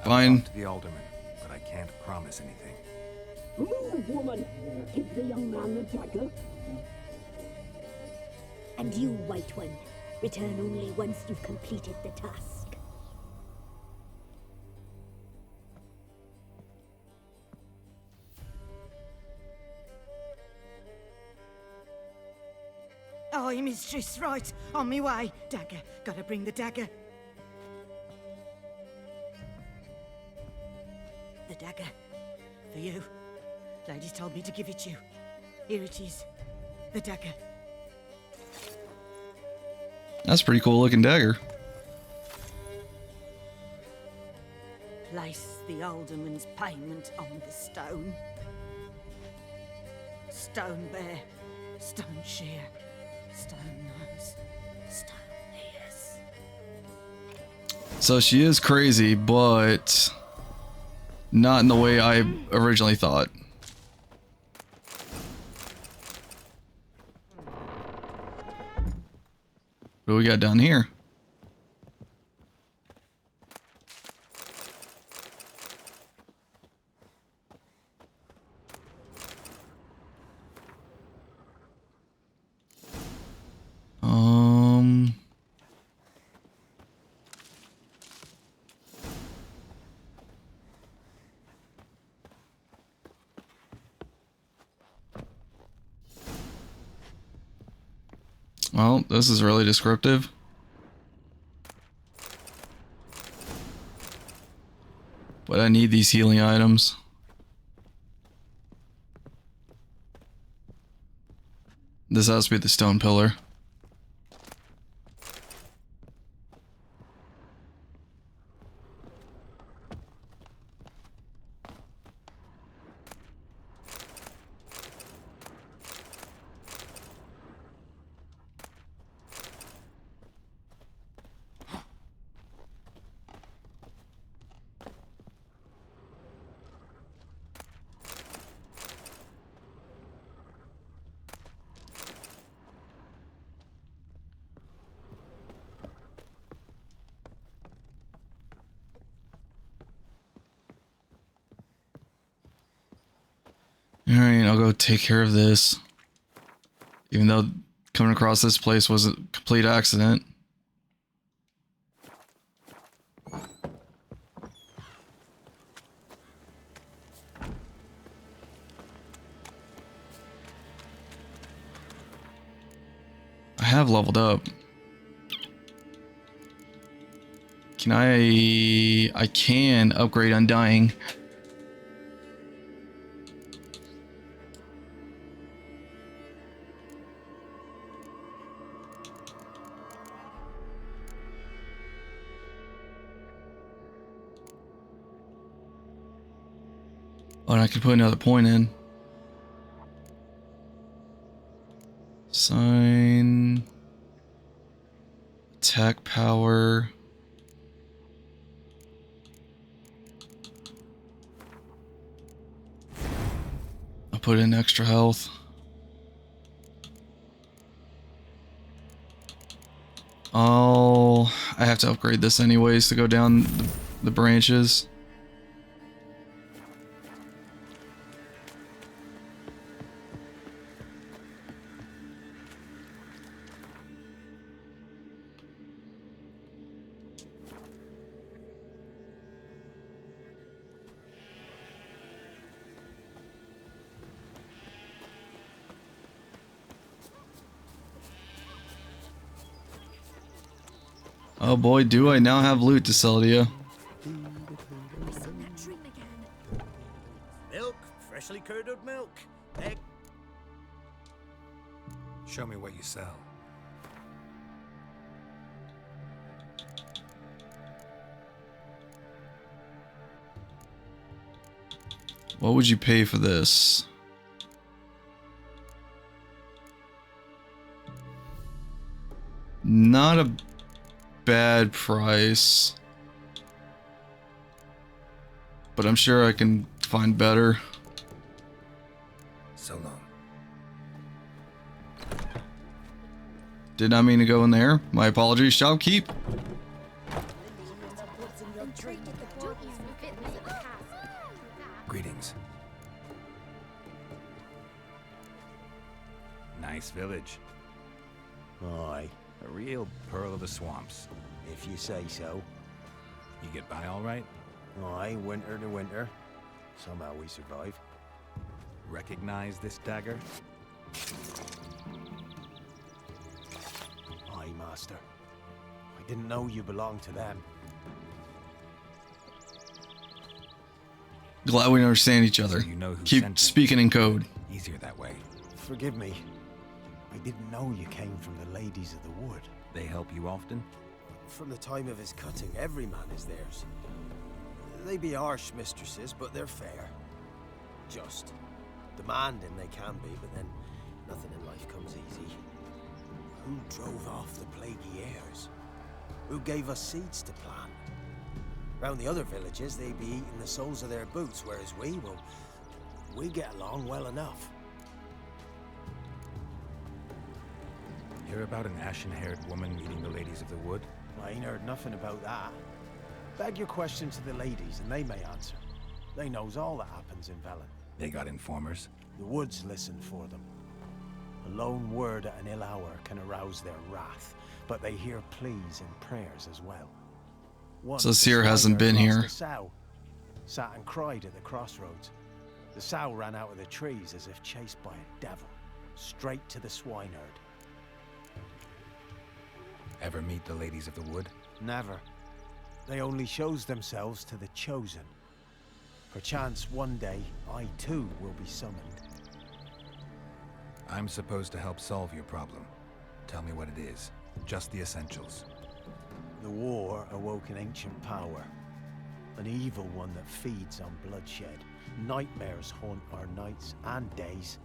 Fine. Talk to the alderman, but I can't promise anything. Move, woman! Give the young man the dagger. And you, White One, return only once you've completed the task. Aye, mistress, right. On me way. Dagger. Gotta bring the dagger. The dagger. For you. Lady told me to give it you. Here it is. The dagger. That's a pretty cool looking dagger. Place the alderman's payment on the stone. Stone bear. Stone shear. Stone nose. Stone ears. So she is crazy, but not in the way I originally thought. What do we got down here? Well, this is really descriptive. But I need these healing items. This has to be the stone pillar. Alright, I'll go take care of this. Even though coming across this place was a complete accident. I have leveled up. Can I can upgrade Undying. Oh, and I can put another point in. Sign. Attack power. I'll put in extra health. I have to upgrade this anyways to go down the branches. Oh boy, do I now have loot to sell to you. Milk, freshly curdled milk, egg. Show me what you sell. What would you pay for this? Not a bad price, but I'm sure I can find better. So Did not mean to go in there. My apologies, shopkeep. Greetings. Nice village. Aye. A real pearl of the swamps. If you say so. You get by all right? Aye, winter to winter. Somehow we survive. Recognize this dagger? Aye, master. I didn't know you belonged to them. Glad we understand each other. So you know who Keep sent speaking in code. Easier that way. Forgive me. I didn't know you came from the Ladies of the Wood. They help you often? From the time of his cutting, every man is theirs. They be harsh mistresses, but they're fair. Just. Demanding they can be, but then nothing in life comes easy. Who drove off the plaguey heirs? Who gave us seeds to plant? Round the other villages, they be eating the soles of their boots, whereas we get along well enough. Hear about an ashen-haired woman meeting the Ladies of the Wood? I ain't heard nothing about that. Beg your question to the ladies, and they may answer. They knows all that happens in Velen. They got informers? The woods listen for them. A lone word at an ill hour can arouse their wrath, but they hear pleas and prayers as well. Once So Seer hasn't been here. The sow sat and cried at the crossroads. The sow ran out of the trees as if chased by a devil, straight to the swineherd. Ever meet the Ladies of the Wood? Never. They only shows themselves to the chosen. Perchance one day, I too will be summoned. I'm supposed to help solve your problem. Tell me what it is. Just the essentials. The war awoke an ancient power. An evil one that feeds on bloodshed. Nightmares haunt our nights and days.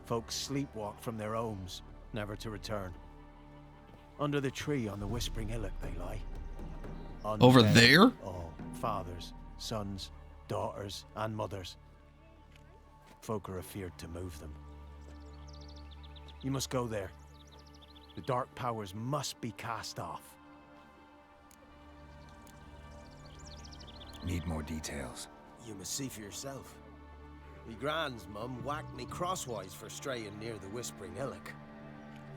Folks sleepwalk from their homes, never to return. Under the tree on the Whispering Hillock they lie. Over Undead there? All fathers, sons, daughters, and mothers. Folk are afeared to move them. You must go there. The dark powers must be cast off. Need more details. You must see for yourself. Me grand's mum whacked me crosswise for straying near the Whispering Hillock.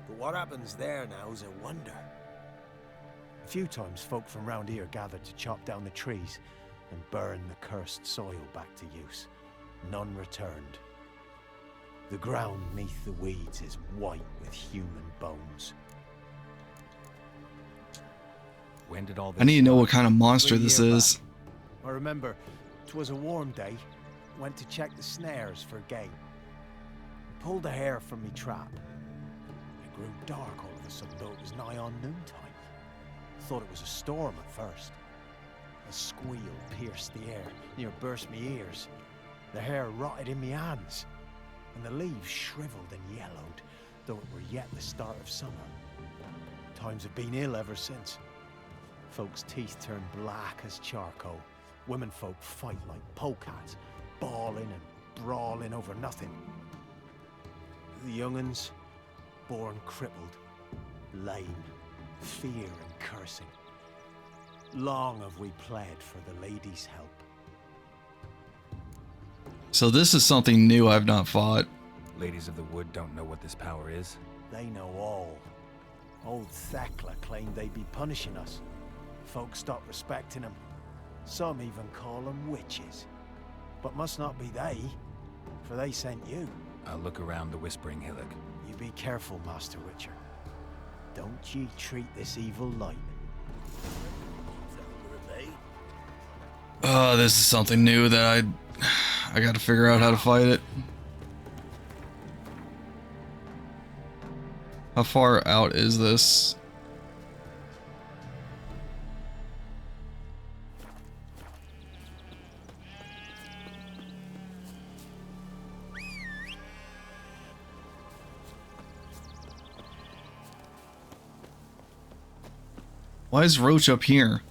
But what happens there now is a wonder. A few times folk from round here gathered to chop down the trees and burn the cursed soil back to use. None returned. The ground neath the weeds is white with human bones. When did all this I need to know start? what kind of monster 3 this year is. back. I remember 'twas a warm day. Went to check the snares for game. Pulled a hare from me trap. It grew dark all of a sudden, though it was nigh on noontime. Thought it was a storm at first. A squeal pierced the air, near burst me ears. The hair rotted in me hands, and the leaves shriveled and yellowed, though it were yet the start of summer. Times have been ill ever since. Folks' teeth turn black as charcoal. Women folk fight like polecats, bawling and brawling over nothing. The young'uns, born crippled, lame, fear and cursing. Long have we pled for the ladies' help. So this is something new I've not fought. Ladies of the Wood don't know what this power is? They know all. Old Thekla claimed they'd be punishing us. Folks stopped respecting them. Some even call them witches. But must not be they, for they sent you. I'll look around the Whispering Hillock. You be careful, Master Witcher. Don't ye treat this evil light. Oh, this is something new that I got to figure out how to fight it. How far out is this? Why is Roach up here?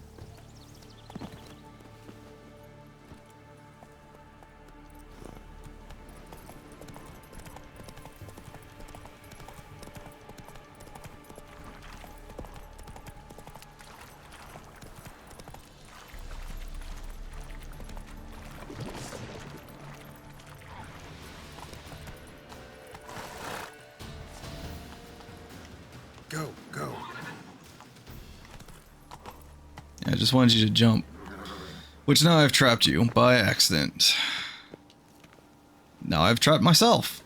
just wanted you to jump. Which now I've trapped you by accident. Now I've trapped myself.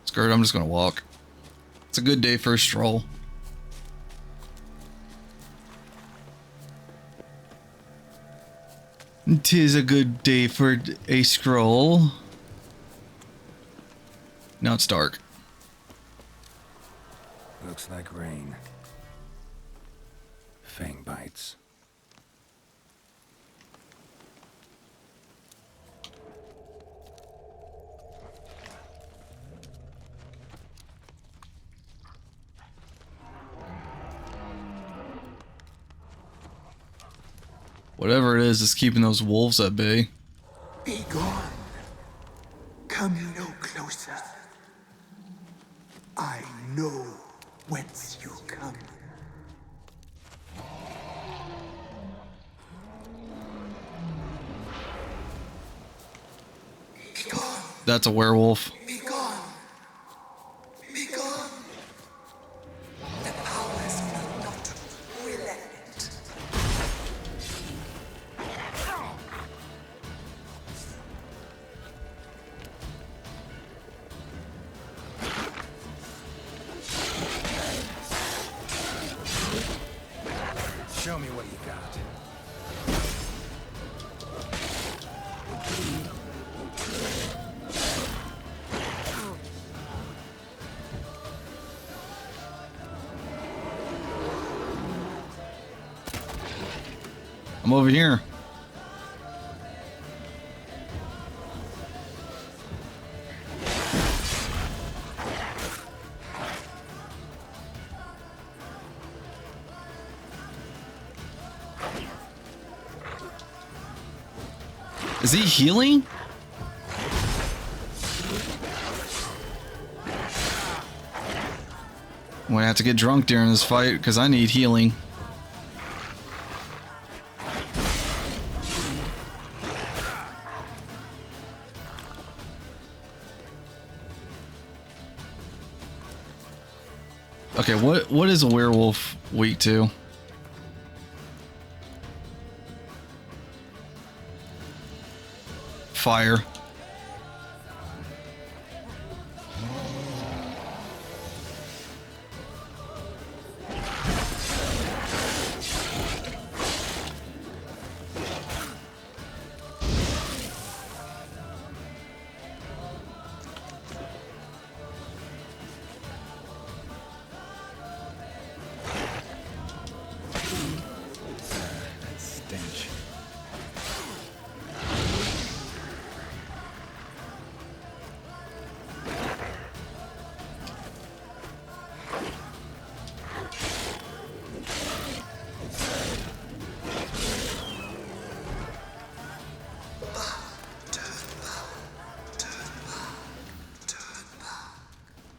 Skirt, I'm just gonna walk. It's a good day for a stroll. Tis a good day for a scroll. Now it's dark. Looks like rain. Fang bites. Whatever it is keeping those wolves at bay. Be gone. Come no closer. I know whence you come. Be gone. That's a werewolf. Be gone. Be gone. The powers will not relent. Show me what you got. I'm over here. Is he healing? I'm gonna have to get drunk during this fight because I need healing. Okay, what is a werewolf weak to? Fire. Stench.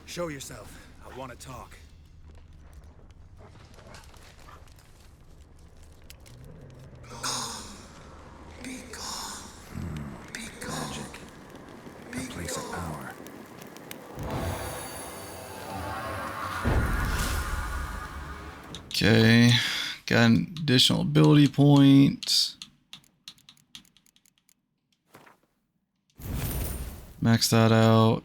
Show yourself. I want to talk. Be gone. Be gone. Magic. A place of power. Okay, got an additional ability point. Max that out.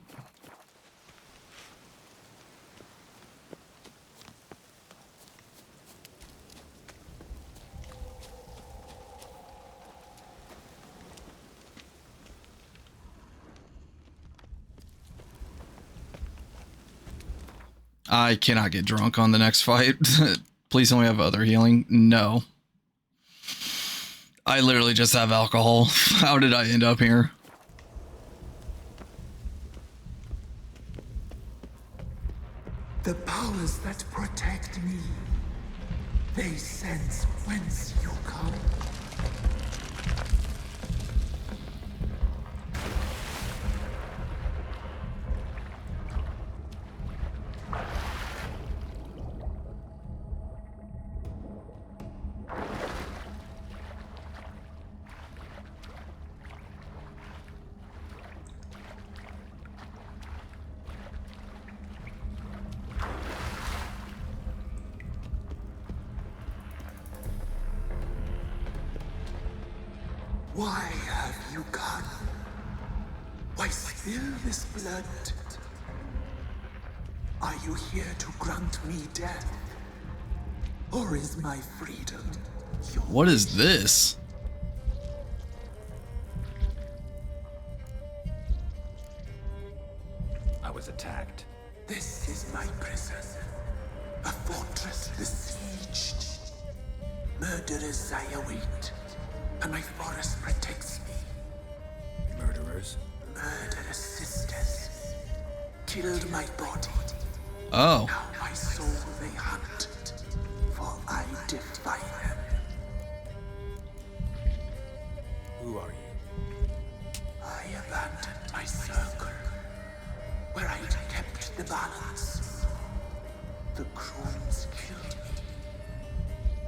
I cannot get drunk on the next fight. Please tell me I have other healing. No. I literally just have alcohol. How did I end up here? The powers that protect me, they sense whence you come. Why have you come? Why spill this blood? Are you here to grant me death? Or is my freedom yours? What is this? I was attacked. This is my prison. A fortress besieged. Murderers I await, and my forest protects me. Murderers? Murderous sisters killed my body. Oh. Now my soul they hunt, for I defy them. Who are you? I abandoned my circle, where I'd kept the balance. The crones killed me,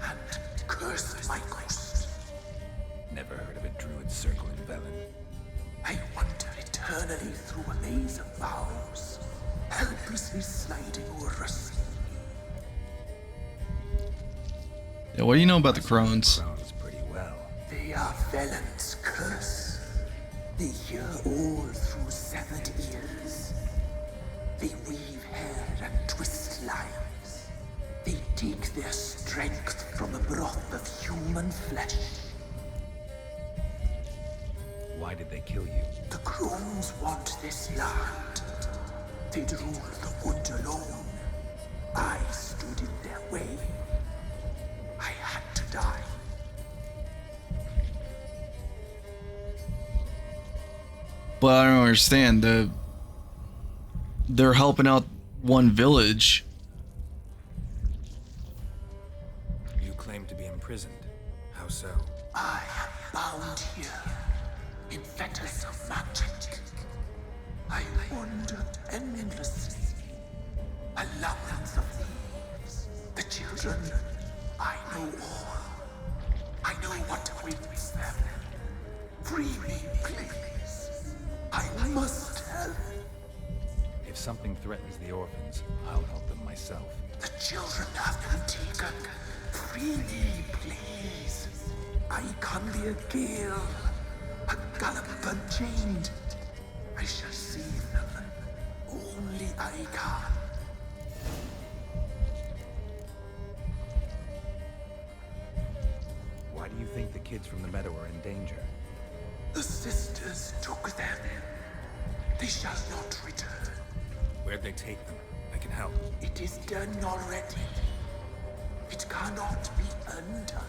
and cursed my ghost. Never heard of a druid circle in Velen. I wander eternally through a maze of vows, helplessly sliding over a sea. Yeah, what do you know about the crones? Crones pretty well. They are Velen's curse. They hear all through severed ears. They weave hair and twist lives. They take their strength from the broth of human flesh. Why did they kill you? The crones want this land. They'd rule the wood alone. I stood in their way. I had to die. But I don't understand. They're helping out one village. You claim to be imprisoned. How so? I am bound here in fetters of magic. I wander endlessly. A labyrinth of leaves. The children, I know all. I know what awaits them. Free me, please. I must help. If something threatens the orphans, I'll help them myself. The children have been taken. Free me, please. I can be a gale, a gallop unchained. I shall save them. Only I can. Why do you think the kids from the meadow are in danger? The sisters took them. They shall not return. Where'd they take them? I can help. It is done already. It cannot be undone.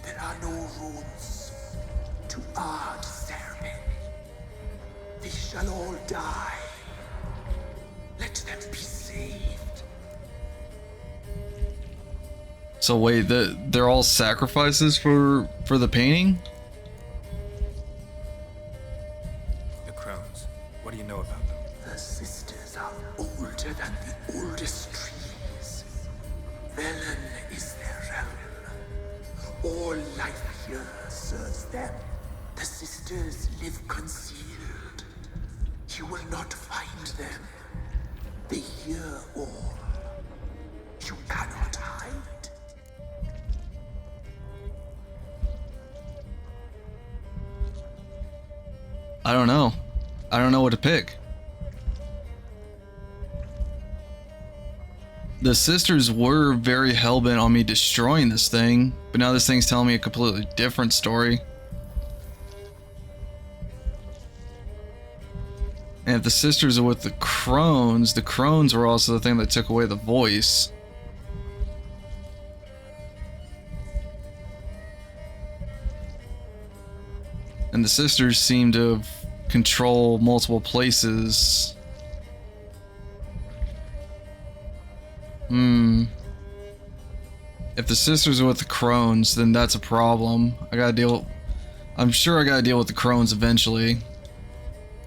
There are no rules to our discernment. They shall all die. Let them be saved. So wait, they're all sacrifices for the painting? The crones. What do you know about them? The sisters are older than the oldest trees. Velen is their realm. All life here serves them. The sisters live concealed. You will not find them. They hear all. You cannot hide. I don't know. I don't know what to pick. The sisters were very hellbent on me destroying this thing, but now this thing's telling me a completely different story. And if the sisters are with the crones were also the thing that took away the voice. And the sisters seem to control multiple places. If the sisters are with the crones, then that's a problem. I'm sure I gotta deal with the crones eventually.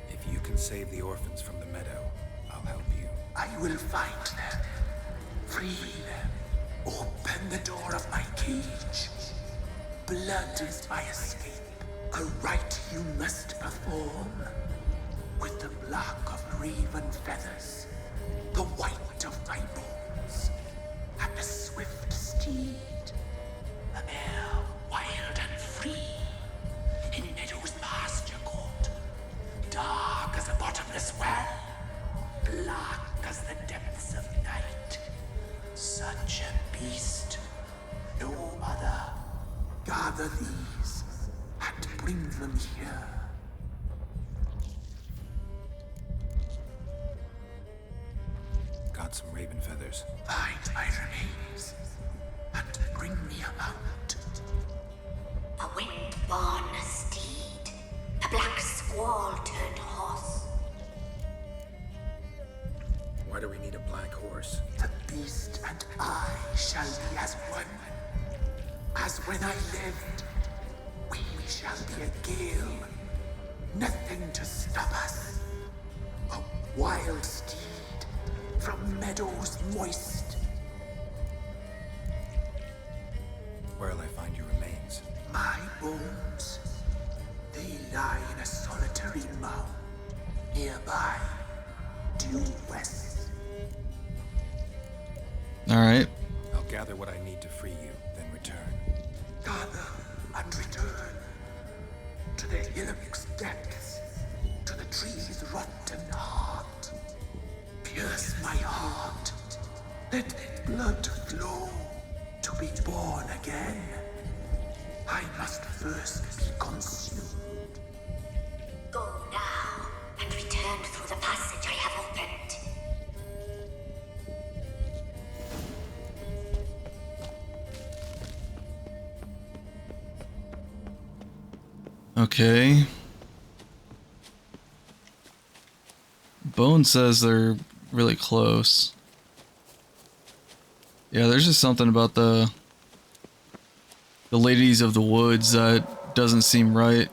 If you can save the orphans from the meadow, I'll help you. I will find them. Free them. Open the door of my cage. Blood is my escape. A rite you must perform. With the black of raven feathers, the white of my bones, and a swift steed. A mare wild and free. Gather these and bring them here. Got some raven feathers. Find my remains and bring me a mount. A wind-born steed. A black squall turned horse. Why do we need a black horse? The beast and I shall be as one. As when I lived, we shall be a gale. Nothing to stop us. A wild steed from meadows moist. Where'll I find your remains? My bones, they lie in a solitary mound nearby, due west. All right. I'll gather what I need to free you, then return. Gather and return to the hillock's depths, to the tree's rotten heart. Pierce my heart, let blood flow to be born again. I must first be consumed. Go now and return through the passage I have opened. Okay. Bone says they're really close. Yeah, there's just something about the ladies of the woods that doesn't seem right.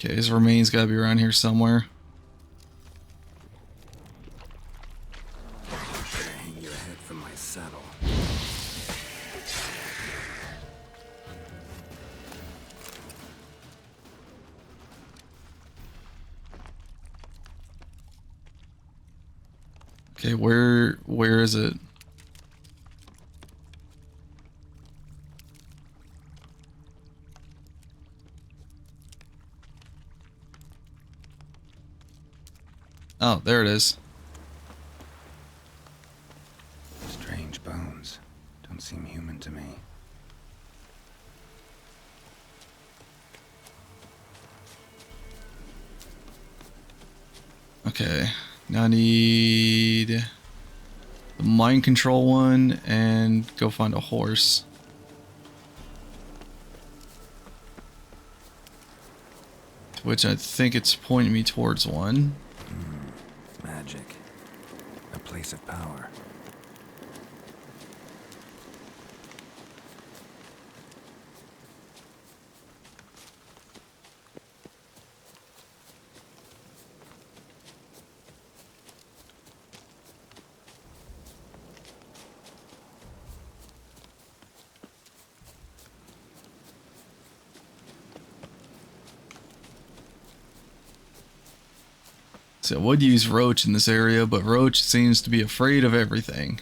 Okay, his remains gotta be around here somewhere. Hang your head from my saddle. Okay, where is it? Oh, there it is. Strange bones. Don't seem human to me. Okay, now I need the mind control one and go find a horse. Which I think it's pointing me towards one. Magic. A place of power. So I would use Roach in this area, but Roach seems to be afraid of everything,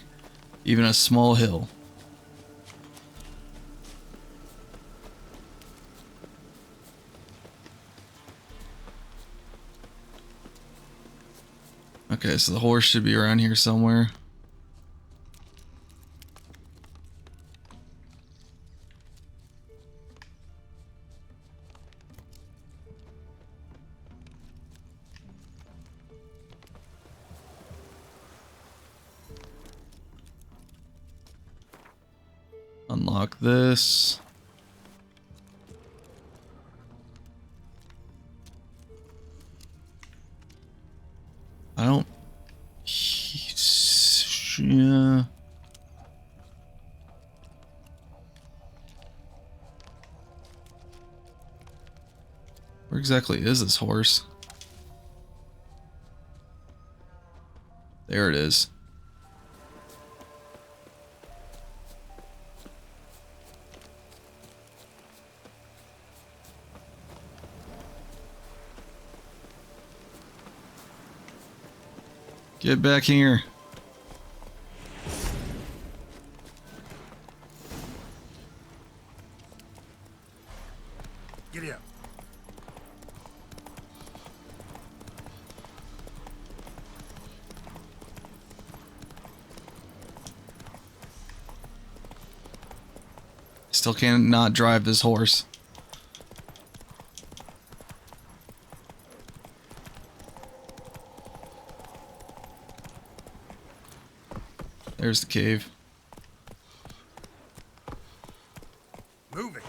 even a small hill. Okay, so the horse should be around here somewhere. Unlock this. I don't... Yeah. Where exactly is this horse? There it is. Get back here. Giddy up. Still cannot drive this horse. There's the cave. Move it.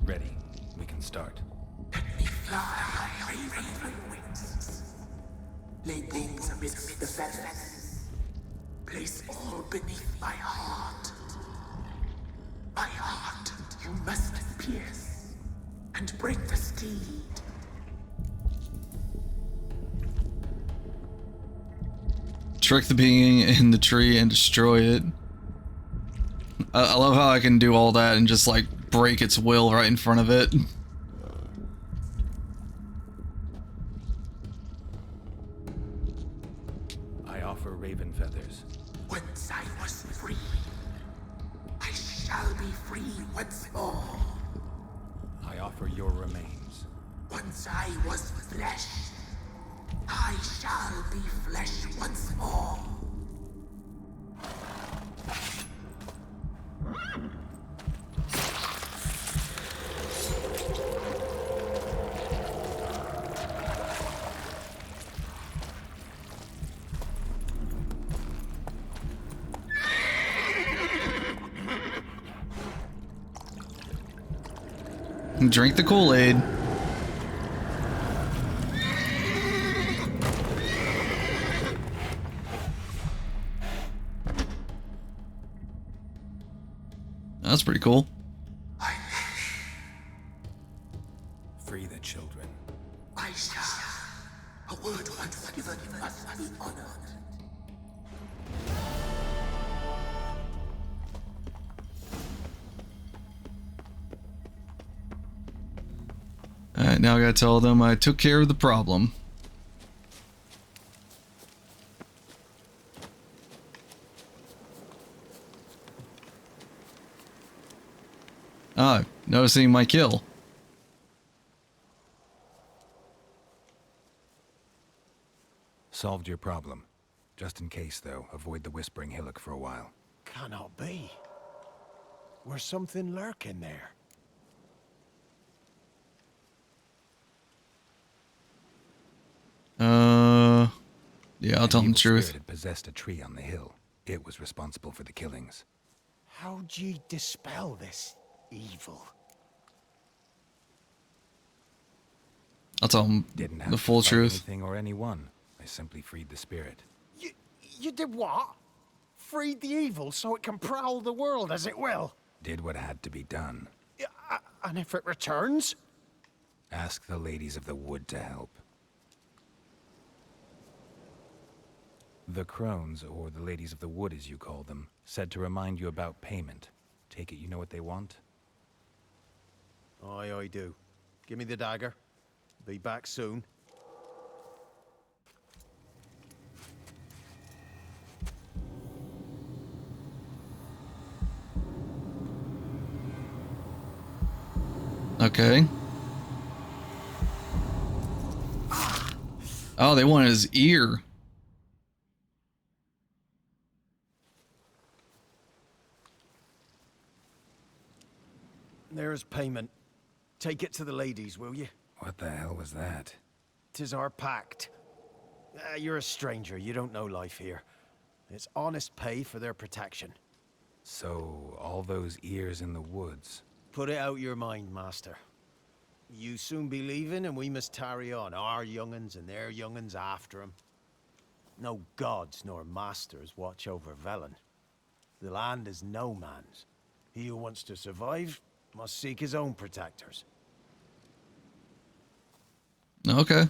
Ready. We can start. Fly, raven wings. Lay things amidst the feathers. Place all beneath my heart. My heart you must pierce and break the steed. Trick the being in the tree and destroy it. I love how I can do all that and just like break its will right in front of it. I offer raven feathers. Once I was free, I shall be free once more. I offer your remains. Once I was flesh, I shall be flesh once more. Drink the Kool-Aid. That's pretty cool. Free the children. I shall. A word once given must be honored. Alright, now I gotta tell them I took care of the problem. Ah, noticing my kill. Solved your problem. Just in case, though, avoid the Whispering Hillock for a while. Cannot be. Where's something lurking there? Yeah, I'll tell them the truth. Spirit had possessed a tree on the hill. It was responsible for the killings. How'd ye dispel this evil? I'll tell them Didn't have the to full fight truth. anything or anyone. I simply freed the spirit. You did what? Freed the evil so it can prowl the world as it will? Did what had to be done. And if it returns? Ask the ladies of the wood to help. The crones, or the ladies of the wood as you call them, said to remind you about payment. Take it you know what they want? Aye, I do. Give me the dagger. Be back soon. Okay. Oh, they wanted his ear. There's payment. Take it to the ladies, will you? What the hell was that? 'Tis our pact. You're a stranger. You don't know life here. It's honest pay for their protection. So, all those ears in the woods. Put it out your mind, Master. You soon be leaving, and we must tarry on, our young'uns and their young'uns after 'em. No gods nor masters watch over Velen. The land is no man's. He who wants to survive must seek his own protectors. Okay.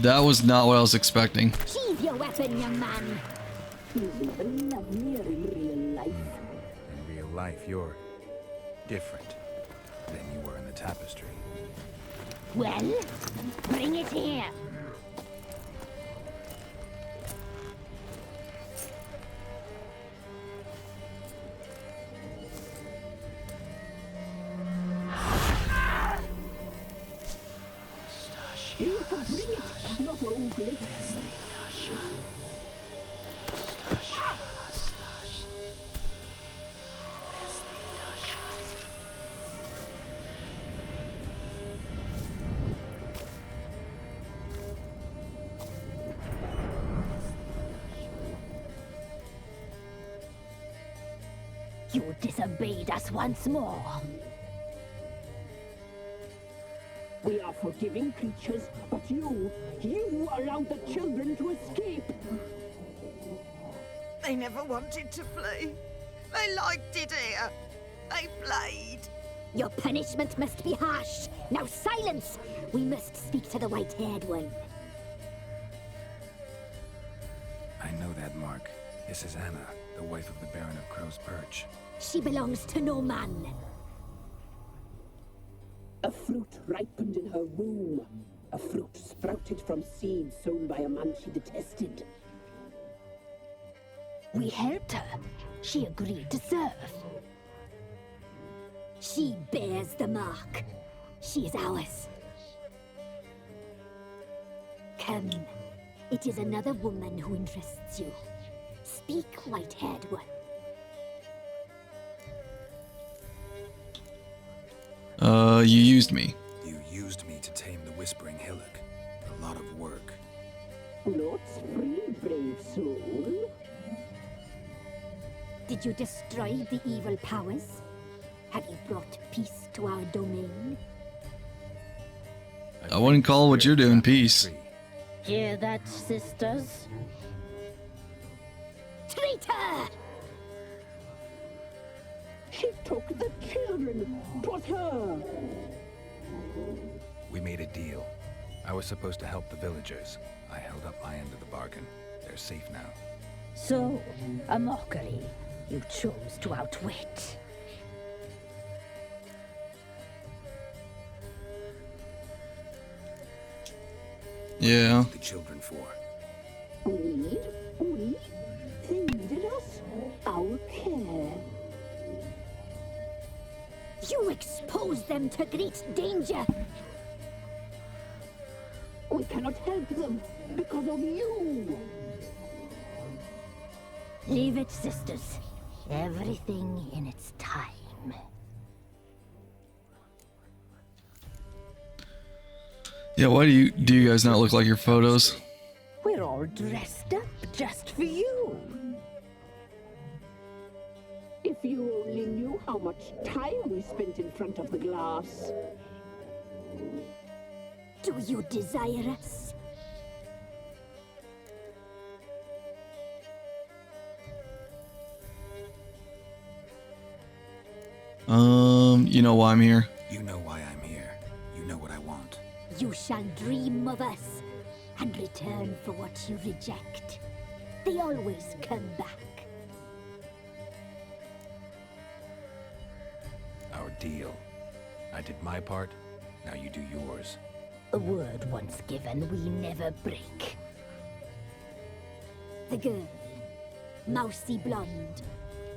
That was not what I was expecting. Sheathe your weapon, young man. He's even lovelier in real life. In real life, you're different than you were in the tapestry. Well, bring it here. You can bring it, not ogle it. You disobeyed us once more. We are forgiving creatures, but you allowed the children to escape. They never wanted to flee. They liked it here. They played. Your punishment must be harsh. Now silence! We must speak to the white-haired one. I know that mark. This is Anna, the wife of the Baron of Crow's Perch. She belongs to no man. A fruit ripened in her womb. A fruit sprouted from seeds sown by a man she detested. We helped her. She agreed to serve. She bears the mark. She is ours. Come. It is another woman who interests you. Speak, white-haired one. You used me. You used me to tame the Whispering Hillock. A lot of work. Not free, brave soul. Did you destroy the evil powers? Have you brought peace to our domain? I wouldn't call what you're doing peace. Hear that, sisters? Traitor! She took the children. 'Twas her. We made a deal. I was supposed to help the villagers. I held up my end of the bargain. They're safe now. So, a mockery you chose to outwit. Yeah. The children for. We? They needed us. Our care. You exposed them to great danger. We cannot help them because of you. Leave it, sisters. Everything in its time. Yeah, why do you guys not look like your photos? We're all dressed up just for you. If you only knew how much time we spent in front of the glass. Do you desire us? You know why I'm here. You know why I'm here. You know what I want. You shall dream of us and return for what you reject. They always come back. Our deal. I did my part, now you do yours. A word once given, we never break. The girl. Mousy blonde.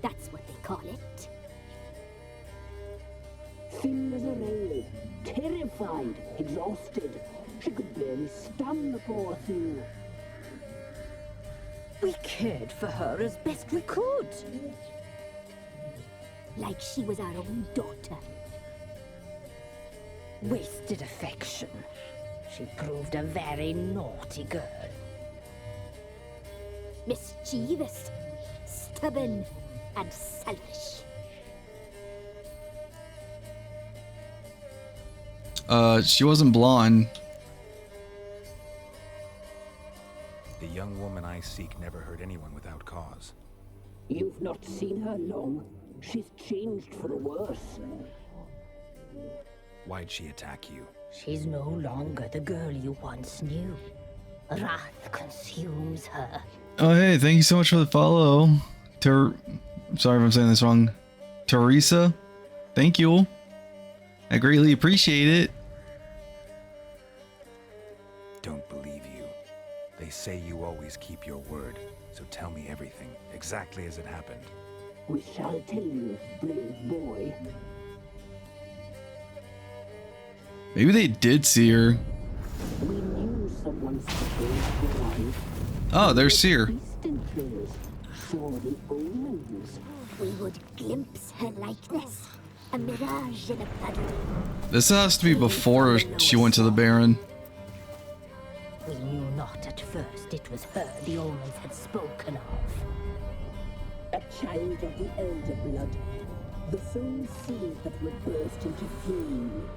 That's what they call it. Thin as a rail, terrified, exhausted. She could barely stand, the poor thing. We cared for her as best we could. Like she was our own daughter. Wasted affection. She proved a very naughty girl. Mischievous, stubborn, and selfish. She wasn't blonde. The young woman I seek never hurt anyone without cause. You've not seen her long. She's changed for the worse. Why'd she attack you? She's no longer the girl you once knew. Wrath consumes her. Oh, hey, thank you so much for the follow. Sorry if I'm saying this wrong. Teresa, thank you. I greatly appreciate it. Don't believe you. They say you always keep your word, so tell me everything, exactly as it happened. We shall tell you, brave boy. Maybe they did see her. We knew someone supposed to arrive. Oh, there's Seer. Saw the omens. We would glimpse her likeness. A mirage in a puddle. This has to be before she went to the Baron. We knew not at first it was her the omens had spoken of. A child of the elder blood. The soul seed that would burst into flame.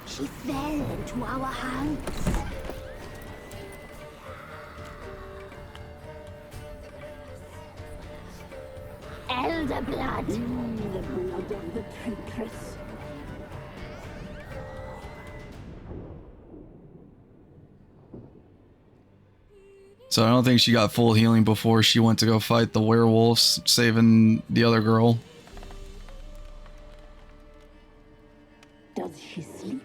She fell into our hands. Elder blood. The blood of the traitress. So I don't think she got full healing before she went to go fight the werewolves, saving the other girl. Does she sleep?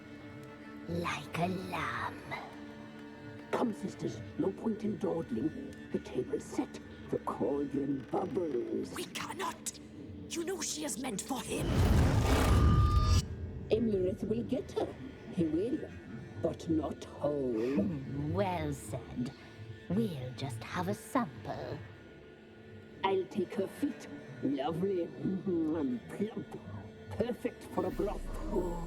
Like a lamb. Come, sisters, no point in dawdling. The table's set. The cauldron bubbles. We cannot. You know she is meant for him. Emirath will get her. He will, but not whole. Well said. We'll just have a sample. I'll take her feet. Lovely and plump. Perfect for a broth. Oh,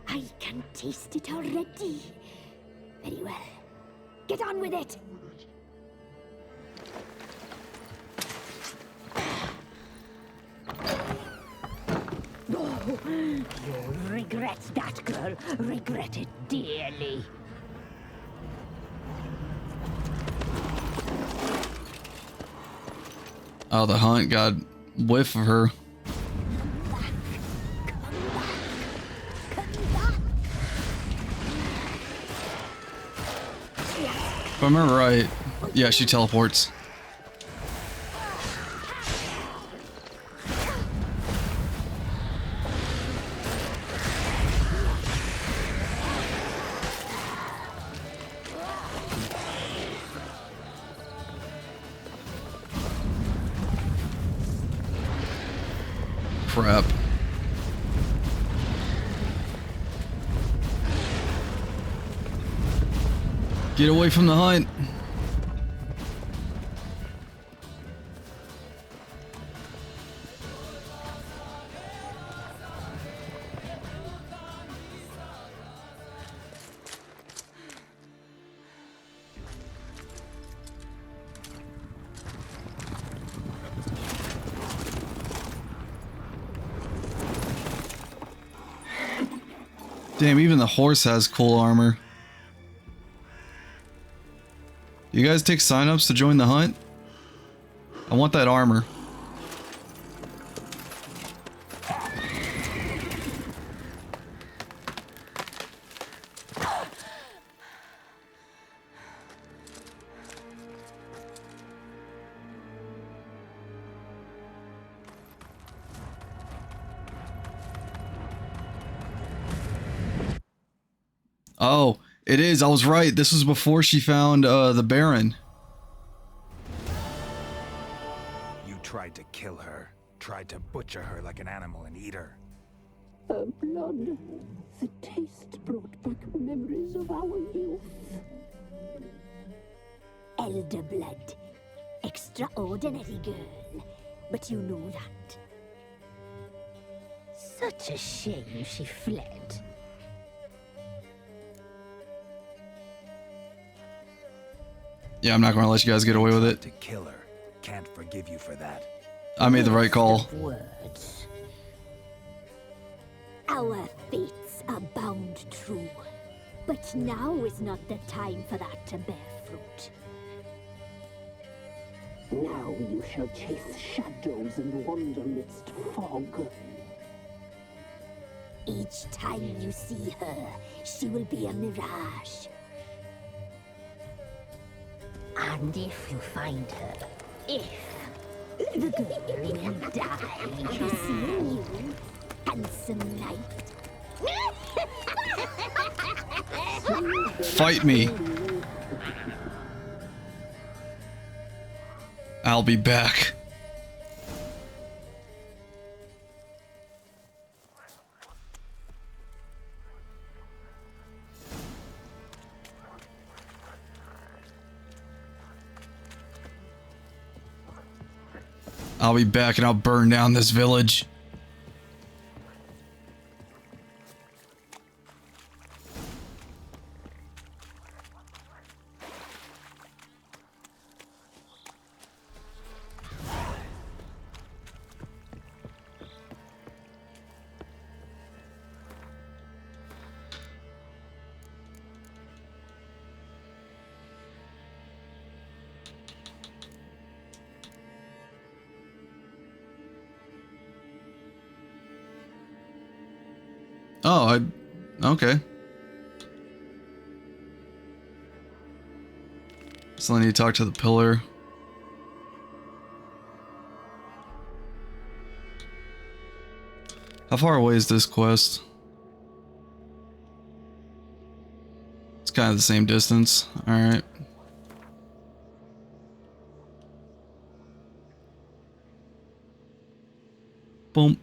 I can taste it already. Very well. Get on with it. Oh, you'll regret that, girl. Regret it dearly. Oh, the hunt got whiff of her. If I remember right, yeah, she teleports. Crap. Get away from the hunt. Damn, even the horse has cool armor. You guys take signups to join the hunt? I want that armor. Oh, it is. I was right. This was before she found the Baron. You tried to kill her. Tried to butcher her like an animal and eat her. Her blood. The taste brought back memories of our youth. Elder blood. Extraordinary girl. But you know that. Such a shame she fled. Yeah, I'm not going to let you guys get away with it. To kill her. Can't forgive you for that. I made the right call. Words. Our fates are bound true. But now is not the time for that to bear fruit. Now you shall chase shadows and wander midst fog. Each time you see her, she will be a mirage. And if you find her, the girl will die. Be seeing you, handsome knight. Fight me. I'll be back. I'll be back and I'll burn down this village. Oh, okay. So I need to talk to the pillar. How far away is this quest? It's kind of the same distance. Alright. Boom.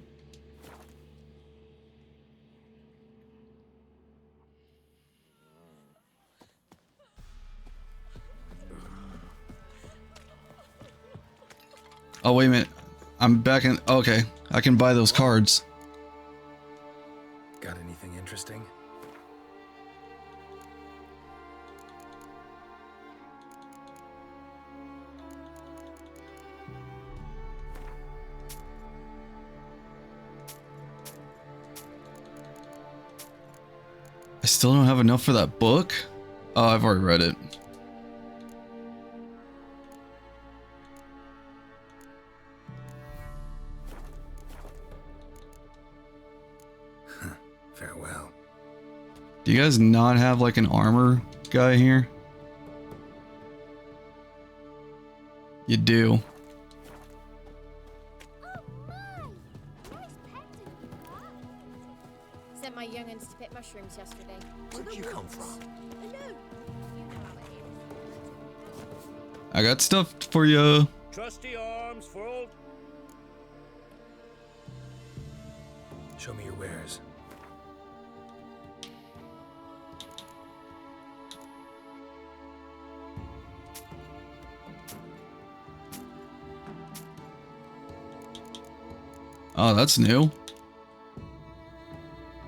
Oh, wait a minute. I'm back in. Okay. I can buy those cards. Got anything interesting? I still don't have enough for that book? Oh, I've already read it. Farewell. Do you guys not have like an armor guy here? You do. Sent my young'uns to pick mushrooms yesterday. Where'd you come from? I got stuff for you. Trusty arms for old. Show me your wares. Oh, that's new.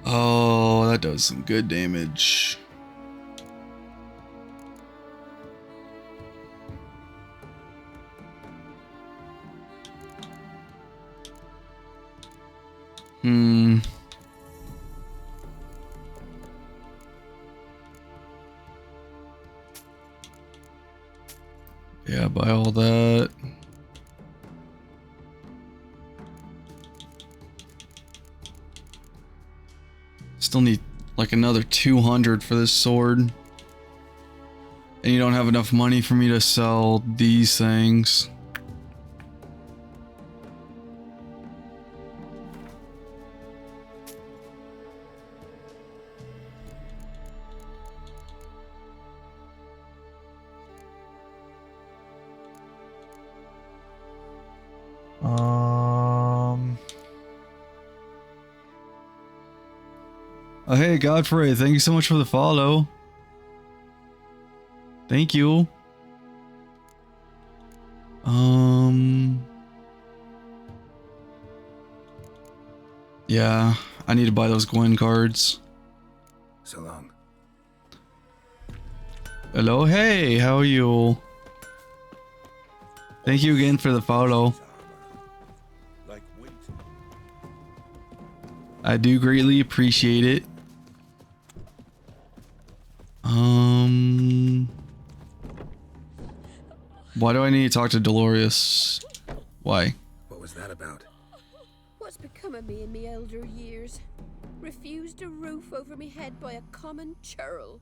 Oh, that does some good damage. Yeah, buy all that. Still need like another 200 for this sword. And you don't have enough money for me to sell these things. Oh, hey, Godfrey, thank you so much for the follow. Thank you. Yeah, I need to buy those Gwen cards. So long. Hello, hey, how are you? Thank you again for the follow. I do greatly appreciate it. Why do I need to talk to Dolores? Why? What was that about? What's become of me in me elder years? Refused a roof over me head by a common churl.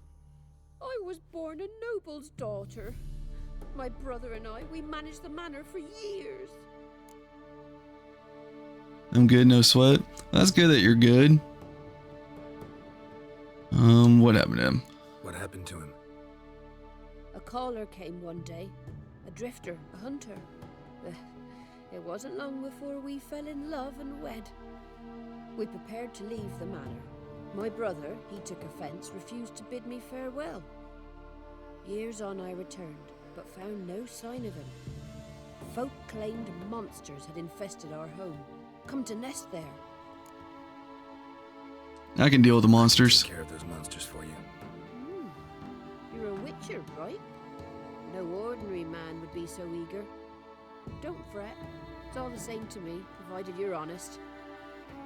I was born a noble's daughter. My brother and I, we managed the manor for years. I'm good, no sweat. That's good that you're good. What happened to him? What happened to him? A caller came one day. A drifter, a hunter. It wasn't long before we fell in love and wed. We prepared to leave the manor. My brother, he took offense, refused to bid me farewell. Years on I returned, but found no sign of him. Folk claimed monsters had infested our home, come to nest there. I can deal with the monsters. Take care of those monsters for you. You're a witcher, right? No ordinary man would be so eager. Don't fret. It's all the same to me, provided you're honest.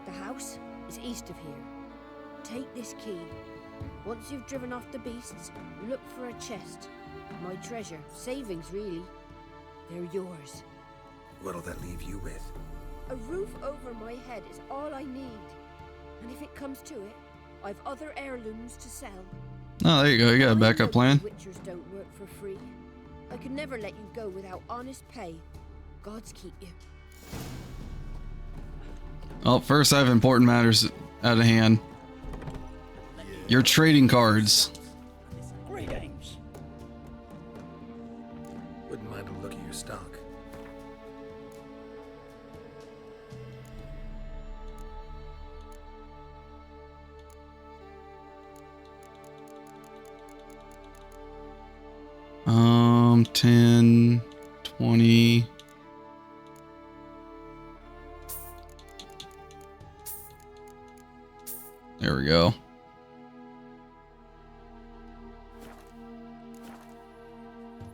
The house is east of here. Take this key. Once you've driven off the beasts, look for a chest. My treasure, savings really. They're yours. What'll that leave you with? A roof over my head is all I need. And if it comes to it, I've other heirlooms to sell. Oh, there you go. You got a backup plan. Witchers don't work for free. I could never let you go without honest pay. Gods keep you. Well, first I have important matters at hand. Your trading cards. Great aims. Wouldn't mind a look at your stock. Um, 10, 20. There we go.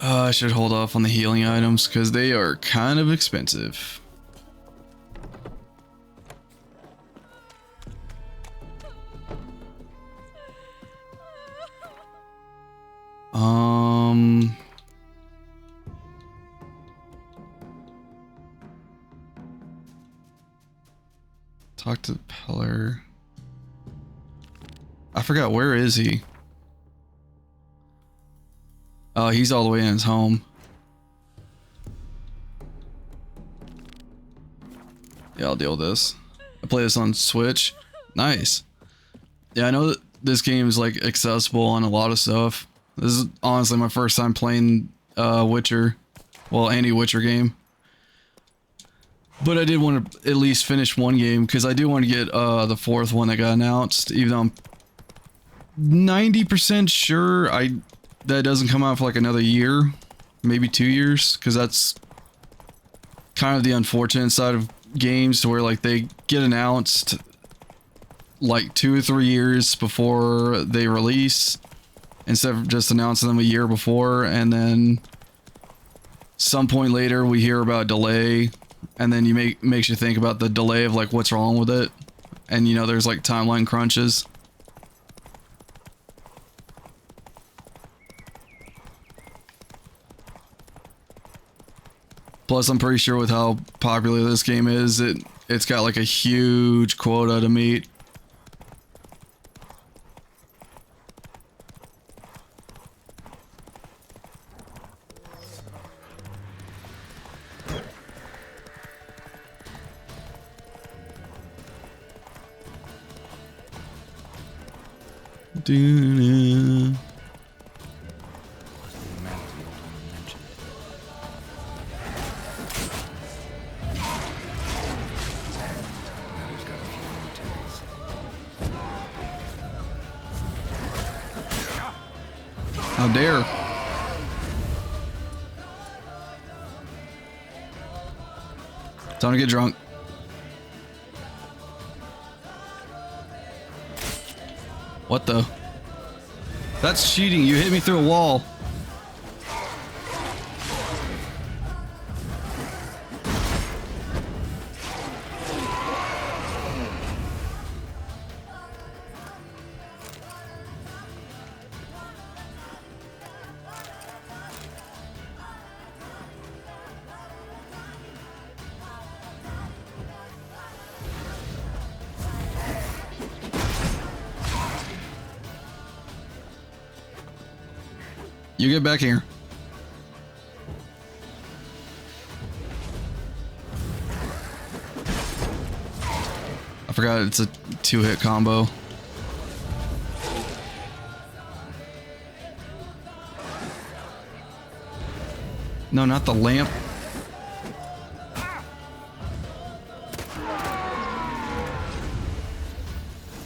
I should hold off on the healing items because they are kind of expensive. Talk to the Peller. I forgot, where is he? Oh, he's all the way in his home. Yeah, I'll deal with this. I play this on Switch. Nice. Yeah, I know that this game is like accessible on a lot of stuff. This is honestly my first time playing Witcher. Well, any Witcher game. But I did want to at least finish one game because I do want to get the fourth one that got announced, even though I'm 90% sure that doesn't come out for like another year, maybe 2 years, because that's kind of the unfortunate side of games, to where like they get announced like 2 or 3 years before they release, instead of just announcing them a year before, and then some point later we hear about delay, and then makes you think about the delay of like what's wrong with it, and you know there's like timeline crunches. Plus, I'm pretty sure with how popular this game is, it's got like a huge quota to meet. Do-do. How dare. Time to get drunk. What the? That's cheating. You hit me through a wall. You get back here. I forgot it's a 2-hit combo. No, not the lamp.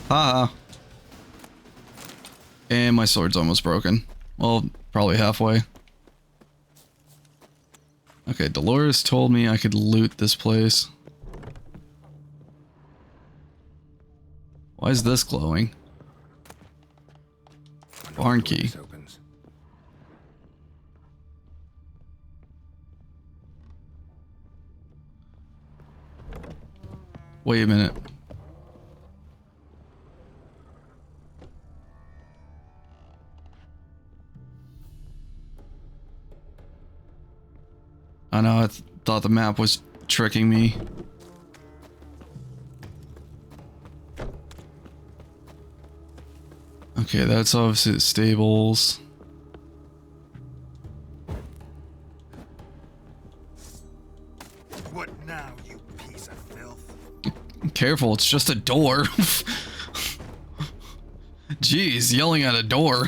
Haha. And my sword's almost broken. Well, probably halfway. Okay, Dolores told me I could loot this place. Why is this glowing? Barn key. Wait a minute. I know, I thought the map was tricking me. Okay, that's obviously the stables. What now, you piece of filth? Careful, it's just a door. Jeez, yelling at a door.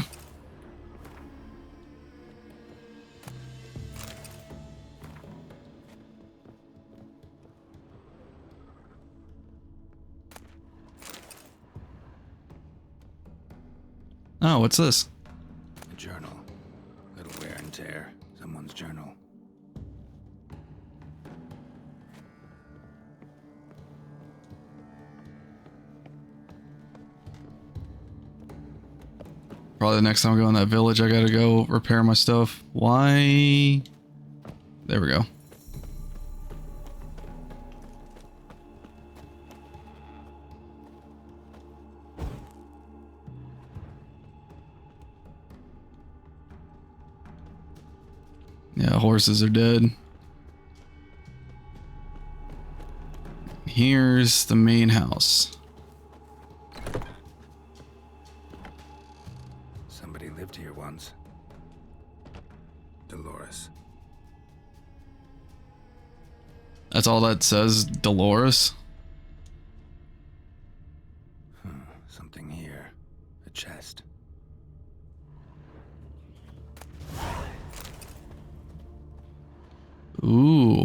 Oh, what's this? A journal. Little wear and tear. Someone's journal. Probably the next time I go in that village, I gotta go repair my stuff. Why? There we go. Yeah, horses are dead. Here's the main house. Somebody lived here once. Dolores. That's all that says, Dolores. Something here. A chest. Ooh.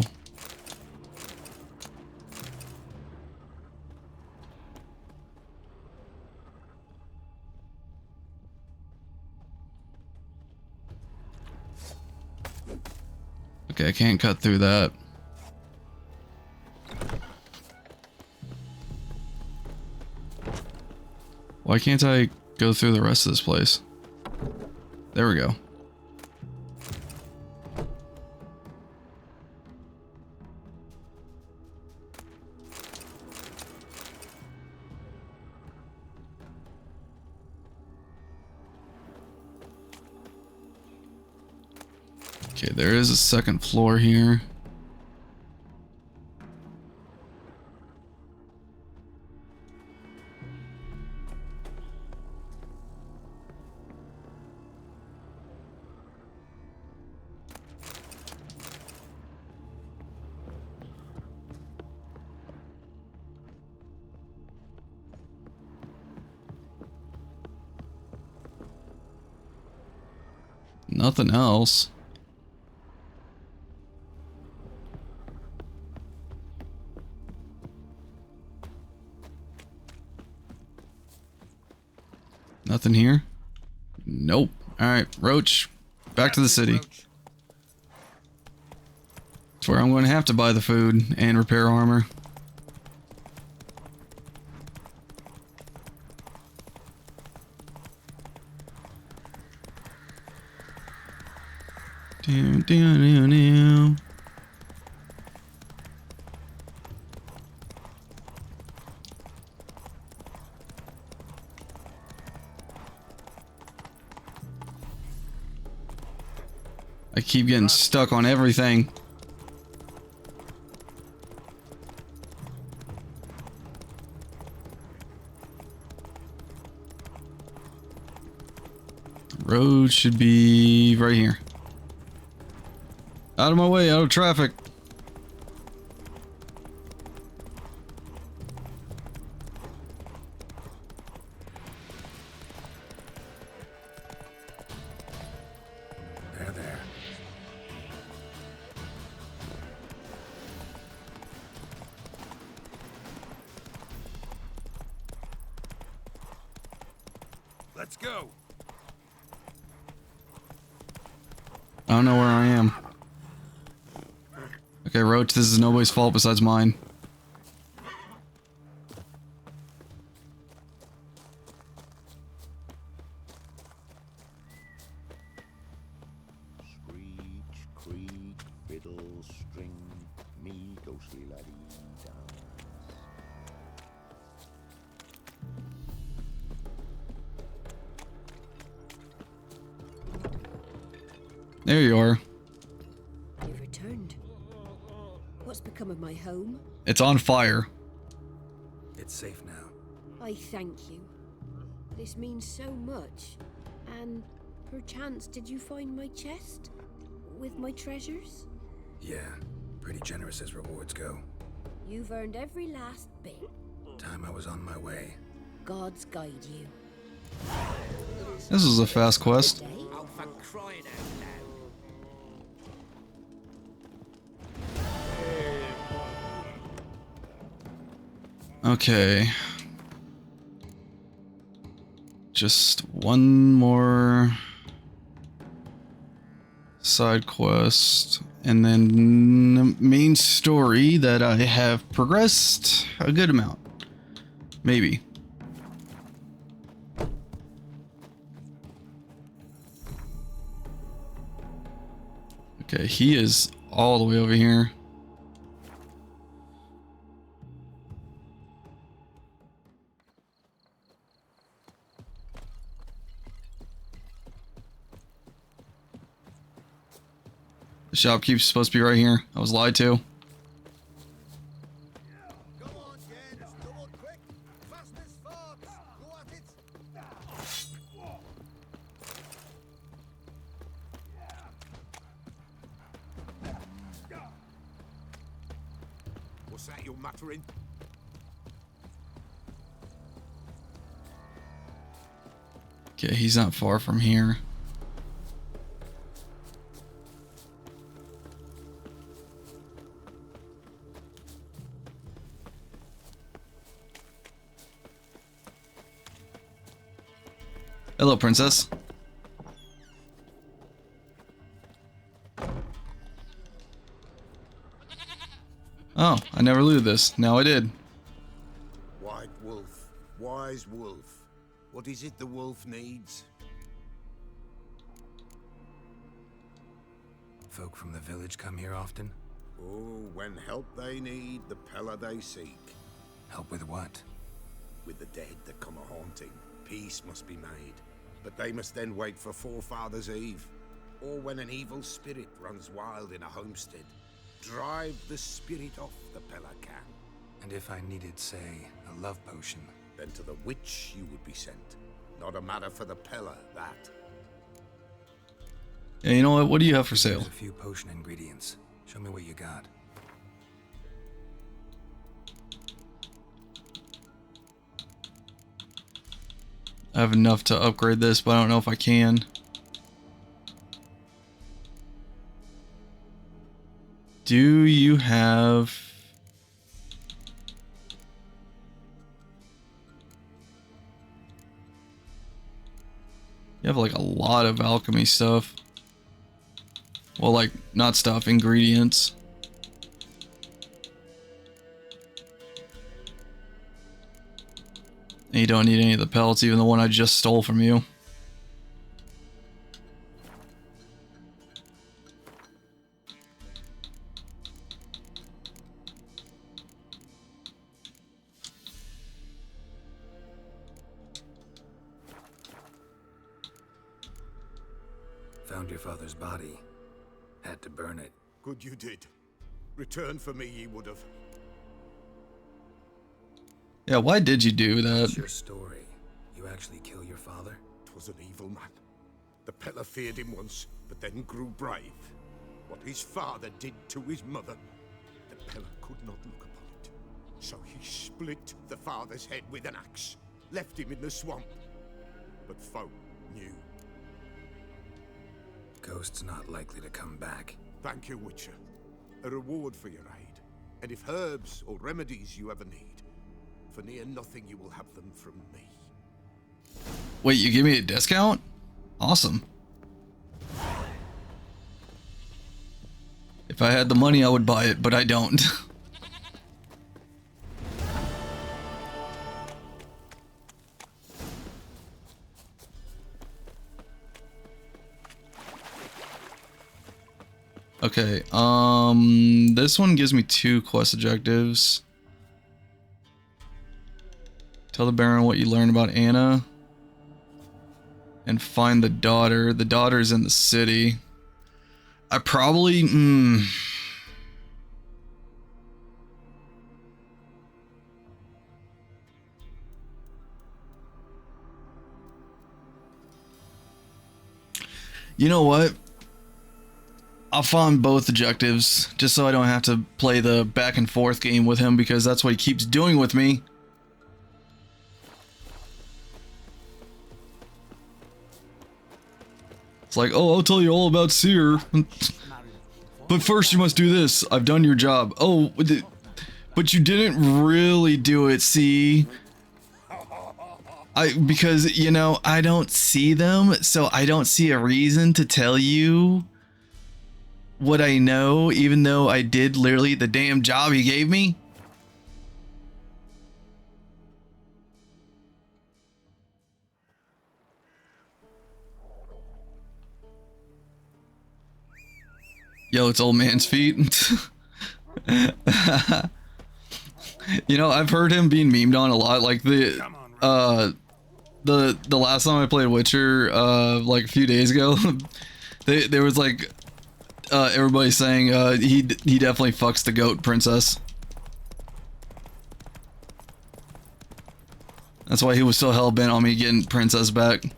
Okay, I can't cut through that. Why can't I go through the rest of this place? There we go. Okay, there is a second floor here. Nothing else. Nothing here? Nope. Alright, Roach. Back to the city. It's where I'm going to have to buy the food and repair armor. Down, down, down, down. I keep getting stuck on everything. Road should be right here. Out of my way, out of traffic. There. Let's go. I don't know where I am. Okay, Roach, this is nobody's fault besides mine. Screech, creak, fiddle, string, me ghostly laddie dance. There you are. You've returned. What's become of my home? It's on fire. It's safe now. I thank you. This means so much. And perchance, did you find my chest? With my treasures? Yeah, pretty generous as rewards go. You've earned every last bit. Time I was on my way. Gods guide you. This was a fast quest. Oh, for crying out loud. Okay. Just one more side quest, and then the main story that I have progressed a good amount. Maybe. Okay, he is all the way over here. The shopkeep's supposed to be right here. I was lied to. What's that you're muttering? Okay, he's not far from here. Hello, princess. Oh, I never looted this. Now I did. White wolf, wise wolf. What is it the wolf needs? Folk from the village come here often? Oh, when help they need, the Pella they seek. Help with what? With the dead that come a-haunting, peace must be made. But they must then wait for Forefathers' Eve, or when an evil spirit runs wild in a homestead. Drive the spirit off, the Pella can. And if I needed, say, a love potion? Then to the witch you would be sent. Not a matter for the Pella, that. Yeah, you know what? What do you have for sale? There's a few potion ingredients. Show me what you got. I have enough to upgrade this, but I don't know if I can. Do you have... You have like a lot of alchemy stuff. Well, like, not stuff, ingredients. And you don't need any of the pellets, even the one I just stole from you. Found your father's body. Had to burn it. Good you did. Return for me ye would have. Yeah, why did you do What's that? your story? You actually kill your father? 'Twas an evil man. The Peller feared him once, but then grew brave. What his father did to his mother, the Peller could not look upon it. So he split the father's head with an axe, left him in the swamp. But folk knew. Ghost's not likely to come back. Thank you, Witcher. A reward for your aid. And if herbs or remedies you ever need, for near nothing you will have them from me. Wait, you give me a discount? Awesome. If I had the money, I would buy it, but I don't. Okay, this one gives me 2 quest objectives. Tell the Baron what you learned about Anna. And find the daughter. The daughter's in the city. I probably... You know what? I'll fund both objectives, just so I don't have to play the back and forth game with him, because that's what he keeps doing with me. It's like, oh, I'll tell you all about Seer. But first you must do this. I've done your job. Oh, but you didn't really do it, see? Because, you know, I don't see them, so I don't see a reason to tell you what I know, even though I did literally the damn job he gave me. Yo, it's old man's feet. You know, I've heard him being memed on a lot. Like the last time I played Witcher, like a few days ago, there was like everybody saying he definitely fucks the goat princess. That's why he was so hell bent on me getting princess back. Then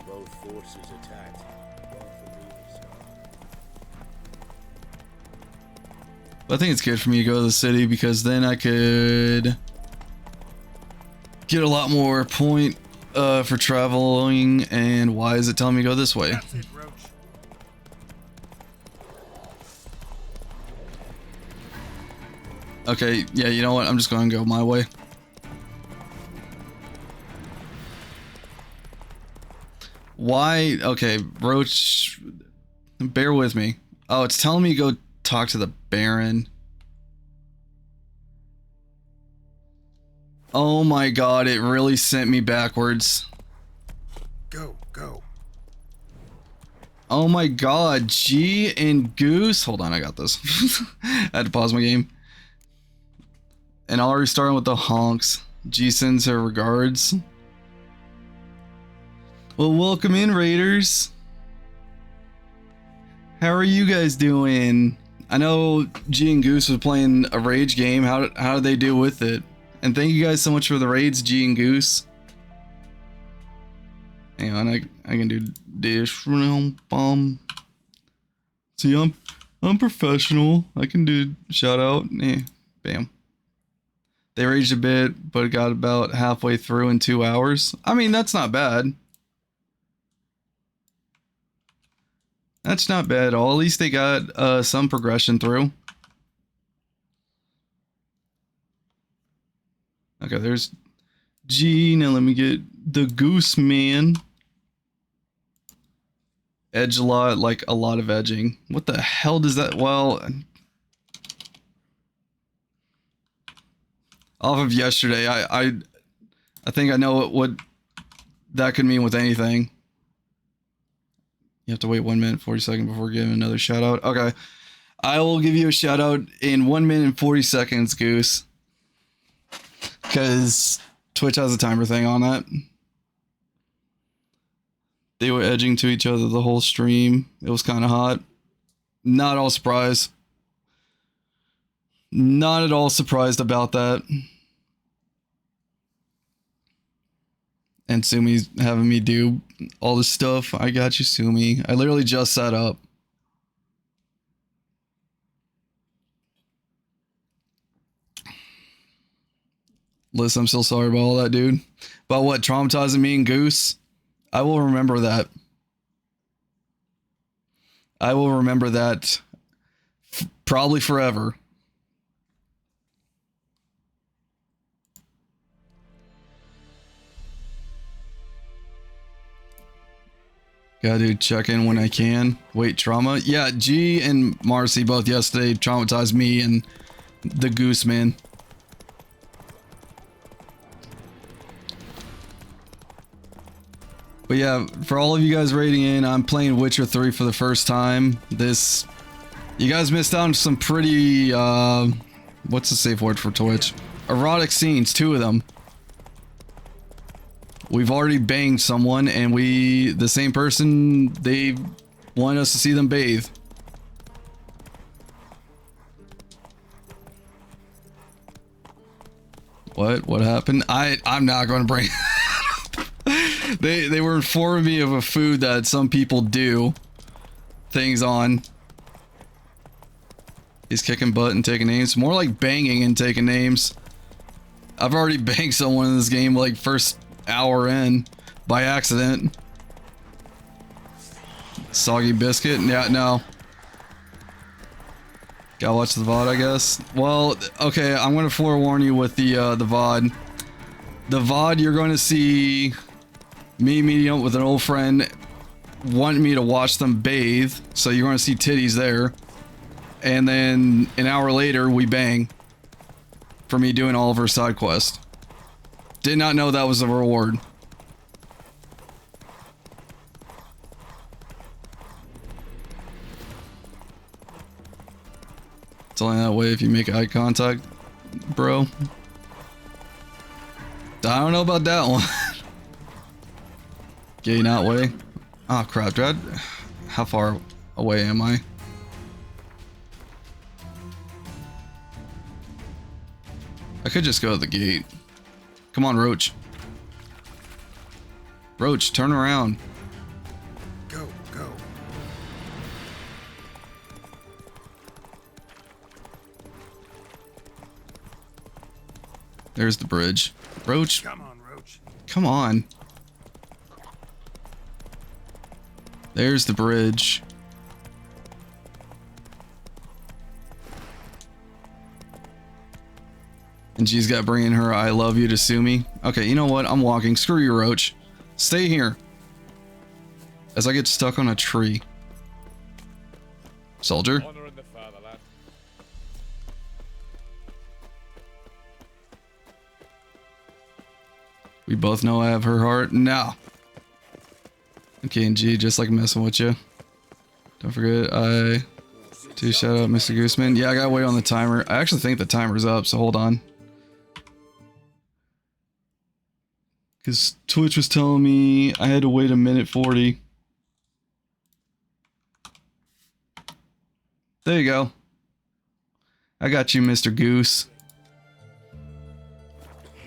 both forces attacked. One from either side. But I think it's good for me to go to the city, because then I could get a lot more point for traveling. And why is it telling me to go this way? Okay, yeah, you know what? I'm just going to go my way. Why? Okay, Roach, bear with me. Oh, it's telling me to go talk to the Baron. Oh my god, it really sent me backwards. Go. Oh my god, G and Goose. Hold on, I got this. I had to pause my game. And I'll restart with the honks. G sends her regards. Well, welcome in, Raiders. How are you guys doing? I know G and Goose was playing a rage game. How did they do with it? And thank you guys so much for the raids, G and Goose. Hang on, I can do this. See, I'm professional. I can do shout out. Bam. They raged a bit, but got about halfway through in 2 hours. I mean, that's not bad. That's not bad at all. At least they got some progression through. Okay, there's G. Now let me get the Goose Man. Edge a lot, like a lot of edging. What the hell does that? Well, off of yesterday, I think I know what that could mean with anything. You have to wait 1 minute 40 seconds before giving another shout out. Okay, I will give you a shout out in 1 minute and 40 seconds, Goose, because Twitch has a timer thing on that. They were edging to each other the whole stream. It was kind of hot. Not all surprised. Not at all surprised about that. And Sumi's having me do all this stuff. I got you, Sumi. I literally just set up. Listen, I'm so sorry about all that, dude. About what? Traumatizing me and Goose? I will remember that. I will remember that probably forever. Gotta do check in when I can. Wait, trauma? Yeah, G and Marcy both yesterday traumatized me and the Goose Man. But yeah, for all of you guys rating in, I'm playing Witcher 3 for the first time. You guys missed out on some pretty, what's the safe word for Twitch? Erotic scenes, 2 of them. We've already banged someone, and the same person, they wanted us to see them bathe. What happened? I'm not going to bring... They were informing me of a food that some people do things on. He's kicking butt and taking names. More like banging and taking names. I've already banged someone in this game like first hour in by accident. Soggy biscuit? Yeah, no. Gotta watch the VOD, I guess. Well, okay, I'm gonna forewarn you with the VOD. The VOD, you're going to see me meeting up with an old friend wanting me to watch them bathe, so you're going to see titties there. And then an hour later, we bang for me doing all of her side quests. Did not know that was a reward. It's only that way if you make eye contact, bro. I don't know about that one. Gay not way. Oh crap, Dread. How far away am I? I could just go to the gate. Come on, Roach. Roach, turn around. Go. There's the bridge. Roach. Come on, Roach. Come on. There's the bridge. And she's got bringing her I love you to Sumi. Okay, you know what? I'm walking. Screw you, Roach. Stay here. As I get stuck on a tree. Soldier. We both know I have her heart. No. Okay, and G, just like messing with you. Don't forget, to shout out Mr. Gooseman. Yeah, I gotta wait on the timer. I actually think the timer's up, so hold on. Because Twitch was telling me I had to wait 1 minute 40. There you go. I got you, Mr. Goose.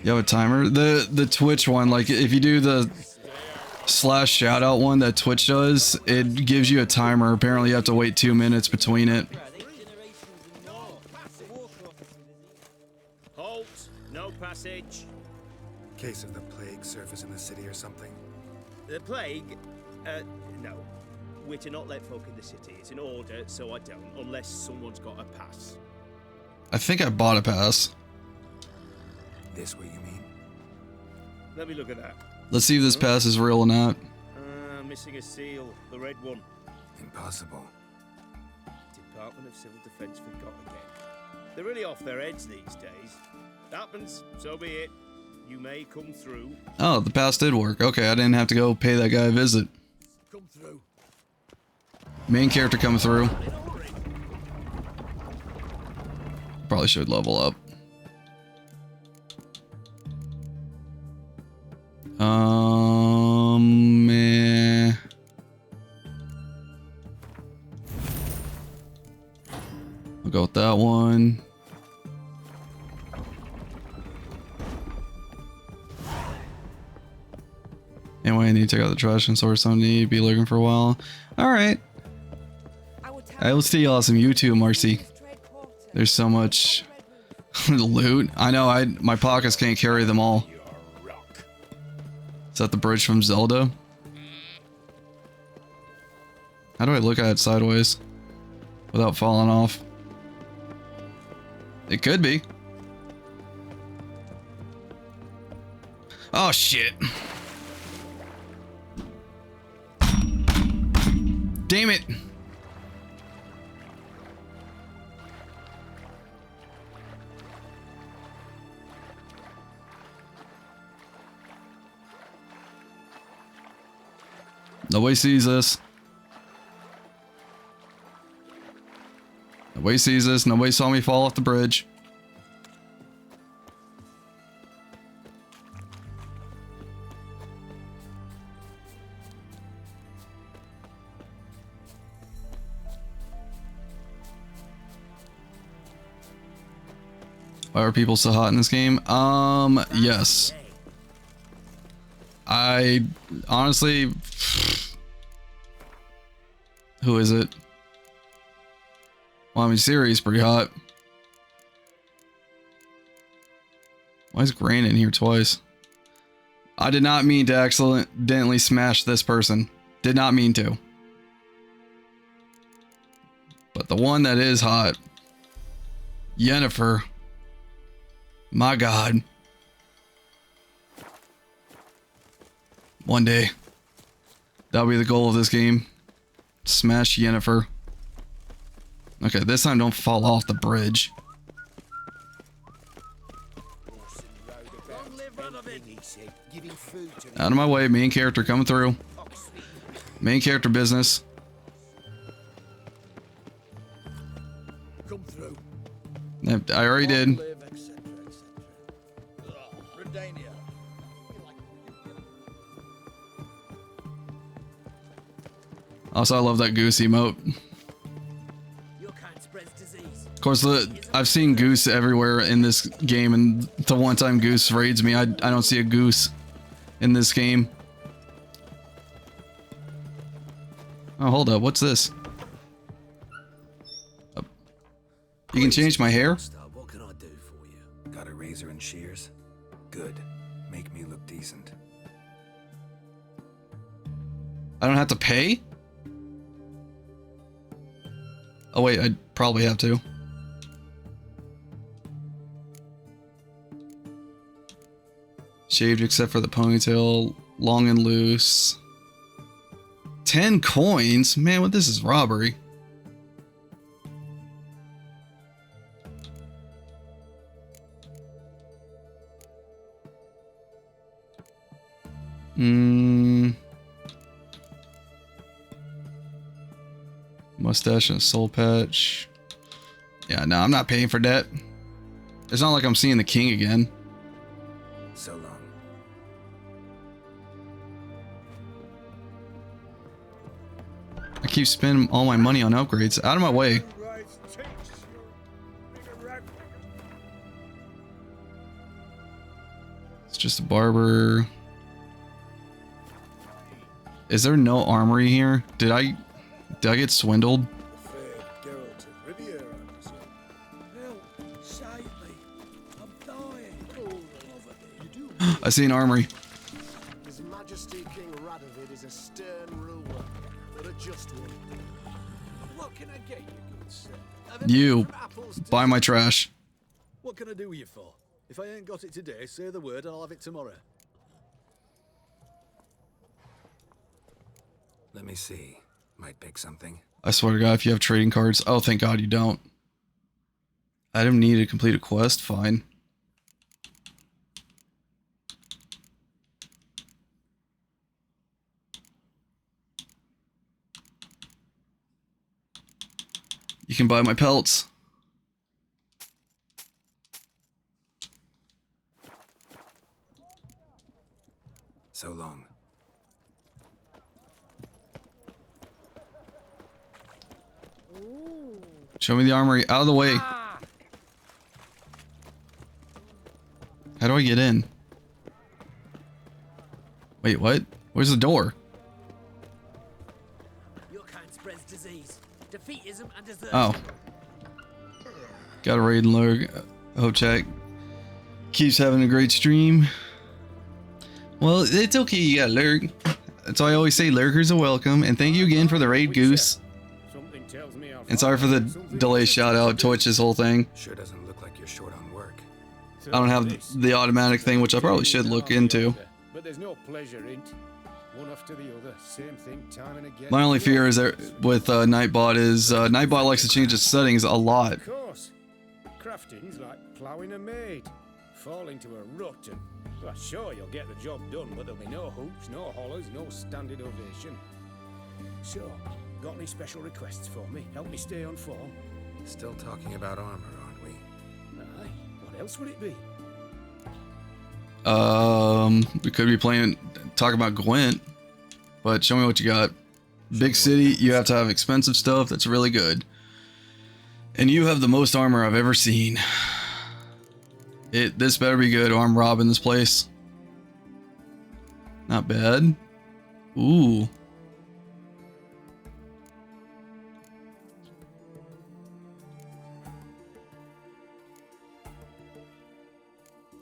You have a timer? The Twitch one, like if you do the / shout out one that Twitch does, it gives you a timer. Apparently you have to wait 2 minutes between it. Halt! No passage. Case of the plague surface in the city or something? The plague? No. We're to not let folk in the city. It's an order, so I don't, unless someone's got a pass. I think I bought a pass. This way, you mean? Let me look at that. Let's see if this pass is real or not. Missing a seal, the red one. Impossible. Department of Civil Defense forgot again. They're really off their heads these days. Happens, so be it. You may come through. Oh, the pass did work. Okay, I didn't have to go pay that guy a visit. Come through. Main character coming through. Probably should level up. Eh. I'll go with that one. Anyway, I need to take out the trash and sort something. Need to be looking for a while. Alright. I will steal awesome. You too, Marcy. There's so much loot. I know, my pockets can't carry them all. Is that the bridge from Zelda? How do I look at it sideways without falling off? It could be. Oh shit. Damn it. Nobody sees this. Nobody sees this. Nobody saw me fall off the bridge. Why are people so hot in this game? Yes. I honestly... Who is it? Well, I mean, Siri's pretty hot. Why is Gran in here twice? I did not mean to accidentally smash this person. Did not mean to. But the one that is hot, Yennefer. My God. One day. That'll be the goal of this game. Smash Yennefer. Okay, this time don't fall off the bridge. Out of my way, main character coming through. Main character business. Come through. I already did. Also, I love that goose emote. Of course, I've seen goose everywhere in this game, and the one time goose raids me, I don't see a goose in this game. Oh, hold up. What's this? You can change my hair? What can I do for you? Got a razor and shears? Good. Make me look decent. I don't have to pay? Oh wait, I'd probably have to. Shaved except for the ponytail, long and loose. 10 coins? Man, what this is robbery. Mustache and a soul patch. Yeah, no, I'm not paying for that. It's not like I'm seeing the king again. So long. I keep spending all my money on upgrades. Out of my way. It's just a barber. Is there no armory here? Did I get swindled? I see an armory. His Majesty King Radovid is a stern ruler, but a just one. What can I get you, good sir? You buy my trash. What can I do you for? If I ain't got it today, say the word and I'll have it tomorrow. Let me see. Might pick something. I swear to God, if you have trading cards, oh, thank God you don't. Item need to complete a quest, fine. You can buy my pelts. So long. Show me the armory. Out of the way. How do I get in? Wait, what? Where's the door? Your kind spreads disease, defeatism, and desertion. Oh. Got a raid and lurk. Hope chat keeps having a great stream. Well, it's okay, you got lurk. That's why I always say lurkers are welcome. And thank you again for the raid, Goose. And sorry for the delay shout out, Twitch, this whole thing. Sure doesn't look like you're short on work. I don't have the automatic thing, which I probably should look into. But there's no pleasure in it. One after the other, same thing time and again. My only fear is that with Nightbot is Nightbot likes to change its settings a lot. Of course. Crafting's like ploughing a maid. Fall into a rut and, well, sure, you'll get the job done, but there'll be no hoops, no hollers, no standing ovation. So, got any special requests for me? Help me stay on form? Still talking about armor, aren't we? Aye. What else would it be? We could be talking about Gwent, but show me what you got. Big city, you have to have expensive stuff that's really good. And you have the most armor I've ever seen. This better be good or I'm robbing this place. Not bad. Ooh.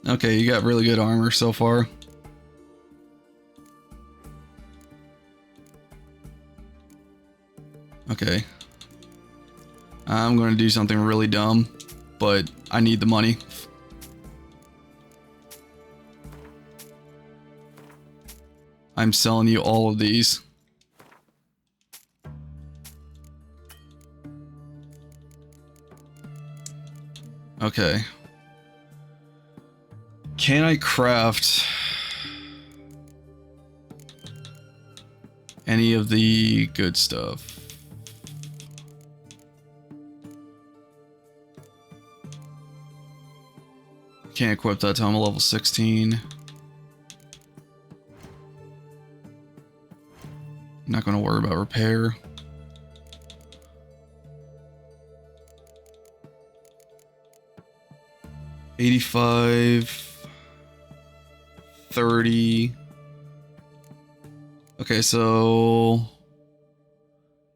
Okay, you got really good armor so far. Okay. I'm going to do something really dumb, but I need the money. I'm selling you all of these. Okay. Can I craft any of the good stuff? Can't equip that till I'm a level 16. Not going to worry about repair. $85, $30. Okay, so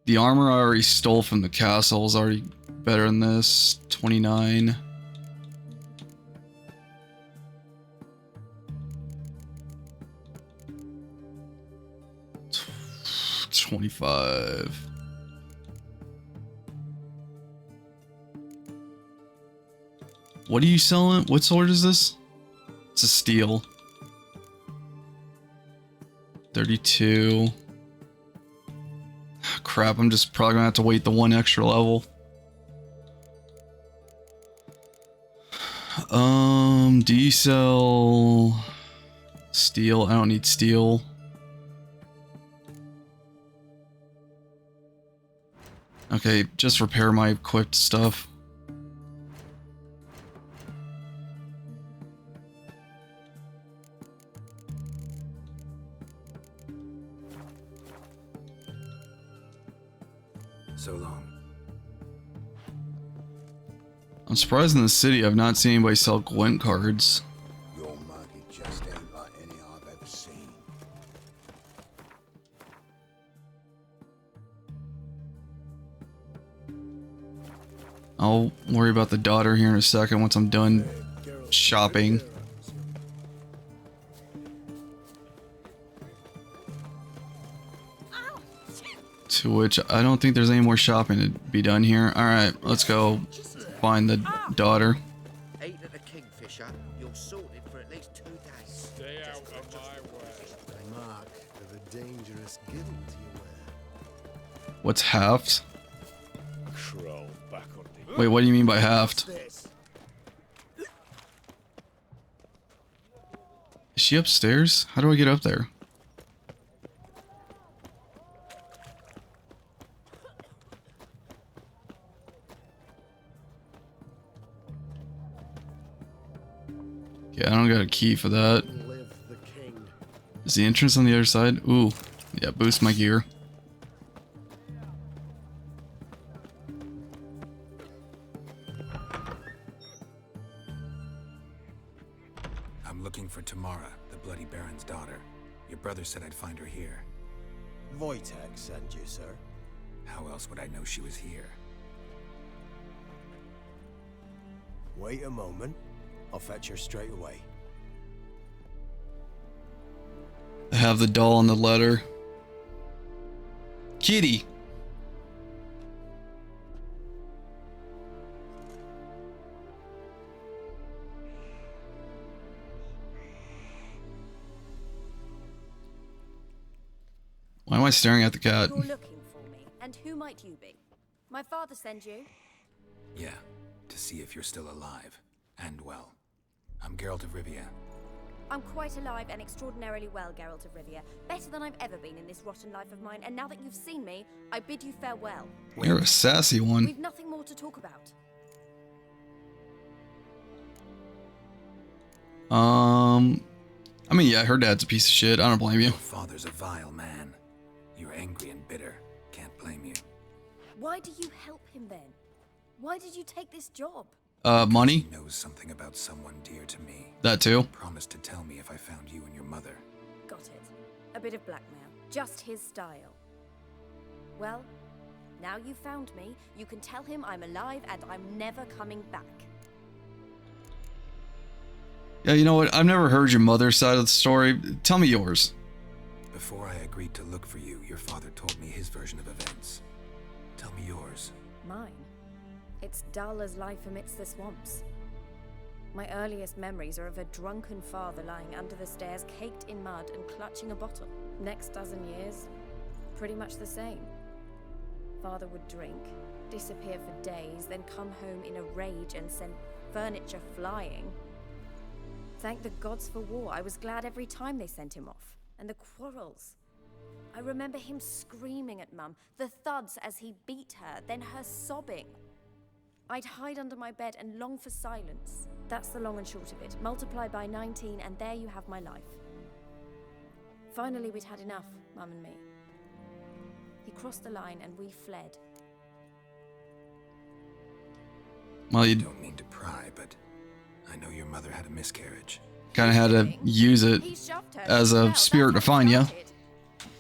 the armor I already stole from the castle is already better than this. 29. $25. What are you selling? What sword is this? It's a steel. 32. Crap, I'm just probably gonna have to wait the one extra level. Do you sell steel? I don't need steel. Okay, just repair my equipped stuff. So long. I'm surprised in the city I've not seen anybody sell Gwent cards. Your market just ain't like any I've ever seen. I'll worry about the daughter here in a second once I'm done shopping. To which I don't think there's any more shopping to be done here. Alright, let's go find the daughter. Ate at the Kingfisher, you'll A mark of a dangerous guild you wear. What's halved? Crawl back on the... Wait, what do you mean by halved? Is she upstairs? How do I get up there? Yeah, I don't got a key for that. Is the entrance on the other side? Ooh, yeah, boost my gear. I'm looking for Tamara, the Bloody Baron's daughter. Your brother said I'd find her here. Wojtek sent you, sir. How else would I know she was here? Wait a moment. I'll fetch her straight away. I have the doll on the letter. Kitty! Why am I staring at the cat? You're looking for me, and who might you be? My father sent you? Yeah, to see if you're still alive. And well. I'm Geralt of Rivia. I'm quite alive and extraordinarily well, Geralt of Rivia. Better than I've ever been in this rotten life of mine, and now that you've seen me, I bid you farewell. You're a sassy one. We've nothing more to talk about. I mean, yeah, her dad's a piece of shit. I don't blame you. Your father's a vile man. You're angry and bitter. Can't blame you. Why do you help him then? Why did you take this job? Money? He knows something about someone dear to me. That too. Promised to tell me if I found you and your mother. Got it. A bit of blackmail. Just his style. Well, now you found me, you can tell him I'm alive and I'm never coming back. Yeah, you know what? I've never heard your mother's side of the story. Tell me yours. Before I agreed to look for you, your father told me his version of events. Tell me yours. Mine? It's dull as life amidst the swamps. My earliest memories are of a drunken father lying under the stairs, caked in mud and clutching a bottle. Next dozen years, pretty much the same. Father would drink, disappear for days, then come home in a rage and send furniture flying. Thank the gods for war. I was glad every time they sent him off. And the quarrels. I remember him screaming at Mum, the thuds as he beat her, then her sobbing. I'd hide under my bed and long for silence. That's the long and short of it. Multiply by 19 and there you have my life. Finally, we'd had enough, Mum and me. He crossed the line and we fled. Well, you don't mean to pry, but I know your mother had a miscarriage. Kind of had to use it as a spirit to find you.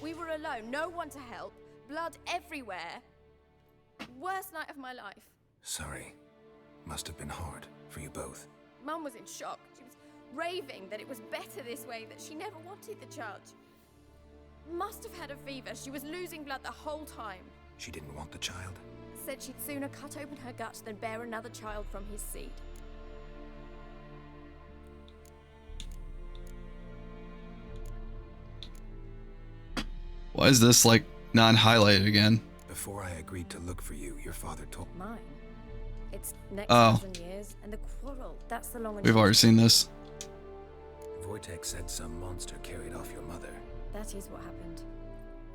We were alone, no one to help, blood everywhere. Worst night of my life. Sorry. Must have been hard for you both. Mum was in shock. She was raving that it was better this way, that she never wanted the child. Must have had a fever. She was losing blood the whole time. She didn't want the child? Said she'd sooner cut open her gut than bear another child from his seed. Why is this like non-highlighted again? Before I agreed to look for you, your father told Mine. It's next Oh. dozen years, and the quarrel. That's the long and We've short already of it. seen this. Wojtek said some monster carried off your mother. That is what happened.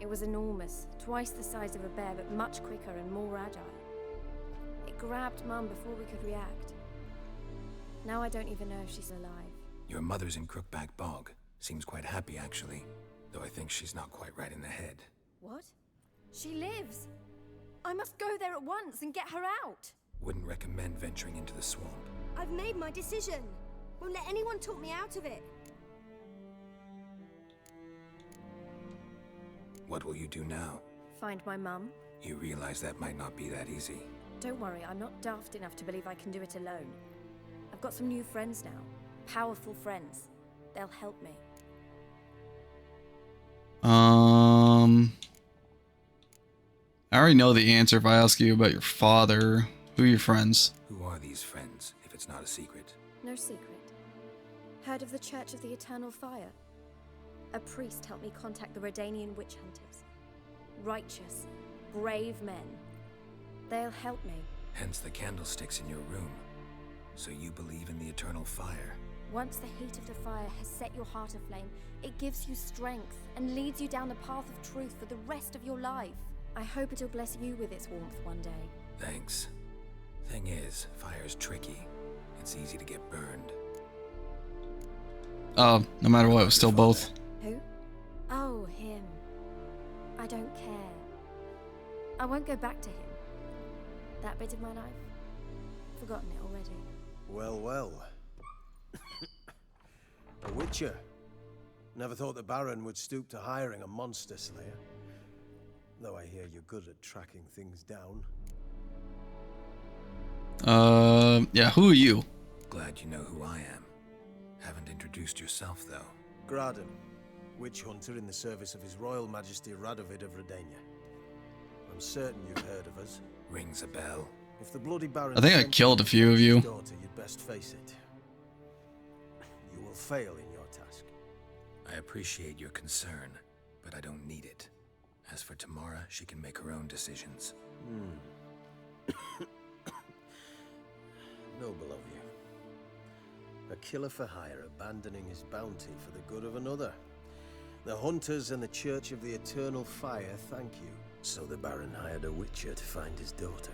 It was enormous, twice the size of a bear, but much quicker and more agile. It grabbed Mum before we could react. Now I don't even know if she's alive. Your mother's in Crookback Bog. Seems quite happy, actually. Though I think she's not quite right in the head. What? She lives! I must go there at once and get her out! Wouldn't recommend venturing into the swamp. I've made my decision. Won't let anyone talk me out of it. What will you do now? Find my mum? You realize that might not be that easy. Don't worry, I'm not daft enough to believe I can do it alone. I've got some new friends now. Powerful friends. They'll help me. I already know the answer if I ask you about your father. Who are your friends? Who are these friends, if it's not a secret? No secret. Heard of the Church of the Eternal Fire? A priest helped me contact the Redanian witch hunters. Righteous, brave men. They'll help me. Hence the candlesticks in your room. So you believe in the eternal fire? Once the heat of the fire has set your heart aflame, it gives you strength and leads you down the path of truth for the rest of your life. I hope it'll bless you with its warmth one day. Thanks. Thing is, fire's tricky. It's easy to get burned. No matter what, it was still both. Who? Oh, him. I don't care. I won't go back to him. That bit of my life? Forgotten it already. Well, well. A witcher. Never thought the Baron would stoop to hiring a monster slayer. Though I hear you're good at tracking things down. Yeah, who are you? Glad you know who I am. Haven't introduced yourself, though. Graden, witch hunter in the service of His Royal Majesty Radovid of Redania. I'm certain you've heard of us. Rings a bell. If the bloody Baron I think I killed a few of you. daughter, you'd best face it. You will fail in your task. I appreciate your concern, but I don't need it. As for Tamara, she can make her own decisions. Noble of you. A killer for hire abandoning his bounty for the good of another. The hunters and the Church of the Eternal Fire thank you. So the Baron hired a witcher to find his daughter.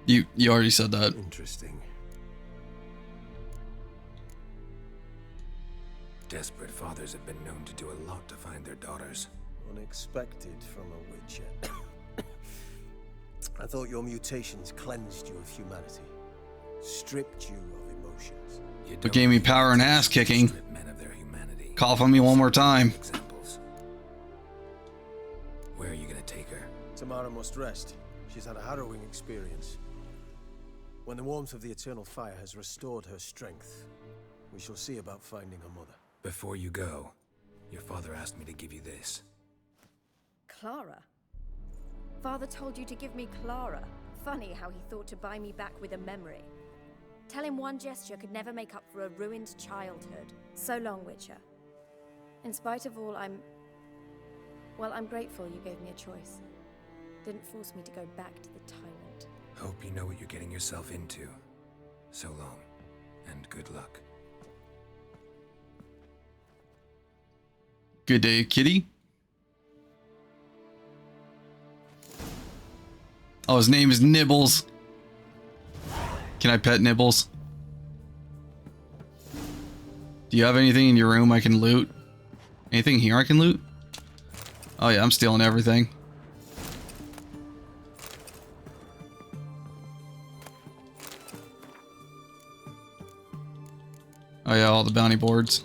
You already said that. Interesting. Desperate fathers have been known to do a lot to find their daughters. Unexpected from a witcher. I thought your mutations cleansed you of humanity. Stripped you of emotions. But gave me power and ass kicking. Cough on me one more time. Examples. Where are you gonna take her? Tamara must rest. She's had a harrowing experience. When the warmth of the Eternal Fire has restored her strength, we shall see about finding her mother. Before you go, your father asked me to give you this. Clara? Father told you to give me Clara. Funny how he thought to buy me back with a memory. Tell him one gesture could never make up for a ruined childhood. So long, Witcher. In spite of all, I'm grateful you gave me a choice. Didn't force me to go back to the tyrant. Hope you know what you're getting yourself into. So long, and good luck. Good day, kitty. Oh, his name is Nibbles. Can I pet Nibbles? Do you have anything in your room I can loot? Anything here I can loot? Oh yeah, I'm stealing everything. Oh yeah, all the bounty boards.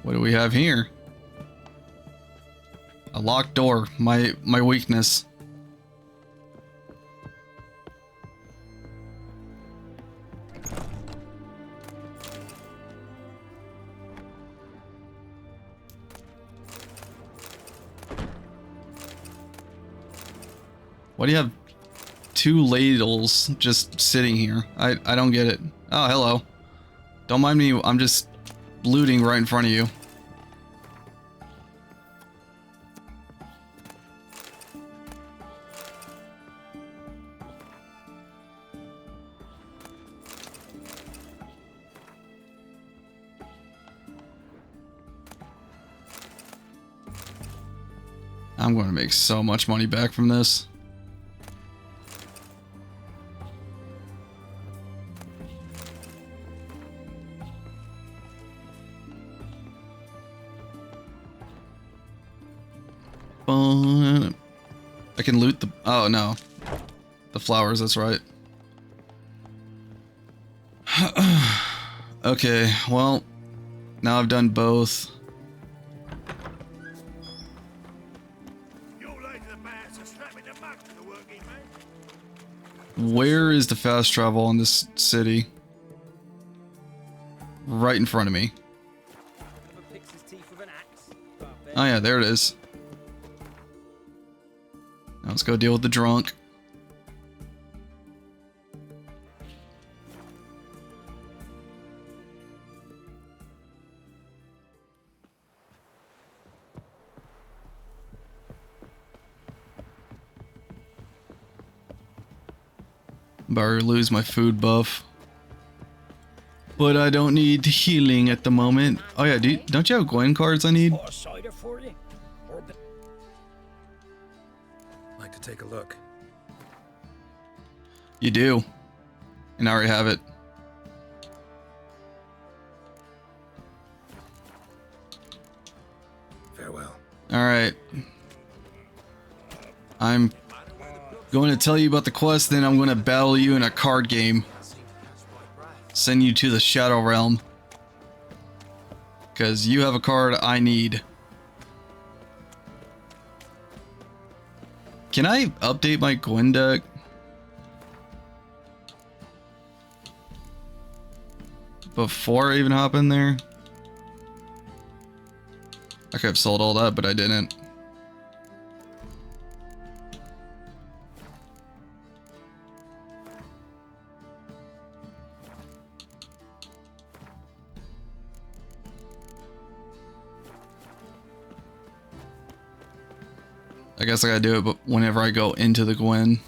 What do we have here? A locked door. My weakness. Why do you have two ladles just sitting here? I don't get it. Oh, hello. Don't mind me. I'm just looting right in front of you. I'm going to make so much money back from this. I can loot the... Oh, no. The flowers, that's right. Okay, well, now I've done both. Where is the fast travel in this city? Right in front of me. Oh yeah, there it is. Now let's go deal with the drunk. Or lose my food buff. But I don't need healing at the moment. Oh yeah, don't you have Gwen cards I need? Or a cider for you? Or Like to take a look. You do. And I already have it. Farewell. Alright. I'm going to tell you about the quest, then I'm going to battle you in a card game. Send you to the Shadow Realm. Because you have a card I need. Can I update my Gwen deck? Before I even hop in there? I could have sold all that, but I didn't. I guess I gotta do it, but whenever I go into the Gwen.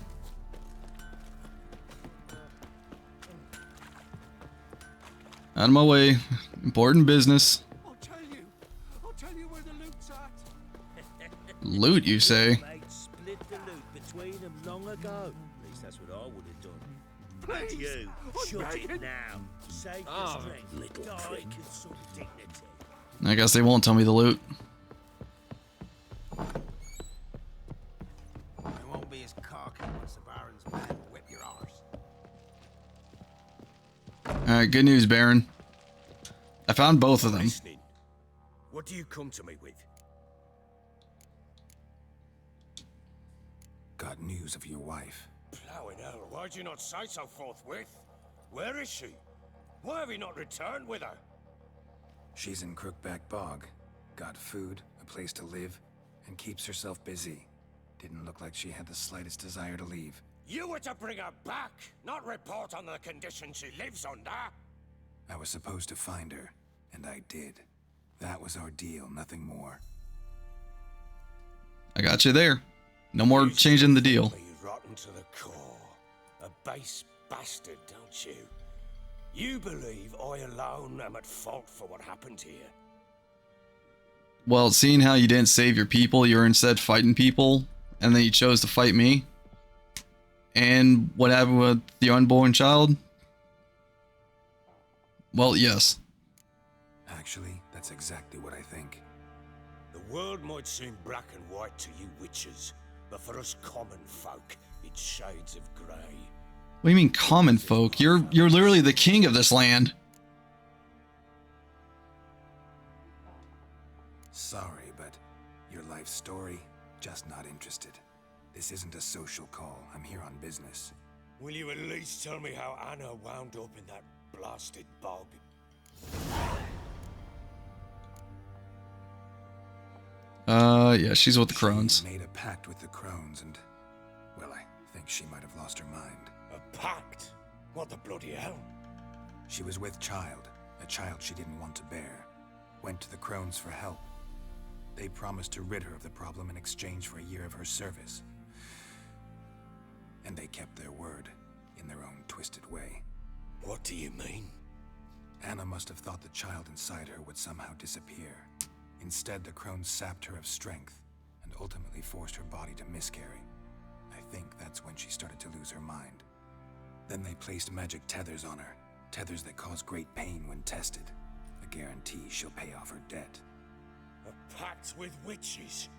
Out of my way. Important business. I'll tell you where the loot's at. Loot, you say? Split the loot between them long ago. At least that's what I would have done. Please, And you, I'm shut begging. it now. Save your strength. little Die prick. with some dignity. I guess they won't tell me the loot. You won't be as cocky as the Baron's men whip your arse. Alright, good news, Baron. I found both of them. Listening. What do you come to me with? Got news of your wife. Plowing hell, why'd you not say so forthwith? Where is she? Why have you not returned with her? She's in Crookback Bog. Got food, a place to live, and keeps herself busy. Didn't look like she had the slightest desire to leave. You were to bring her back, not report on the conditions she lives under. I was supposed to find her, and I did. That was our deal, nothing more. I got you there. No more changing the deal. You rotten to the core. A base bastard, don't you? You believe I alone am at fault for what happened here? Well, seeing how you didn't save your people, you were instead fighting people, and then you chose to fight me. And what happened with the unborn child? Well, yes. Actually, that's exactly what I think. The world might seem black and white to you witches, but for us common folk, it's shades of grey. What do you mean common folk? You're literally the king of this land. Sorry, but your life story, just not interested. This isn't a social call. I'm here on business. Will you at least tell me how Anna wound up in that blasted bog? Yeah, she's with the crones. She made a pact with the crones and, well, I think she might have lost her mind. A pact? What the bloody hell? She was with child, a child she didn't want to bear. Went to the crones for help. They promised to rid her of the problem in exchange for a year of her service. And they kept their word, in their own twisted way. What do you mean? Anna must have thought the child inside her would somehow disappear. Instead, the crones sapped her of strength, and ultimately forced her body to miscarry. I think that's when she started to lose her mind. Then they placed magic tethers on her, tethers that cause great pain when tested. A guarantee she'll pay off her debt. A pact with witches?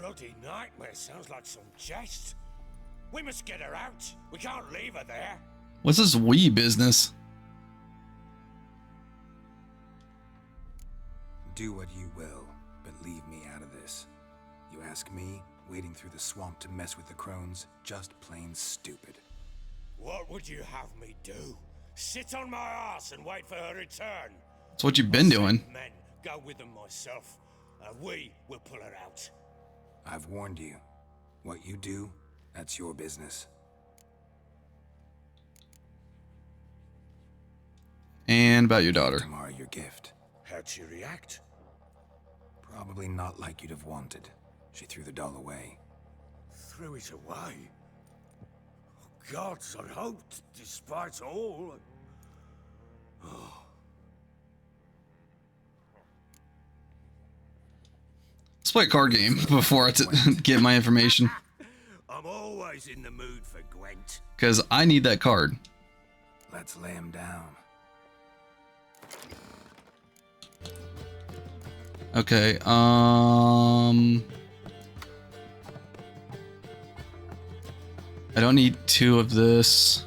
Bloody nightmare, sounds like some jest. We must get her out. We can't leave her there. What's this wee business? Do what you will, but leave me out of this. You ask me, wading through the swamp to mess with the crones, just plain stupid. What would you have me do? Sit on my ass and wait for her return? That's what you've been doing. Men, go with them myself, and we will pull her out. I've warned you. What you do, that's your business. And about your daughter. Tomorrow, your gift. How'd she react? Probably not like you'd have wanted. She threw the doll away. Threw it away? Oh, gods, I hoped, despite all. Let's play a card game before I get my information. I'm always in the mood for Gwent. Because I need that card. Let's lay him down. Okay, I don't need 2 of this.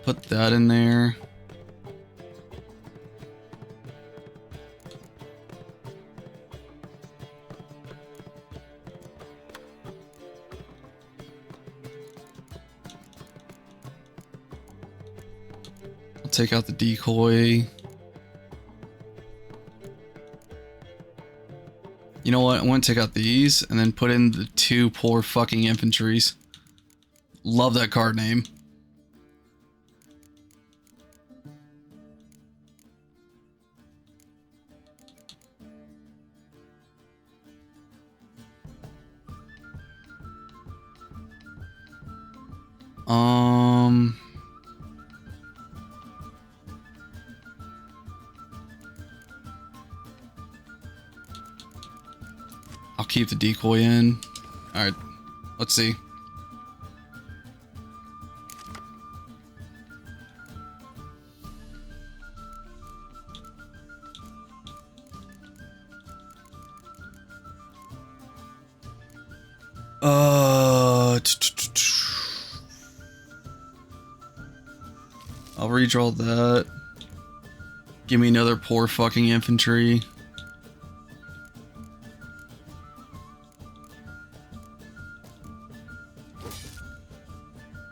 Put that in there. I'll take out the decoy. You know what? I want to take out these and then put in the 2 poor fucking infantries. Love that card name. I'll keep the decoy in. Alright, let's see. I'll redraw that. Give me another poor fucking infantry.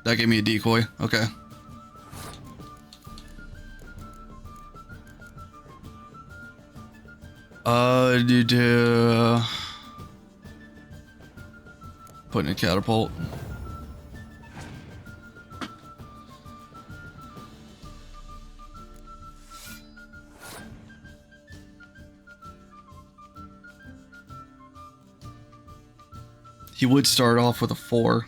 That gave me a decoy. Okay. Put in a catapult. He would start off with a 4.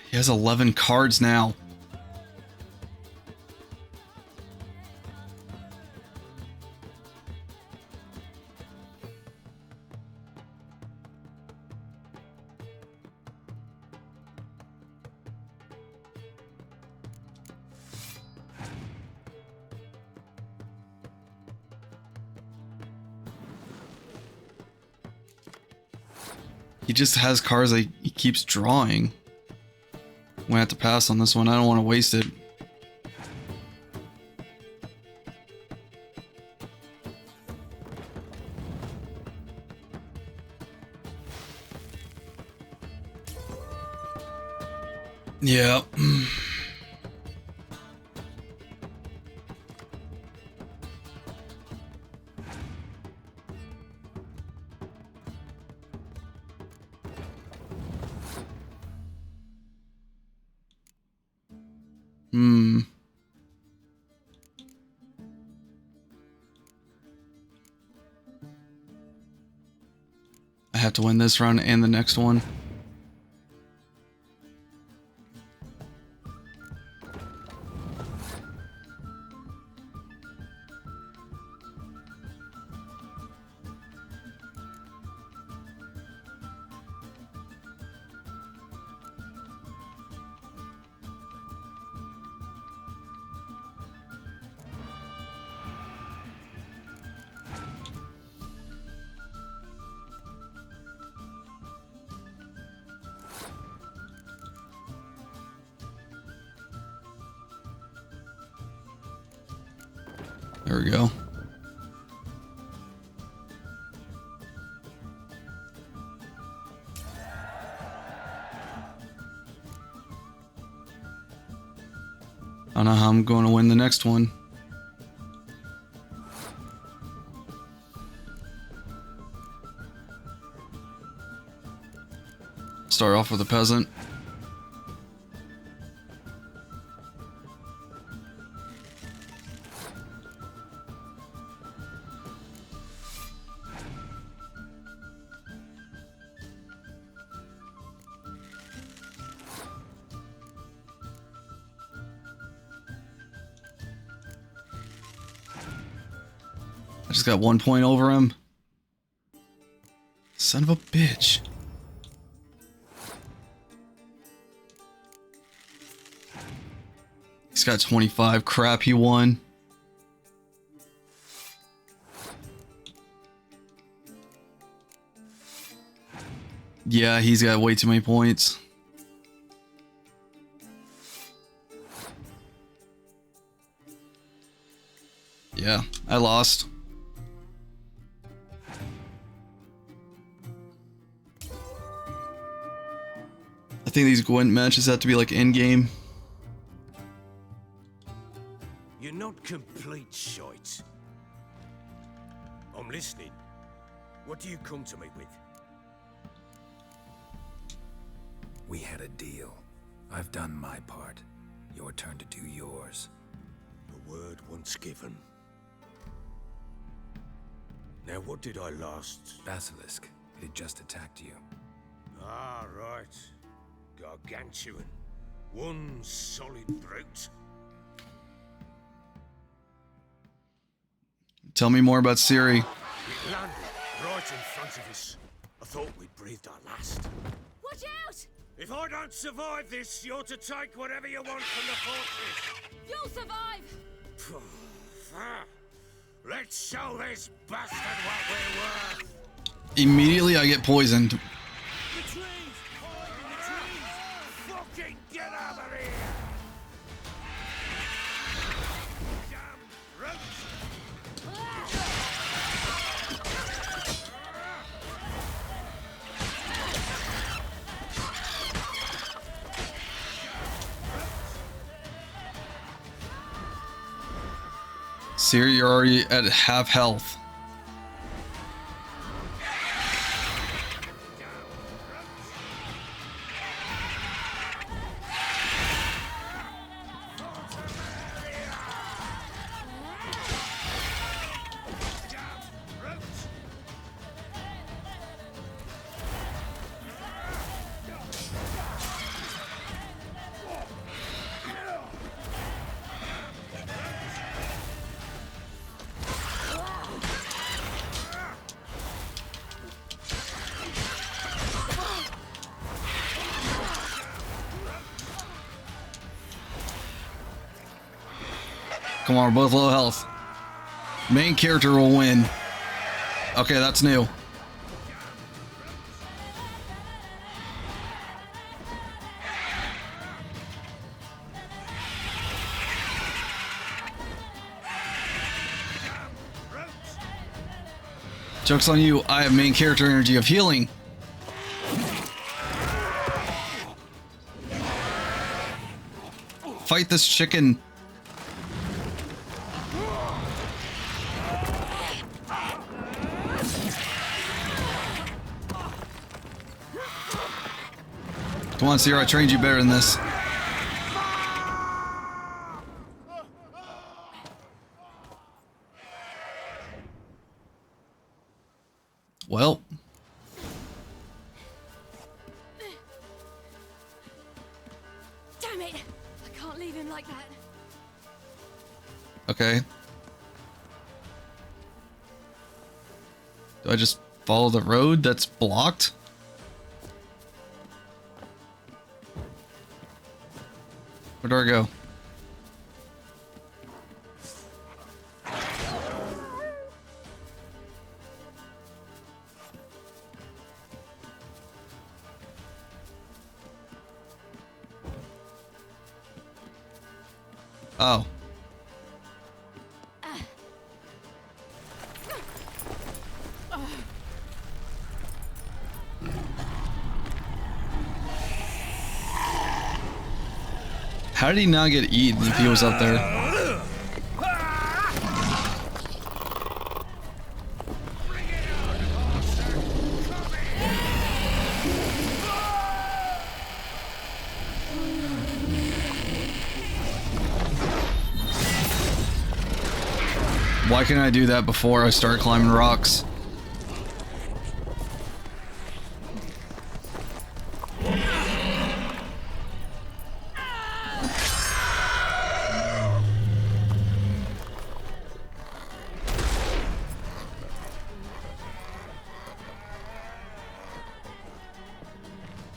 He has 11 cards now. He just has cards that he keeps drawing. I'm gonna have to pass on this one. I don't want to waste it. Yeah. I have to win this round and the next one. There we go. I don't know how I'm going to win the next one. Start off with a peasant. I just got 1 point over him. Son of a bitch. He's got 25. Crap, he won. Yeah, he's got way too many points. Yeah, I lost. I think these Gwent matches have to be like in-game. You're not complete shite. I'm listening. What do you come to me with? We had a deal. I've done my part. Your turn to do yours. A word once given. Now, what did I last? Basilisk. It had just attacked you. Ah, right. Gargantuan. One solid brute. Tell me more about Ciri. It landed right in front of us. I thought we'd breathed our last. Watch out! If I don't survive this, you're to take whatever you want from the fortress. You'll survive! Let's show this bastard what we're worth. Immediately I get poisoned. The trees! Hide in the trees! Fucking get out of here! Damn roach! Ciri, you're already at half health. Come on, we're both low health. Main character will win. Okay, that's new. Joke's on you, I have main character energy of healing. Fight this chicken. Come on, Sierra, I trained you better than this. Well. Damn it! I can't leave him like that. Okay. Do I just follow the road that's blocked? Where do I go? Oh. How did he not get eaten if he was up there? Why can't I do that before I start climbing rocks?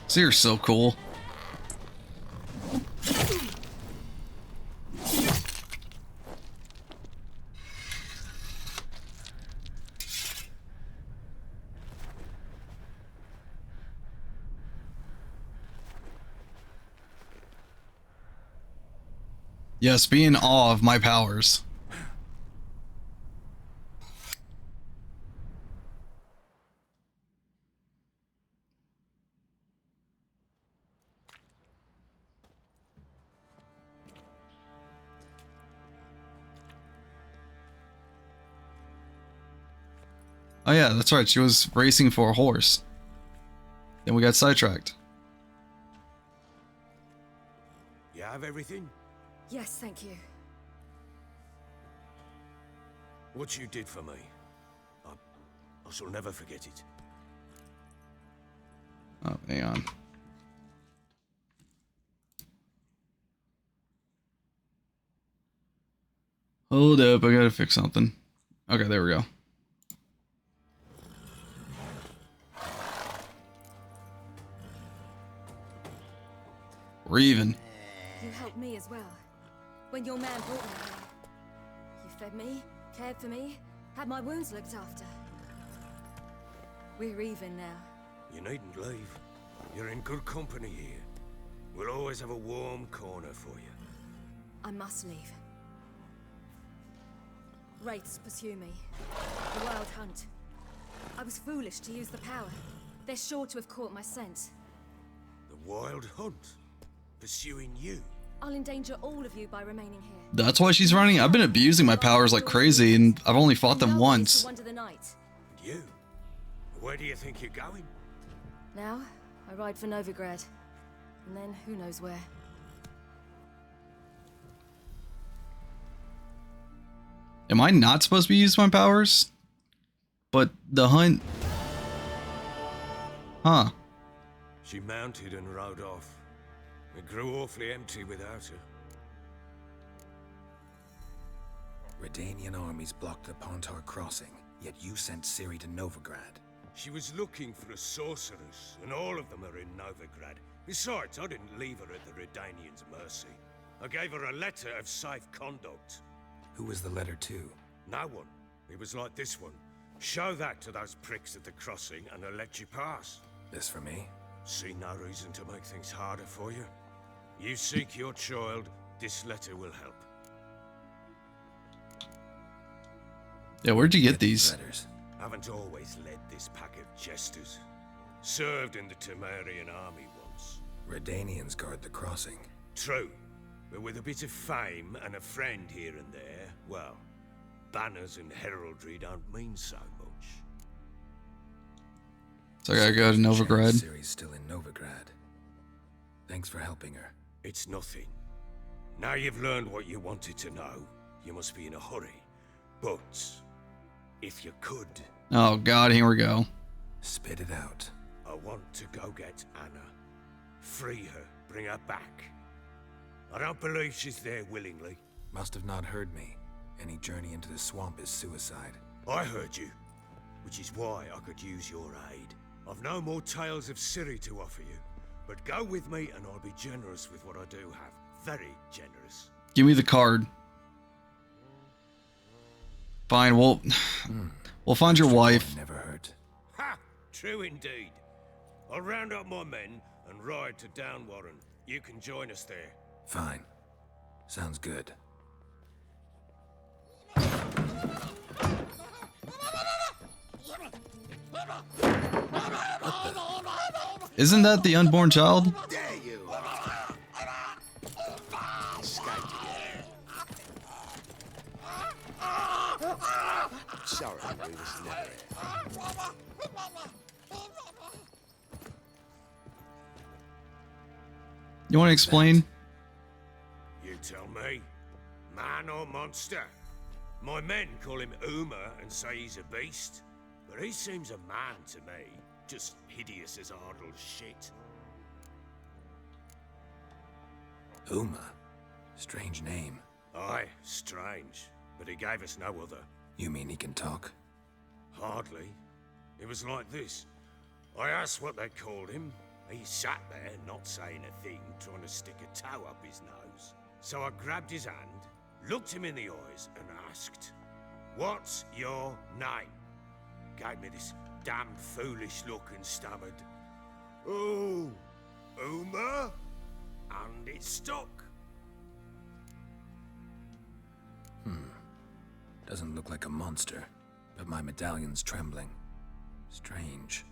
So you're so cool. Yes, be in awe of my powers. Oh yeah, that's right, she was racing for a horse. Then we got sidetracked. You have everything? Yes, thank you. What you did for me, I shall never forget it. Oh, hang on. Hold up, I gotta fix something. Okay, there we go. We're even. You helped me as well. When your man brought me here. You fed me, cared for me, had my wounds looked after. We're even now. You needn't leave. You're in good company here. We'll always have a warm corner for you. I must leave. Wraiths pursue me. The wild hunt. I was foolish to use the power. They're sure to have caught my scent. The wild hunt? Pursuing you? I'll endanger all of you by remaining here. That's why she's running? I've been abusing my powers like crazy, and I've only fought them once. Wonder the night. And you? Where do you think you're going? Now, I ride for Novigrad. And then, who knows where. Am I not supposed to be using my powers? But the hunt... Huh. She mounted and rode off. It grew awfully empty without her. Redanian armies blocked the Pontar crossing, yet you sent Ciri to Novigrad. She was looking for a sorceress, and all of them are in Novigrad. Besides, I didn't leave her at the Redanians' mercy. I gave her a letter of safe conduct. Who was the letter to? No one. It was like this one. Show that to those pricks at the crossing, and I'll let you pass. This for me? See no reason to make things harder for you. You seek your child, this letter will help. Yeah, where'd you get these? Letters. Haven't always led this pack of jesters. Served in the Temerian army once. Redanians guard the crossing. True. But with a bit of fame and a friend here and there, well, banners and heraldry don't mean so much. So I gotta go to Novigrad. Ciri's still in Novigrad. Thanks for helping her. It's nothing. Now you've learned what you wanted to know, you must be in a hurry. But, if you could... Oh god, here we go. Spit it out. I want to go get Anna. Free her, bring her back. I don't believe she's there willingly. Must have not heard me. Any journey into the swamp is suicide. I heard you, which is why I could use your aid. I've no more tales of Ciri to offer you, but go with me and I'll be generous with what I do have. Very generous. Give me the card. Fine, we'll find your wife. Never hurt. Ha! True indeed. I'll round up my men and ride to Downwarren. You can join us there. Fine. Sounds good. Isn't that the unborn child? Sorry, we was never You want to explain? You tell me. Man or monster? My men call him Uma and say he's a beast. But he seems a man to me. Just hideous as Ardle's shit. Uma? Strange name. Aye, strange. But he gave us no other. You mean he can talk? Hardly. It was like this. I asked what they called him. He sat there, not saying a thing, trying to stick a toe up his nose. So I grabbed his hand, looked him in the eyes, and asked, "What's your name?" Gave me this damned foolish look and stammered, "Oh, Uma?" And it stuck. Doesn't look like a monster, but my medallion's trembling. Strange.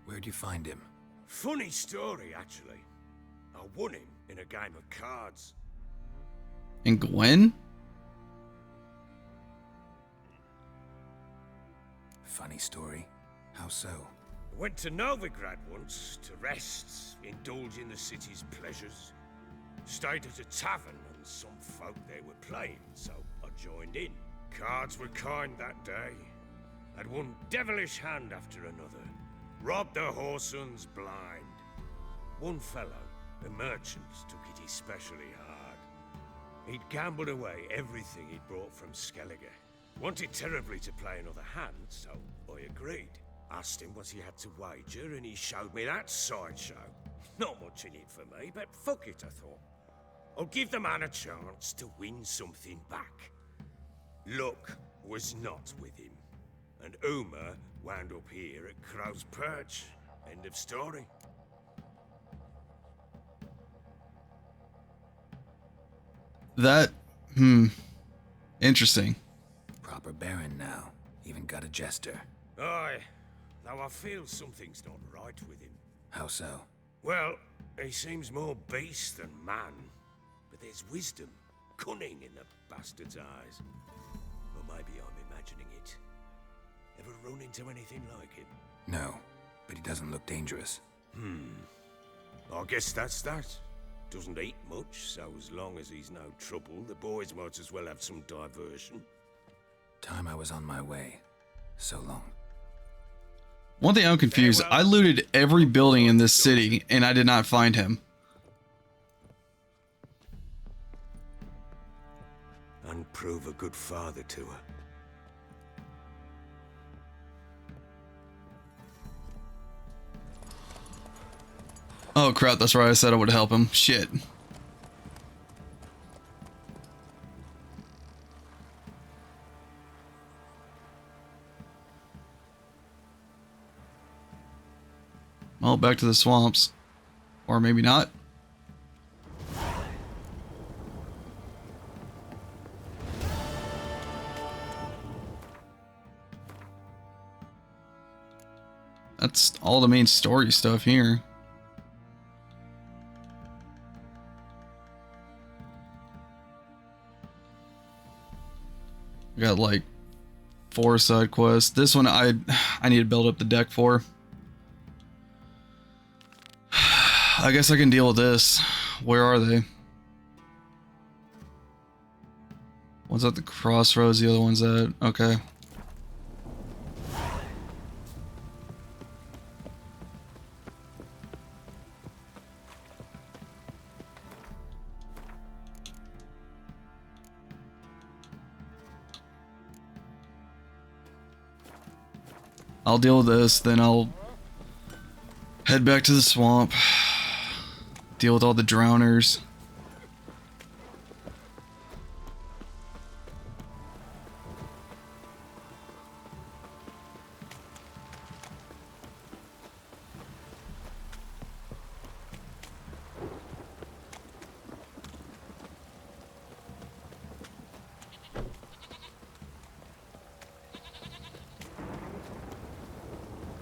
Where'd you find him? Funny story, actually. I won him in a game of cards. And Gwen? Funny story. How so? Went to Novigrad once to rest, indulge in the city's pleasures. Stayed at a tavern and some folk there were playing, so I joined in. Cards were kind that day. Had one devilish hand after another. Robbed the whoresons blind. One fellow, a merchant, took it especially hard. He'd gambled away everything he'd brought from Skellige. Wanted terribly to play another hand, so I agreed. Asked him what he had to wager, and he showed me that sideshow. Not much in it for me, but fuck it, I thought. I'll give the man a chance to win something back. Luck was not with him, and Uma wound up here at Crow's Perch. End of story. That, interesting. Proper baron now. Even got a jester. Aye, though I feel something's not right with him. How so? Well, he seems more beast than man, but there's wisdom, cunning in the bastard's eyes. Or maybe I'm imagining it. Ever run into anything like him? No, but he doesn't look dangerous. I guess that's that. Doesn't eat much, so as long as he's no trouble, the boys might as well have some diversion. Time I was on my way. So long. One thing I'm confused. I looted every building in this city, and I did not find him. And prove a good father to her. Oh crap, that's right, I said I would help him. Shit. Well, back to the swamps. Or maybe not. That's all the main story stuff here. We got like 4 side quests. This one I need to build up the deck for. I guess I can deal with this. Where are they? One's at the crossroads, the other one's at... Okay. I'll deal with this, then I'll head back to the swamp. Deal with all the drowners.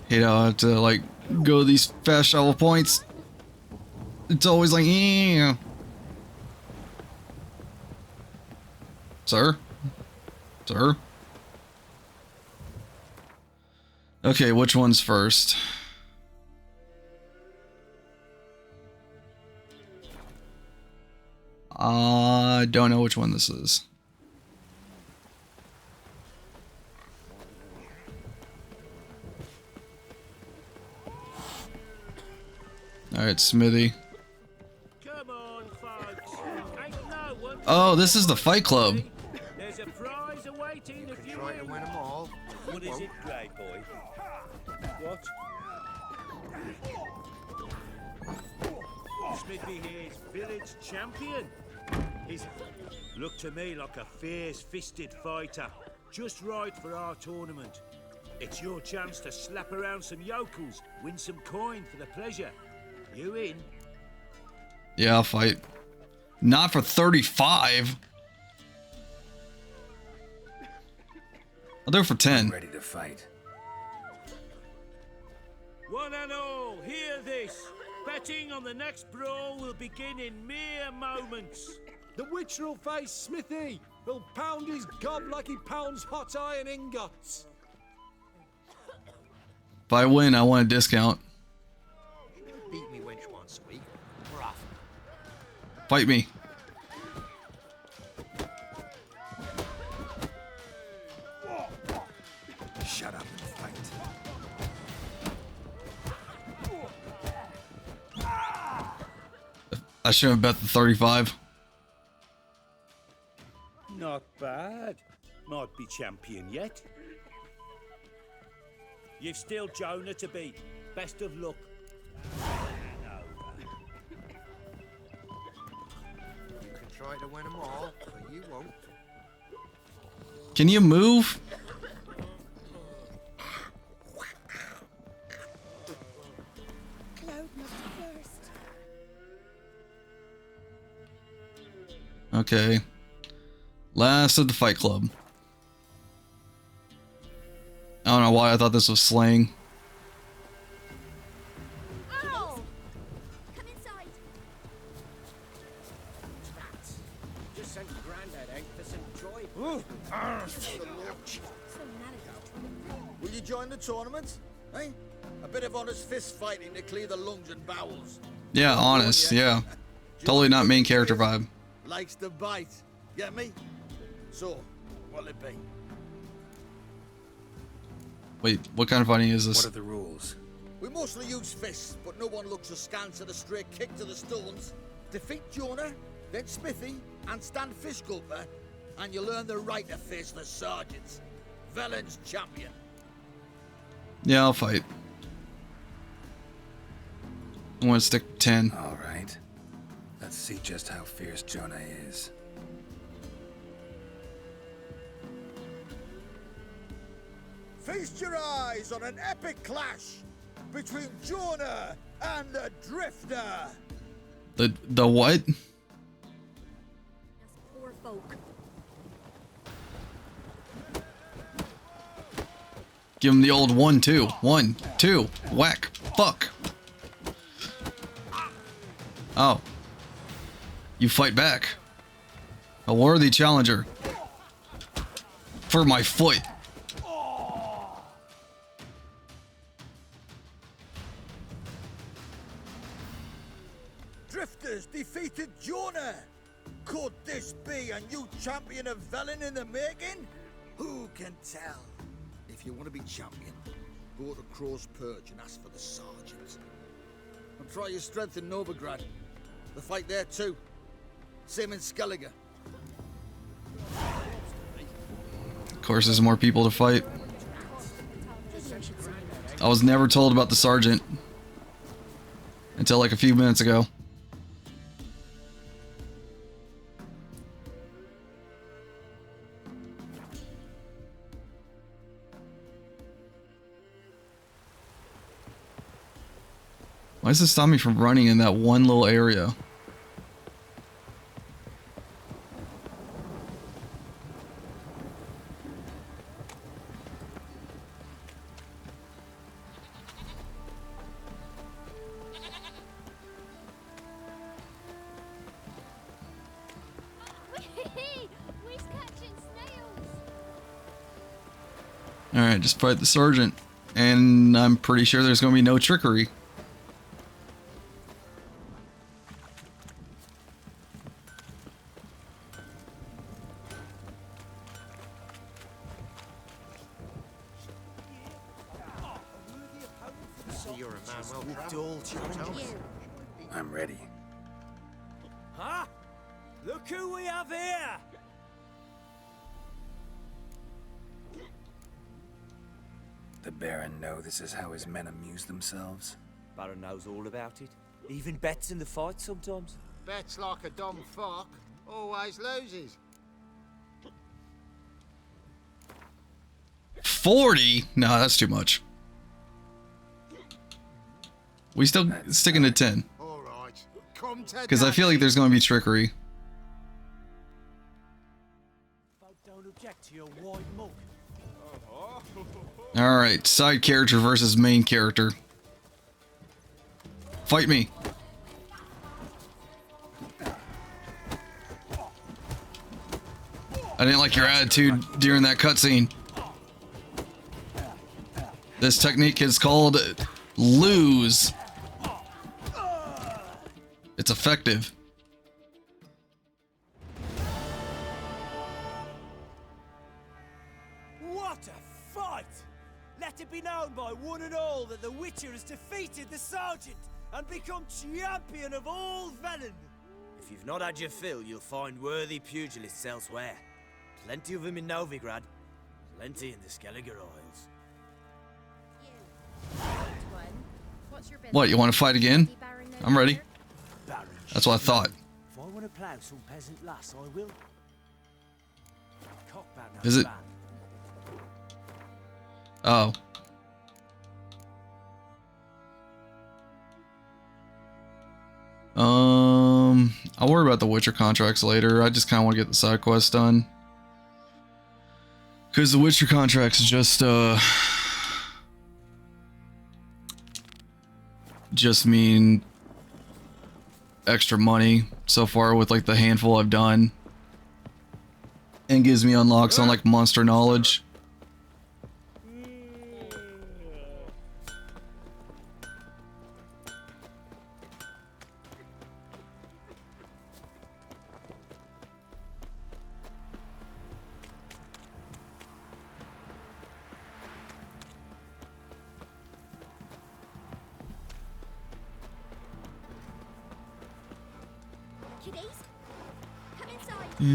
You know, I have to like go these fast travel points. It's always like, yeah. Sir? Sir? Okay, which one's first? I don't know which one this is. Alright, Smithy. Come on, folks. Ain't no one. Oh, this is the Fight Club. There's a prize awaiting if you Try to win them all. What is it, Grey Boy? What? Smithy here's village champion. He's looked to me like a fierce-fisted fighter. Just right for our tournament. It's your chance to slap around some yokels, win some coin for the pleasure. You in? Yeah, I'll fight. Not for 35. I'll do it for 10. I'm ready to fight. One and all, hear this. Betting on the next brawl will begin in mere moments. The Witcher will face Smithy. He'll pound his gob like he pounds hot iron ingots. If I win, I want a discount. Beat me wench once a week. We're off. Fight me. Shut up and fight. I shouldn't have bet the 35. Not bad. Might be champion yet. You've still Jonah to beat. Best of luck. You can try to win them all, but you won't. Can you move? Cloud must first. Okay. Last of the Fight Club. I don't know why I thought this was slaying. Oh! Come inside. Just sent Grandad out for some joy. Will you join the tournament? Eh? A bit of honest fist fighting to clear the lungs and bowels. Yeah, honest, yeah. Totally not main character vibe. Likes to bite. Get me? So, what'll it be? Wait, what kind of fighting is this? What are the rules? We mostly use fists, but no one looks askance at a straight kick to the stones. Defeat Jonah, then Smithy, and stand fish gulper, and you'll earn the right to face the sergeants. Velen's champion. Yeah, I'll fight. I want to stick 10. All right. Let's see just how fierce Jonah is. Feast your eyes on an epic clash between Jonah and the Drifter. The what? Poor folk. Give him the old 1-2. 1-2. Whack. Fuck. Oh. You fight back. A worthy challenger. For my foot. Drifters defeated Jonah. Could this be a new champion of Velen in the making? Who can tell? If you want to be champion, go to Crow's Perch and ask for the sergeant. And try your strength in Novigrad. The fight there too. Same in Skellige. Of course, there's more people to fight. I was never told about the sergeant until like a few minutes ago. Why does this stop me from running in that one little area? Alright, just fight the sergeant. and I'm pretty sure there's going to be no trickery. See, you're a man well traveled. I'm ready. Huh? Look who we have here! The Baron know this is how his men amuse themselves? Baron knows all about it. Even bets in the fight sometimes. Bets like a dumb fuck, always loses. 40? No, that's too much. We still sticking to 10. All right, come to Because I feel like there's going to be trickery. Don't object to your white mug. Alright, side character versus main character. Fight me. I didn't like your attitude during that cutscene. This technique is called lose. It's effective. What a fight! Let it be known by one and all that the Witcher has defeated the Sergeant and become champion of all Velen. If you've not had your fill, you'll find worthy pugilists elsewhere. Plenty of them in Novigrad, plenty in the Skelliger Isles. What, you want to fight again? I'm ready. That's what I thought. If I want to plough some peasant lass, I will. Cockbat Is it? Oh. I'll worry about the Witcher contracts later. I just kind of want to get the side quest done. Because the Witcher contracts just mean extra money so far with like the handful I've done. And gives me unlocks on like monster knowledge. Yeah,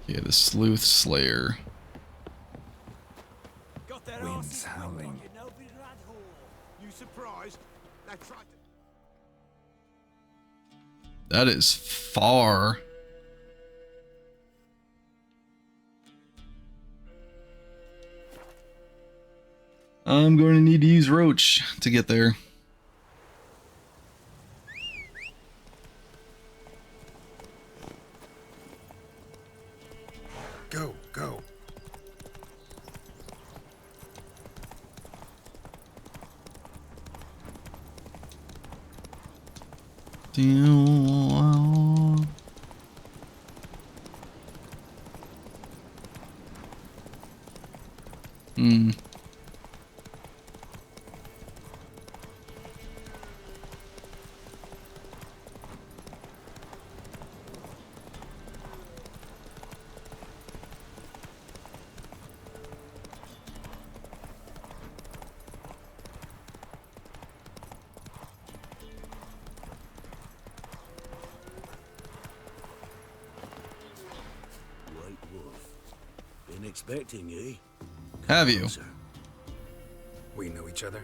the Sleuth Slayer. Winds howling. You surprised? They tried to... That is far. I'm going to need to use Roach to get there. Go, go. Hmm. White Wolf. Been expecting ye. Have you? We know each other?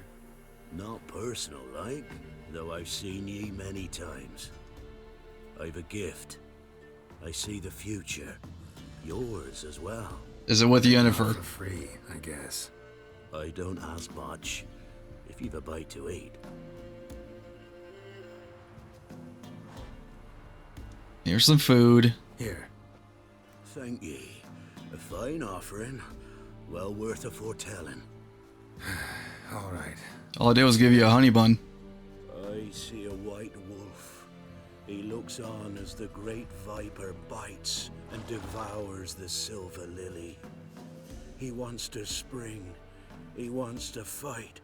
Not personal like, though I've seen ye many times. I've a gift. I see the future. Yours as well. Is it with Yennefer? For free, I guess. I don't ask much. If you've a bite to eat. Here's some food. Here. Thank ye. A fine offering. Well worth a foretelling. All right. All I did was give you a honey bun. I see a white wolf looks on as the great viper bites and devours the silver lily. He wants to spring, he wants to fight,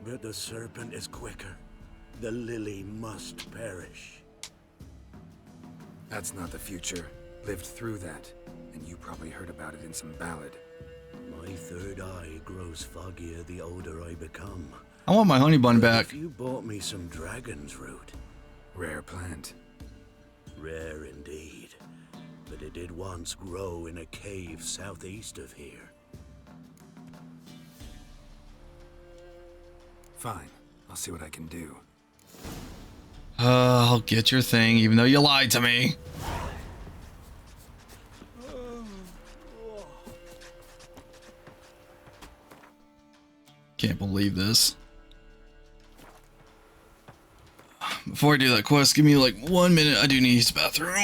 but the serpent is quicker. The lily must perish. That's not the future. Lived through that, and you probably heard about it in some ballad. My third eye grows foggier the older I become. I want my honey bun But back. If you bought me some dragon's root. Rare plant. Rare indeed. But it did once grow in a cave southeast of here. Fine. I'll see what I can do. I'll get your thing, even though you lied to me. Can't believe this. Before I do that quest, give me like 1 minute. I do need to use the bathroom.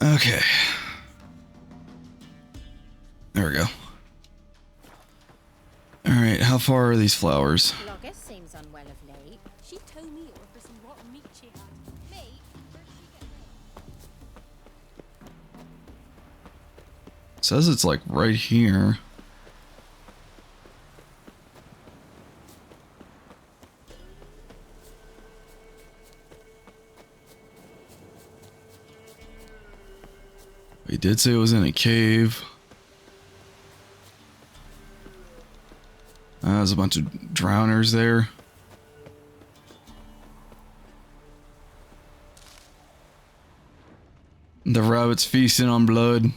Okay. There we go. Alright, how far are these flowers? Logger seems unwell of late. She told me it was for some rotten meat she had. Meat? Where did she get It says it's like right here. He did say it was in a cave. There's a bunch of drowners there. The rabbit's feasting on blood.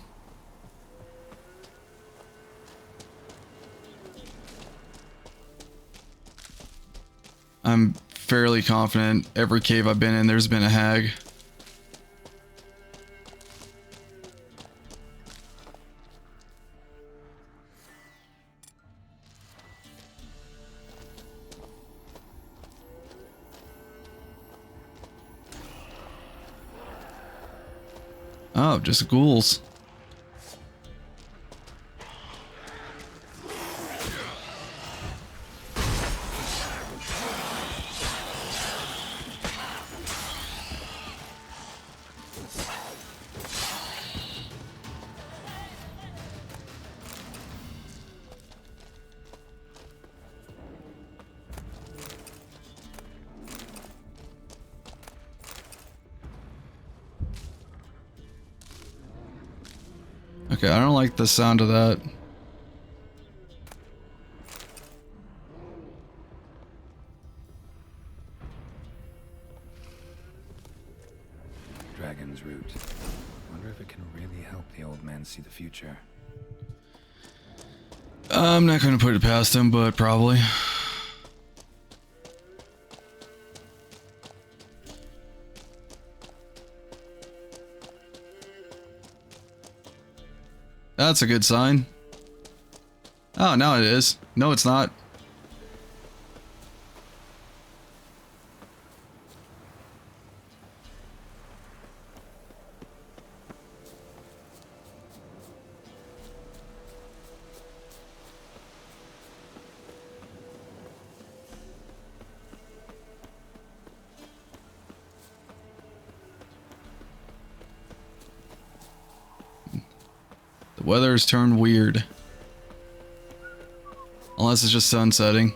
I'm fairly confident every cave I've been in, there's been a hag. Oh, just ghouls. Okay, I don't like the sound of that. Dragon's root. Wonder if it can really help the old man see the future. I'm not going to put it past him, but probably. That's a good sign. Oh, now it is. No, it's not. The weather's turned weird. Unless it's just sun setting.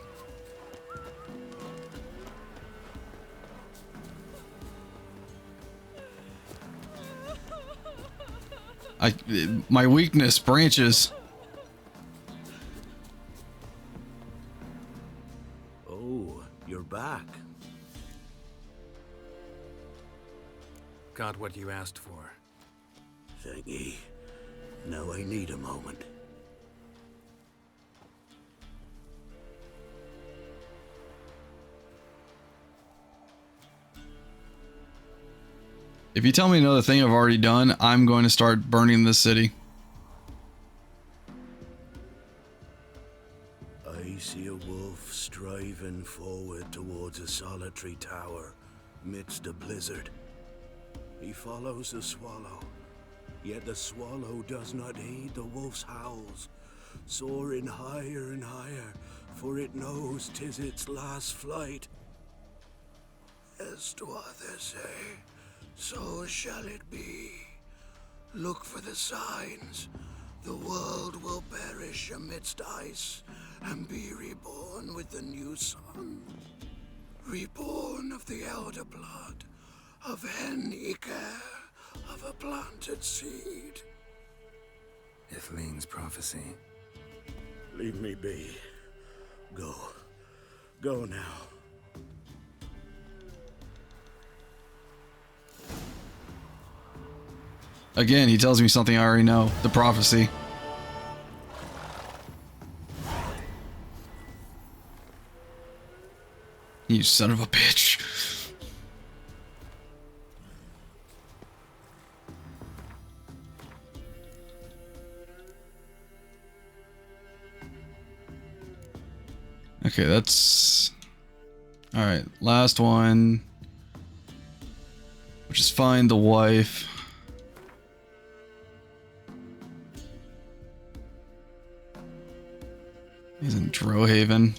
My weakness, branches. Oh, you're back. Got what you asked for. Thank ye. Now I need a moment. If you tell me another thing I've already done, I'm going to start burning this city. I see a wolf striving forward towards a solitary tower midst a blizzard. He follows the swallow, yet the swallow does not heed the wolf's howls, soaring higher and higher, for it knows 'tis its last flight. As to others say, so shall it be. Look for the signs. The world will perish amidst ice and be reborn with the new sun. Reborn of the elder blood, of hen Iker, of a planted seed. Ithleen's prophecy. Leave me be. Go. Go now. Again, he tells me something I already know. The prophecy. You son of a bitch. Okay, that's... Alright, last one. Which is find the wife. He's in Drohaven.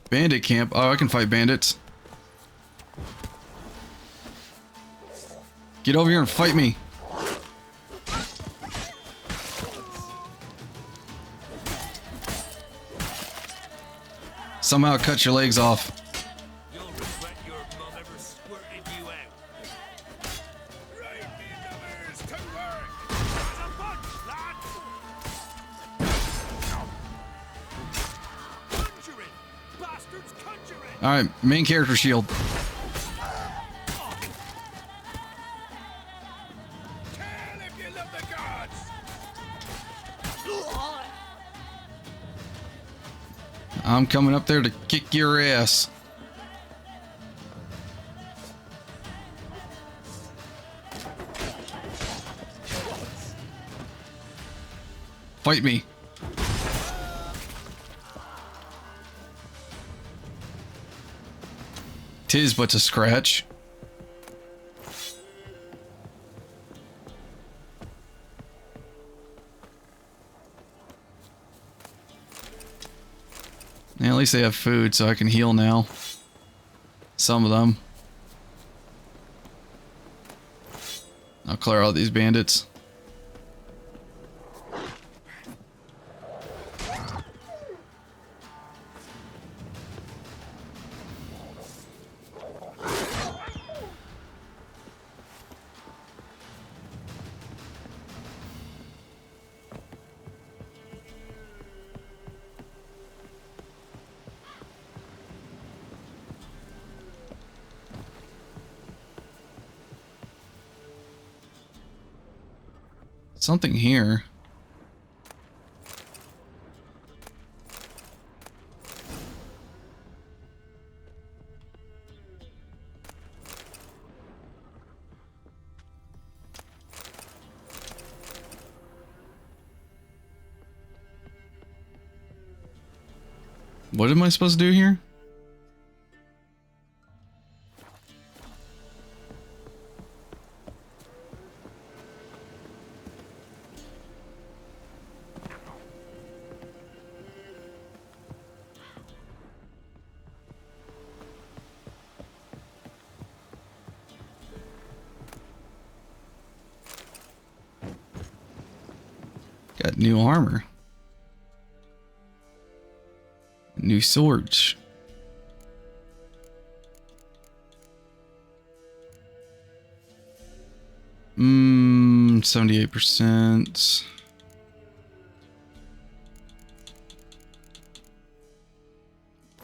Bandit camp. Oh, I can fight bandits. Get over here and fight me. Somehow cut your legs off. You'll regret your mum ever squirted you out. Right, me numbers, to work! As a bunch, lads! Alright, main character shield. I'm coming up there to kick your ass. Fight me. Tis but a scratch. Yeah, at least they have food, so I can heal now. Some of them. I'll clear out these bandits. Something here. What am I supposed to do here? Got new armor. New swords. 78%.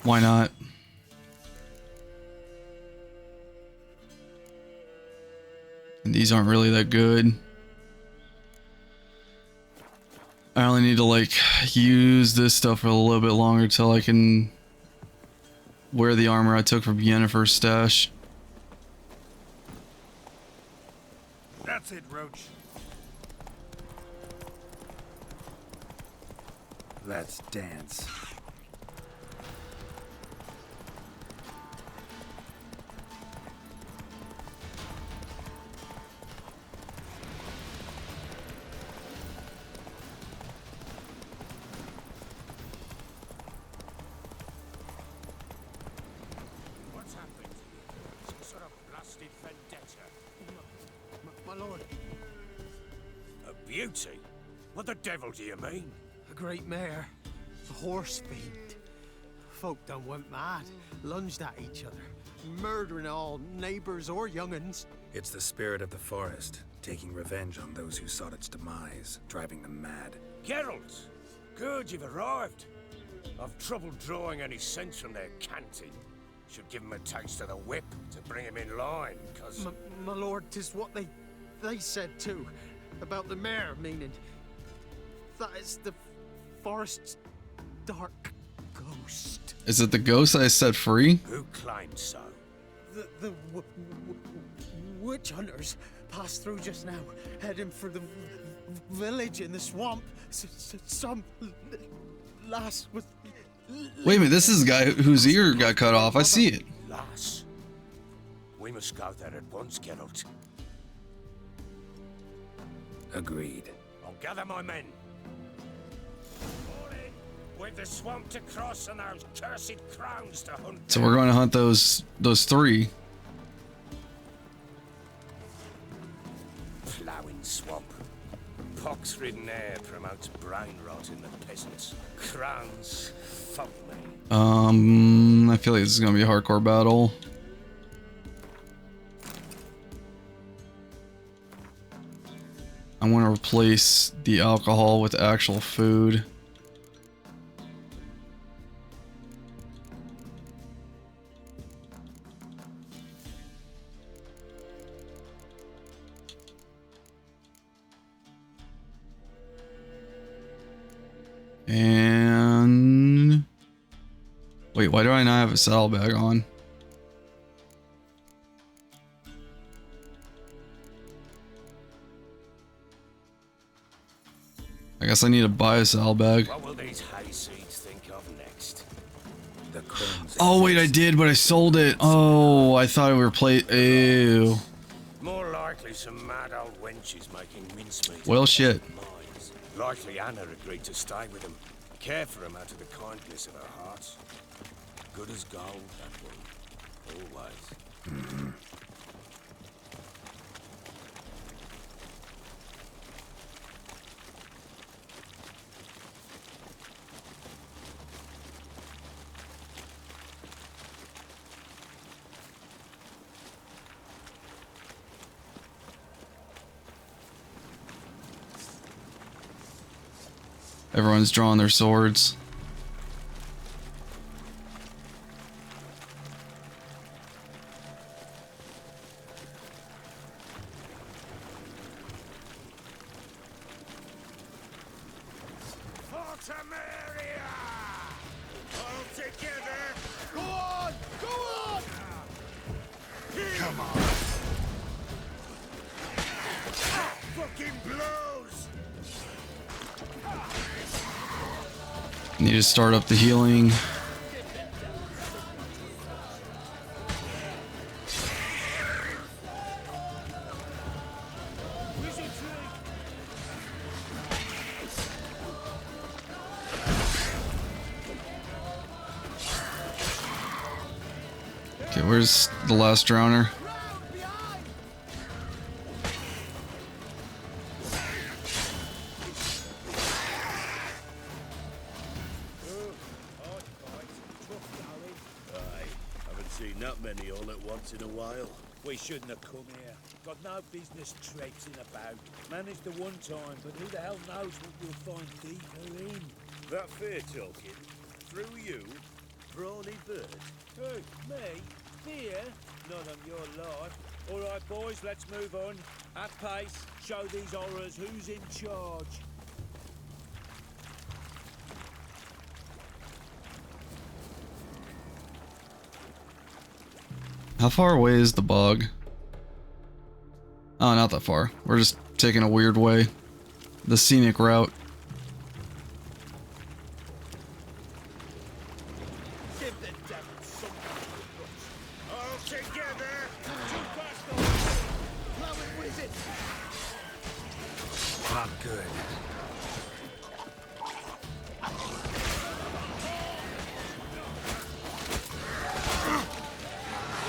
Why not? And these aren't really that good. I only need to like use this stuff for a little bit longer till I can wear the armor I took from Yennefer's stash. That's it, Roach. Let's dance. What's happened? Some sort of blasted vendetta. My lord, A beauty? What the devil do you mean? a great mare, a horse fiend. Folk done went mad, lunged at each other, murdering all neighbors or young'uns. It's the spirit of the forest, taking revenge on those who sought its demise, driving them mad. Geralt! Good, you've arrived. I've trouble drawing any sense from their canting. Should give 'em a taste of the whip to bring 'em in line, cause... My lord, 'tis what they said too, about the mare, meaning that is the forest's dark ghost. Is it the ghost I set free? Who claims so? The witch hunters passed through just now, heading for the village in the swamp. Some lass with... Wait a minute, this is the guy whose ear got cut off. I see it. Lass. We must go there at once, Geralt. Agreed. I'll gather my men. All in. We've the swamp to cross and those cursed crowns to hunt. So we're going to hunt those three. Ploughing swamp. Pox-ridden air promotes brain rot in the peasants. Crowns, fuck me. I feel like this is gonna be a hardcore battle. I want to replace the alcohol with actual food. Wait, why do I not have a saddlebag on? I guess I need to buy a saddlebag. What will these hayseeds think of next? The crones. Oh wait, I did, but I sold it. Oh, I thought we were Ew. More likely some mad old wenches making mincemeat. Well, shit. Mines. Likely Anna agreed to stay with them, care for them out of the kindness of her heart. Good as gold, that one. Always. Everyone's drawing their swords. Go on! Go on! Come on! Fucking blows! Need to start up the healing. Okay, where's the last drowner? In a while. We shouldn't have come here. Got no business traipsing about. Managed the one time, but who the hell knows what you'll find deeper in? That fair talking? Through you? Brawny bird? Who? Me? Fear? Not on your life. Alright boys, let's move on. At pace, show these horrors who's in charge. How far away is the bog? Oh, not that far. We're just taking a weird way. The scenic route. Give the devil something to all together! Flowing wizard! Not good.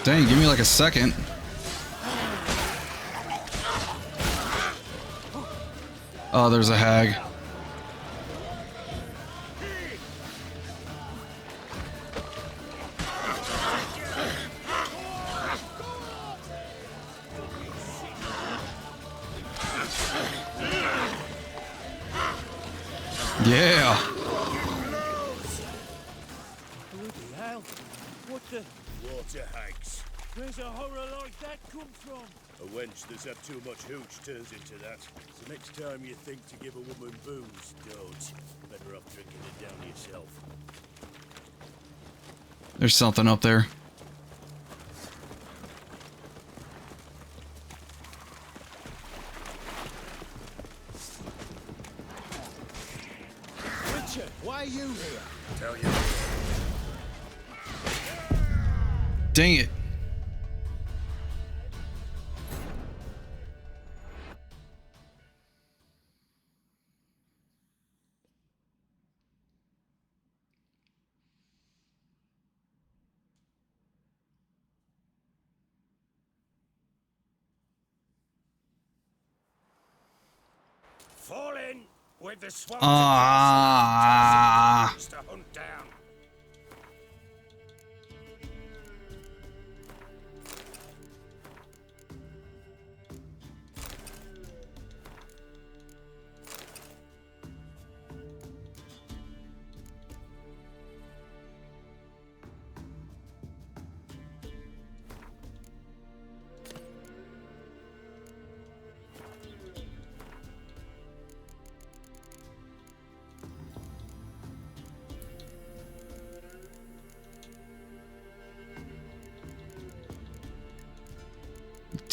Dang, give me like a second. Oh, there's a hag. Yeah. Bloody hell. What the? Water hags. Where's a horror like that come from? A wench that's had too much hooch turns into that. So next time you think to give a woman booze, don't. Better off drinking it down yourself. There's something up there. Richard, why are you here? Tell you. Dang it. Fall in with the swamp to hunt down.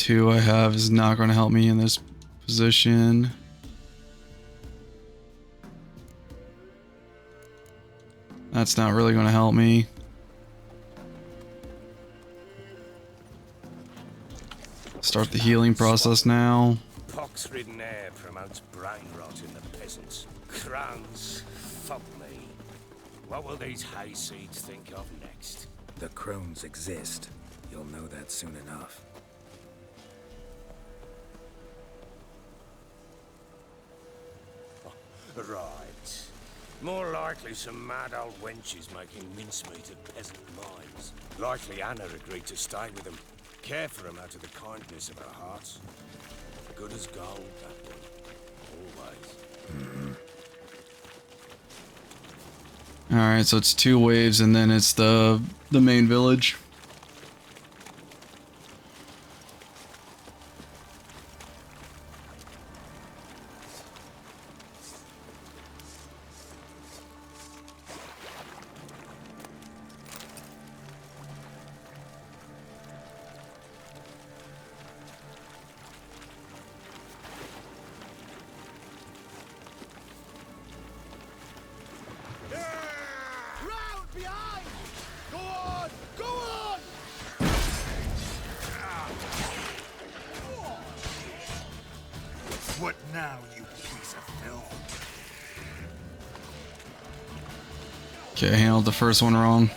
2 I have is not going to help me in this position. That's not really going to help me. Start the healing process now. Pox-ridden air promotes brain rot in the peasants. Crowns, fuck me. What will these hayseeds think of next? The crones exist. You'll know that soon enough. Right. More likely some mad old wenches making mincemeat of peasant minds. Likely Anna agreed to stay with them. Care for them out of the kindness of her heart. Good as gold, that one. Always. Alright, so it's 2 waves and then it's the main village. Round behind! Go on! Go on! What now, you piece of filth? Okay, I handled the first one wrong.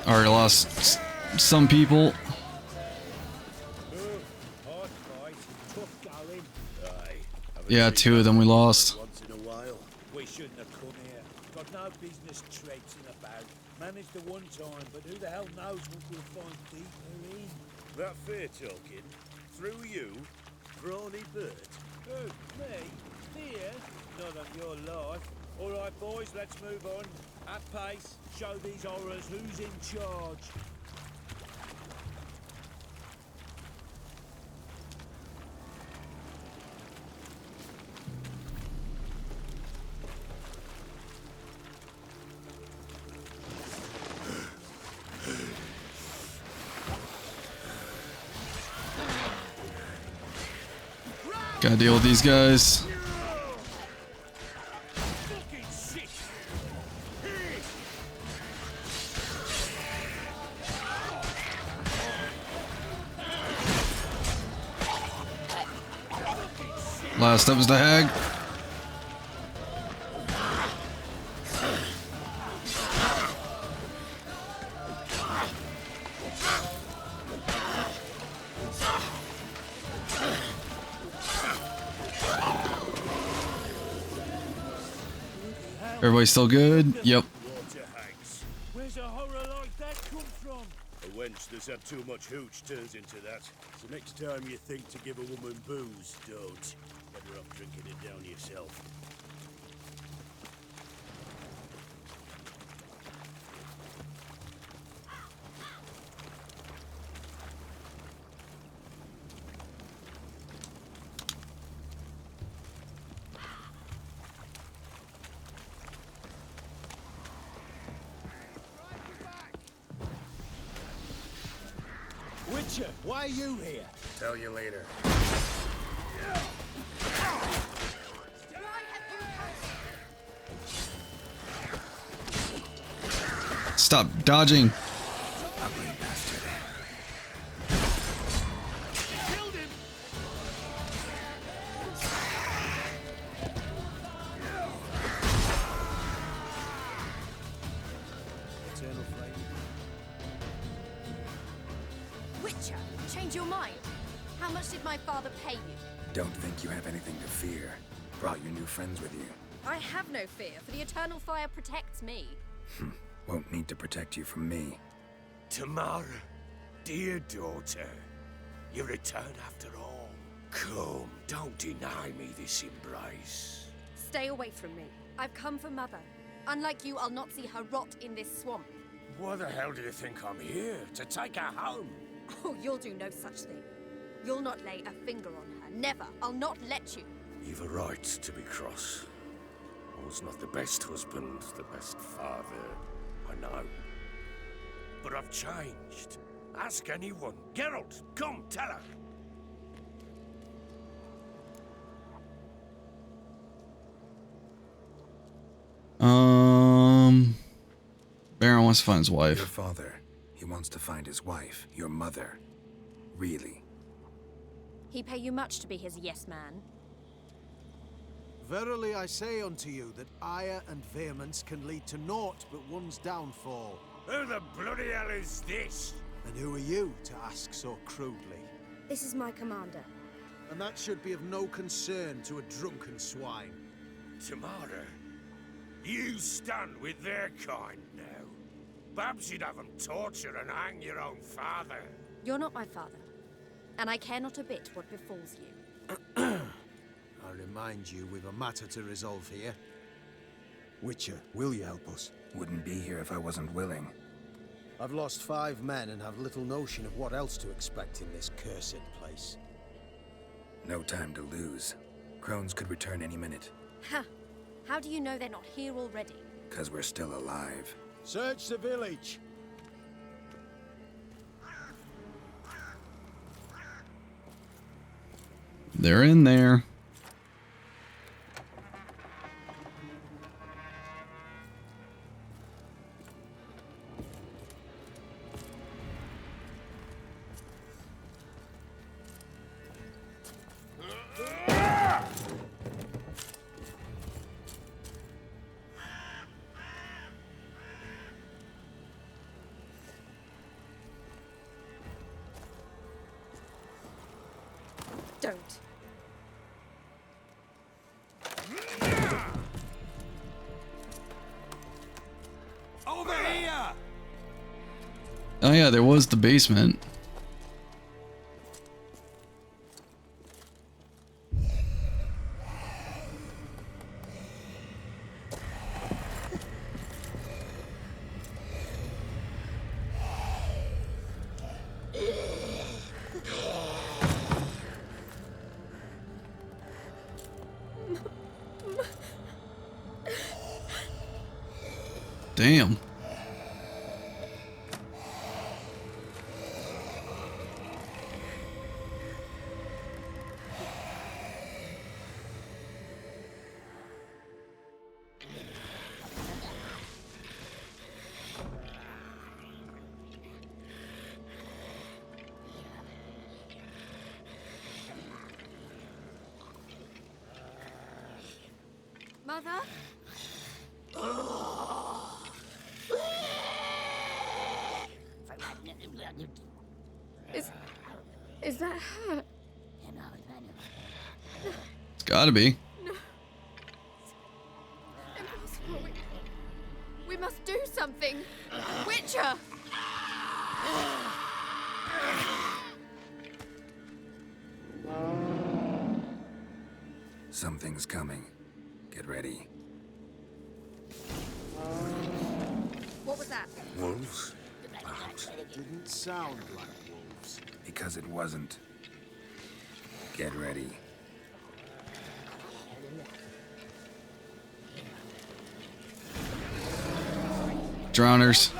Already lost some people. Yeah, 2 of them we lost. Once in a while. We shouldn't have come here. Got no business traipsing about. Managed at one time, but who the hell knows what we'll find deeper in? That fair talking? Through you? Brawny bird? Who? Me? Fear? Not on your life. All right, boys, let's move on. At pace, show these horrors who's in charge. Gotta deal with these guys. Last up was the hag. Everybody still good? Yep. Where's a horror like that come from? A wench that's had too much hooch turns into that. So next time you think to give a woman booze, don't. Better off drinking it down yourself. Witcher, why are you here? Tell you later. Stop dodging. Witcher, change your mind. How much did my father pay you? Don't think you have anything to fear. Brought your new friends with you. I have no fear, for the eternal fire protects me. Won't need to protect you from me. Tamara, dear daughter, you return after all. Come, don't deny me this embrace. Stay away from me. I've come for Mother. Unlike you, I'll not see her rot in this swamp. Why the hell do you think I'm here? To take her home? Oh, you'll do no such thing. You'll not lay a finger on her Never. I'll not let you. You've a right to be cross. I was not the best husband, the best father, I know. But I've changed. Ask anyone. Geralt, come, tell her. Baron wants to find his wife. Your father. He wants to find his wife. Your mother. Really? He pay you much to be his yes man. Verily I say unto you that ire and vehemence can lead to naught but one's downfall. Who the bloody hell is this? And who are you to ask so crudely? This is my commander. And that should be of no concern to a drunken swine. Tamara, you stand with their kind now. Perhaps you'd have them torture and hang your own father. You're not my father, and I care not a bit what befalls you. I remind you we've a matter to resolve here. Witcher, will you help us? Wouldn't be here if I wasn't willing. I've lost 5 men and have little notion of what else to expect in this cursed place. No time to lose. Crones could return any minute. Ha! How do you know they're not here already? 'Cause we're still alive. Search the village! They're in there. Don't. Over here! Oh yeah, there was the basement. Damn. Mother? Is that her? It's gotta be. No. Impossible. We must do something. Witcher! Something's coming. Get ready. What was that? Wolves? Didn't sound like wolves. Because it wasn't. Get ready. Drowners.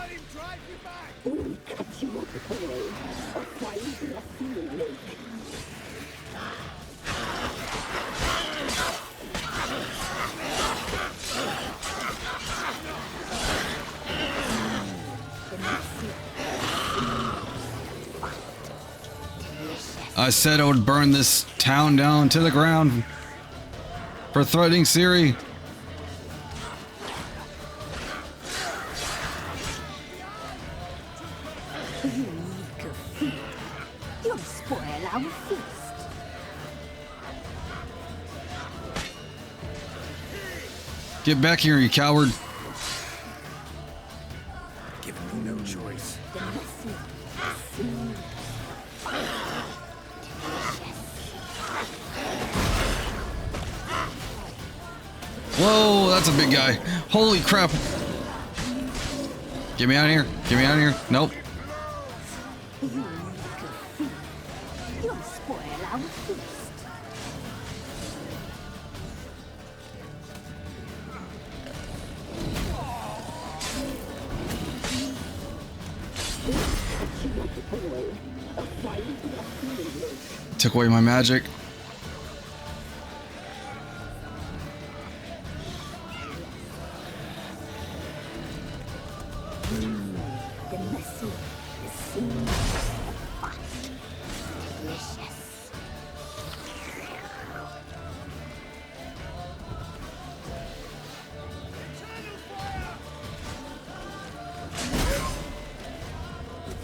We'll cut you up whole, or find nothing lake. I said I would burn this town down to the ground for threatening Ciri. You'll spoil our feast. Get back here, you coward. Giving me no choice. Whoa, that's a big guy. Holy crap. Get me out of here. Get me out of here. Nope. You'll spoil our feast. took away my magic. The muscle is seen. Delicious.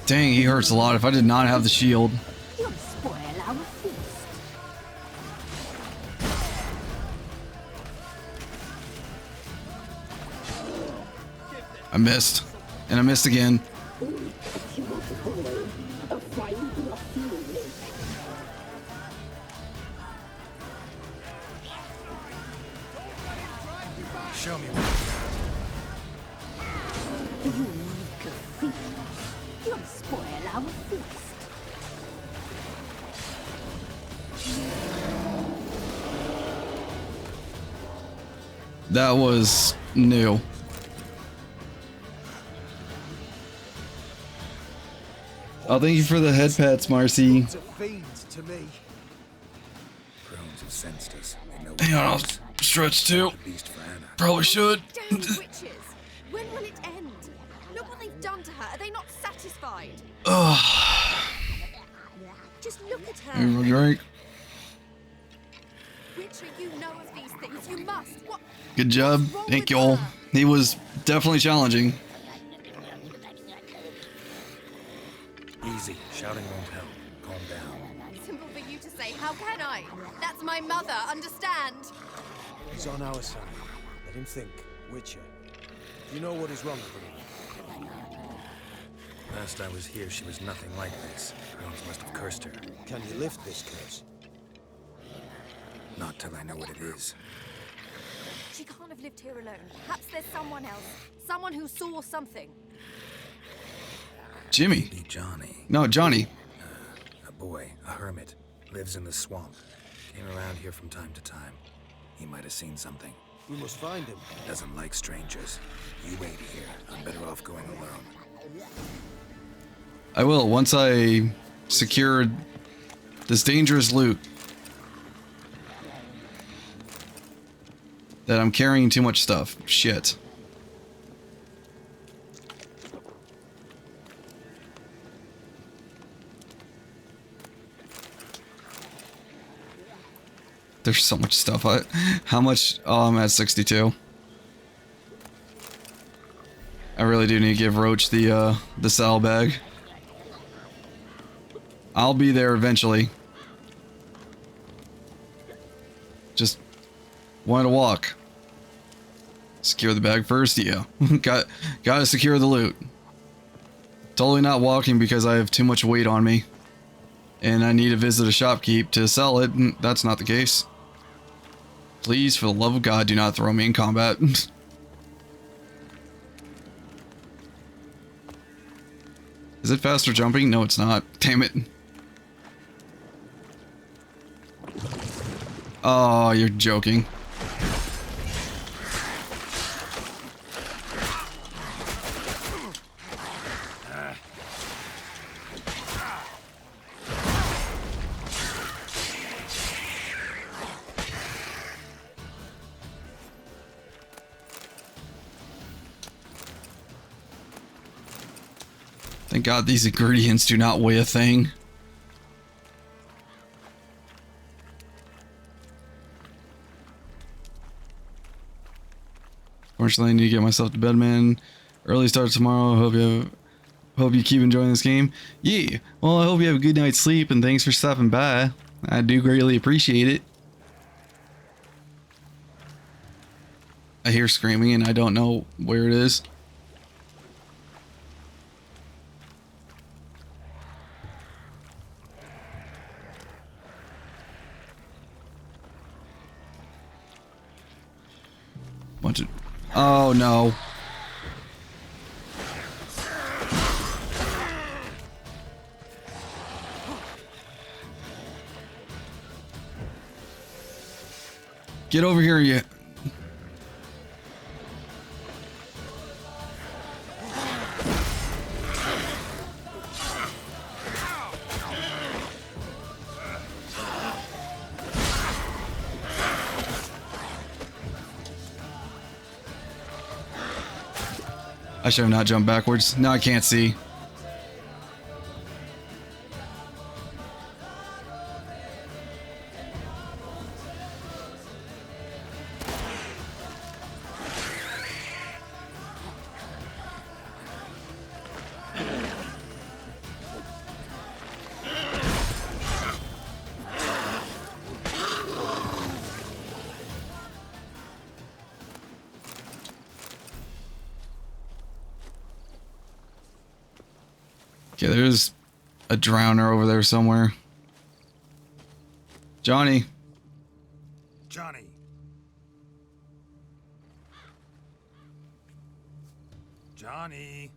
Dang, he hurts a lot. If I did not have the shield. You'll spoil our feast. I missed. And I missed again. A fine ruffian. Show me You weak fiend. You'll spoil our feast. That was new. Oh, thank you for the head pats, Marcy. It's a fiend to me. Crones have sensed us. They know Hang on, I'll stretch too. Probably should. Damn witches! When will it end? Look what they've done to her. Are they not satisfied? Ugh. Just look at her. Everybody right? Witcher, you know of these things. You must. What? Good job. Thank y'all. He was definitely challenging. Easy. Shouting won't help. Calm down. Simple for you to say. How can I? That's my mother. Understand? He's on our side. Let him think. Witcher. You know what is wrong with him? Last I was here, she was nothing like this. Crones must have cursed her. Can you lift this curse? Not till I know what it is. She can't have lived here alone. Perhaps there's someone else. Someone who saw something. Jimmy. Maybe Johnny. No, Johnny. A boy, a hermit, lives in the swamp. Came around here from time to time. He might have seen something. We must find him. Doesn't like strangers. You wait here. I'm better off going alone. I will once I secure this dangerous loot. That I'm carrying too much stuff. Shit. There's so much stuff. How much? Oh, I'm at 62. I really do need to give Roach the saddlebag. I'll be there eventually. Just wanted to walk. Secure the bag first, yeah. Gotta secure the loot. Totally not walking because I have too much weight on me. And I need to visit a shopkeep to sell it. That's not the case. Please, for the love of God, do not throw me in combat. Is it faster jumping? No, it's not. Damn it. Oh, you're joking. Thank God these ingredients do not weigh a thing. Fortunately, I need to get myself to bed, man. Early start tomorrow. Hope you keep enjoying this game. Yeah. Well, I hope you have a good night's sleep, and thanks for stopping by. I do greatly appreciate it. I hear screaming, and I don't know where it is. Bunch of... Oh, no. Get over here, you... I should have not jumped backwards. Now I can't see. Okay, there's a drowner over there somewhere. Johnny. Johnny. Johnny.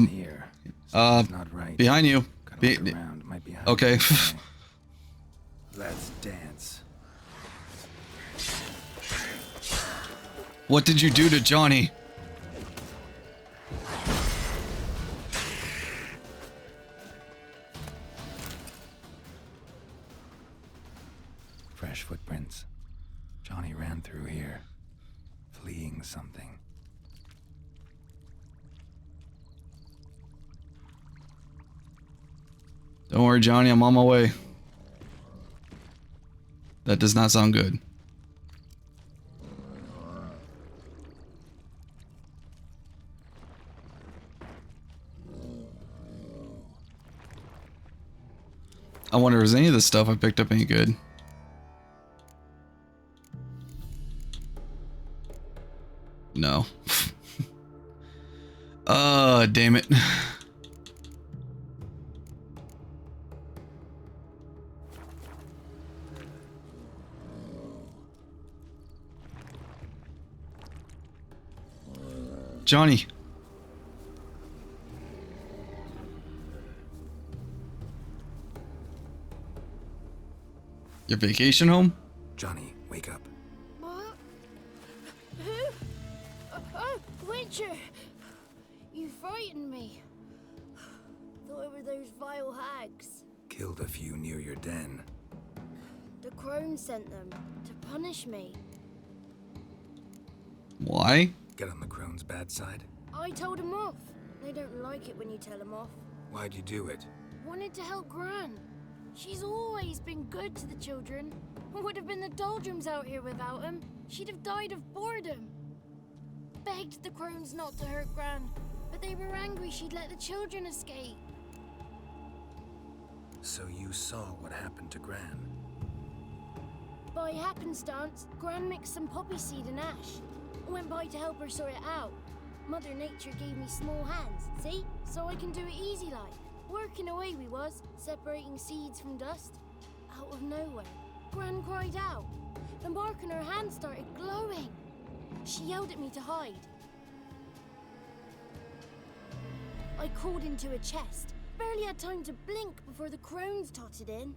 Here. Not right. Behind you. Around. Might be okay. Let's dance. What did you do to Johnny? Fresh footprints. Johnny ran through here, fleeing something. Don't worry, Johnny, I'm on my way. That does not sound good. I wonder if any of the stuff I picked up any good. No. Damn it. Johnny. Your vacation home? Johnny, wake up. What? Who? Oh, Witcher! You frightened me. Thought it were those vile hags. Killed a few near your den. The crone sent them to punish me. Why? Get on the crone's bad side? I told them off. They don't like it when you tell them off. Why'd you do it? Wanted to help Gran. She's always been good to the children. Would have been the doldrums out here without him. She'd have died of boredom. Begged the crones not to hurt Gran, but they were angry she'd let the children escape. So you saw what happened to Gran? By happenstance, Gran mixed some poppy seed and ash. Went by to help her sort it out. Mother Nature gave me small hands, see? So I can do it easy like. Working away we was, separating seeds from dust. Out of nowhere, Gran cried out. The mark on her hand started glowing. She yelled at me to hide. I crawled into a chest. Barely had time to blink before the crones totted in.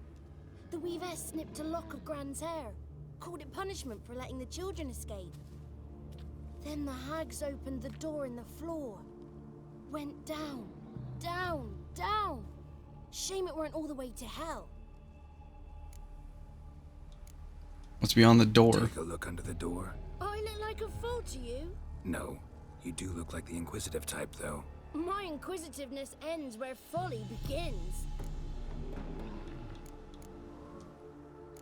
The weavess snipped a lock of Gran's hair. Called it punishment for letting the children escape. Then the hags opened the door in the floor. Went down, down, down. Shame it weren't all the way to hell. What's beyond the door? Take a look under the door. I look like a fool to you? No. You do look like the inquisitive type, though. My inquisitiveness ends where folly begins.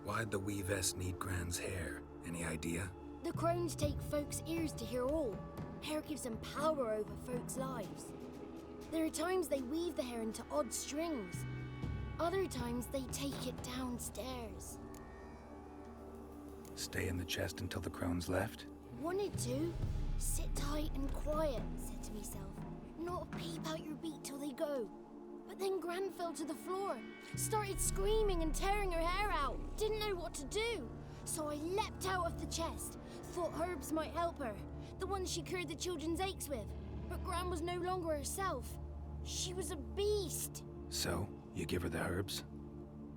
Why'd the weavess need Gran's hair? Any idea? The crones take folks' ears to hear all. Hair gives them power over folks' lives. There are times they weave the hair into odd strings. Other times they take it downstairs. Stay in the chest until the crones left? Wanted to. Sit tight and quiet, said to myself. Not peep out your beat till they go. But then Gran fell to the floor. Started screaming and tearing her hair out. Didn't know what to do. So I leapt out of the chest. Thought herbs might help her. The ones she cured the children's aches with. But Gran was no longer herself. She was a beast. So, you give her the herbs?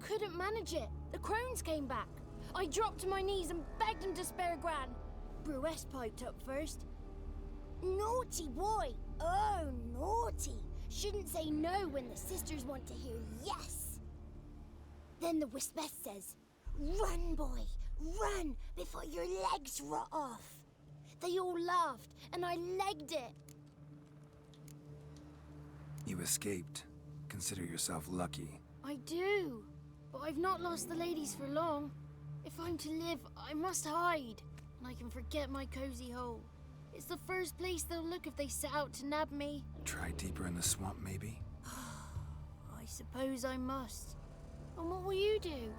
Couldn't manage it. The crones came back. I dropped to my knees and begged them to spare Gran. Bruess piped up first. Naughty boy. Oh, naughty. Shouldn't say no when the sisters want to hear yes. Then the Wispess says, run, boy, Run before your legs rot off. They all laughed, and I legged it. You escaped. Consider yourself lucky. I do, but I've not lost the ladies for long. If I'm to live, I must hide, and I can forget my cozy hole. It's the first place they'll look if they set out to nab me. Try deeper in the swamp, maybe? I suppose I must. And what will you do?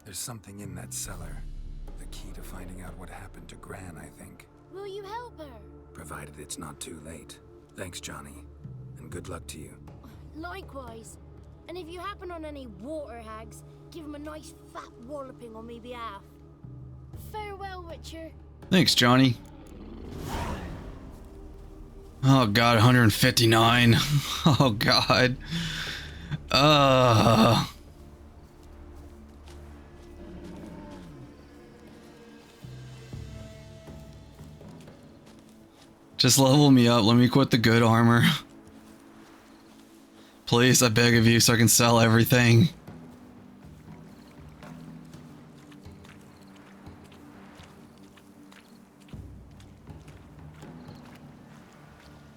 There's something in that cellar. The key to finding out what happened to Gran, I think. Will you help her? Provided it's not too late. Thanks, Johnny. And good luck to you. Likewise. And if you happen on any water hags, give them a nice fat walloping on me behalf. Farewell, Witcher. Thanks, Johnny. Oh god, 159. Oh god. Just level me up. Let me quit the good armor. Please, I beg of you, so I can sell everything.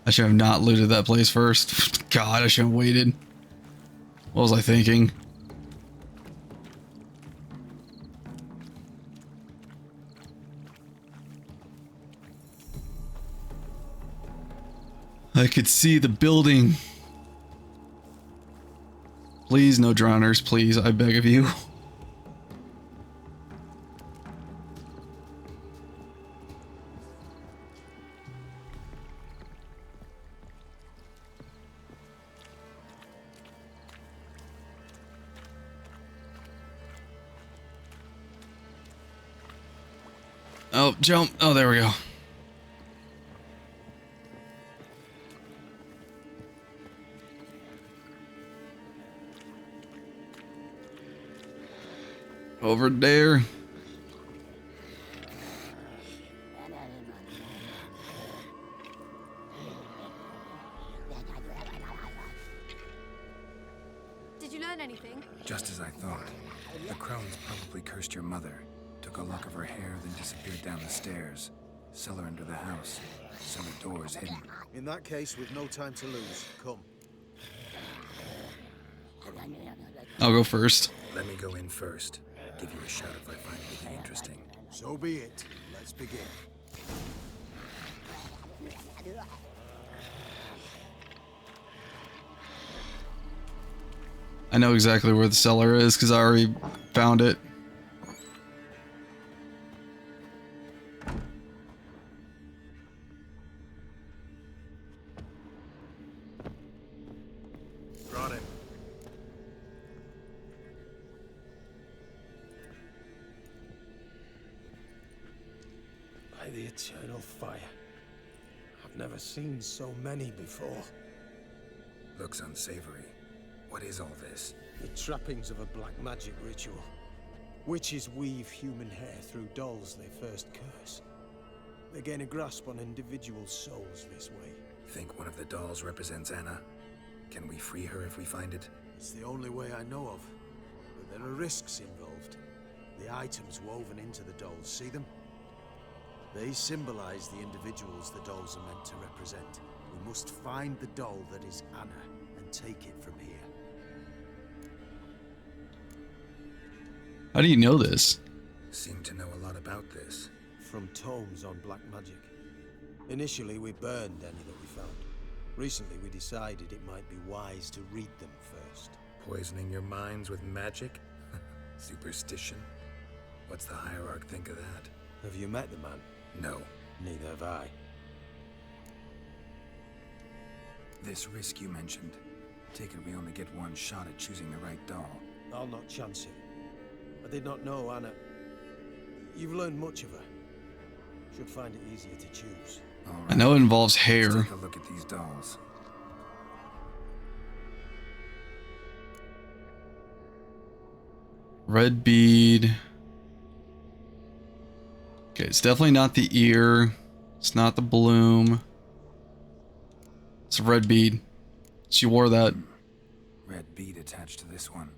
I should have not looted that place first. God, I should have waited. What was I thinking? I could see the building. Please, no drowners, please, I beg of you. Oh, jump. Oh, there we go. Over there. Did you learn anything? Just as I thought. The crones probably cursed your mother, took a lock of her hair, then disappeared down the stairs. Cellar under the house. Cellar doors hidden. In that case, we've no time to lose. Come. I'll go first. Let me go in first. Give you a shout if I find anything interesting. So be it. Let's begin. I know exactly where the cellar is because I already found it. Brought him. By the eternal fire. I've never seen so many before. Looks unsavory. What is all this? The trappings of a black magic ritual. Witches weave human hair through dolls they first curse. They gain a grasp on individual souls this way. Think one of the dolls represents Anna? Can we free her if we find it? It's the only way I know of. But there are risks involved. The items woven into the dolls, see them? They symbolize the individuals the dolls are meant to represent. We must find the doll that is Anna and take it from here. How do you know this? Seem to know a lot about this. From tomes on black magic. Initially, we burned any that we found. Recently, we decided it might be wise to read them first. Poisoning your minds with magic? Superstition? What's the hierarch think of that? Have you met the man? No. Neither have I. This risk you mentioned. Take it we only get one shot at choosing the right doll. I'll not chance it. I did not know Anna. You've learned much of her. Should find it easier to choose. I know it involves hair. Let's take a look at these dolls. Red bead. Okay, it's definitely not the ear. It's not the bloom. It's a red bead. She wore that. Red bead attached to this one.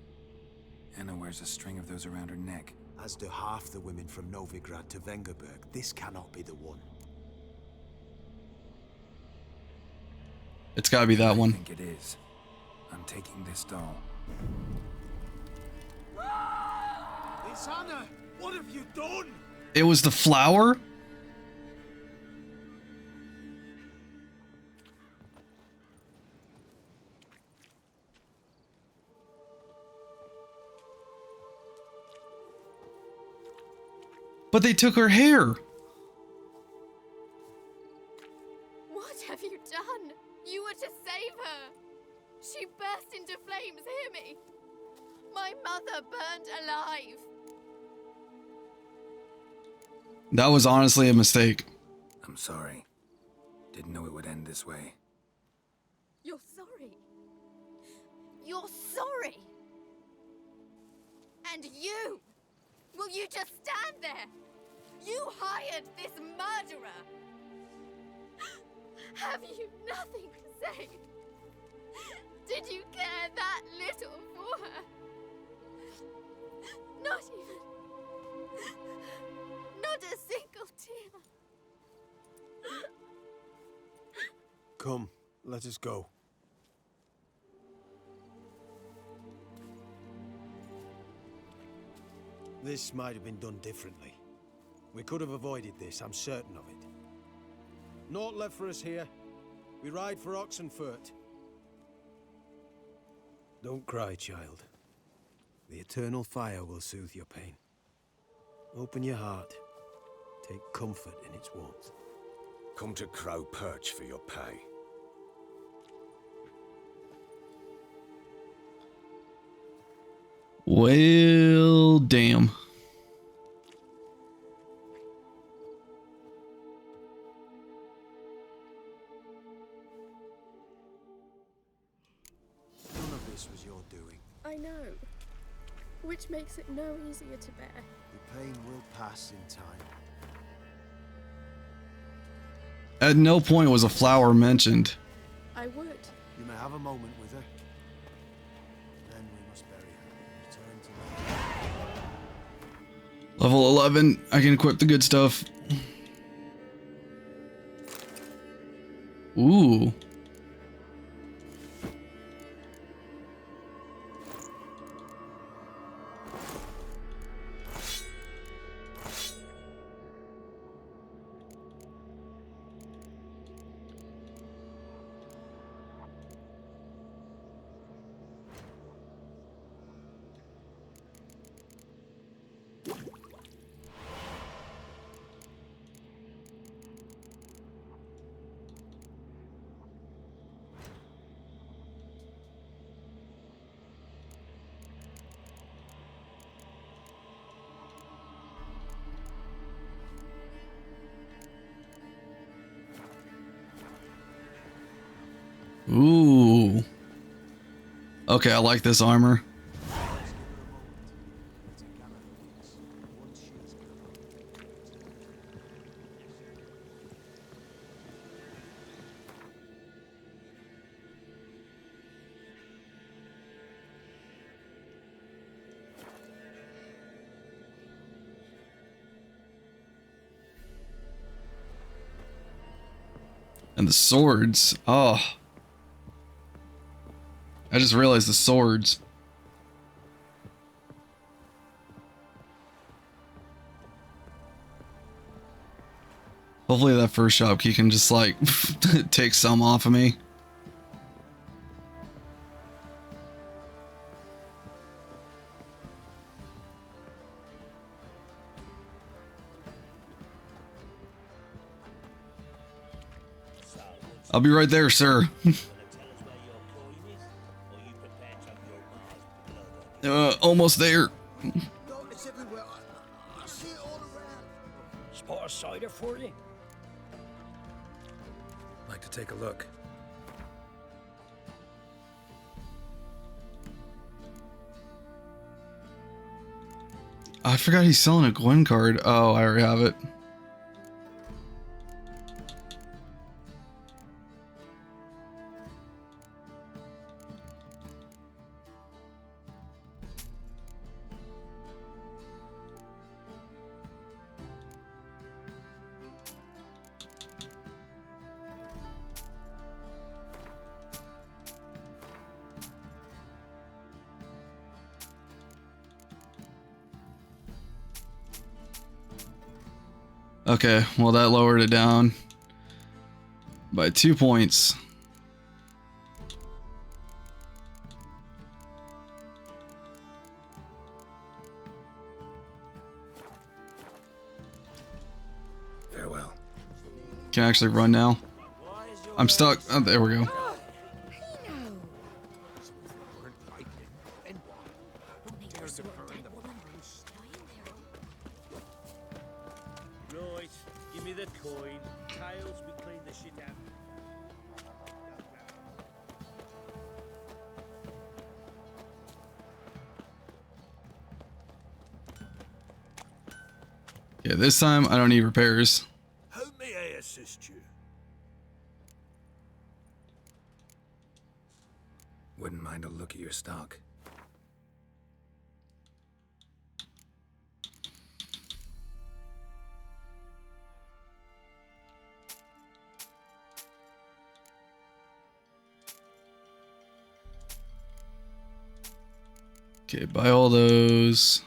Anna wears a string of those around her neck. As do half the women from Novigrad to Vengerberg, this cannot be the one. It's gotta be that I one. think it is. I'm taking this doll. It's Anna! What have you done? It was the flower? But they took her hair. What have you done? You were to save her. She burst into flames, hear me? My mother burned alive. That was honestly a mistake. I'm sorry. Didn't know it would end this way. You're sorry. You're sorry. And you? Will you just stand there? You hired this murderer. Have you nothing to say? Did you care that little for her? Not even... Not a single tear. Come, let us go. This might have been done differently. We could have avoided this, I'm certain of it. Naught left for us here. We ride for Oxenfurt. Don't cry, child. The eternal fire will soothe your pain. Open your heart. Take comfort in its warmth. Come to Crow Perch for your pay. Well, damn. None of this was your doing. I know. Which makes it no easier to bear. The pain will pass in time. At no point was a flower mentioned. I would. You may have a moment with her. Then we must bury her. Return to me. Level 11, I can equip the good stuff. Ooh. Ooh. Okay, I like this armor. And the swords. Oh. I just realized the swords. Hopefully that first shopkeep can just like take some off of me. I'll be right there, sir. Almost there. Darkness everywhere. I see it all around. Spot a cider for you? Like to take a look. I forgot he's selling a Gwen card. Oh, I already have it. Okay, well that lowered it down by 2 points. Farewell. Can I actually run now? I'm stuck. Oh, there we go. Right, give me the coin. Tails, we clean the shit out. Yeah, this time I don't need repairs. How may I assist you? Wouldn't mind a look at your stock. Okay, buy all those.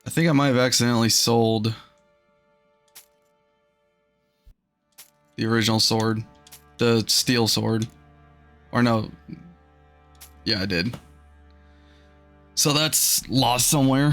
I think I might have accidentally sold the original sword, the steel sword. Or no, yeah, I did. So that's lost somewhere.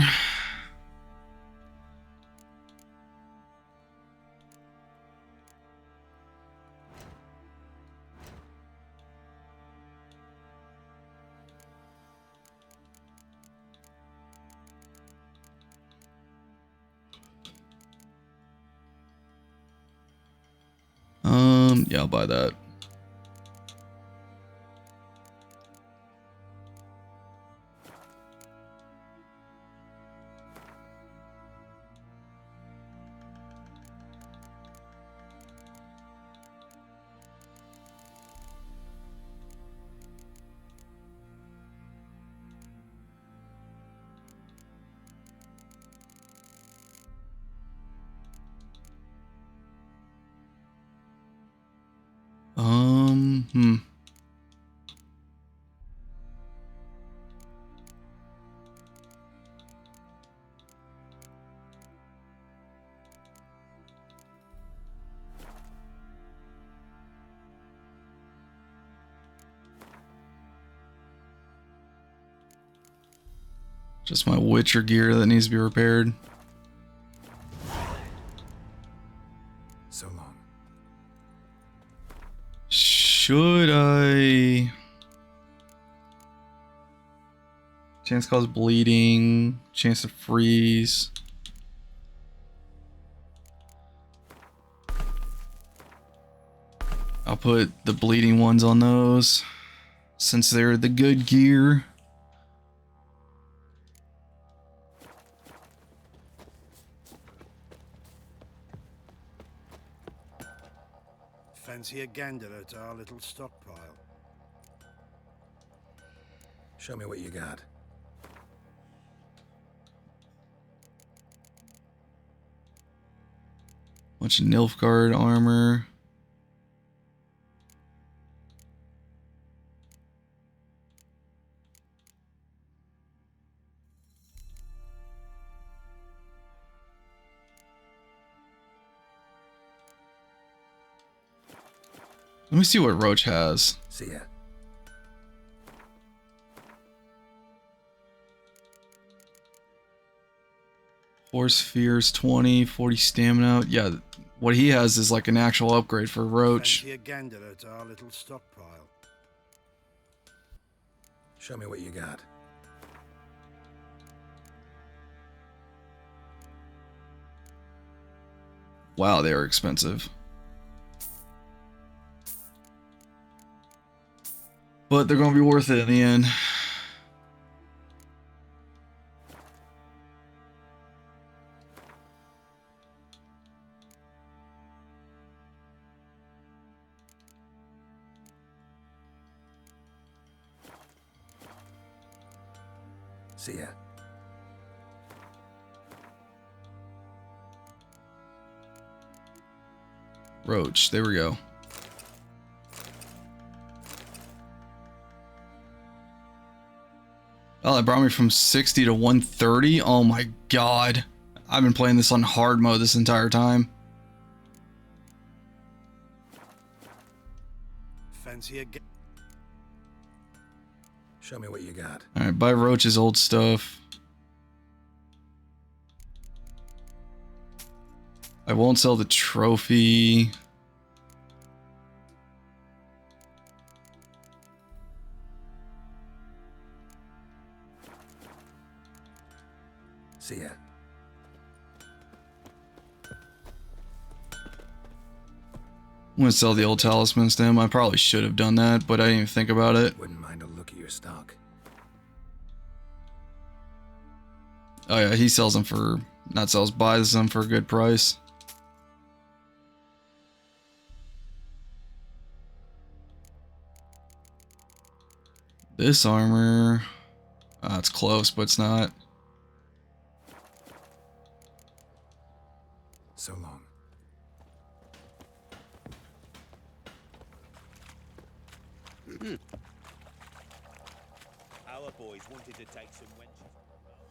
Yeah, I'll buy that. Hmm. Just my Witcher gear that needs to be repaired. So long. Should I? Chance to cause bleeding, chance to freeze. I'll put the bleeding ones on those since they're the good gear. Fancy a gander at our little stockpile? Show me what you got. Bunch of Nilfgaard armor. Let me see what Roach has. See ya. Horse Fears 20, 40 stamina. Yeah, what he has is like an actual upgrade for Roach. Fancy a gander at our little stockpile? Show me what you got. Wow, they are expensive. But they're going to be worth it in the end. See ya. Roach, there we go. Oh, that brought me from 60 to 130. Oh my god. I've been playing this on hard mode this entire time. Fancy a Show me what you got. Alright, buy Roach's old stuff. I won't sell the trophy. See ya. I'm gonna sell the old talismans to him. I probably should have done that, but I didn't even think about it. Wouldn't mind a look at your stock. Oh yeah, he sells them for, not sells, buys them for a good price. This armor, it's close, but it's not. So long. Our boys wanted to take some wenches on the road.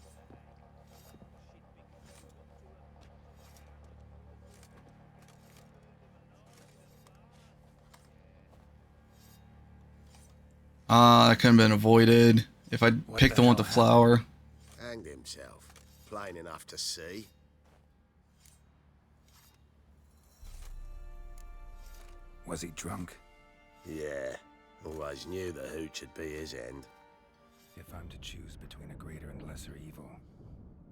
That could have been avoided if I'd picked the one with the flower. Hanged himself. Plain enough to see. Was he drunk? Yeah. Always knew the hooch would be his end. If I'm to choose between a greater and lesser evil,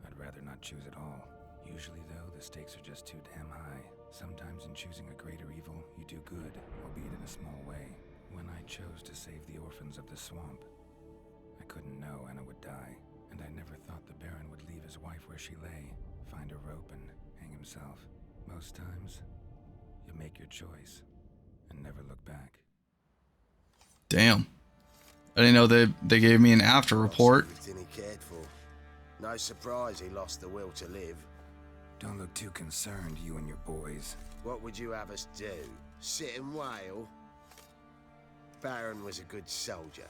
I'd rather not choose at all. Usually, though, the stakes are just too damn high. Sometimes in choosing a greater evil, you do good, albeit in a small way. When I chose to save the orphans of the swamp, I couldn't know Anna would die, and I never thought the Baron would leave his wife where she lay, find a rope and hang himself. Most times, you make your choice and never look back. Damn. I didn't know they gave me an after report. Everything he cared for. No surprise he lost the will to live. Don't look too concerned, you and your boys. What would you have us do? Sit and wail? Baron was a good soldier,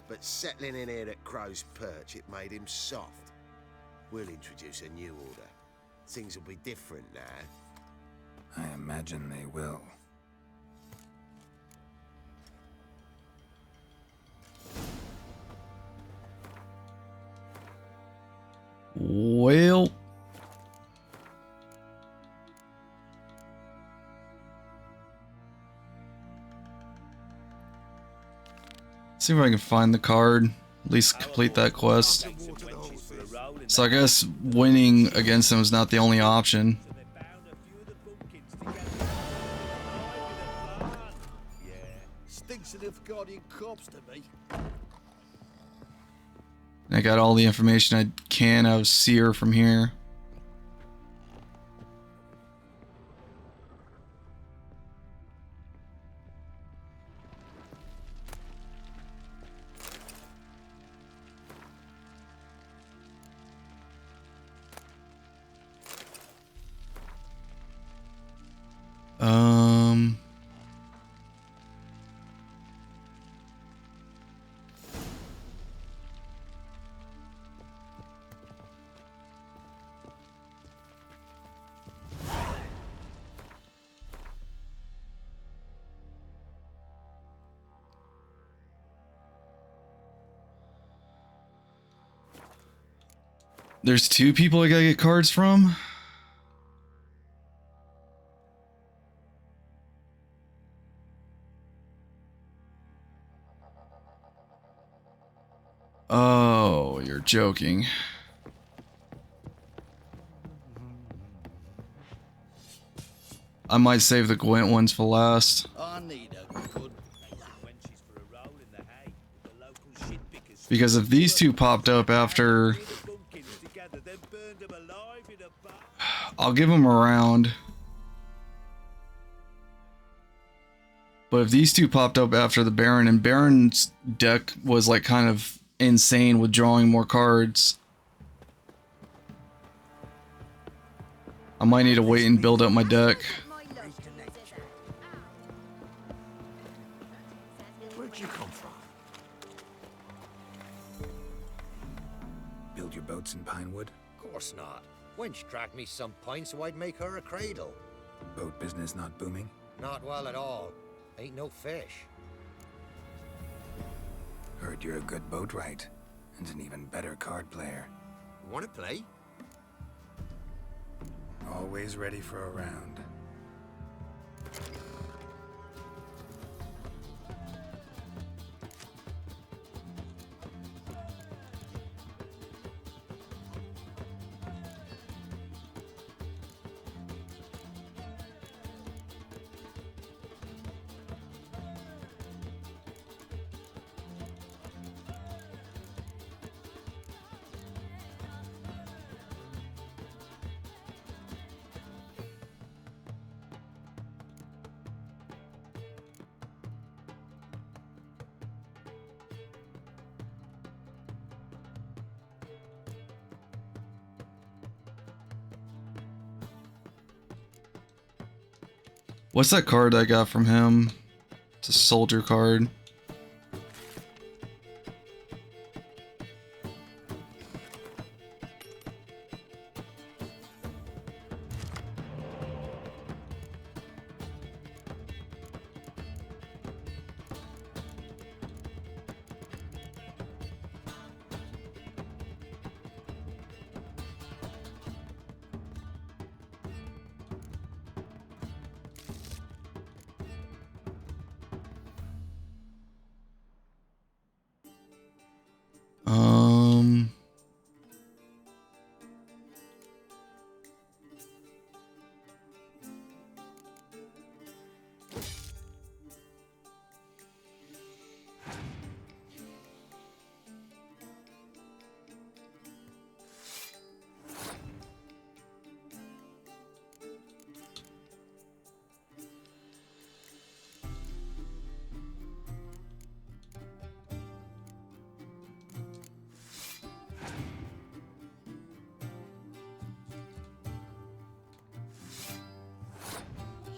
but settling in here at Crow's Perch, it made him soft. We'll introduce a new order. Things will be different now. I imagine they will. Well, see if I can find the card, at least complete that quest. So I guess winning against them is not the only option. Stinks of Nilfgaardian corpse to me. I got all the information I can out of Seer from here. There's two people I gotta get cards from? Oh, you're joking. I might save the Gwent ones for last. I need a good Because if these two popped up after... I'll give them a round. But if these two popped up after the Baron, and Baron's deck was like kind of insane with drawing more cards, I might need to wait and build up my deck. Where'd you come from? your boats in Pinewood? Course not. Wench dragged me some pint so I'd make her a cradle. Boat business not booming? Not well at all. Ain't no fish. Heard you're a good boatwright, and an even better card player. Wanna play? Always ready for a round. What's that card I got from him? It's a soldier card.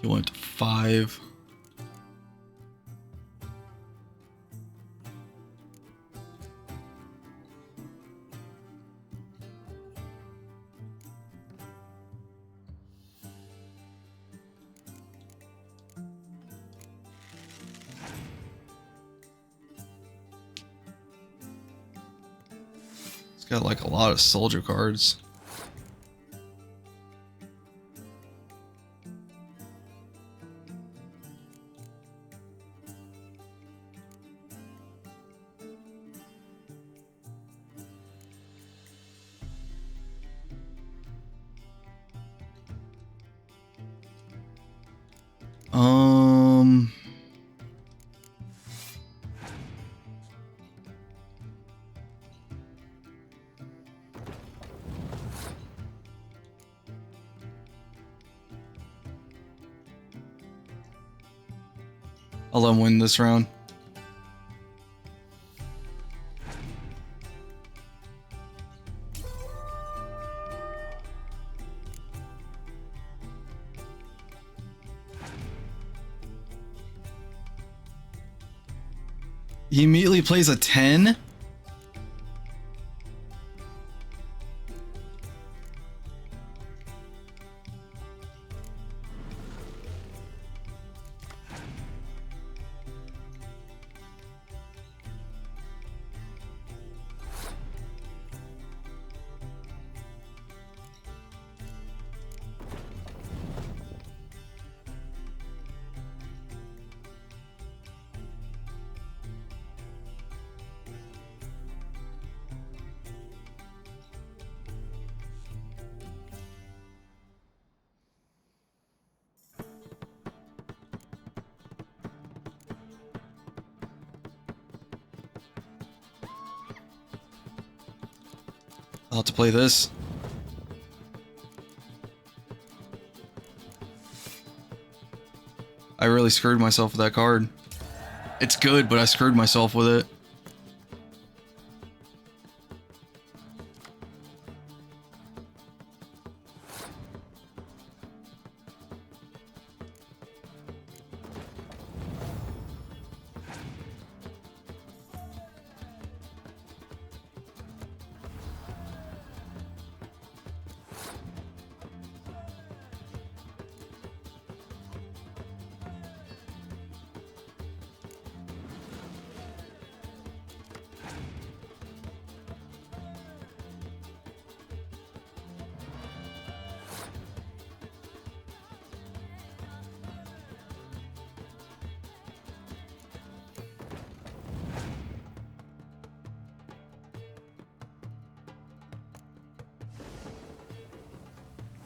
He went to 5. He's got like a lot of soldier cards. I'll let him win this round. He immediately plays a 10? I'll have to play this. I really screwed myself with that card. It's good, but I screwed myself with it.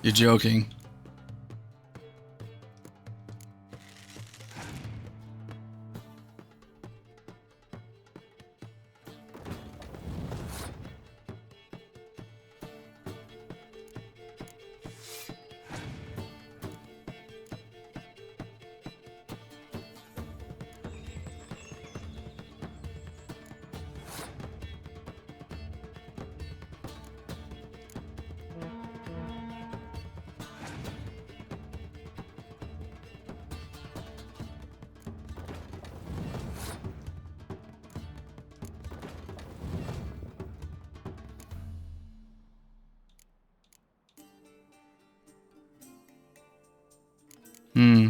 You're joking. Hmm.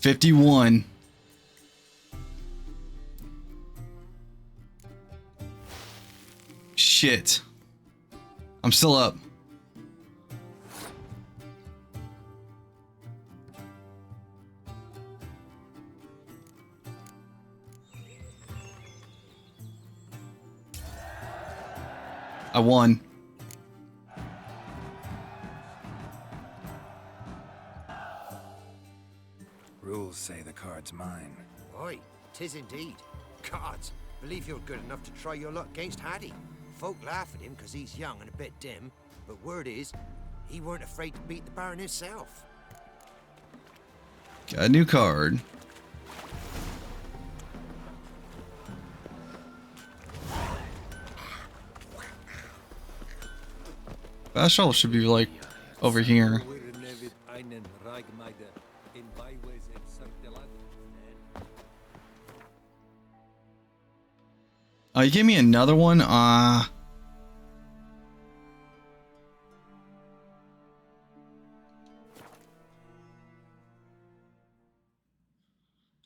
$51. Shit. I'm still up. I won. Rules say the card's mine. Aye, 'tis indeed. Cards, believe you're good enough to try your luck against Hattie. Folk laugh at him because he's young and a bit dim, but word is, he weren't afraid to beat the Baron himself. Got a new card. Bashal should be like over here. Oh, you gave me another one? How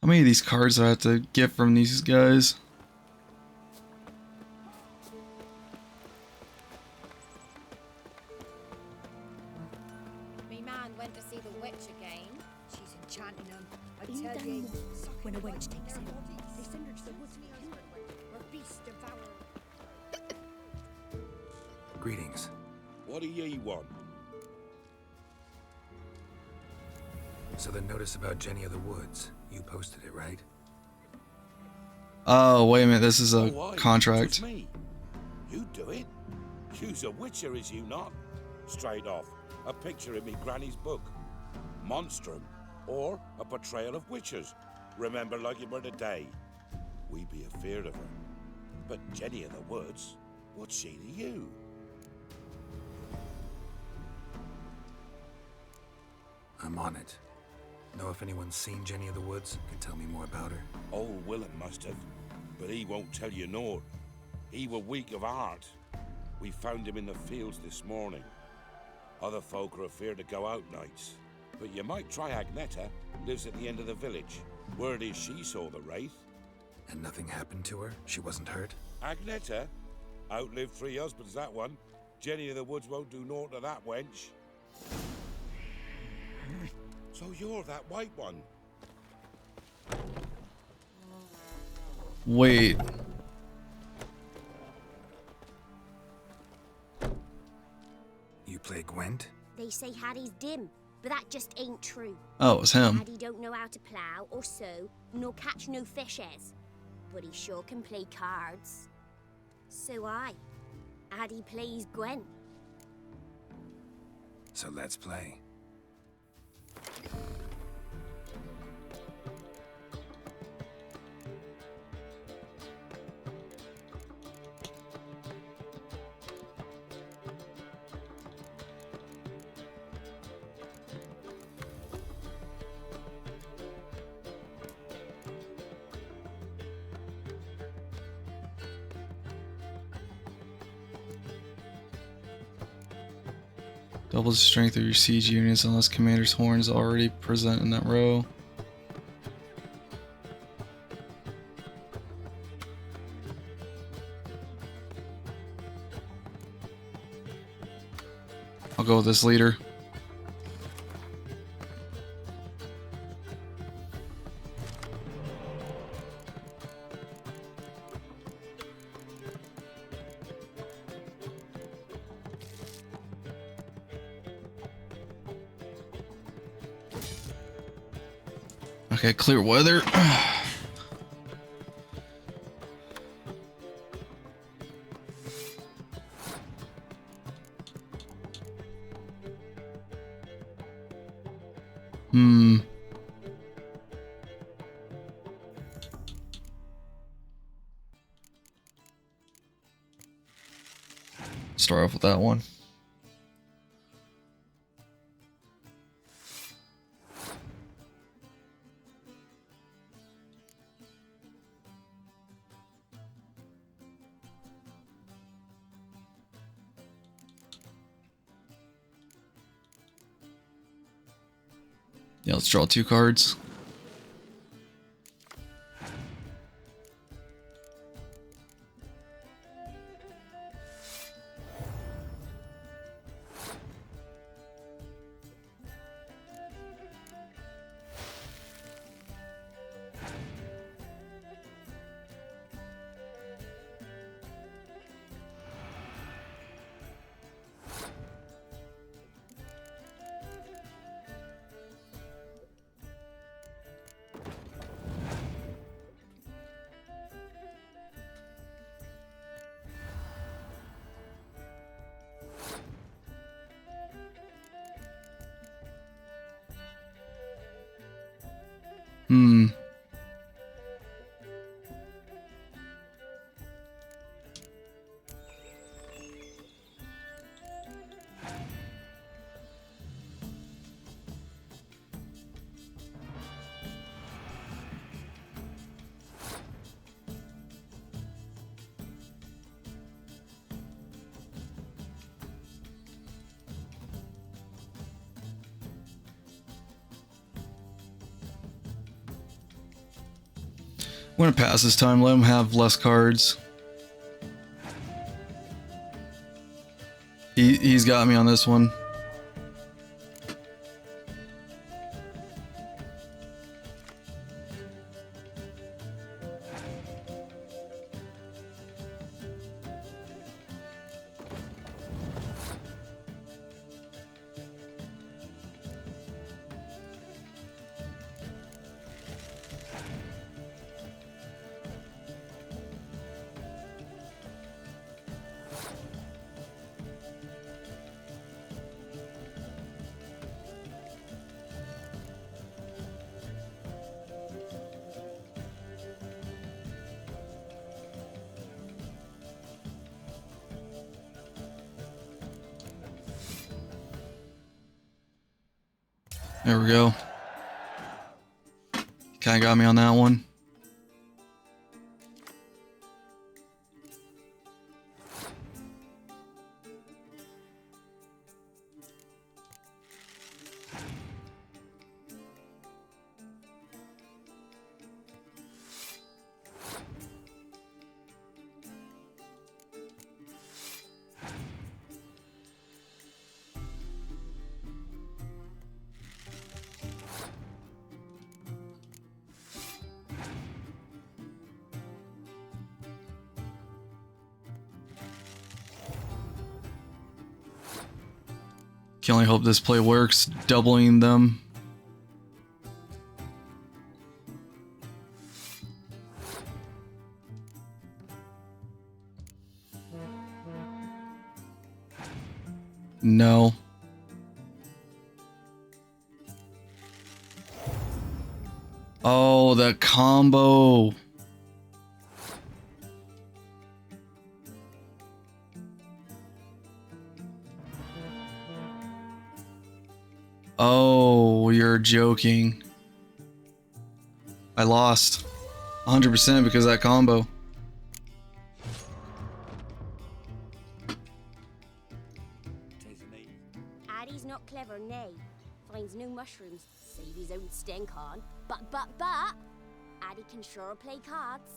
many of these cards do I have to get from these guys? Me man went to see the witch again. She's enchanting him. I tell you, when a witch takes him, they send her to the woods for kindred, where beasts devour. Greetings. What do ye want? So the notice about Jenny of the Woods, you posted it, right? Oh, wait a minute. This is a Oh, aye, contract. 'twas me. You do it? You's a witcher, is you not? Straight off, a picture in me granny's book. Monstrum, or a portrayal of witchers. Remember like it were the day. We be afeard of her. But Jenny of the Woods, what's she to you? I'm on it. Know if anyone's seen Jenny of the Woods? Can tell me more about her? Old Willem must have, but he won't tell you naught. He were weak of heart. We found him in the fields this morning. Other folk are afeard to go out nights. But you might try Agneta, lives at the end of the village. Word is she saw the wraith. And nothing happened to her? She wasn't hurt? Agneta? Outlived 3 husbands, that one. Jenny of the Woods won't do naught to that wench. So you're that white one. Wait. You play Gwent? They say Hattie's dim, but that just ain't true. Oh, it was him. Hattie don't know how to plough or sew, nor catch no fishes. But he sure can play cards. So Hattie plays Gwen. So let's play. Doubles the strength of your siege units unless commander's horn is already present in that row. I'll go with this leader. Okay, clear weather. Start off with that one. Yeah, let's draw 2 cards. I'm gonna pass this time, let him have less cards. He's got me on this one. There we go. Kinda got me on that one. Can only hope this play works, doubling them. No. Oh, that combo. Oh, you're joking. I lost 100% because of that combo. Addy's not clever, nay. Finds no mushrooms, save his own stink on. But, Addy can sure play cards.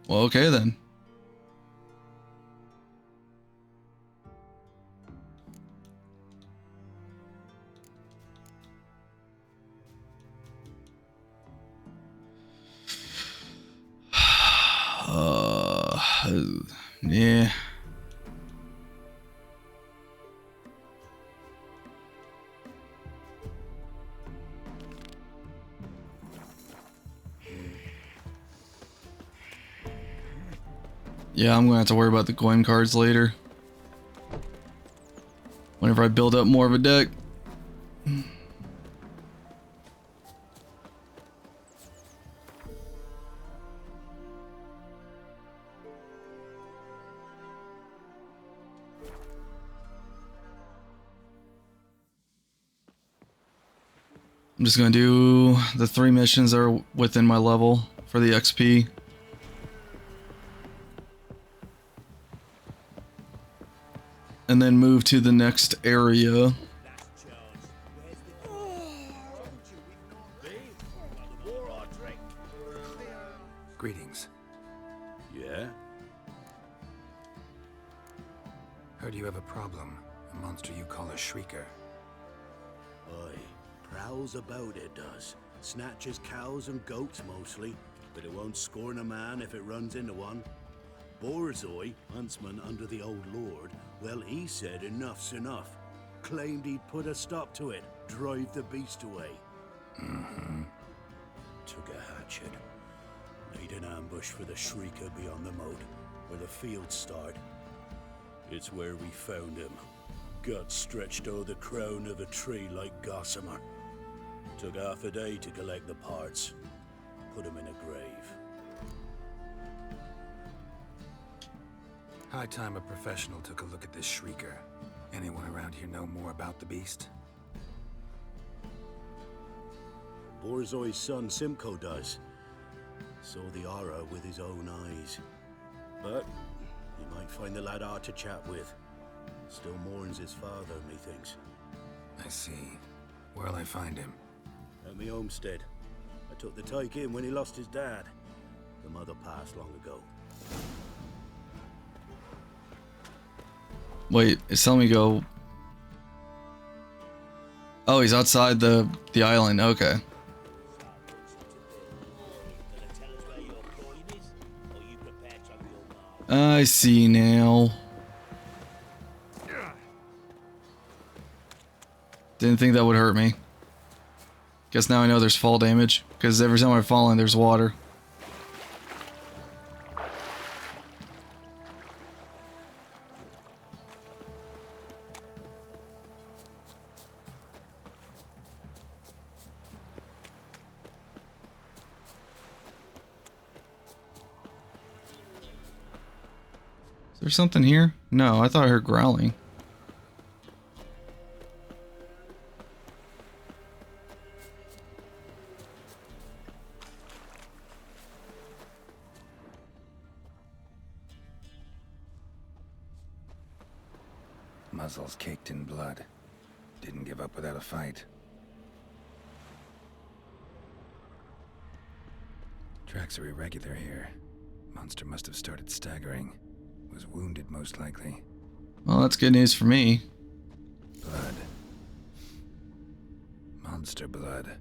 Well, okay then. Yeah. Yeah, I'm gonna have to worry about the coin cards later. Whenever I build up more of a deck. I'm just gonna do the 3 missions that are within my level for the XP. And then move to the next area. Greetings. Yeah? Heard you have a problem. A monster you call a shrieker. Aye. Prowls about, it does. Snatches cows and goats mostly, but it won't scorn a man if it runs into one. Borzoi, huntsman under the old lord, well, he said enough's enough. Claimed he'd put a stop to it, drive the beast away. Mm-hmm. Took a hatchet. Laid an ambush for the shrieker beyond the moat, where the fields start. It's where we found him. Gut stretched o'er the crown of a tree like gossamer. Took half a day to collect the parts. Put him in a grave. High time a professional took a look at this shrieker. Anyone around here know more about the beast? Borzoi's son Simcoe does. Saw the aura with his own eyes. But you might find the lad hard to chat with. Still mourns his father, methinks. I see. Where'll I find him? At me homestead. I took the tyke in when he lost his dad. The mother passed long ago. Wait, it's telling me to go. Oh, he's outside the island. Okay. I see now. Didn't think that would hurt me. Guess now I know there's fall damage, because every time I fall in, there's water. Is there something here? No, I thought I heard growling. Muzzles caked in blood. Didn't give up without a fight. Tracks are irregular here. Monster must have started staggering. Was wounded, most likely. Well, that's good news for me. Blood. Monster blood.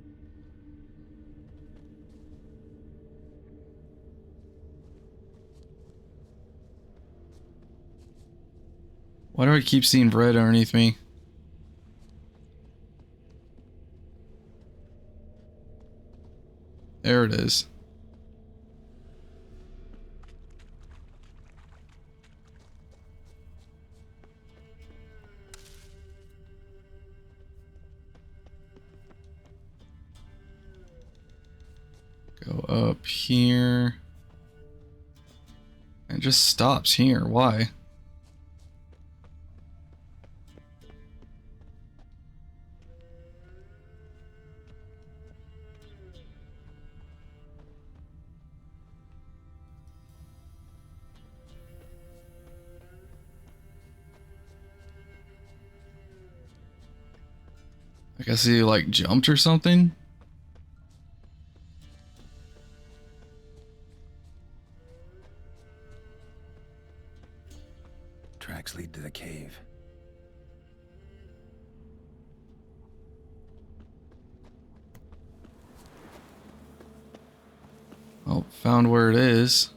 Why do I keep seeing red underneath me? There it is. Go up here. And it just stops here. Why? I guess he like jumped or something. Tracks lead to the cave. Oh, found where it is.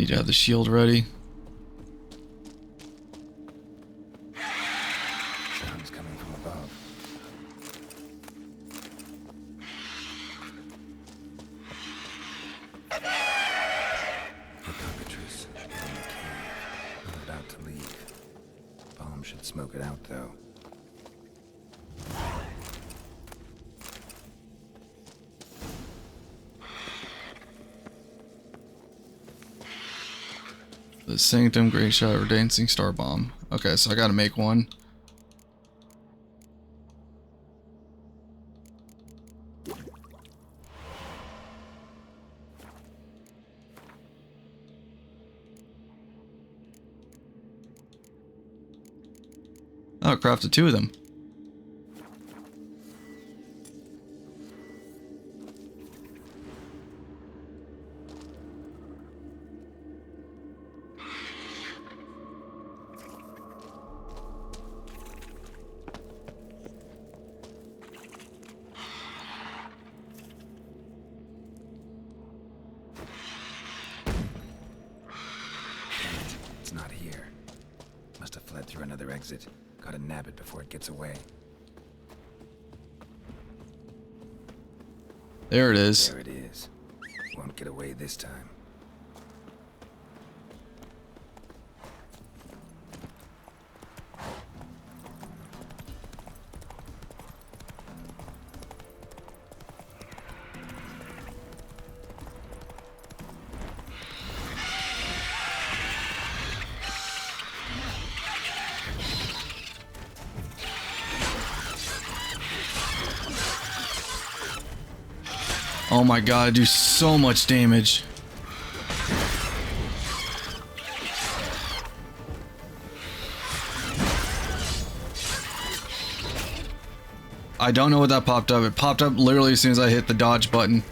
Need to have the shield ready. Sounds coming from above. The cockatrice in the cave. I'm about to leave. Bomb should smoke it out, though. The Sanctum, Great Shot, or Dancing Star Bomb. Okay, so I gotta make one. Oh, I crafted 2 of them. It's not here. Must have fled through another exit. Gotta nab it before it gets away. There it is. There it is. Won't get away this time. Oh my god, I do so much damage. I don't know what that popped up. It popped up literally as soon as I hit the dodge button.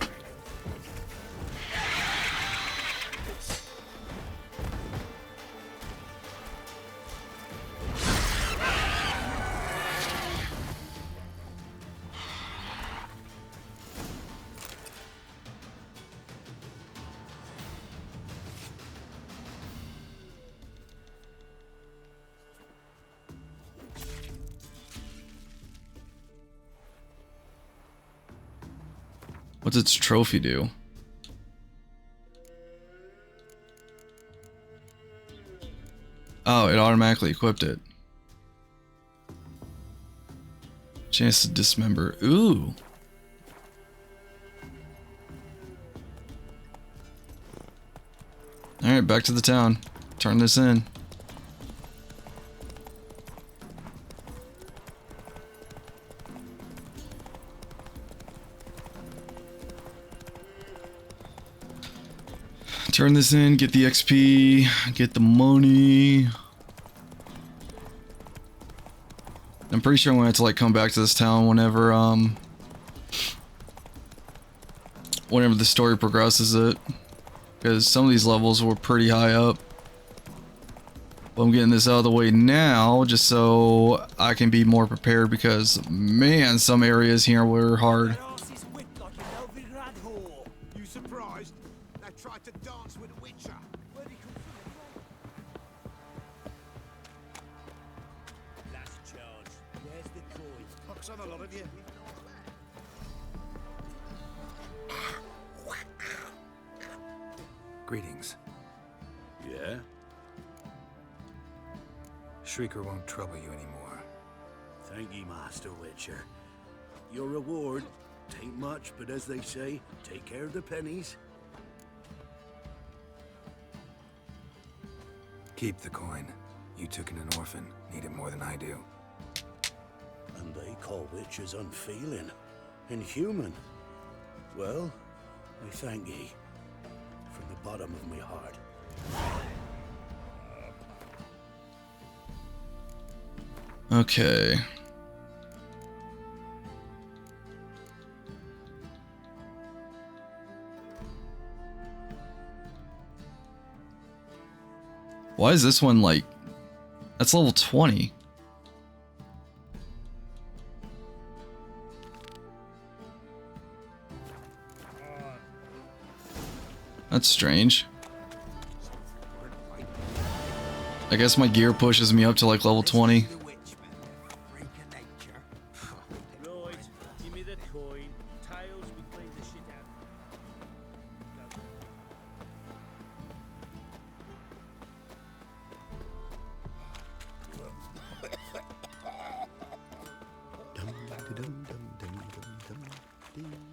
What's its trophy do? Oh, it automatically equipped it. Chance to dismember. Ooh. Alright, back to the town. Turn this in. Turn this in, get the XP, get the money. I'm pretty sure I'm gonna have to like come back to this town whenever whenever the story progresses it. Because some of these levels were pretty high up. But I'm getting this out of the way now just so I can be more prepared because man, some areas here were hard. You surprised? They tried to dance with a witcher. Where'd he come from? Last charge. Where's the coin? Pox on a lot of you. Greetings. Yeah? Shrieker won't trouble you anymore. Thank ye, Master Witcher. Your reward, tain't much, but as they say, take care of the pennies. Keep the coin. You took in an orphan. Need it more than I do. And they call witches unfeeling, inhuman. Well, I thank ye. From the bottom of my heart. Okay. Why is this one like... That's level 20. That's strange. I guess my gear pushes me up to like level 20. Right, give me the coin. Tails, we clean the shit out.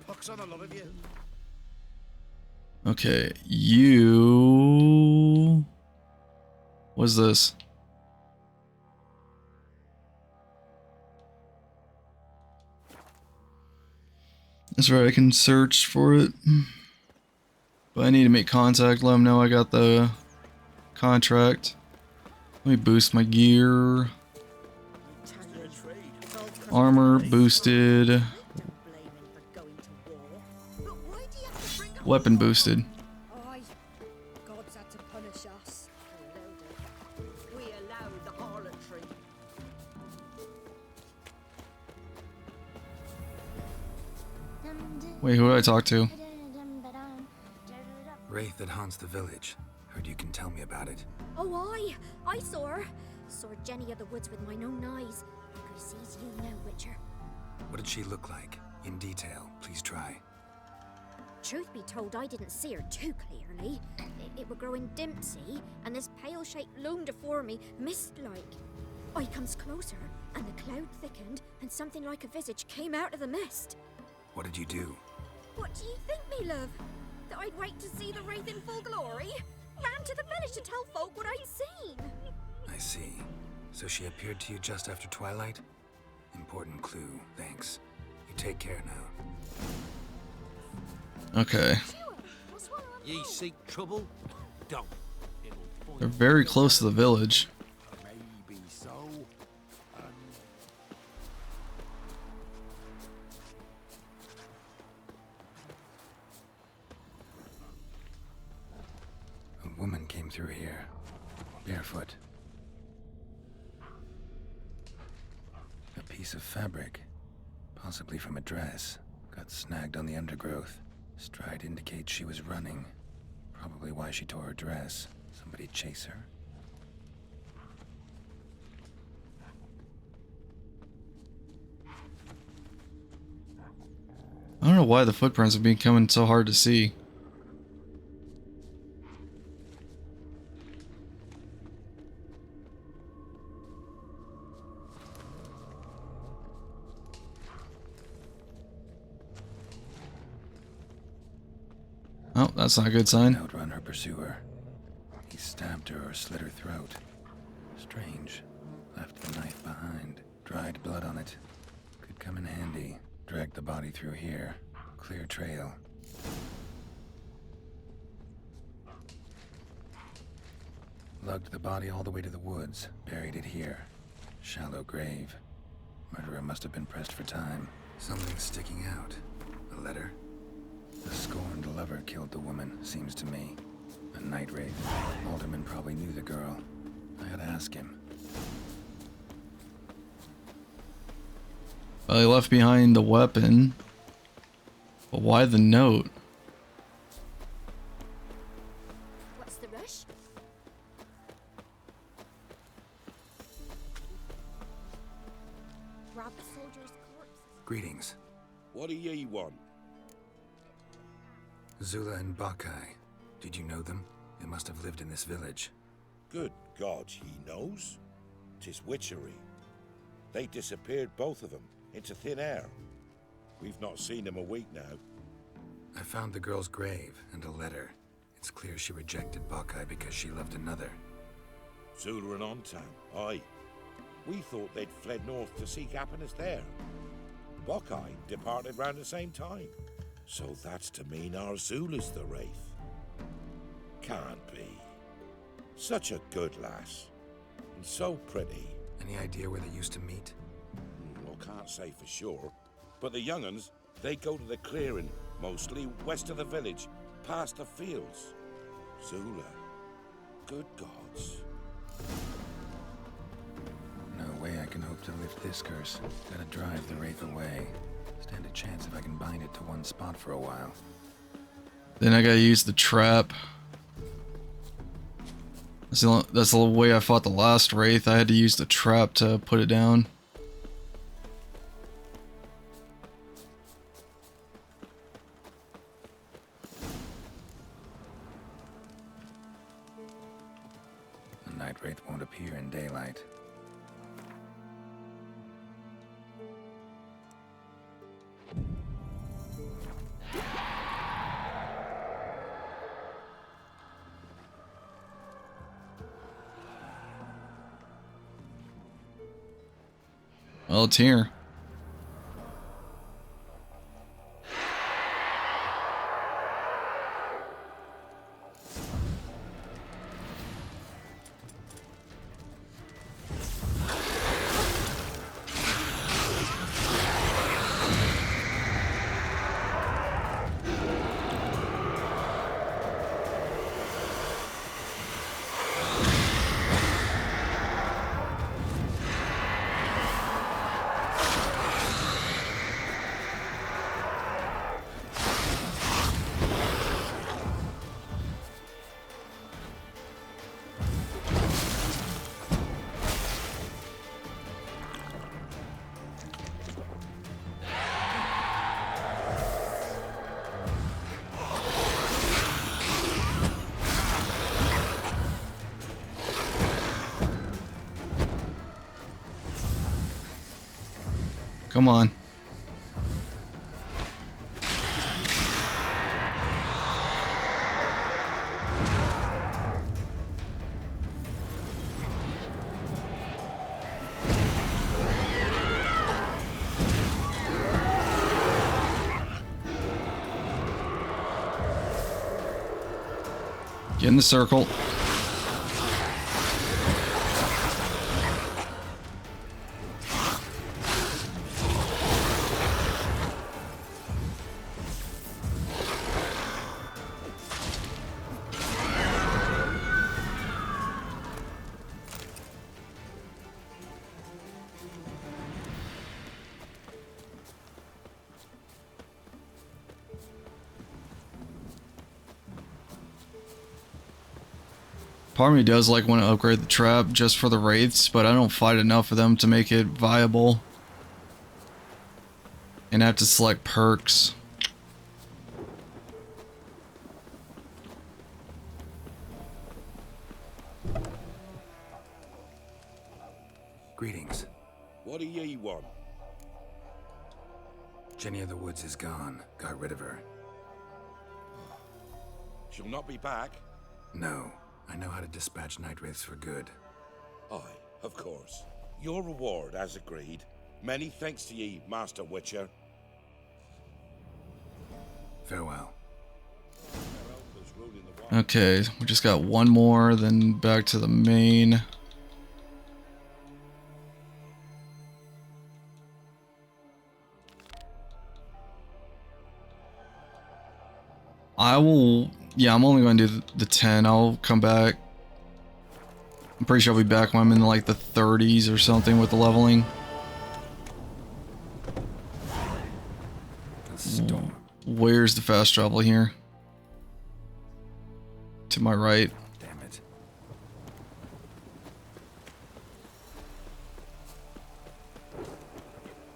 Pox on a lot of you. Okay, you... What's this? That's right, I can search for it. But I need to make contact, let them know I got the contract. Let me boost my gear. Armor boosted. Weapon boosted. Aye, God's had to punish us. We allowed the harlotry. Wait, who did I talk to? Wraith that haunts the village. Heard you can tell me about it. Oh, I saw her. Saw Jenny of the woods with mine own eyes. Who sees you now, Witcher? What did she look like? In detail, please try. Truth be told, I didn't see her too clearly. It were growing dim, see, and this pale shape loomed afore me, mist-like. I comes closer, and the cloud thickened, and something like a visage came out of the mist. What did you do? What do you think, me love? That I'd wait to see the wraith in full glory? Ran to the village to tell folk what I'd seen. I see. So she appeared to you just after twilight? Important clue, thanks. You take care now. Okay. Ye seek trouble? Don't. They're very close to the village. Maybe so. A woman came through here, barefoot. A piece of fabric, possibly from a dress, got snagged on the undergrowth. Stride indicates she was running. Probably why she tore her dress. Somebody chase her? I don't know why the footprints are becoming so hard to see. Oh, that's not a good sign. Outrun her pursuer. He stabbed her or slit her throat. Strange. Left the knife behind. Dried blood on it. Could come in handy. Dragged the body through here. Clear trail. Lugged the body all the way to the woods. Buried it here. Shallow grave. Murderer must have been pressed for time. Something sticking out. A letter? The scorned lover killed the woman, seems to me. A night wraith. Alderman probably knew the girl. I ought to ask him. Well, he left behind the weapon. But why the note? What's the rush? Rob the soldier's corpse. Greetings. What do ye want? Zula and Bakai. Did you know them? They must have lived in this village. Good God, he knows. 'Tis witchery. They disappeared, both of them, into thin air. We've not seen them a week now. I found the girl's grave and a letter. It's clear she rejected Bakai because she loved another. Zula and Ontown, aye. We thought they'd fled north to seek happiness there. Bakai departed round the same time. So that's to mean our Zula's the wraith. Can't be. Such a good lass. And so pretty. Any idea where they used to meet? Well, can't say for sure. But the young'uns, they go to the clearing, mostly west of the village, past the fields. Zula. Good gods. No way I can hope to lift this curse. Gotta drive the wraith away. Stand a chance if I can bind it to one spot for a while. Then I gotta use the trap. That's the way I fought the last Wraith. I had to use the trap to put it down. The Night Wraith won't appear in daylight. Well, it's here. Come on. Get in the circle. Part of me does like want to upgrade the trap just for the wraiths, but I don't fight enough of them to make it viable. And I have to select perks. Greetings. What do ye want? Jenny of the Woods is gone. Got rid of her. She'll not be back. No. I know how to dispatch Night Wraiths for good. Aye, of course. Your reward, as agreed. Many thanks to ye, Master Witcher. Farewell. Okay, we just got one more, then back to the main. I will... Yeah, I'm only going to do the 10. I'll come back. I'm pretty sure I'll be back when I'm in like the 30s or something with the leveling. Where's the fast travel here? To my right. Damn it.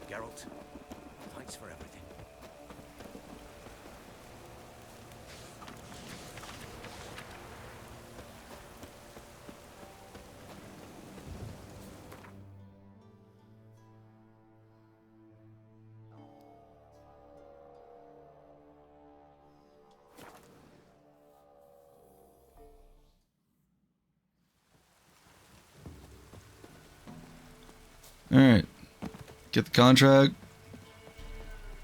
Geralt, thanks for everything. Alright. Get the contract.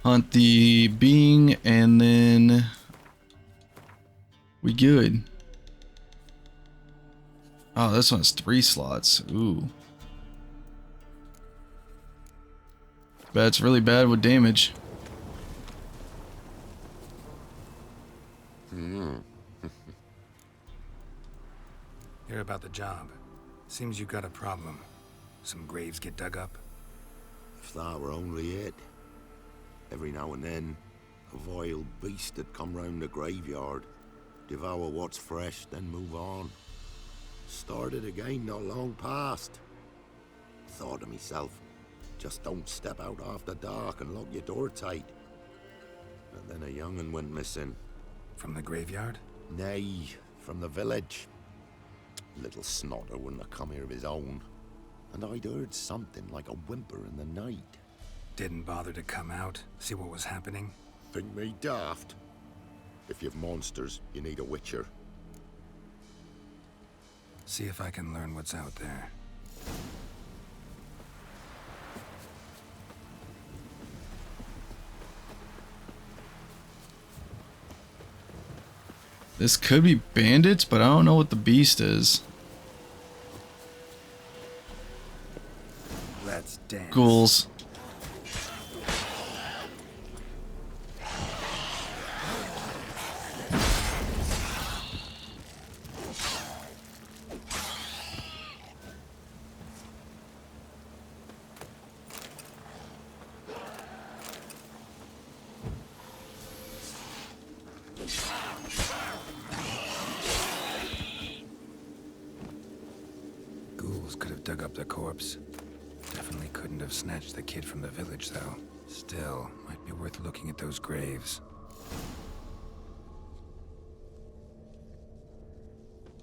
Hunt the being, and then we good. Oh, this one's 3 slots. Ooh. Bet it's really bad with damage. Hear about the job. Seems you got a problem. Some graves get dug up. If that were only it. Every now and then, a vile beast would come round the graveyard, devour what's fresh, then move on. Started again not long past. Thought to myself, just don't step out after dark and lock your door tight. And then a young'un went missing. From the graveyard? Nay, from the village. Little snotter wouldn't have come here of his own. And I'd heard something like a whimper in the night. Didn't bother to come out, see what was happening? Think me daft? If you've monsters, you need a witcher. See if I can learn what's out there. This could be bandits, but I don't know what the beast is. Let's dance. Ghouls. Ghouls could have dug up the corpse. Definitely couldn't have snatched the kid from the village, though. Still, might be worth looking at those graves.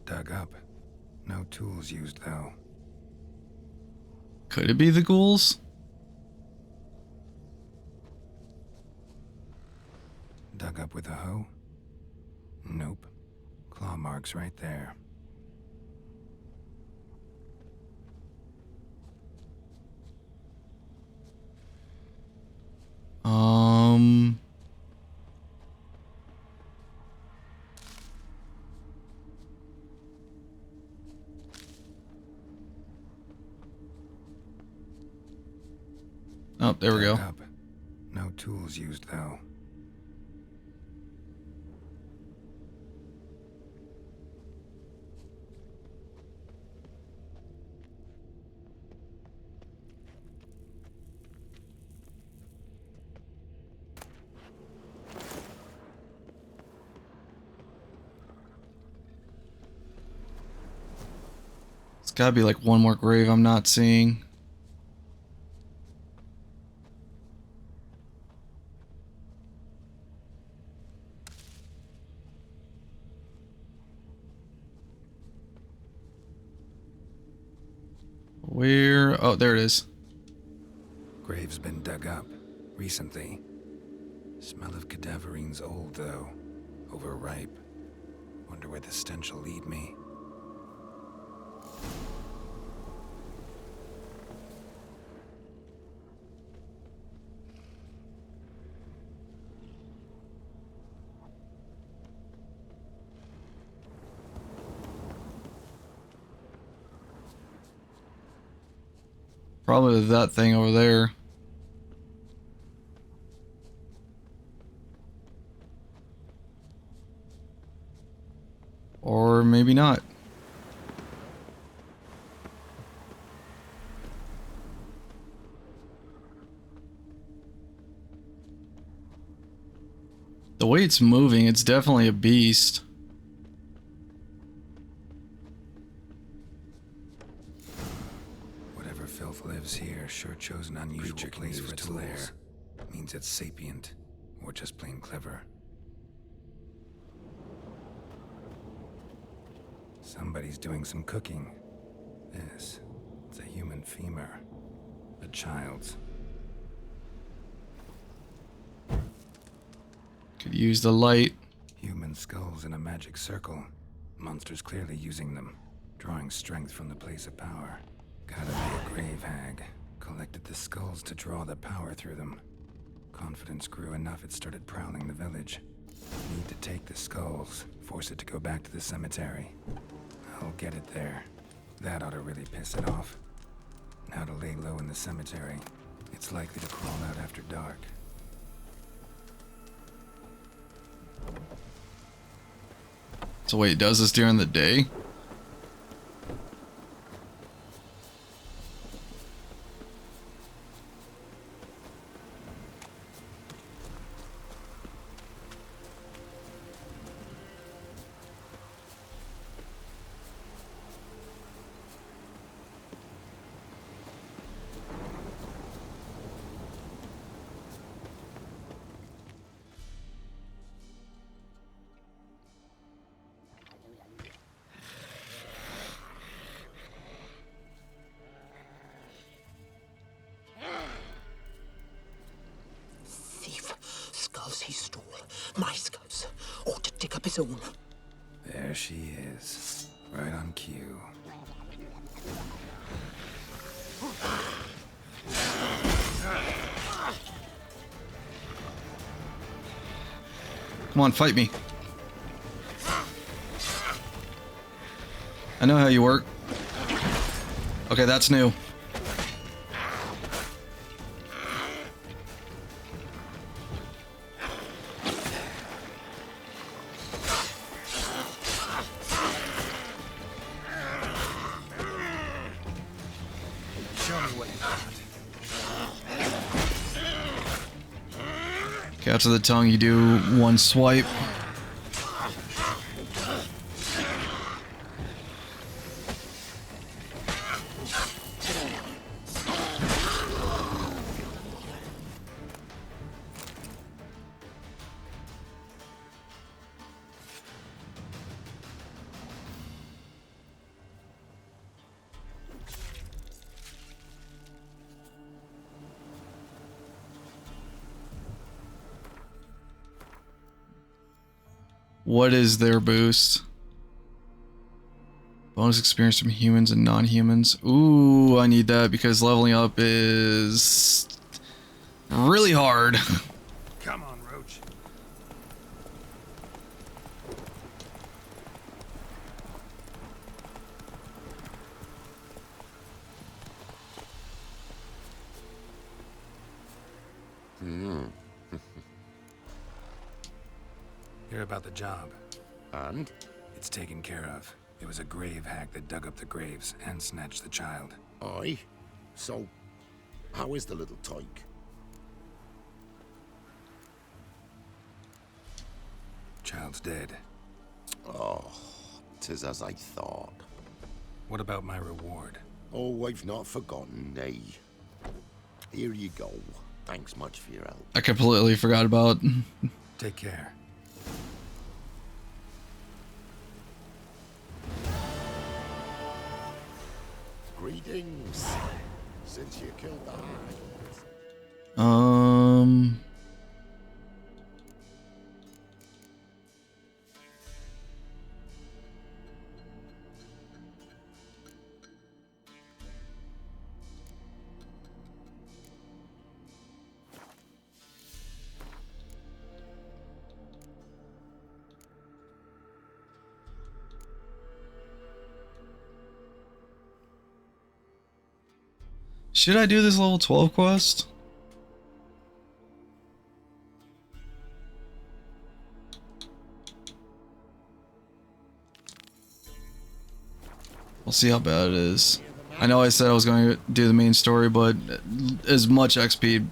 Dug up. No tools used, though. Could it be the ghouls? Dug up with a hoe? Nope. Claw marks right there. Oh, there we go. Up. No tools used, though. It's gotta be like one more grave I'm not seeing. Where? Oh, there it is. Grave's been dug up. Recently. Smell of cadaverine's old, though. Overripe. Wonder where the stench will lead me. Probably that thing over there. Or maybe not. The way it's moving, it's definitely a beast. Whatever filth lives here sure chose an unusual place for its lair. Means it's sapient, or just plain clever. Somebody's doing some cooking. It's a human femur. A child's. Could use the light. Human skulls in a magic circle. Monsters clearly using them. Drawing strength from the place of power. Gotta be a grave hag. Collected the skulls to draw the power through them. Confidence grew enough it started prowling the village. Need to take the skulls. Force it to go back to the cemetery. I'll get it there. That ought to really piss it off. Now to lay low in the cemetery. It's likely to crawl out after dark. So wait, it does this during the day? up his own. There she is. Right on cue. Come on, fight me. I know how you work. Okay, that's new. Show me what you got. Okay, after the tongue, you do one swipe. What is their boost? Bonus experience from humans and non-humans. Ooh, I need that because leveling up is really hard. Come on, Roach. Hear about the job. And? It's taken care of. It was a grave hack that dug up the graves and snatched the child. Aye. So, how is the little tyke? Child's dead. Oh, 'tis as I thought. What about my reward? Oh, I've not forgotten, nay. Here you go. Thanks much for your help. I completely forgot about. Take care. Greetings. Since you killed the hag. Should I do this level 12 quest? We'll see how bad it is. I know I said I was going to do the main story, but as much XP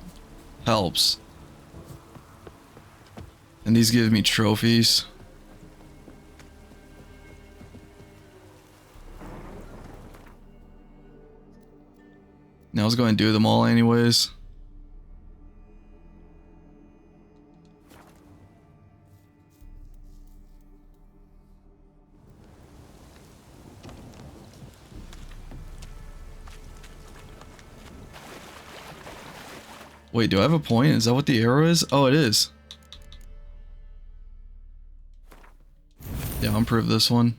helps. And these give me trophies. Now I was going to do them all anyways. Wait, do I have a point? Is that what the arrow is? Oh, it is. Yeah, I'll improve this one.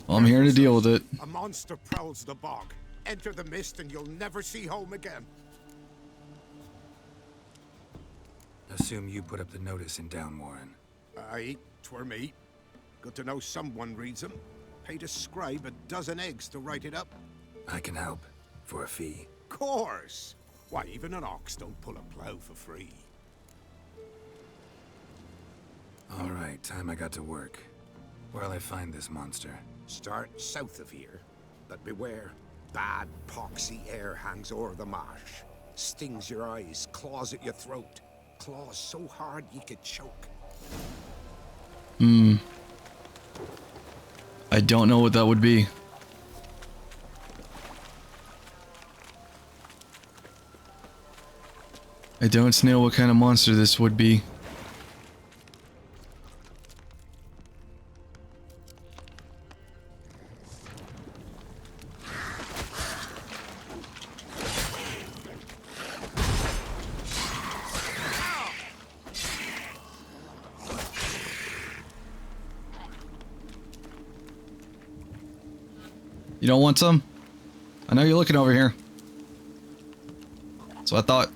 Well, I'm here to deal with it. A monster prowls the bog. Enter the mist and you'll never see home again. Assume you put up the notice in Downwarren. Aye, 'twere me. Good to know someone reads them. Paid a scribe a dozen eggs to write it up. I can help. For a fee. Course! Why, even an ox don't pull a plow for free. Alright, time I got to work. Where'll I find this monster? Start south of here. But beware, bad poxy air hangs o'er the marsh. Stings your eyes, claws at your throat. Claws so hard you could choke. I don't know what that would be. I don't know what kind of monster this would be. You don't want some? I know you're looking over here. So I thought.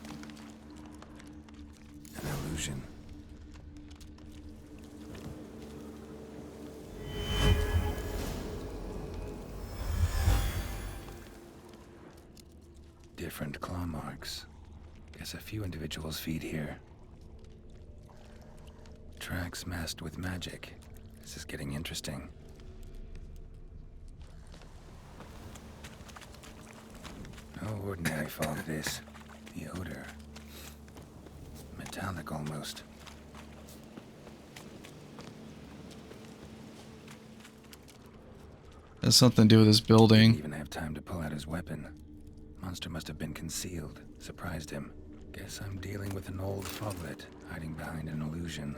An illusion. Different claw marks. Guess a few individuals feed here. Tracks masked with magic. This is getting interesting. No ordinary fog this. The odor. Metallic almost. Has something to do with this building. Didn't even have time to pull out his weapon. Monster must have been concealed. Surprised him. Guess I'm dealing with an old foglet hiding behind an illusion.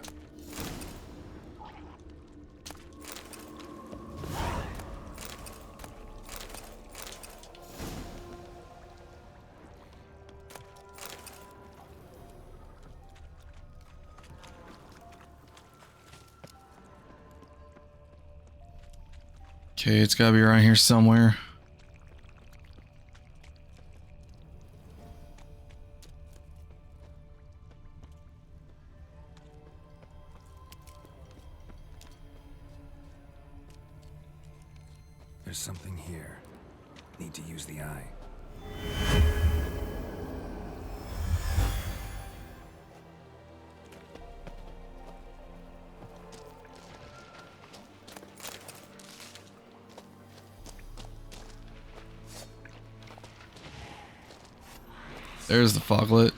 Okay, it's gotta be around here somewhere. There's something here. Need to use the eye. There's the foglet.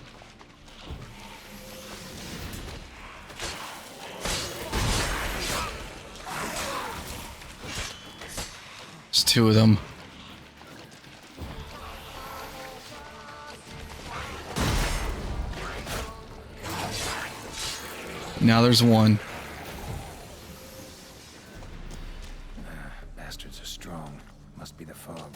There's two of them. Now there's one. Bastards are strong. Must be the fog.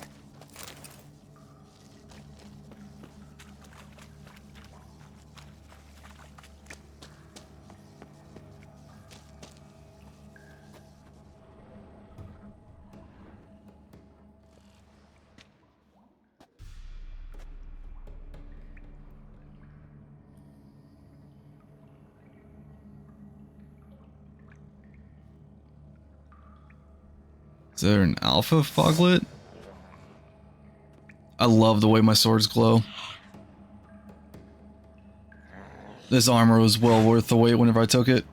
Is there an alpha foglet? I love the way my swords glow. This armor was well worth the wait whenever I took it.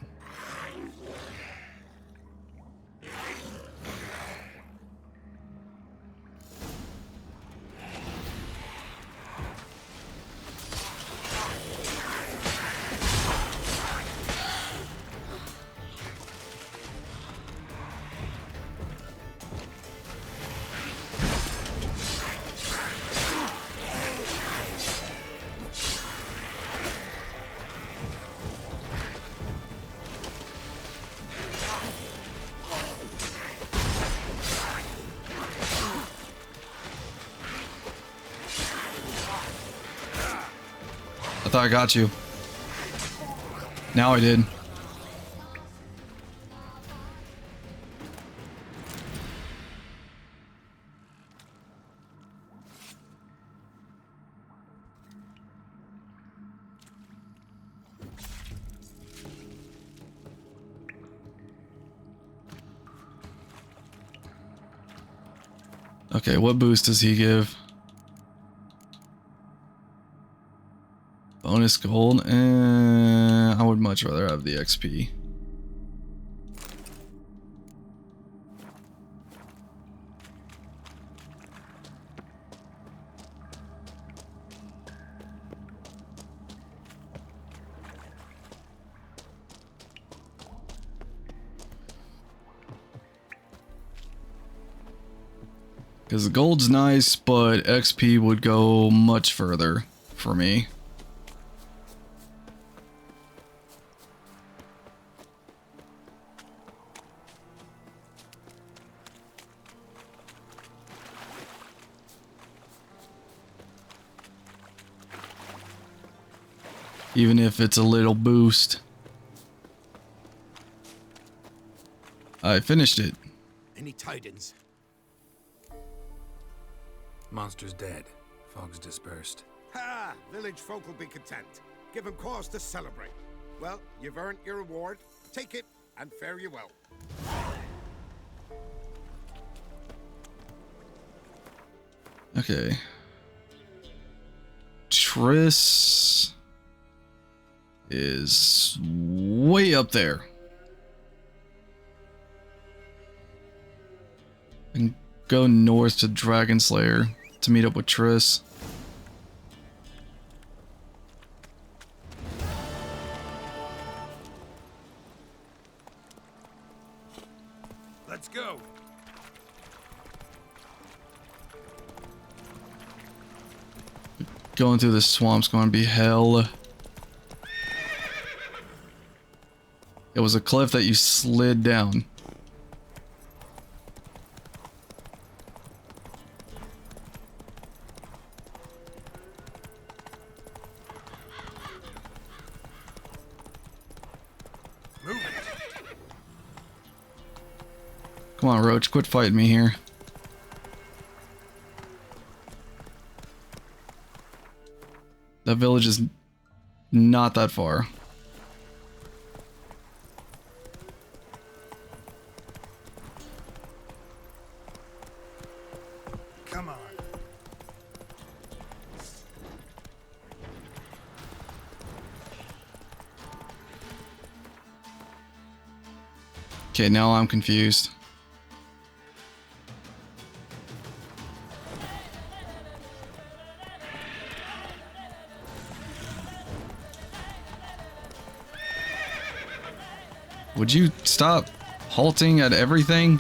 I thought I got you. Now I did. Okay, what boost does he give? Bonus gold, and I would much rather have the XP. Because the gold's nice, but XP would go much further for me. Even if it's a little boost. I finished it. Any tidings? Monster's dead. Fog's dispersed. Ha! Village folk will be content. Give them cause to celebrate. Well, you've earned your reward. Take it, and fare you well. Okay. Triss is way up there. And go north to Dragon Slayer to meet up with Triss. Let's go. Going through the swamp's going to be hell. It was a cliff that you slid down. Come on, Roach, quit fighting me here. That village is not that far. Come on. Okay, now I'm confused. Would you stop halting at everything?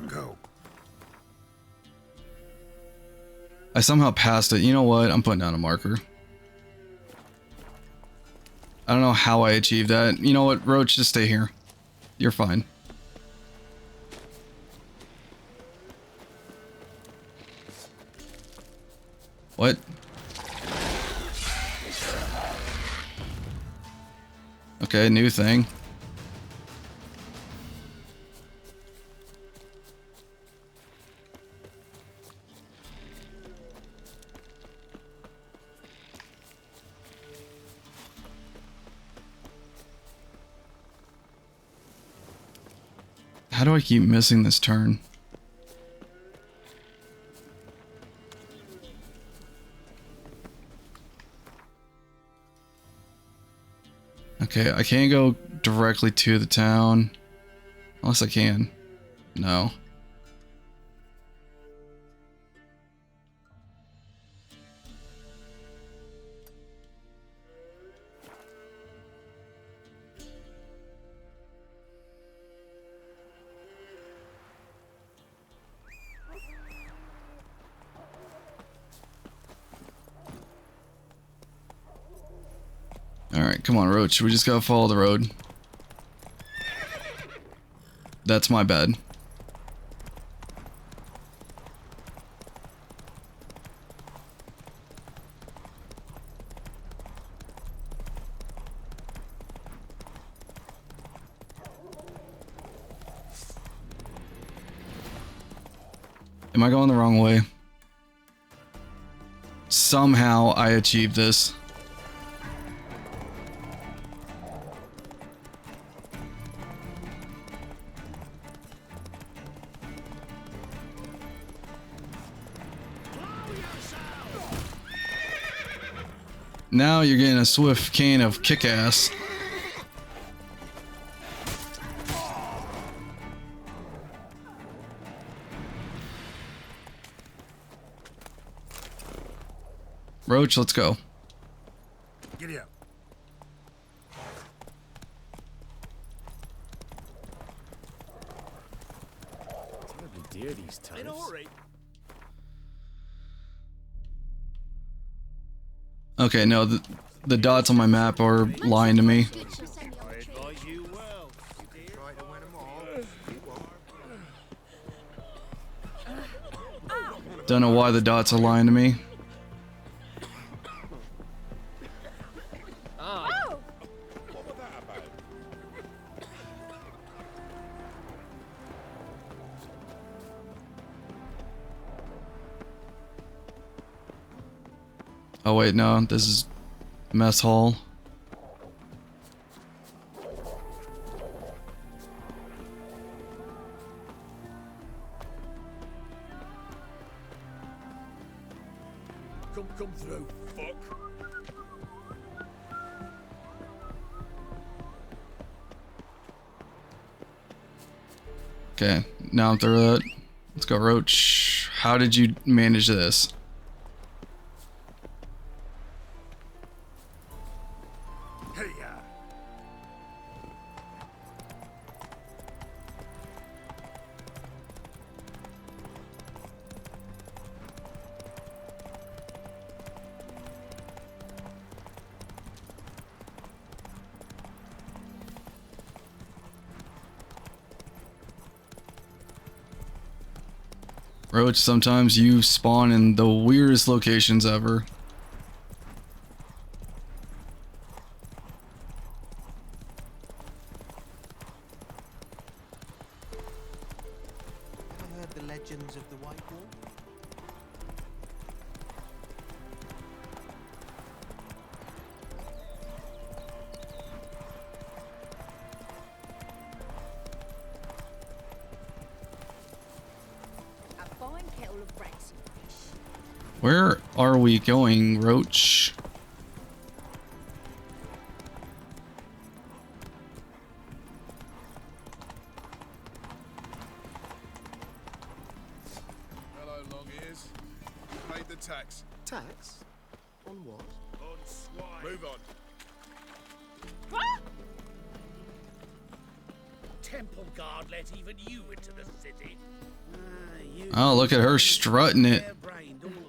Go. I somehow passed it. You know what? I'm putting down a marker. I don't know how I achieved that. You know what, Roach, just stay here. You're fine. What? Okay, new thing. How do I keep missing this turn? Okay, I can't go directly to the town. Unless I can. No. Alright, come on, Roach. We just gotta follow the road. That's my bad. Am I going the wrong way? Somehow I achieved this. Now you're getting a swift cane of kick-ass. Roach, let's go. Giddy up. Terribly dear, these times. In a hurry. Okay, no, the dots on my map are lying to me. I advise you well. You can try to win them all. You won't. Don't know why the dots are lying to me. Oh! What was that about? Oh wait, no, this is mess hall. Come through, fuck. Okay, now I'm through it. Let's go, Roach. How did you manage this? Hey ya. Roach, sometimes you spawn in the weirdest locations ever. Ever heard the legends of the White Wall? A fine kettle of rats and fish. Where are we going, Roach? Hello, long ears. You paid the tax. Tax? On what? On swine. Move on. Temple guard let even you into the city. Oh, look at her strutting it. Bare-brained, all of them.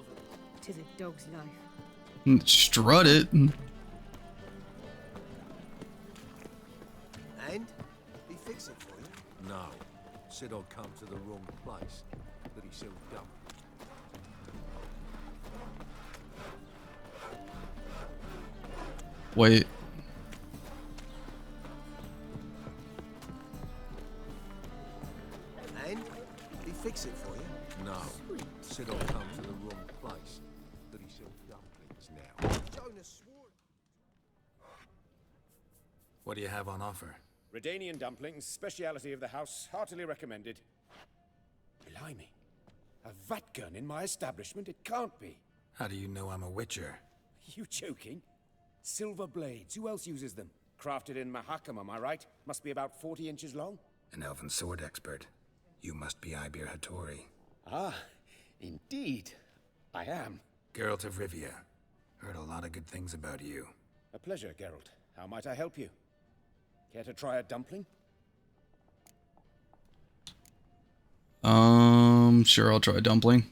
Tis a dog's life. Strut it. And? He fix it for you? No. Said I'd come to the wrong place. But he's so dumb. Wait. And? He fix it for you? No. Said I'd come to the wrong place. But he sells dumplings now. Jonah swore. What do you have on offer? Redanian dumplings, speciality of the house, heartily recommended. Blimey. A vat gun in my establishment? It can't be. How do you know I'm a witcher? You joking? Silver blades. Who else uses them? Crafted in Mahakam, am I right? Must be about 40 inches long? An elven sword expert. You must be Ibir Hattori. Ah, indeed. I am. Geralt of Rivia. Heard a lot of good things about you. A pleasure, Geralt. How might I help you? Care to try a dumpling? Sure, I'll try dumpling.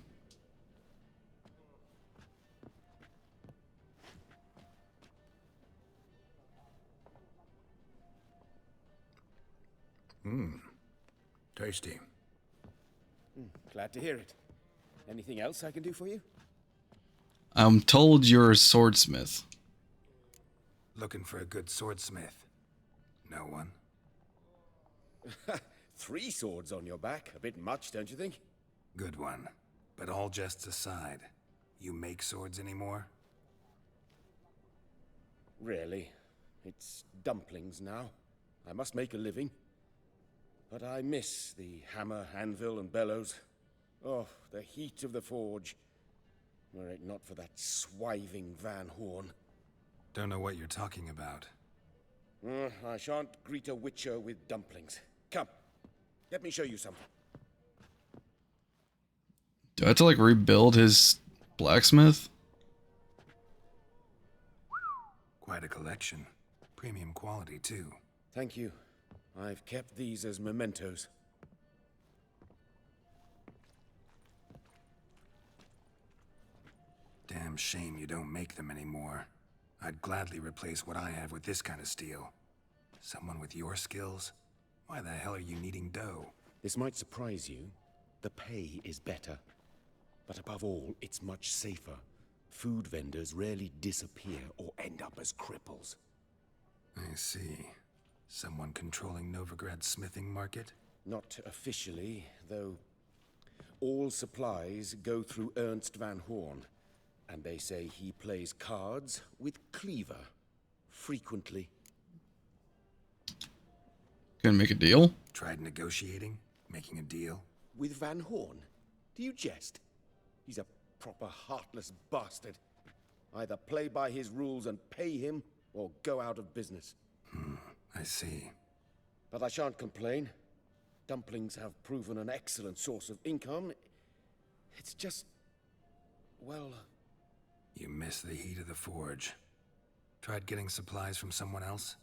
Tasty. Glad to hear it. Anything else I can do for you? I'm told you're a swordsmith. Looking for a good swordsmith. No one? 3 swords on your back. A bit much, don't you think? Good one. But all jests aside, you make swords anymore? Really? It's dumplings now. I must make a living. But I miss the hammer, anvil, and bellows. Oh, the heat of the forge. Were it not for that swiving Van Horn. Don't know what you're talking about. I shan't greet a witcher with dumplings. Come, let me show you something. Do I have to like rebuild his blacksmith? Quite a collection. Premium quality, too. Thank you. I've kept these as mementos. Damn shame you don't make them anymore. I'd gladly replace what I have with this kind of steel. Someone with your skills? Why the hell are you needing dough? This might surprise you. The pay is better. But above all, it's much safer. Food vendors rarely disappear or end up as cripples. I see. Someone controlling Novigrad's smithing market? Not officially, though all supplies go through Ernst van Horn. And they say he plays cards with Cleaver. Frequently. Gonna make a deal? Tried negotiating? Making a deal? With Van Horn? Do you jest? He's a proper heartless bastard. Either play by his rules and pay him, or go out of business. I see. But I shan't complain. Dumplings have proven an excellent source of income. It's just... well... You miss the heat of the forge. Tried getting supplies from someone else?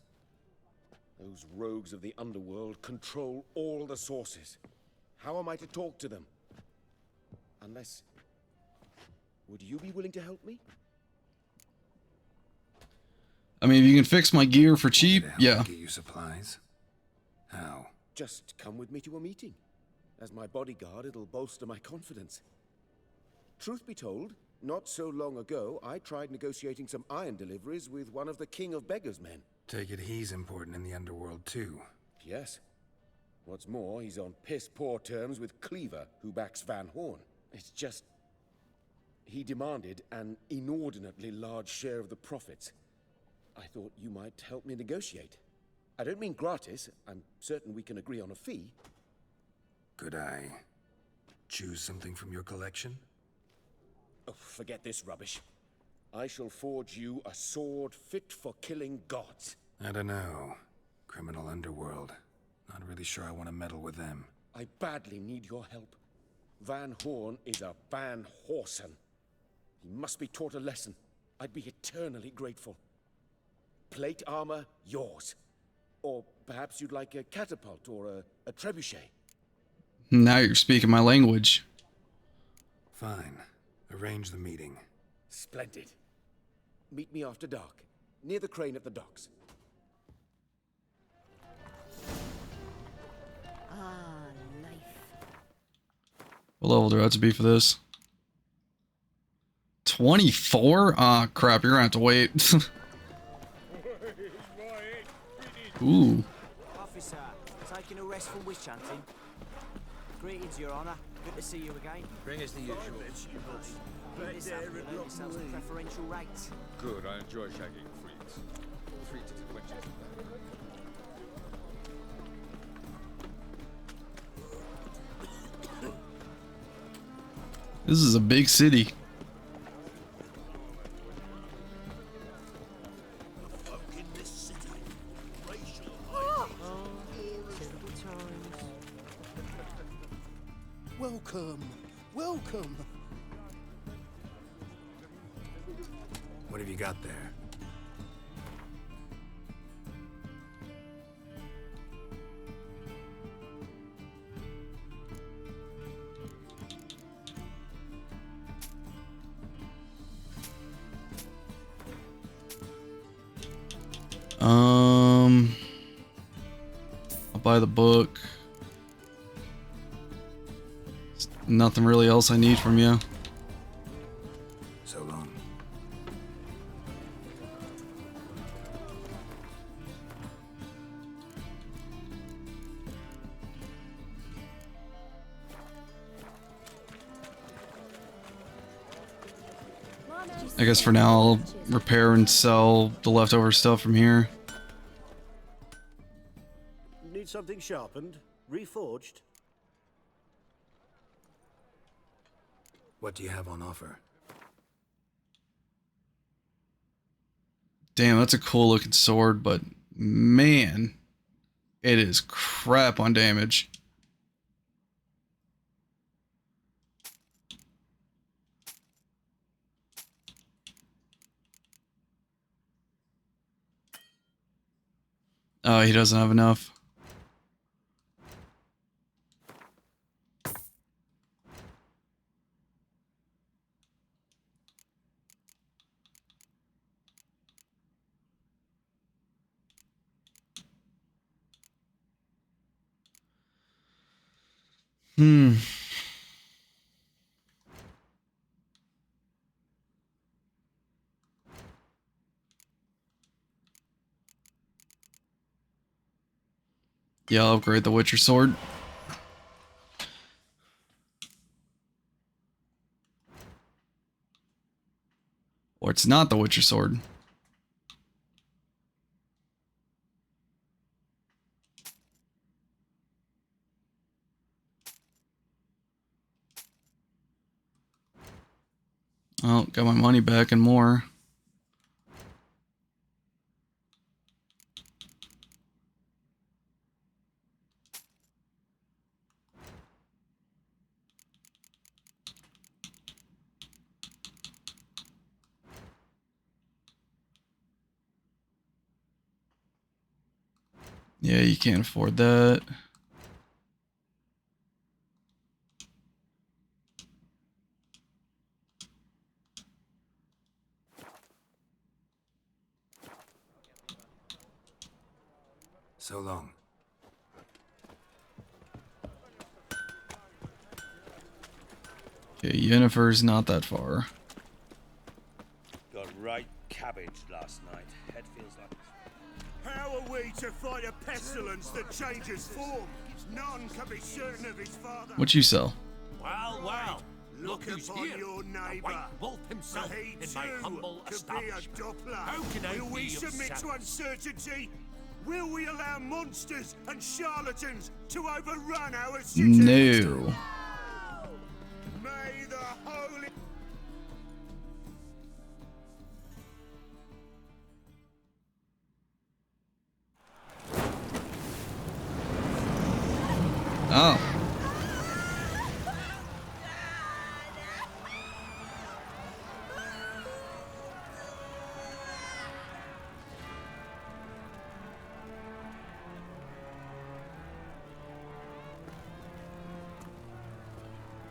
Those rogues of the underworld control all the sources. How am I to talk to them? Unless... would you be willing to help me? I mean, if you can fix my gear for cheap, yeah. Get you supplies? How? Just come with me to a meeting. As my bodyguard, it'll bolster my confidence. Truth be told, not so long ago, I tried negotiating some iron deliveries with one of the King of Beggars' men. Take it he's important in the underworld, too. Yes. What's more, he's on piss-poor terms with Cleaver, who backs Van Horn. It's just... he demanded an inordinately large share of the profits. I thought you might help me negotiate. I don't mean gratis. I'm certain we can agree on a fee. Could I choose something from your collection? Oh, forget this rubbish. I shall forge you a sword fit for killing gods. I don't know. Criminal underworld. Not really sure I want to meddle with them. I badly need your help. Van Horn is a Van Horsen. He must be taught a lesson. I'd be eternally grateful. Plate armor, yours. Or perhaps you'd like a catapult or a trebuchet. Now you're speaking my language. Fine. Arrange the meeting. Splendid. Meet me after dark, near the crane at the docks. Ah, life. What level do I have to be for this? 24? Ah, crap, you're gonna have to wait. Ooh. Officer, taking a rest from witch hunting. Greetings, Your Honor. Good to see you again. Bring us the usual. This afternoon, yourselves at preferential rates. Good, I enjoy shagging freaks. 3 to 2 witches. This is a big city. Welcome, welcome. What have you got there? I'll buy the book. Nothing really else I need from you. So long. I guess for now I'll repair and sell the leftover stuff from here. Need something sharpened? Reforged? What do you have on offer? Damn, that's a cool looking sword, but man, it is crap on damage. Oh, he doesn't have enough. Hmm. Yeah, I'll upgrade the Witcher sword. Or it's not the Witcher sword. Oh, got my money back and more. Yeah, you can't afford that. So long. Okay, Yennefer's not that far. Got right cabbage last night. Head feels like... How are we to fight a pestilence that changes form? None can be certain of his father. What you sell? Well, well. Look who's upon here. your The neighbour. White Wolf himself He in my too humble could establishment. be a Doppler. How can I Will we be of submit to service? uncertainty? Will we allow monsters and charlatans to overrun our city? No. May the holy... Oh.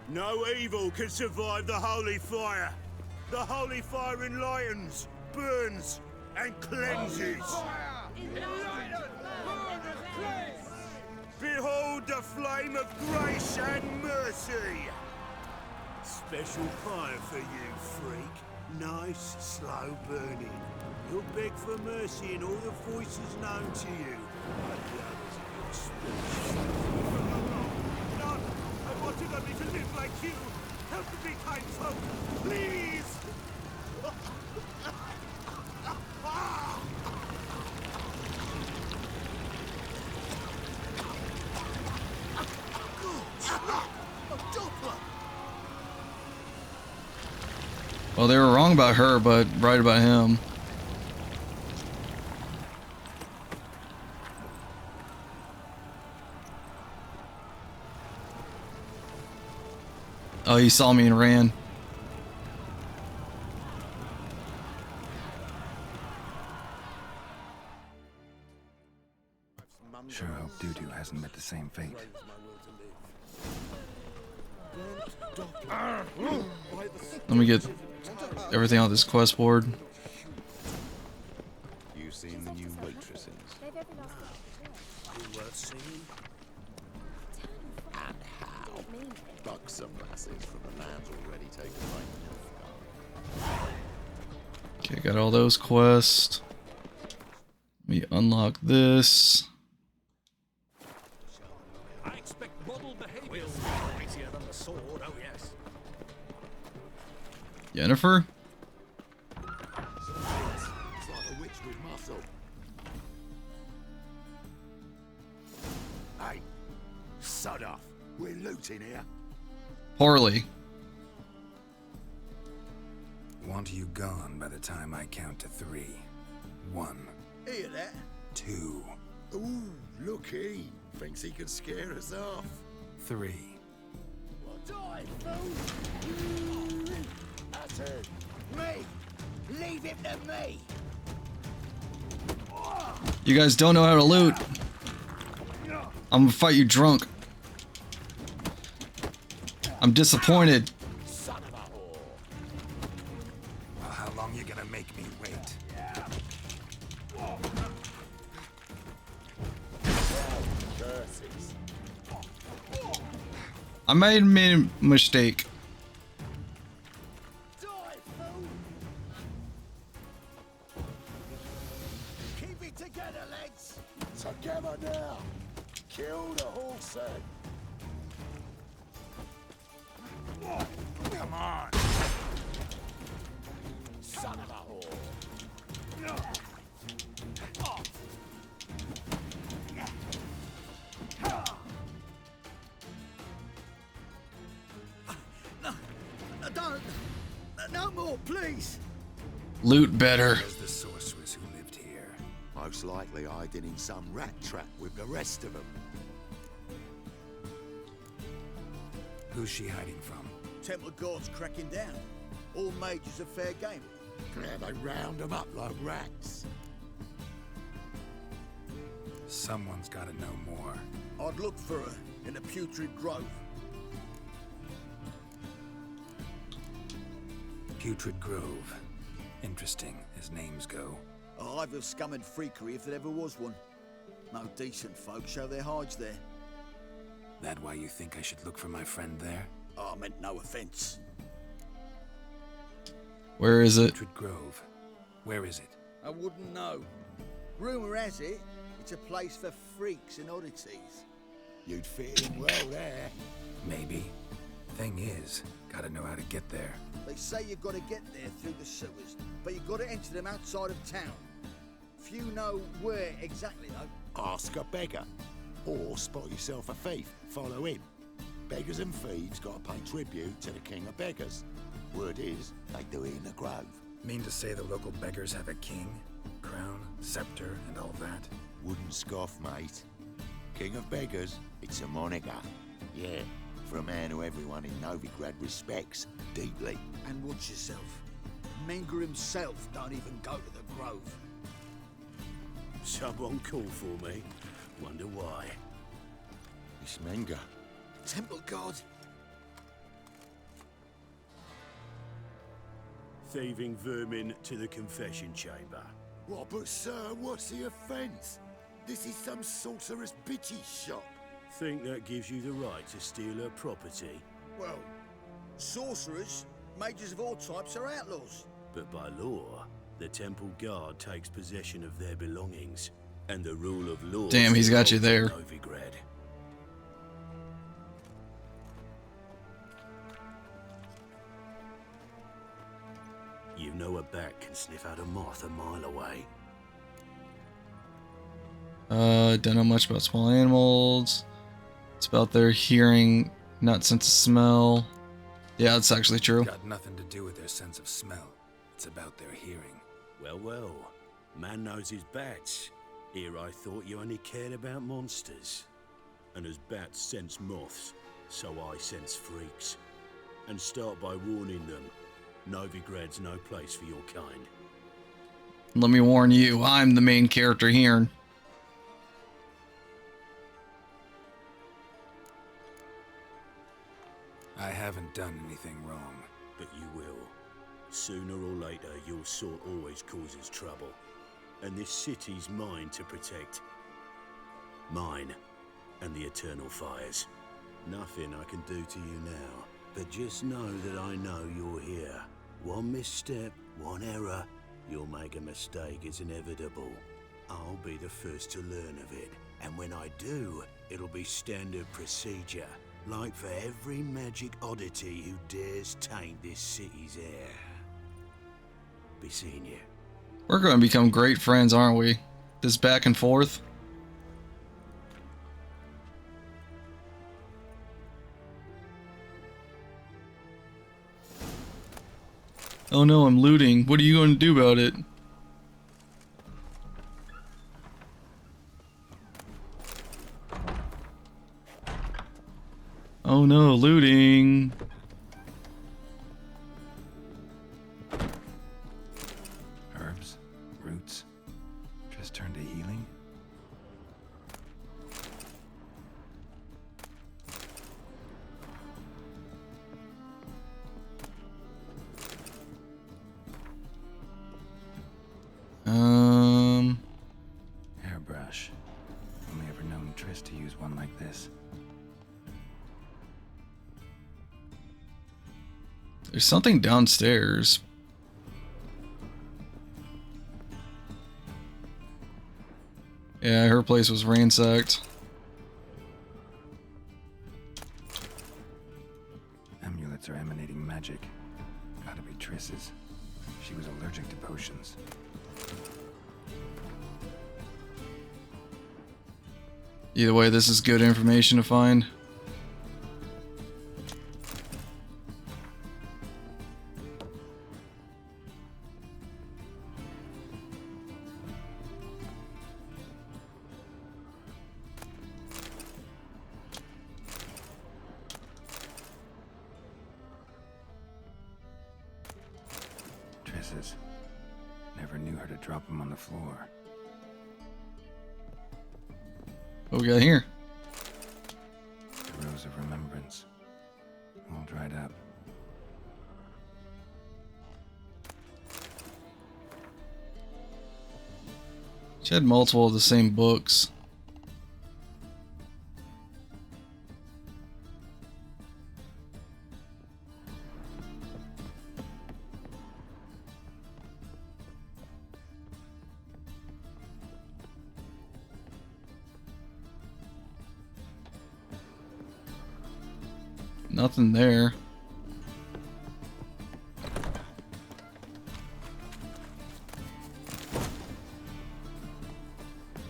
No evil can survive the holy fire. The holy fire enlightens, burns, and cleanses. Behold the flame of grace and mercy. Special fire for you, freak. Nice, slow burning. You'll beg for mercy in all the voices known to you. But the others are your speech. None. I wanted only to live like you. Help me, kind folk, please. Well, they were wrong about her, but right about him. Oh, he saw me and ran. Sure hope Dudu hasn't met the same fate. Let me get everything on this quest board. You seen the new waitresses? Worth seeing. And how? Buxom lasses from the lands already taken by Nilfgaard. Okay, got all those quests. Let me unlock this. I expect model behavior. We'll be mightier than the sword, oh yes. Yennefer? It's like a witch with muscle. Hey, sod off. We're looting here. Poorly. Want you gone by the time I count to 3. 1, Hear that? 2, Ooh, looky. Thinks he could scare us off. 3. Die, fool! That's it. Me! Leave him to me! You guys don't know how to loot. I'm gonna fight you drunk. I'm disappointed. Well, how long you gonna make me wait? I made a mistake. Keep it together, lads. Together now. Kill the horse head. Come on. Son of a whore. No, don't. No more, please. Loot better. There's the sorceress who lived here. Most likely hiding in some rat trap with the rest of them. Who's she hiding from? Temple Guard's cracking down. All mages are fair game. Yeah, they round them up like rats. Someone's gotta know more. I'd look for her in the Putrid Grove. Putrid Grove. Interesting, as names go. A hive of scum and freakery if there ever was one. No decent folk show their hides there. That why you think I should look for my friend there? Oh, I meant no offense. Where is it? Putrid Grove. Where is it? I wouldn't know. Rumor has it, it's a place for freaks and oddities. You'd fit in well there. Maybe. Thing is, gotta know how to get there. They say you've got to get there through the sewers, but you've got to enter them outside of town. Few know where exactly, though. Ask a beggar. Or spot yourself a thief. Follow him. Beggars and thieves gotta pay tribute to the king of beggars. Word is, they do it in the grove. Mean to say the local beggars have a king, crown, scepter, and all that? Wouldn't scoff, mate. King of beggars, it's a moniker. Yeah, for a man who everyone in Novigrad respects deeply. And watch yourself. Menger himself don't even go to the grove. Someone called for me. Wonder why. It's Menger. Temple Guard. Thieving vermin to the confession chamber. What, but sir, what's the offence? This is some sorcerer's bitchy shop. Think that gives you the right to steal her property? Well, sorcerers, mages of all types are outlaws. But by law, the temple guard takes possession of their belongings, and the rule of law. Damn, he's got you there. Novigrad. You know a bat can sniff out a moth a mile away. Don't know much about small animals. It's about their hearing, not sense of smell. Yeah, that's actually true. Got nothing to do with their sense of smell. It's about their hearing. Well, well. Man knows his bats. Here I thought you only cared about monsters. And as bats sense moths, so I sense freaks. And start by warning them. Novigrad's no place for your kind. Let me warn you, I'm the main character here. I haven't done anything wrong. But you will. Sooner or later, your sort always causes trouble. And this city's mine to protect. Mine and the eternal fires. Nothing I can do to you now. But just know that I know you're here. One misstep, one error, you'll make a mistake, it's inevitable. I'll be the first to learn of it. And when I do, it'll be standard procedure. Like for every magic oddity who dares taint this city's air. Be seeing you. We're going to become great friends, aren't we? This back and forth. Oh no, I'm looting. What are you going to do about it? Oh no, looting. Herbs, roots, just turn to healing. like this. There's something downstairs. Yeah, her place was ransacked. Amulets are emanating magic. Gotta be Triss's. She was allergic to potions. Either way, this is good information to find. Triss's. Never knew her to drop them on the floor. What we got here? The Rose of Remembrance. All dried up. She had multiple of the same books. Nothing there.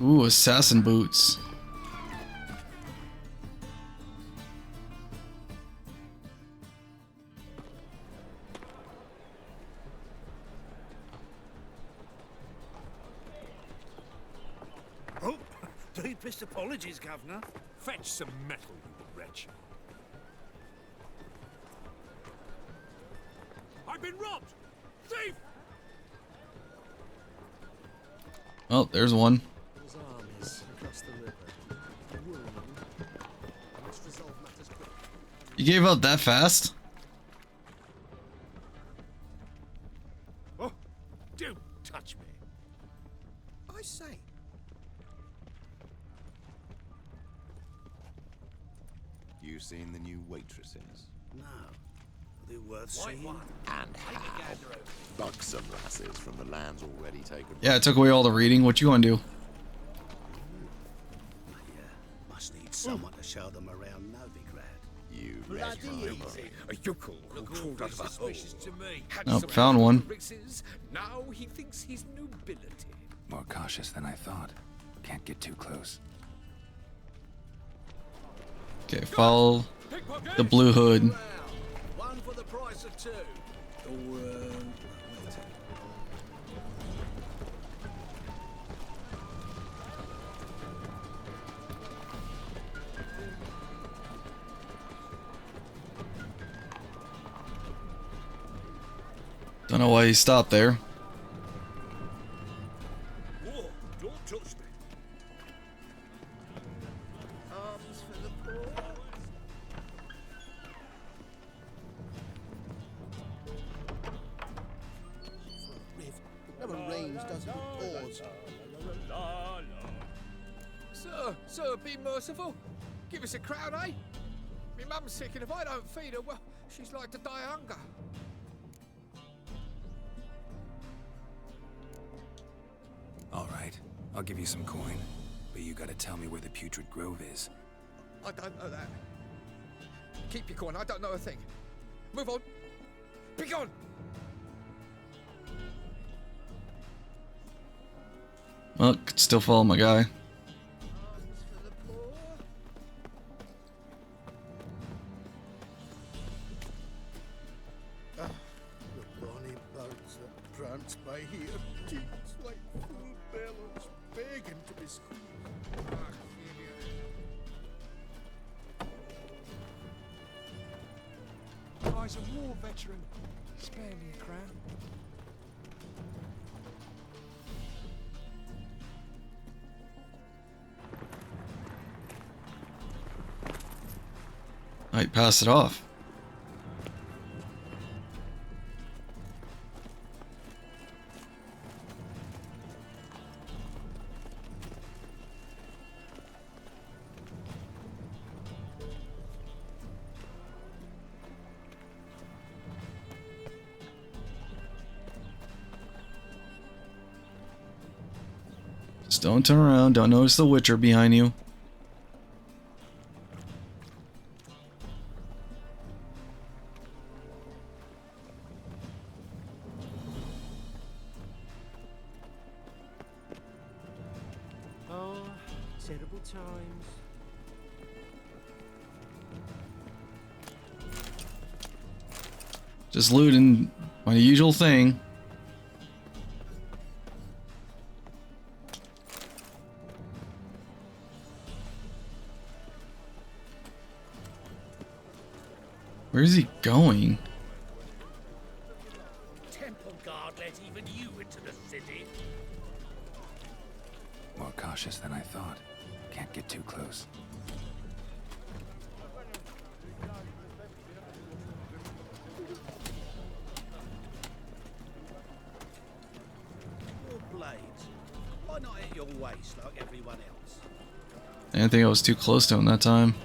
Ooh, assassin boots. Oh, deepest apologies, Governor. Fetch some metal, you wretch. I've been robbed! Thief! Oh, there's one. His armies across the river. Wounded. I must resolve matters quickly. You gave up that fast? Oh, don't touch me. I say. You seen the new waitresses? No. Are they worth seeing? And how? Buxom lasses from the lands already taken. Yeah, it took away all the reading. What you want to do? Must need someone to show them around Novigrad. You bloody easy. A yokel who crawled out of a hole. To me. Oh, found one. Now he thinks he's nobility. More cautious than I thought. Can't get too close. Okay, follow the blue hood. One for the price of two. Or, wait. Don't know why he stopped there. Whoa, don't touch me. Arms for the poor. Never rains, does it? It pours. Sir, be merciful. Give us a crown, eh? My mum's sick, and if I don't feed her, well, she's like to die of hunger. All right, I'll give you some coin, but you gotta tell me where the Putrid Grove is. I don't know that. Keep your coin, I don't know a thing. Move on. Be gone! Well, could still follow my guy. The bonny birds that prance by here, teats like full bellows, begging to be squeezed. Guy's a war veteran. Spare me a crown. Might pass it off. Just don't turn around. Don't notice the Witcher behind you. Oh, terrible times. Just looting. My usual thing. Where's he going? Temple guard let even you into the city. More cautious than I thought. Can't get too close. Your blades. Why not at your waist like everyone else? I didn't think I was too close to him that time.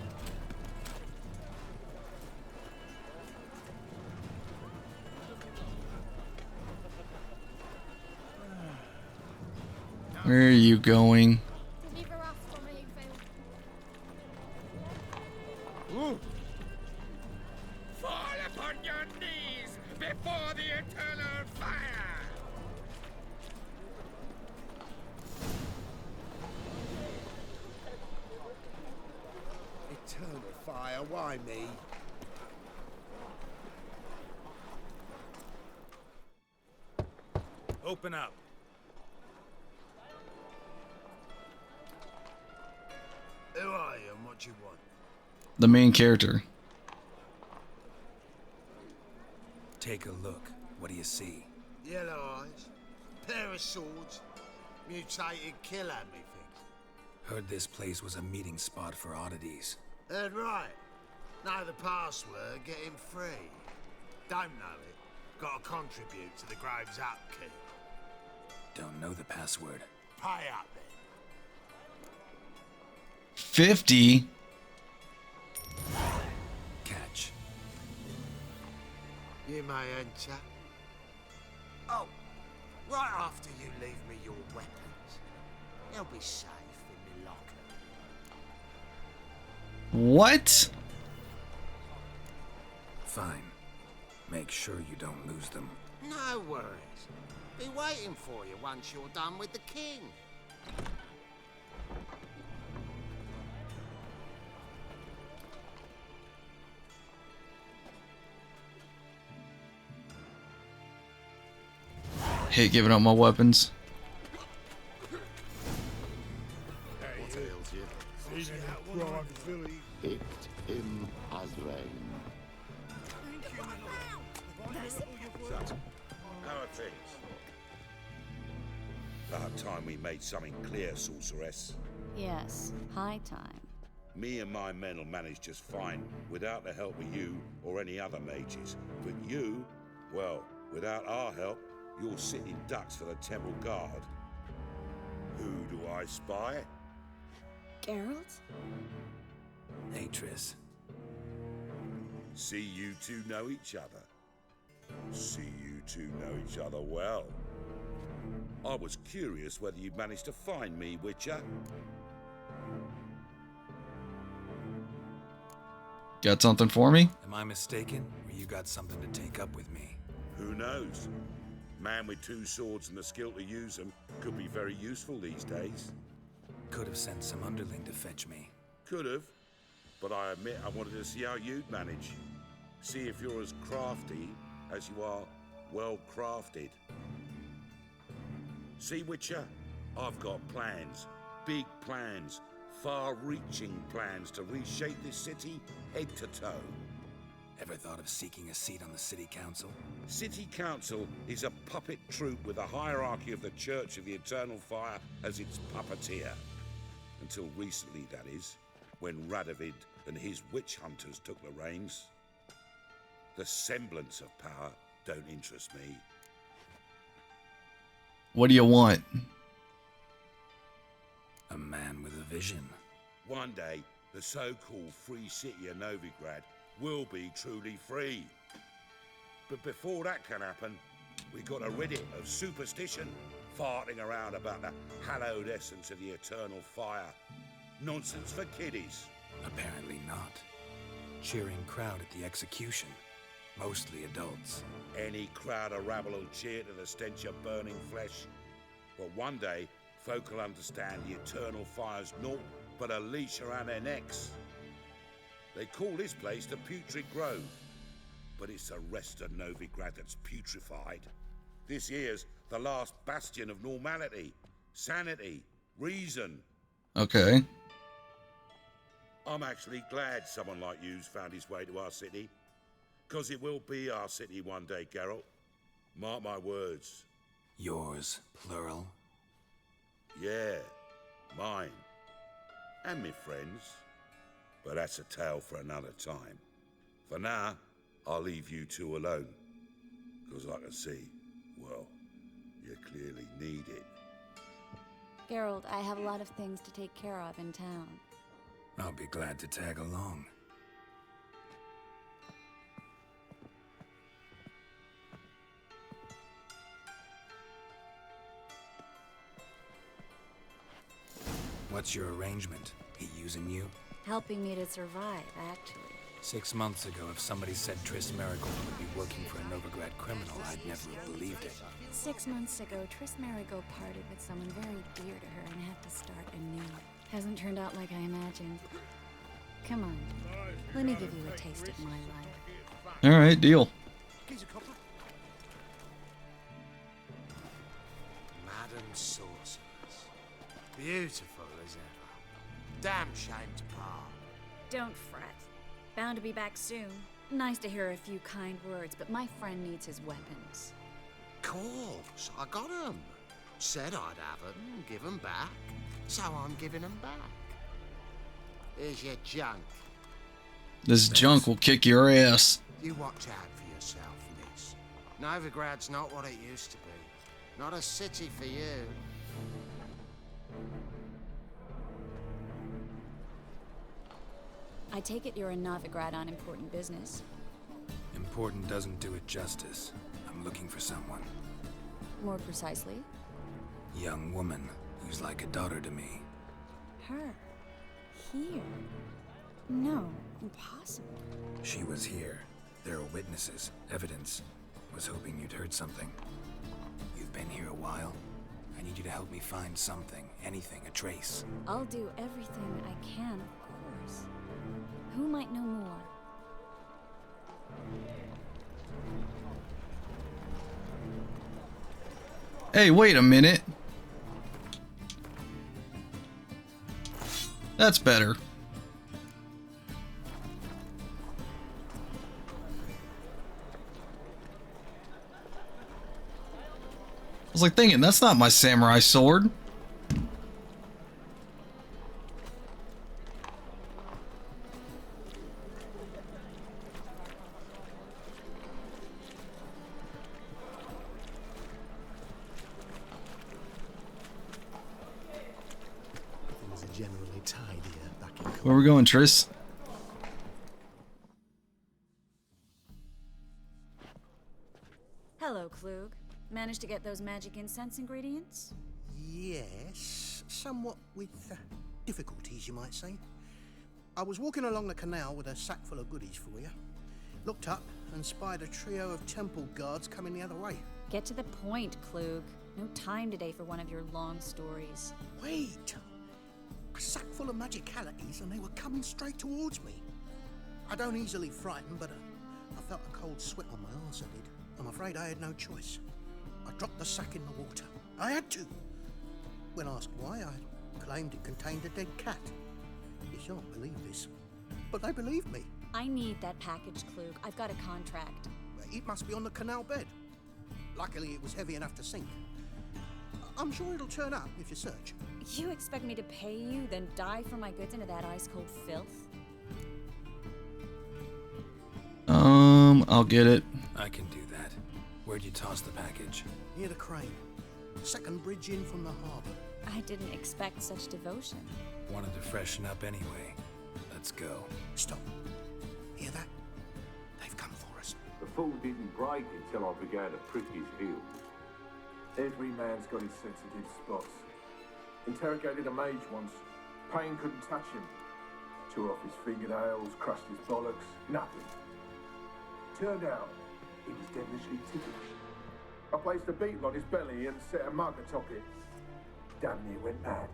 Where are you going? Fall upon your knees before the eternal fire! Eternal fire, why me? Open up. Who are you and what do you want? The main character. Take a look. What do you see? Yellow eyes, pair of swords, mutated killer, methinks. Heard this place was a meeting spot for oddities. Heard right. Know the password, get him free. Don't know it. Gotta contribute to the Grove's upkeep. Don't know the password. Pay up then. 50? Catch. You may enter. Oh, right after you leave me your weapons. They'll be safe in my locker. What? Fine. Make sure you don't lose them. No worries. Be waiting for you once you're done with the king. Hate giving up my weapons. Hit him, Azrael. How are things? About time we made something clear, sorceress. Yes, high time. Me and my men will manage just fine, without the help of you or any other mages. But you, well, without our help, you're sitting ducks for the temple guard. Who do I spy? Geralt? Hey, Triss. See you two know each other. See you two know each other well. I was curious whether you'd managed to find me, Witcher. Got something for me? Am I mistaken? Or you got something to take up with me? Who knows? Man with two swords and the skill to use them could be very useful these days. Could have sent some underling to fetch me. Could have, but I admit I wanted to see how you'd manage. See if you're as crafty as you are well crafted. See, Witcher, I've got plans, big plans, far-reaching plans to reshape this city head to toe. Ever thought of seeking a seat on the city council? City council is a puppet troupe with a hierarchy of the Church of the Eternal Fire as its puppeteer. Until recently, that is, when Radovid and his witch hunters took the reins. The semblance of power don't interest me. What do you want? A man with a vision. One day, the so-called free city of Novigrad will be truly free. But before that can happen, we gotta rid it of superstition, farting around about the hallowed essence of the eternal fire. Nonsense for kiddies. Apparently not. Cheering crowd at the execution. Mostly adults. Any crowd of rabble will cheer to the stench of burning flesh. But one day, folk will understand the eternal fire's naught but a leash around their necks. They call this place the Putrid Grove, but it's the rest of Novigrad that's putrefied. This here's the last bastion of normality, sanity, reason. Okay. I'm actually glad someone like you's found his way to our city. 'Cause it will be our city one day, Geralt. Mark my words. Yours, plural? Yeah, mine. And me friends. But that's a tale for another time. For now, I'll leave you two alone. 'Cause I can see, well, you clearly need it. Geralt, I have a lot of things to take care of in town. I'll be glad to tag along. What's your arrangement? He using you? Helping me to survive, actually. 6 months ago, if somebody said Triss Merigold would be working for a Novigrad criminal, I'd never have believed it. 6 months ago, Triss Merigold parted with someone very dear to her and had to start anew. Hasn't turned out like I imagined. Come on, let me give you a taste of my life. All right, deal. Madam Sorceress. Beautiful as ever. Damn shame to part. Don't fret. Bound to be back soon. Nice to hear a few kind words, but my friend needs his weapons. Course, I got 'em. Said I'd have 'em, give 'em back. So I'm giving 'em back. Here's your junk. This junk will kick your ass. You watch out for yourself, miss. Novigrad's not what it used to be. Not a city for you. I take it you're in Novigrad on important business. Important doesn't do it justice. I'm looking for someone. More precisely? Young woman who's like a daughter to me. Her? Here? No, impossible. She was here. There are witnesses, evidence. Was hoping you'd heard something. You've been here a while. I need you to help me find something, anything, a trace. I'll do everything I can, of course. Who might know more? Hey, wait a minute. That's better. I was like thinking, that's not my samurai sword. Things are generally tidier back in Where we going, Triss? Hello, Klug. Managed to get those magic incense ingredients? Yes, somewhat with difficulties, you might say. I was walking along the canal with a sack full of goodies for you. Looked up and spied a trio of temple guards coming the other way. Get to the point, Klug. No time today for one of your long stories. Wait! A sack full of magicalities and they were coming straight towards me. I don't easily frighten, but I felt a cold sweat on my arse, I did. I'm afraid I had no choice. I dropped the sack in the water. I had to. When asked why, I claimed it contained a dead cat. You shan't believe this, but they believed me. I need that package, Klug. I've got a contract. It must be on the canal bed. Luckily, it was heavy enough to sink. I'm sure it'll turn up if you search. You expect me to pay you, then dive for my goods into that ice-cold filth? I'll get it. I can do that. Where'd you toss the package? Near the crane. Second bridge in from the harbor. I didn't expect such devotion. Wanted to freshen up anyway. Let's go. Stop. Hear that? They've come for us. The fool didn't break until I began to prick his heels. Every man's got his sensitive spots. Interrogated a mage once. Pain couldn't touch him. Tore off his fingernails, crushed his bollocks, nothing. Turned out, he was devilishly ticklish. I placed a beetle on his belly and set a mug atop it. Damn near went mad.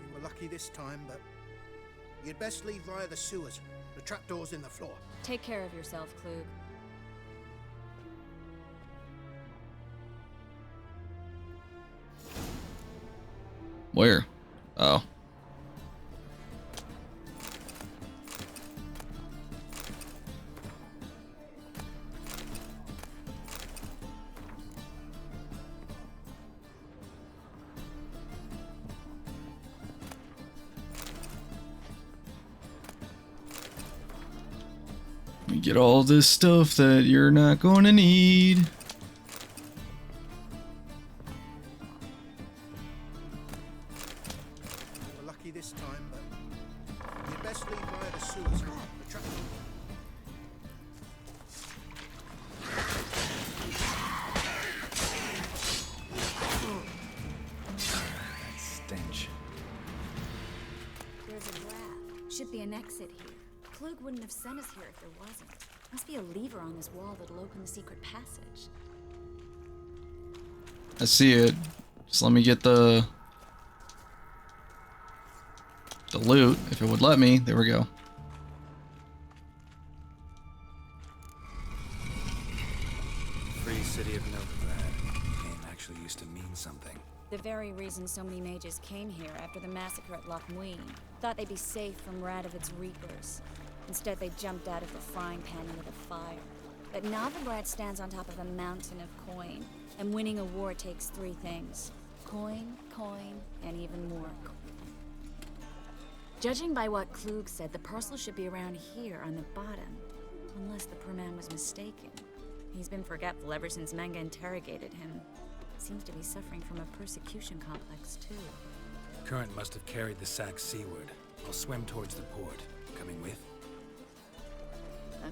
We were lucky this time, but you'd best leave via the sewers. The trapdoor's in the floor. Take care of yourself, Klug. Where? Oh. We get all this stuff that you're not going to need. We were lucky this time, but you'd best leave via the sewers. The trapdoor. That stench. There's a grab. Should be an exit here. Klug wouldn't have sent us here if there wasn't. Must be a lever on this wall that'll open the secret passage. I see it. Just let me get the loot, if it would let me. There we go. Free city of Novigrad. Name actually used to mean something. The very reason so many mages came here after the massacre at Loch Muin. Thought they'd be safe from Radovic's reapers. Instead, they jumped out of the frying pan into the fire. But Novigrad stands on top of a mountain of coin, and winning a war takes three things. Coin, and even more coin. Judging by what Klug said, the parcel should be around here on the bottom. Unless the poor man was mistaken. He's been forgetful ever since Manga interrogated him. Seems to be suffering from a persecution complex, too. Current must have carried the sack seaward. I'll swim towards the port. Coming with?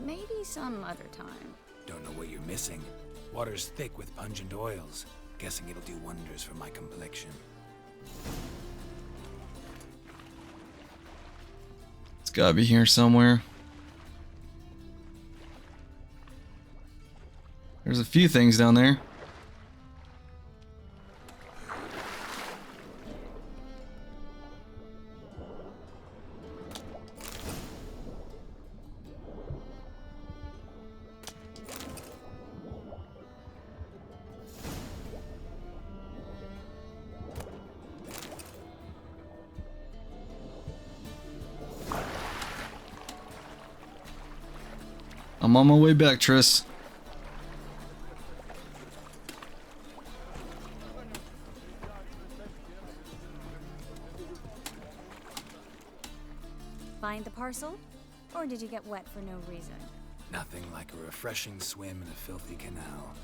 Maybe some other time. Don't know what you're missing. Water's thick with pungent oils. Guessing it'll do wonders for my complexion. It's gotta be here somewhere. There's a few things down there. I'm on my way back, Triss. Find the parcel? Or did you get wet for no reason? Nothing like a refreshing swim in a filthy canal.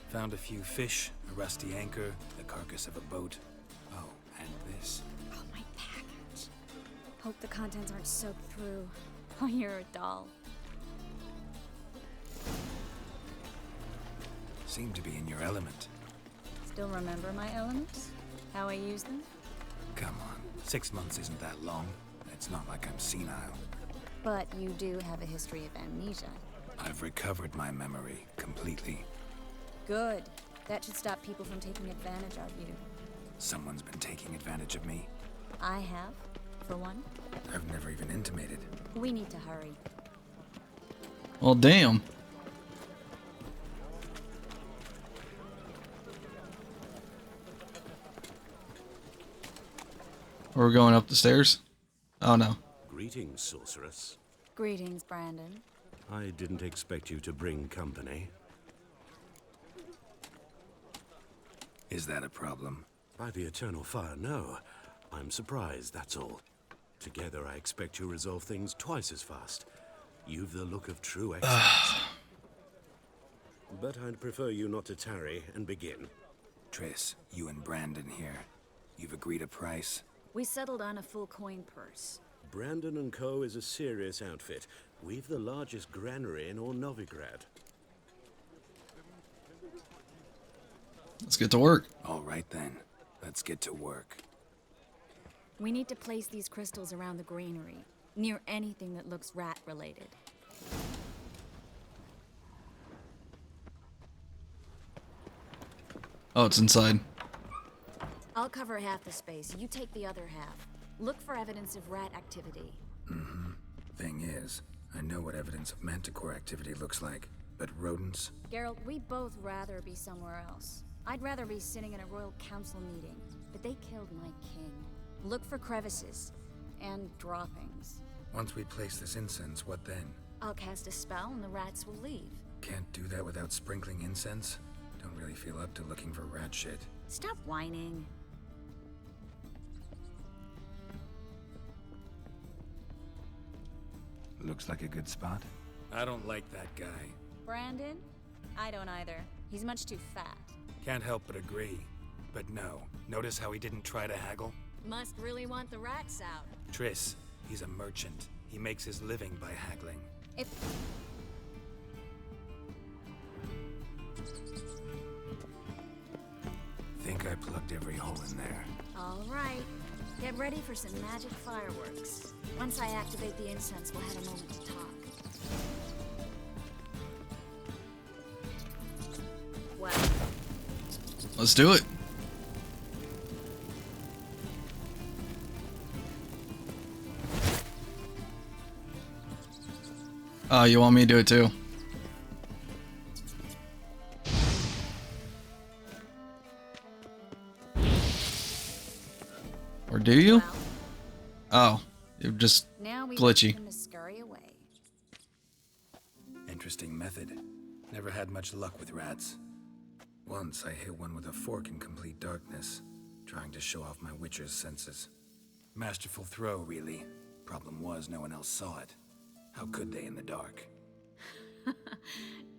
Found a few fish, a rusty anchor, the carcass of a boat. Oh, and this. Oh, my package. Hope the contents aren't soaked through. Oh, you're a doll. Seem to be in your element. Still remember my elements? How I use them? Come on, 6 months isn't that long. It's not like I'm senile. But you do have a history of amnesia. I've recovered my memory completely. Good. That should stop people from taking advantage of you. Someone's been taking advantage of me. I have, for one. I've never even intimated. We need to hurry. Well, damn. We're going up the stairs? Oh no. Greetings, sorceress. Greetings, Brandon. I didn't expect you to bring company. Is that a problem? By the eternal fire, no. I'm surprised, that's all. Together, I expect to resolve things twice as fast. You've the look of true excellence. But I'd prefer you not to tarry and begin. Triss, you and Brandon here. You've agreed a price? We settled on a full coin purse. Brandon & Co. is a serious outfit. We've the largest granary in all Novigrad. Let's get to work. All right then, let's get to work. We need to place these crystals around the granary, near anything that looks rat-related. Oh, it's inside. I'll cover half the space, you take the other half. Look for evidence of rat activity. Mm-hmm. Thing is, I know what evidence of manticore activity looks like, but rodents? Geralt, we'd both rather be somewhere else. I'd rather be sitting in a royal council meeting, but they killed my king. Look for crevices and droppings. Once we place this incense, what then? I'll cast a spell and the rats will leave. Can't do that without sprinkling incense? Don't really feel up to looking for rat shit. Stop whining. Looks like a good spot. I don't like that guy. Brandon? I don't either. He's much too fat. Can't help but agree. But no, notice how he didn't try to haggle? Must really want the rats out. Triss, he's a merchant. He makes his living by haggling. If... Think I plugged every hole in there. All right. Get ready for some magic fireworks. Once I activate the incense, we'll have a moment to talk. Well... Let's do it. Oh, you want me to do it too? Or do you? Oh, you're just glitchy. Interesting method. Never had much luck with rats. Once I hit one with a fork in complete darkness, trying to show off my witcher's senses. Masterful throw, really. Problem was, no one else saw it. How could they in the dark?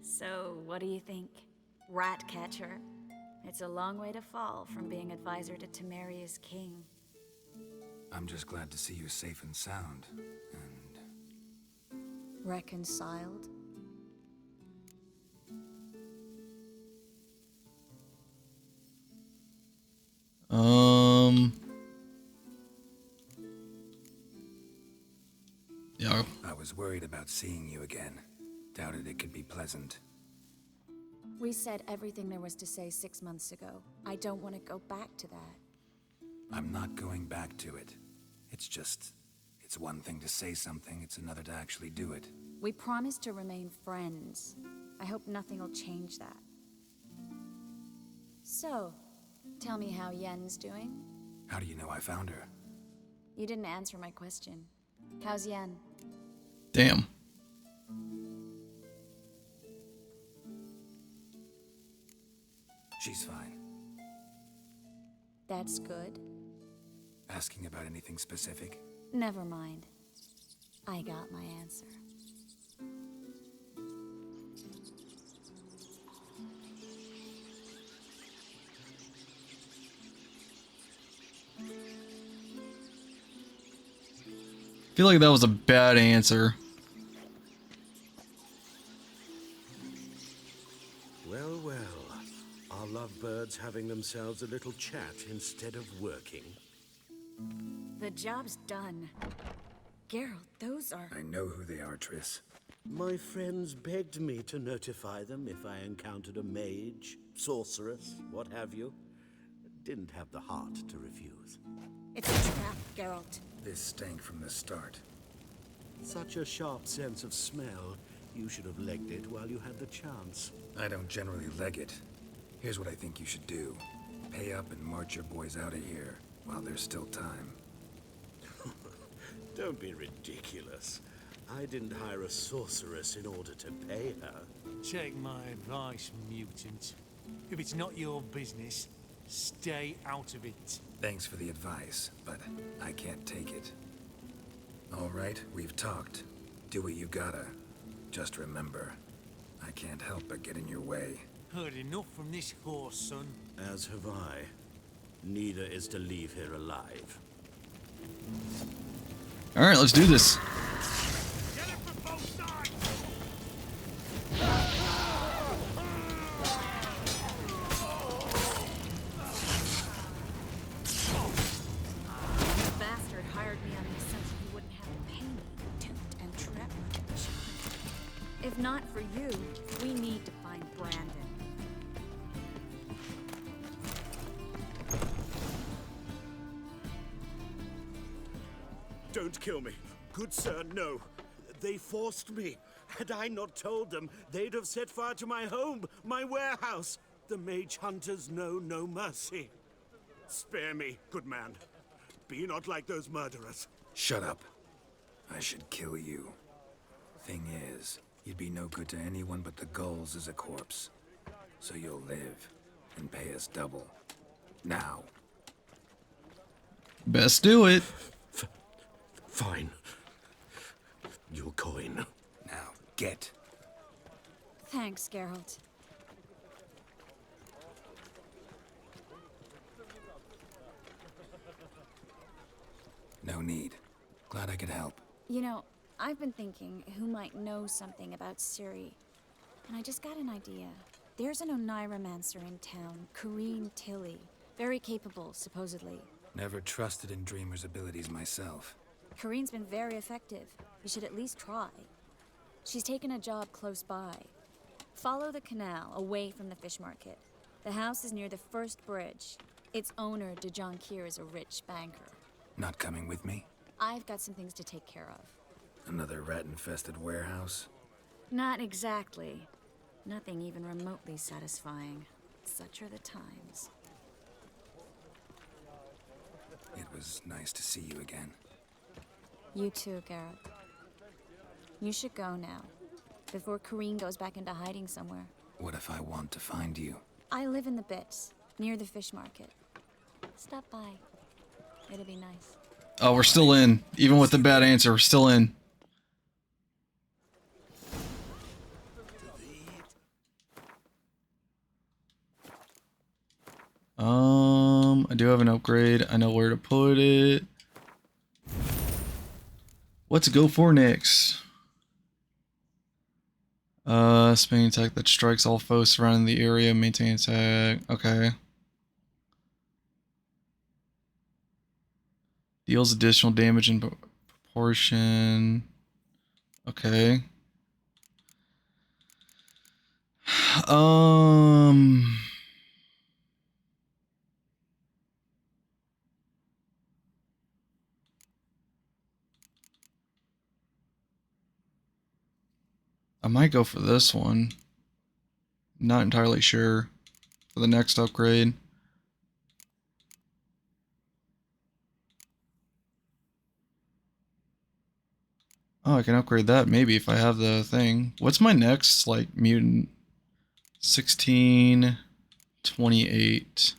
So, what do you think? Rat catcher? It's a long way to fall from being advisor to Temeria's king. I'm just glad to see you safe and sound, and... Reconciled? Yeah. I was worried about seeing you again. Doubted it could be pleasant. We said everything there was to say 6 months ago. I don't want to go back to that. I'm not going back to it. It's just... It's one thing to say something, it's another to actually do it. We promised to remain friends. I hope nothing will change that. So, tell me how Yen's doing? How do you know I found her? You didn't answer my question. How's Yen? Damn. She's fine. That's good. Asking about anything specific? Never mind. I got my answer. I feel like that was a bad answer. Well, well. Are lovebirds having themselves a little chat instead of working? The job's done. Geralt, those are... I know who they are, Triss. My friends begged me to notify them if I encountered a mage, sorceress, what have you. Didn't have the heart to refuse. It's a trap, Geralt. This stank from the start. Such a sharp sense of smell. You should have legged it while you had the chance. I don't generally leg it. Here's what I think you should do. Pay up and march your boys out of here while there's still time. Don't be ridiculous. I didn't hire a sorceress in order to pay her. Take my advice, mutant. If it's not your business, stay out of it. Thanks for the advice, but I can't take it. All right, we've talked. Do what you gotta. Just remember, I can't help but get in your way. Heard enough from this horse, son. As have I. Neither is to leave here alive. All right, let's do this. If not for you, we need to find Brandon. Don't kill me. Good sir, no. They forced me. Had I not told them, they'd have set fire to my home, my warehouse. The mage hunters know no mercy. Spare me, good man. Be not like those murderers. Shut up. I should kill you. Thing is, you'd be no good to anyone but the gulls as a corpse. So you'll live and pay us double. Now. Best do it. Fine. Your coin. Now, get. Thanks, Geralt. No need. Glad I could help. You know, I've been thinking who might know something about Ciri. And I just got an idea. There's an Oneiromancer in town, Corrine Tilly. Very capable, supposedly. Never trusted in Dreamer's abilities myself. Corrine's been very effective. You should at least try. She's taken a job close by. Follow the canal, away from the fish market. The house is near the first bridge. Its owner, DeJohn Kier, is a rich banker. Not coming with me? I've got some things to take care of. Another rat-infested warehouse? Not exactly. Nothing even remotely satisfying. Such are the times. It was nice to see you again. You too, Geralt. You should go now, before Corrine goes back into hiding somewhere. What if I want to find you? I live in the Bits, near the fish market. Stop by. It'll be nice. Oh, we're still in. Even with the bad answer, we're still in. I do have an upgrade. I know where to put it. What's go for next? Spinning attack that strikes all foes surrounding the area. Maintain attack. Okay. Deals additional damage in proportion. Okay. I might go for this one. Not entirely sure. For the next upgrade. Oh, I can upgrade that maybe if I have the thing. What's my next, like, mutant? 16, 28.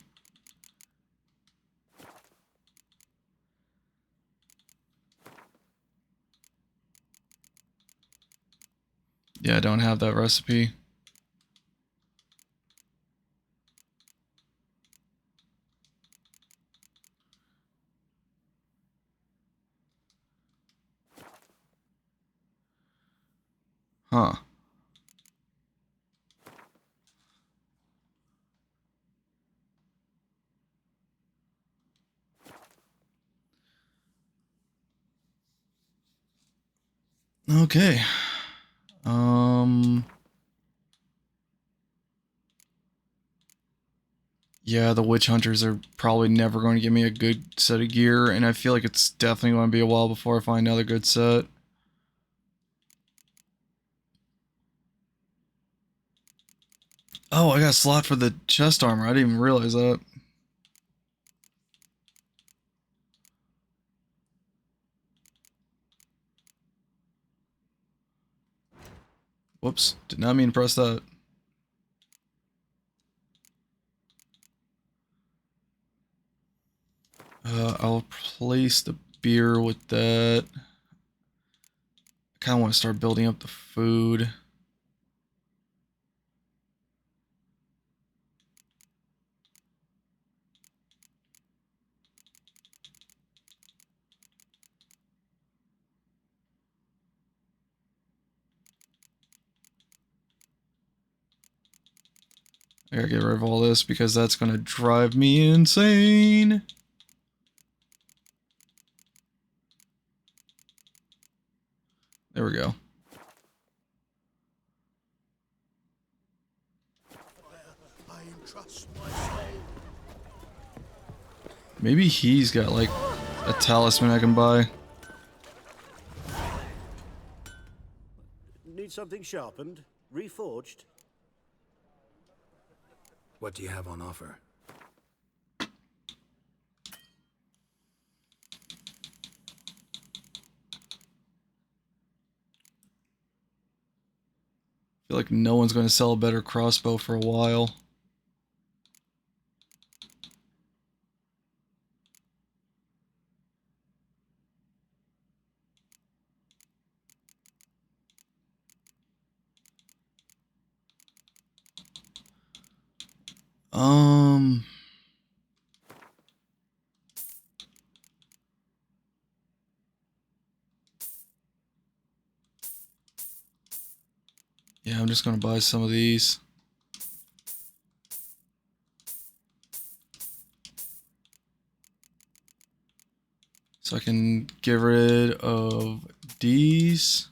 Yeah, I don't have that recipe. Huh. Okay. Yeah, the witch hunters are probably never going to give me a good set of gear, and I feel like it's definitely going to be a while before I find another good set. Oh, I got a slot for the chest armor. I didn't even realize that. Whoops, did not mean to press that. I'll place the beer with that. I kind of want to start building up the food. I gotta get rid of all this because that's gonna drive me insane. There we go. Maybe he's got like a talisman I can buy. Need something sharpened? Reforged? What do you have on offer? I feel like no one's going to sell a better crossbow for a while. Yeah, I'm just gonna buy some of these. So I can get rid of these.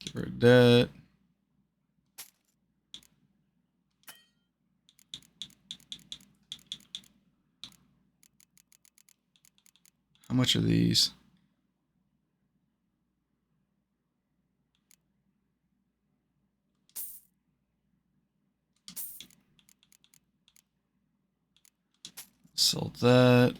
Get rid of that. How much are these? Sell that.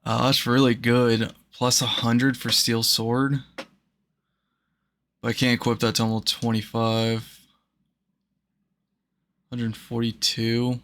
Oh, that's really good. Plus 100 for steel sword. But I can't equip that till 25. 142.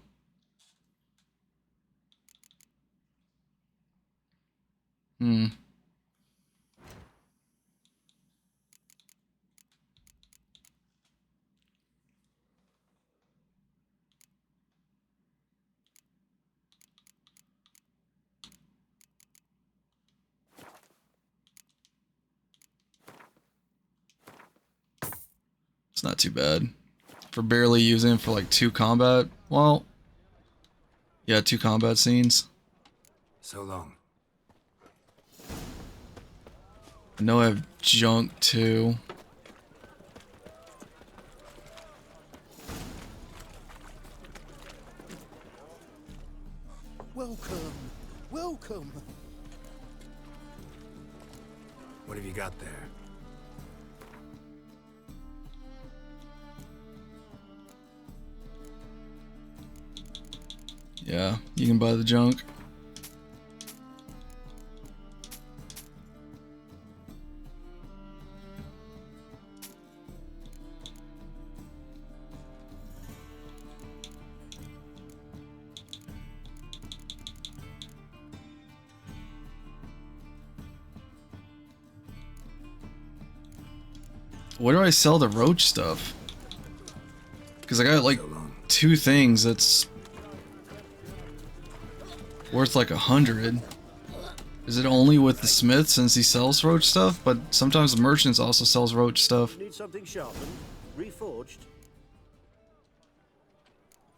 It's not too bad. For barely using for like 2 combat. Well, yeah, 2 combat scenes. So long. I know I have junk too. Welcome, welcome. What have you got there? Yeah, you can buy the junk. Where do I sell the roach stuff? Because I got like 2 things that's worth like 100. Is it only with the smith since he sells roach stuff? But sometimes the merchants also sells roach stuff. Need something sharpened? Reforged?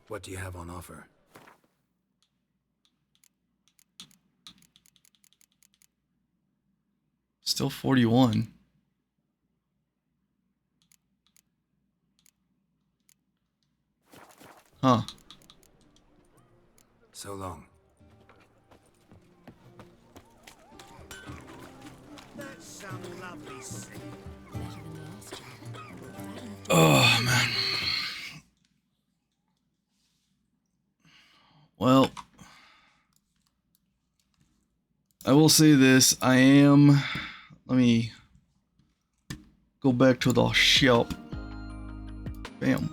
What do you have on offer? Still 41. Huh. So long. That's some lovely scene. Oh, man. Well, I will say this. I am... Let me go back to the shop. Bam.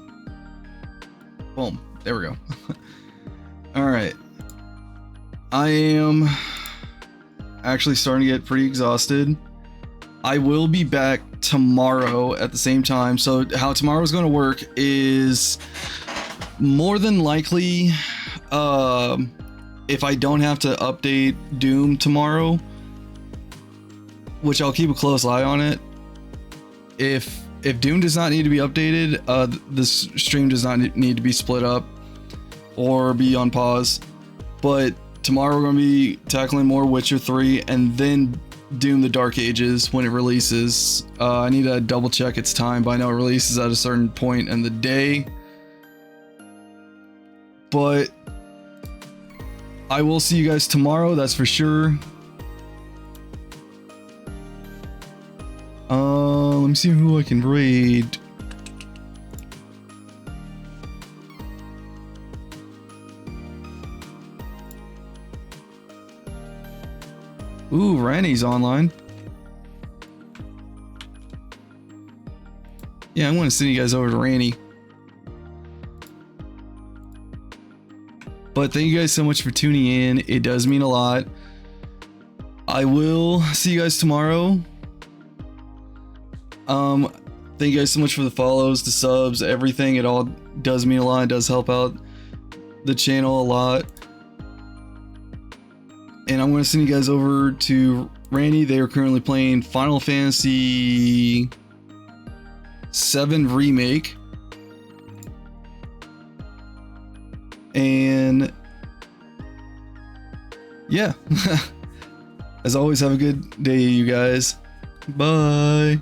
Boom. There we go. Alright. I am actually starting to get pretty exhausted. I will be back tomorrow at the same time. So how tomorrow's going to work is more than likely if I don't have to update Doom tomorrow, which I'll keep a close eye on it, if Doom does not need to be updated, this stream does not need to be split up or be on pause. But tomorrow we're going to be tackling more Witcher 3 and then Doom the Dark Ages when it releases. I need to double check its time, but I know it releases at a certain point in the day. But I will see you guys tomorrow, that's for sure. Let me see who I can raid. Ooh, Ranny's online. Yeah, I want to send you guys over to Ranny. But thank you guys so much for tuning in. It does mean a lot. I will see you guys tomorrow. Thank you guys so much for the follows, the subs, everything. It all does mean a lot. It does help out the channel a lot. And I'm going to send you guys over to Randy. They are currently playing Final Fantasy VII Remake. And yeah, as always, have a good day, you guys. Bye.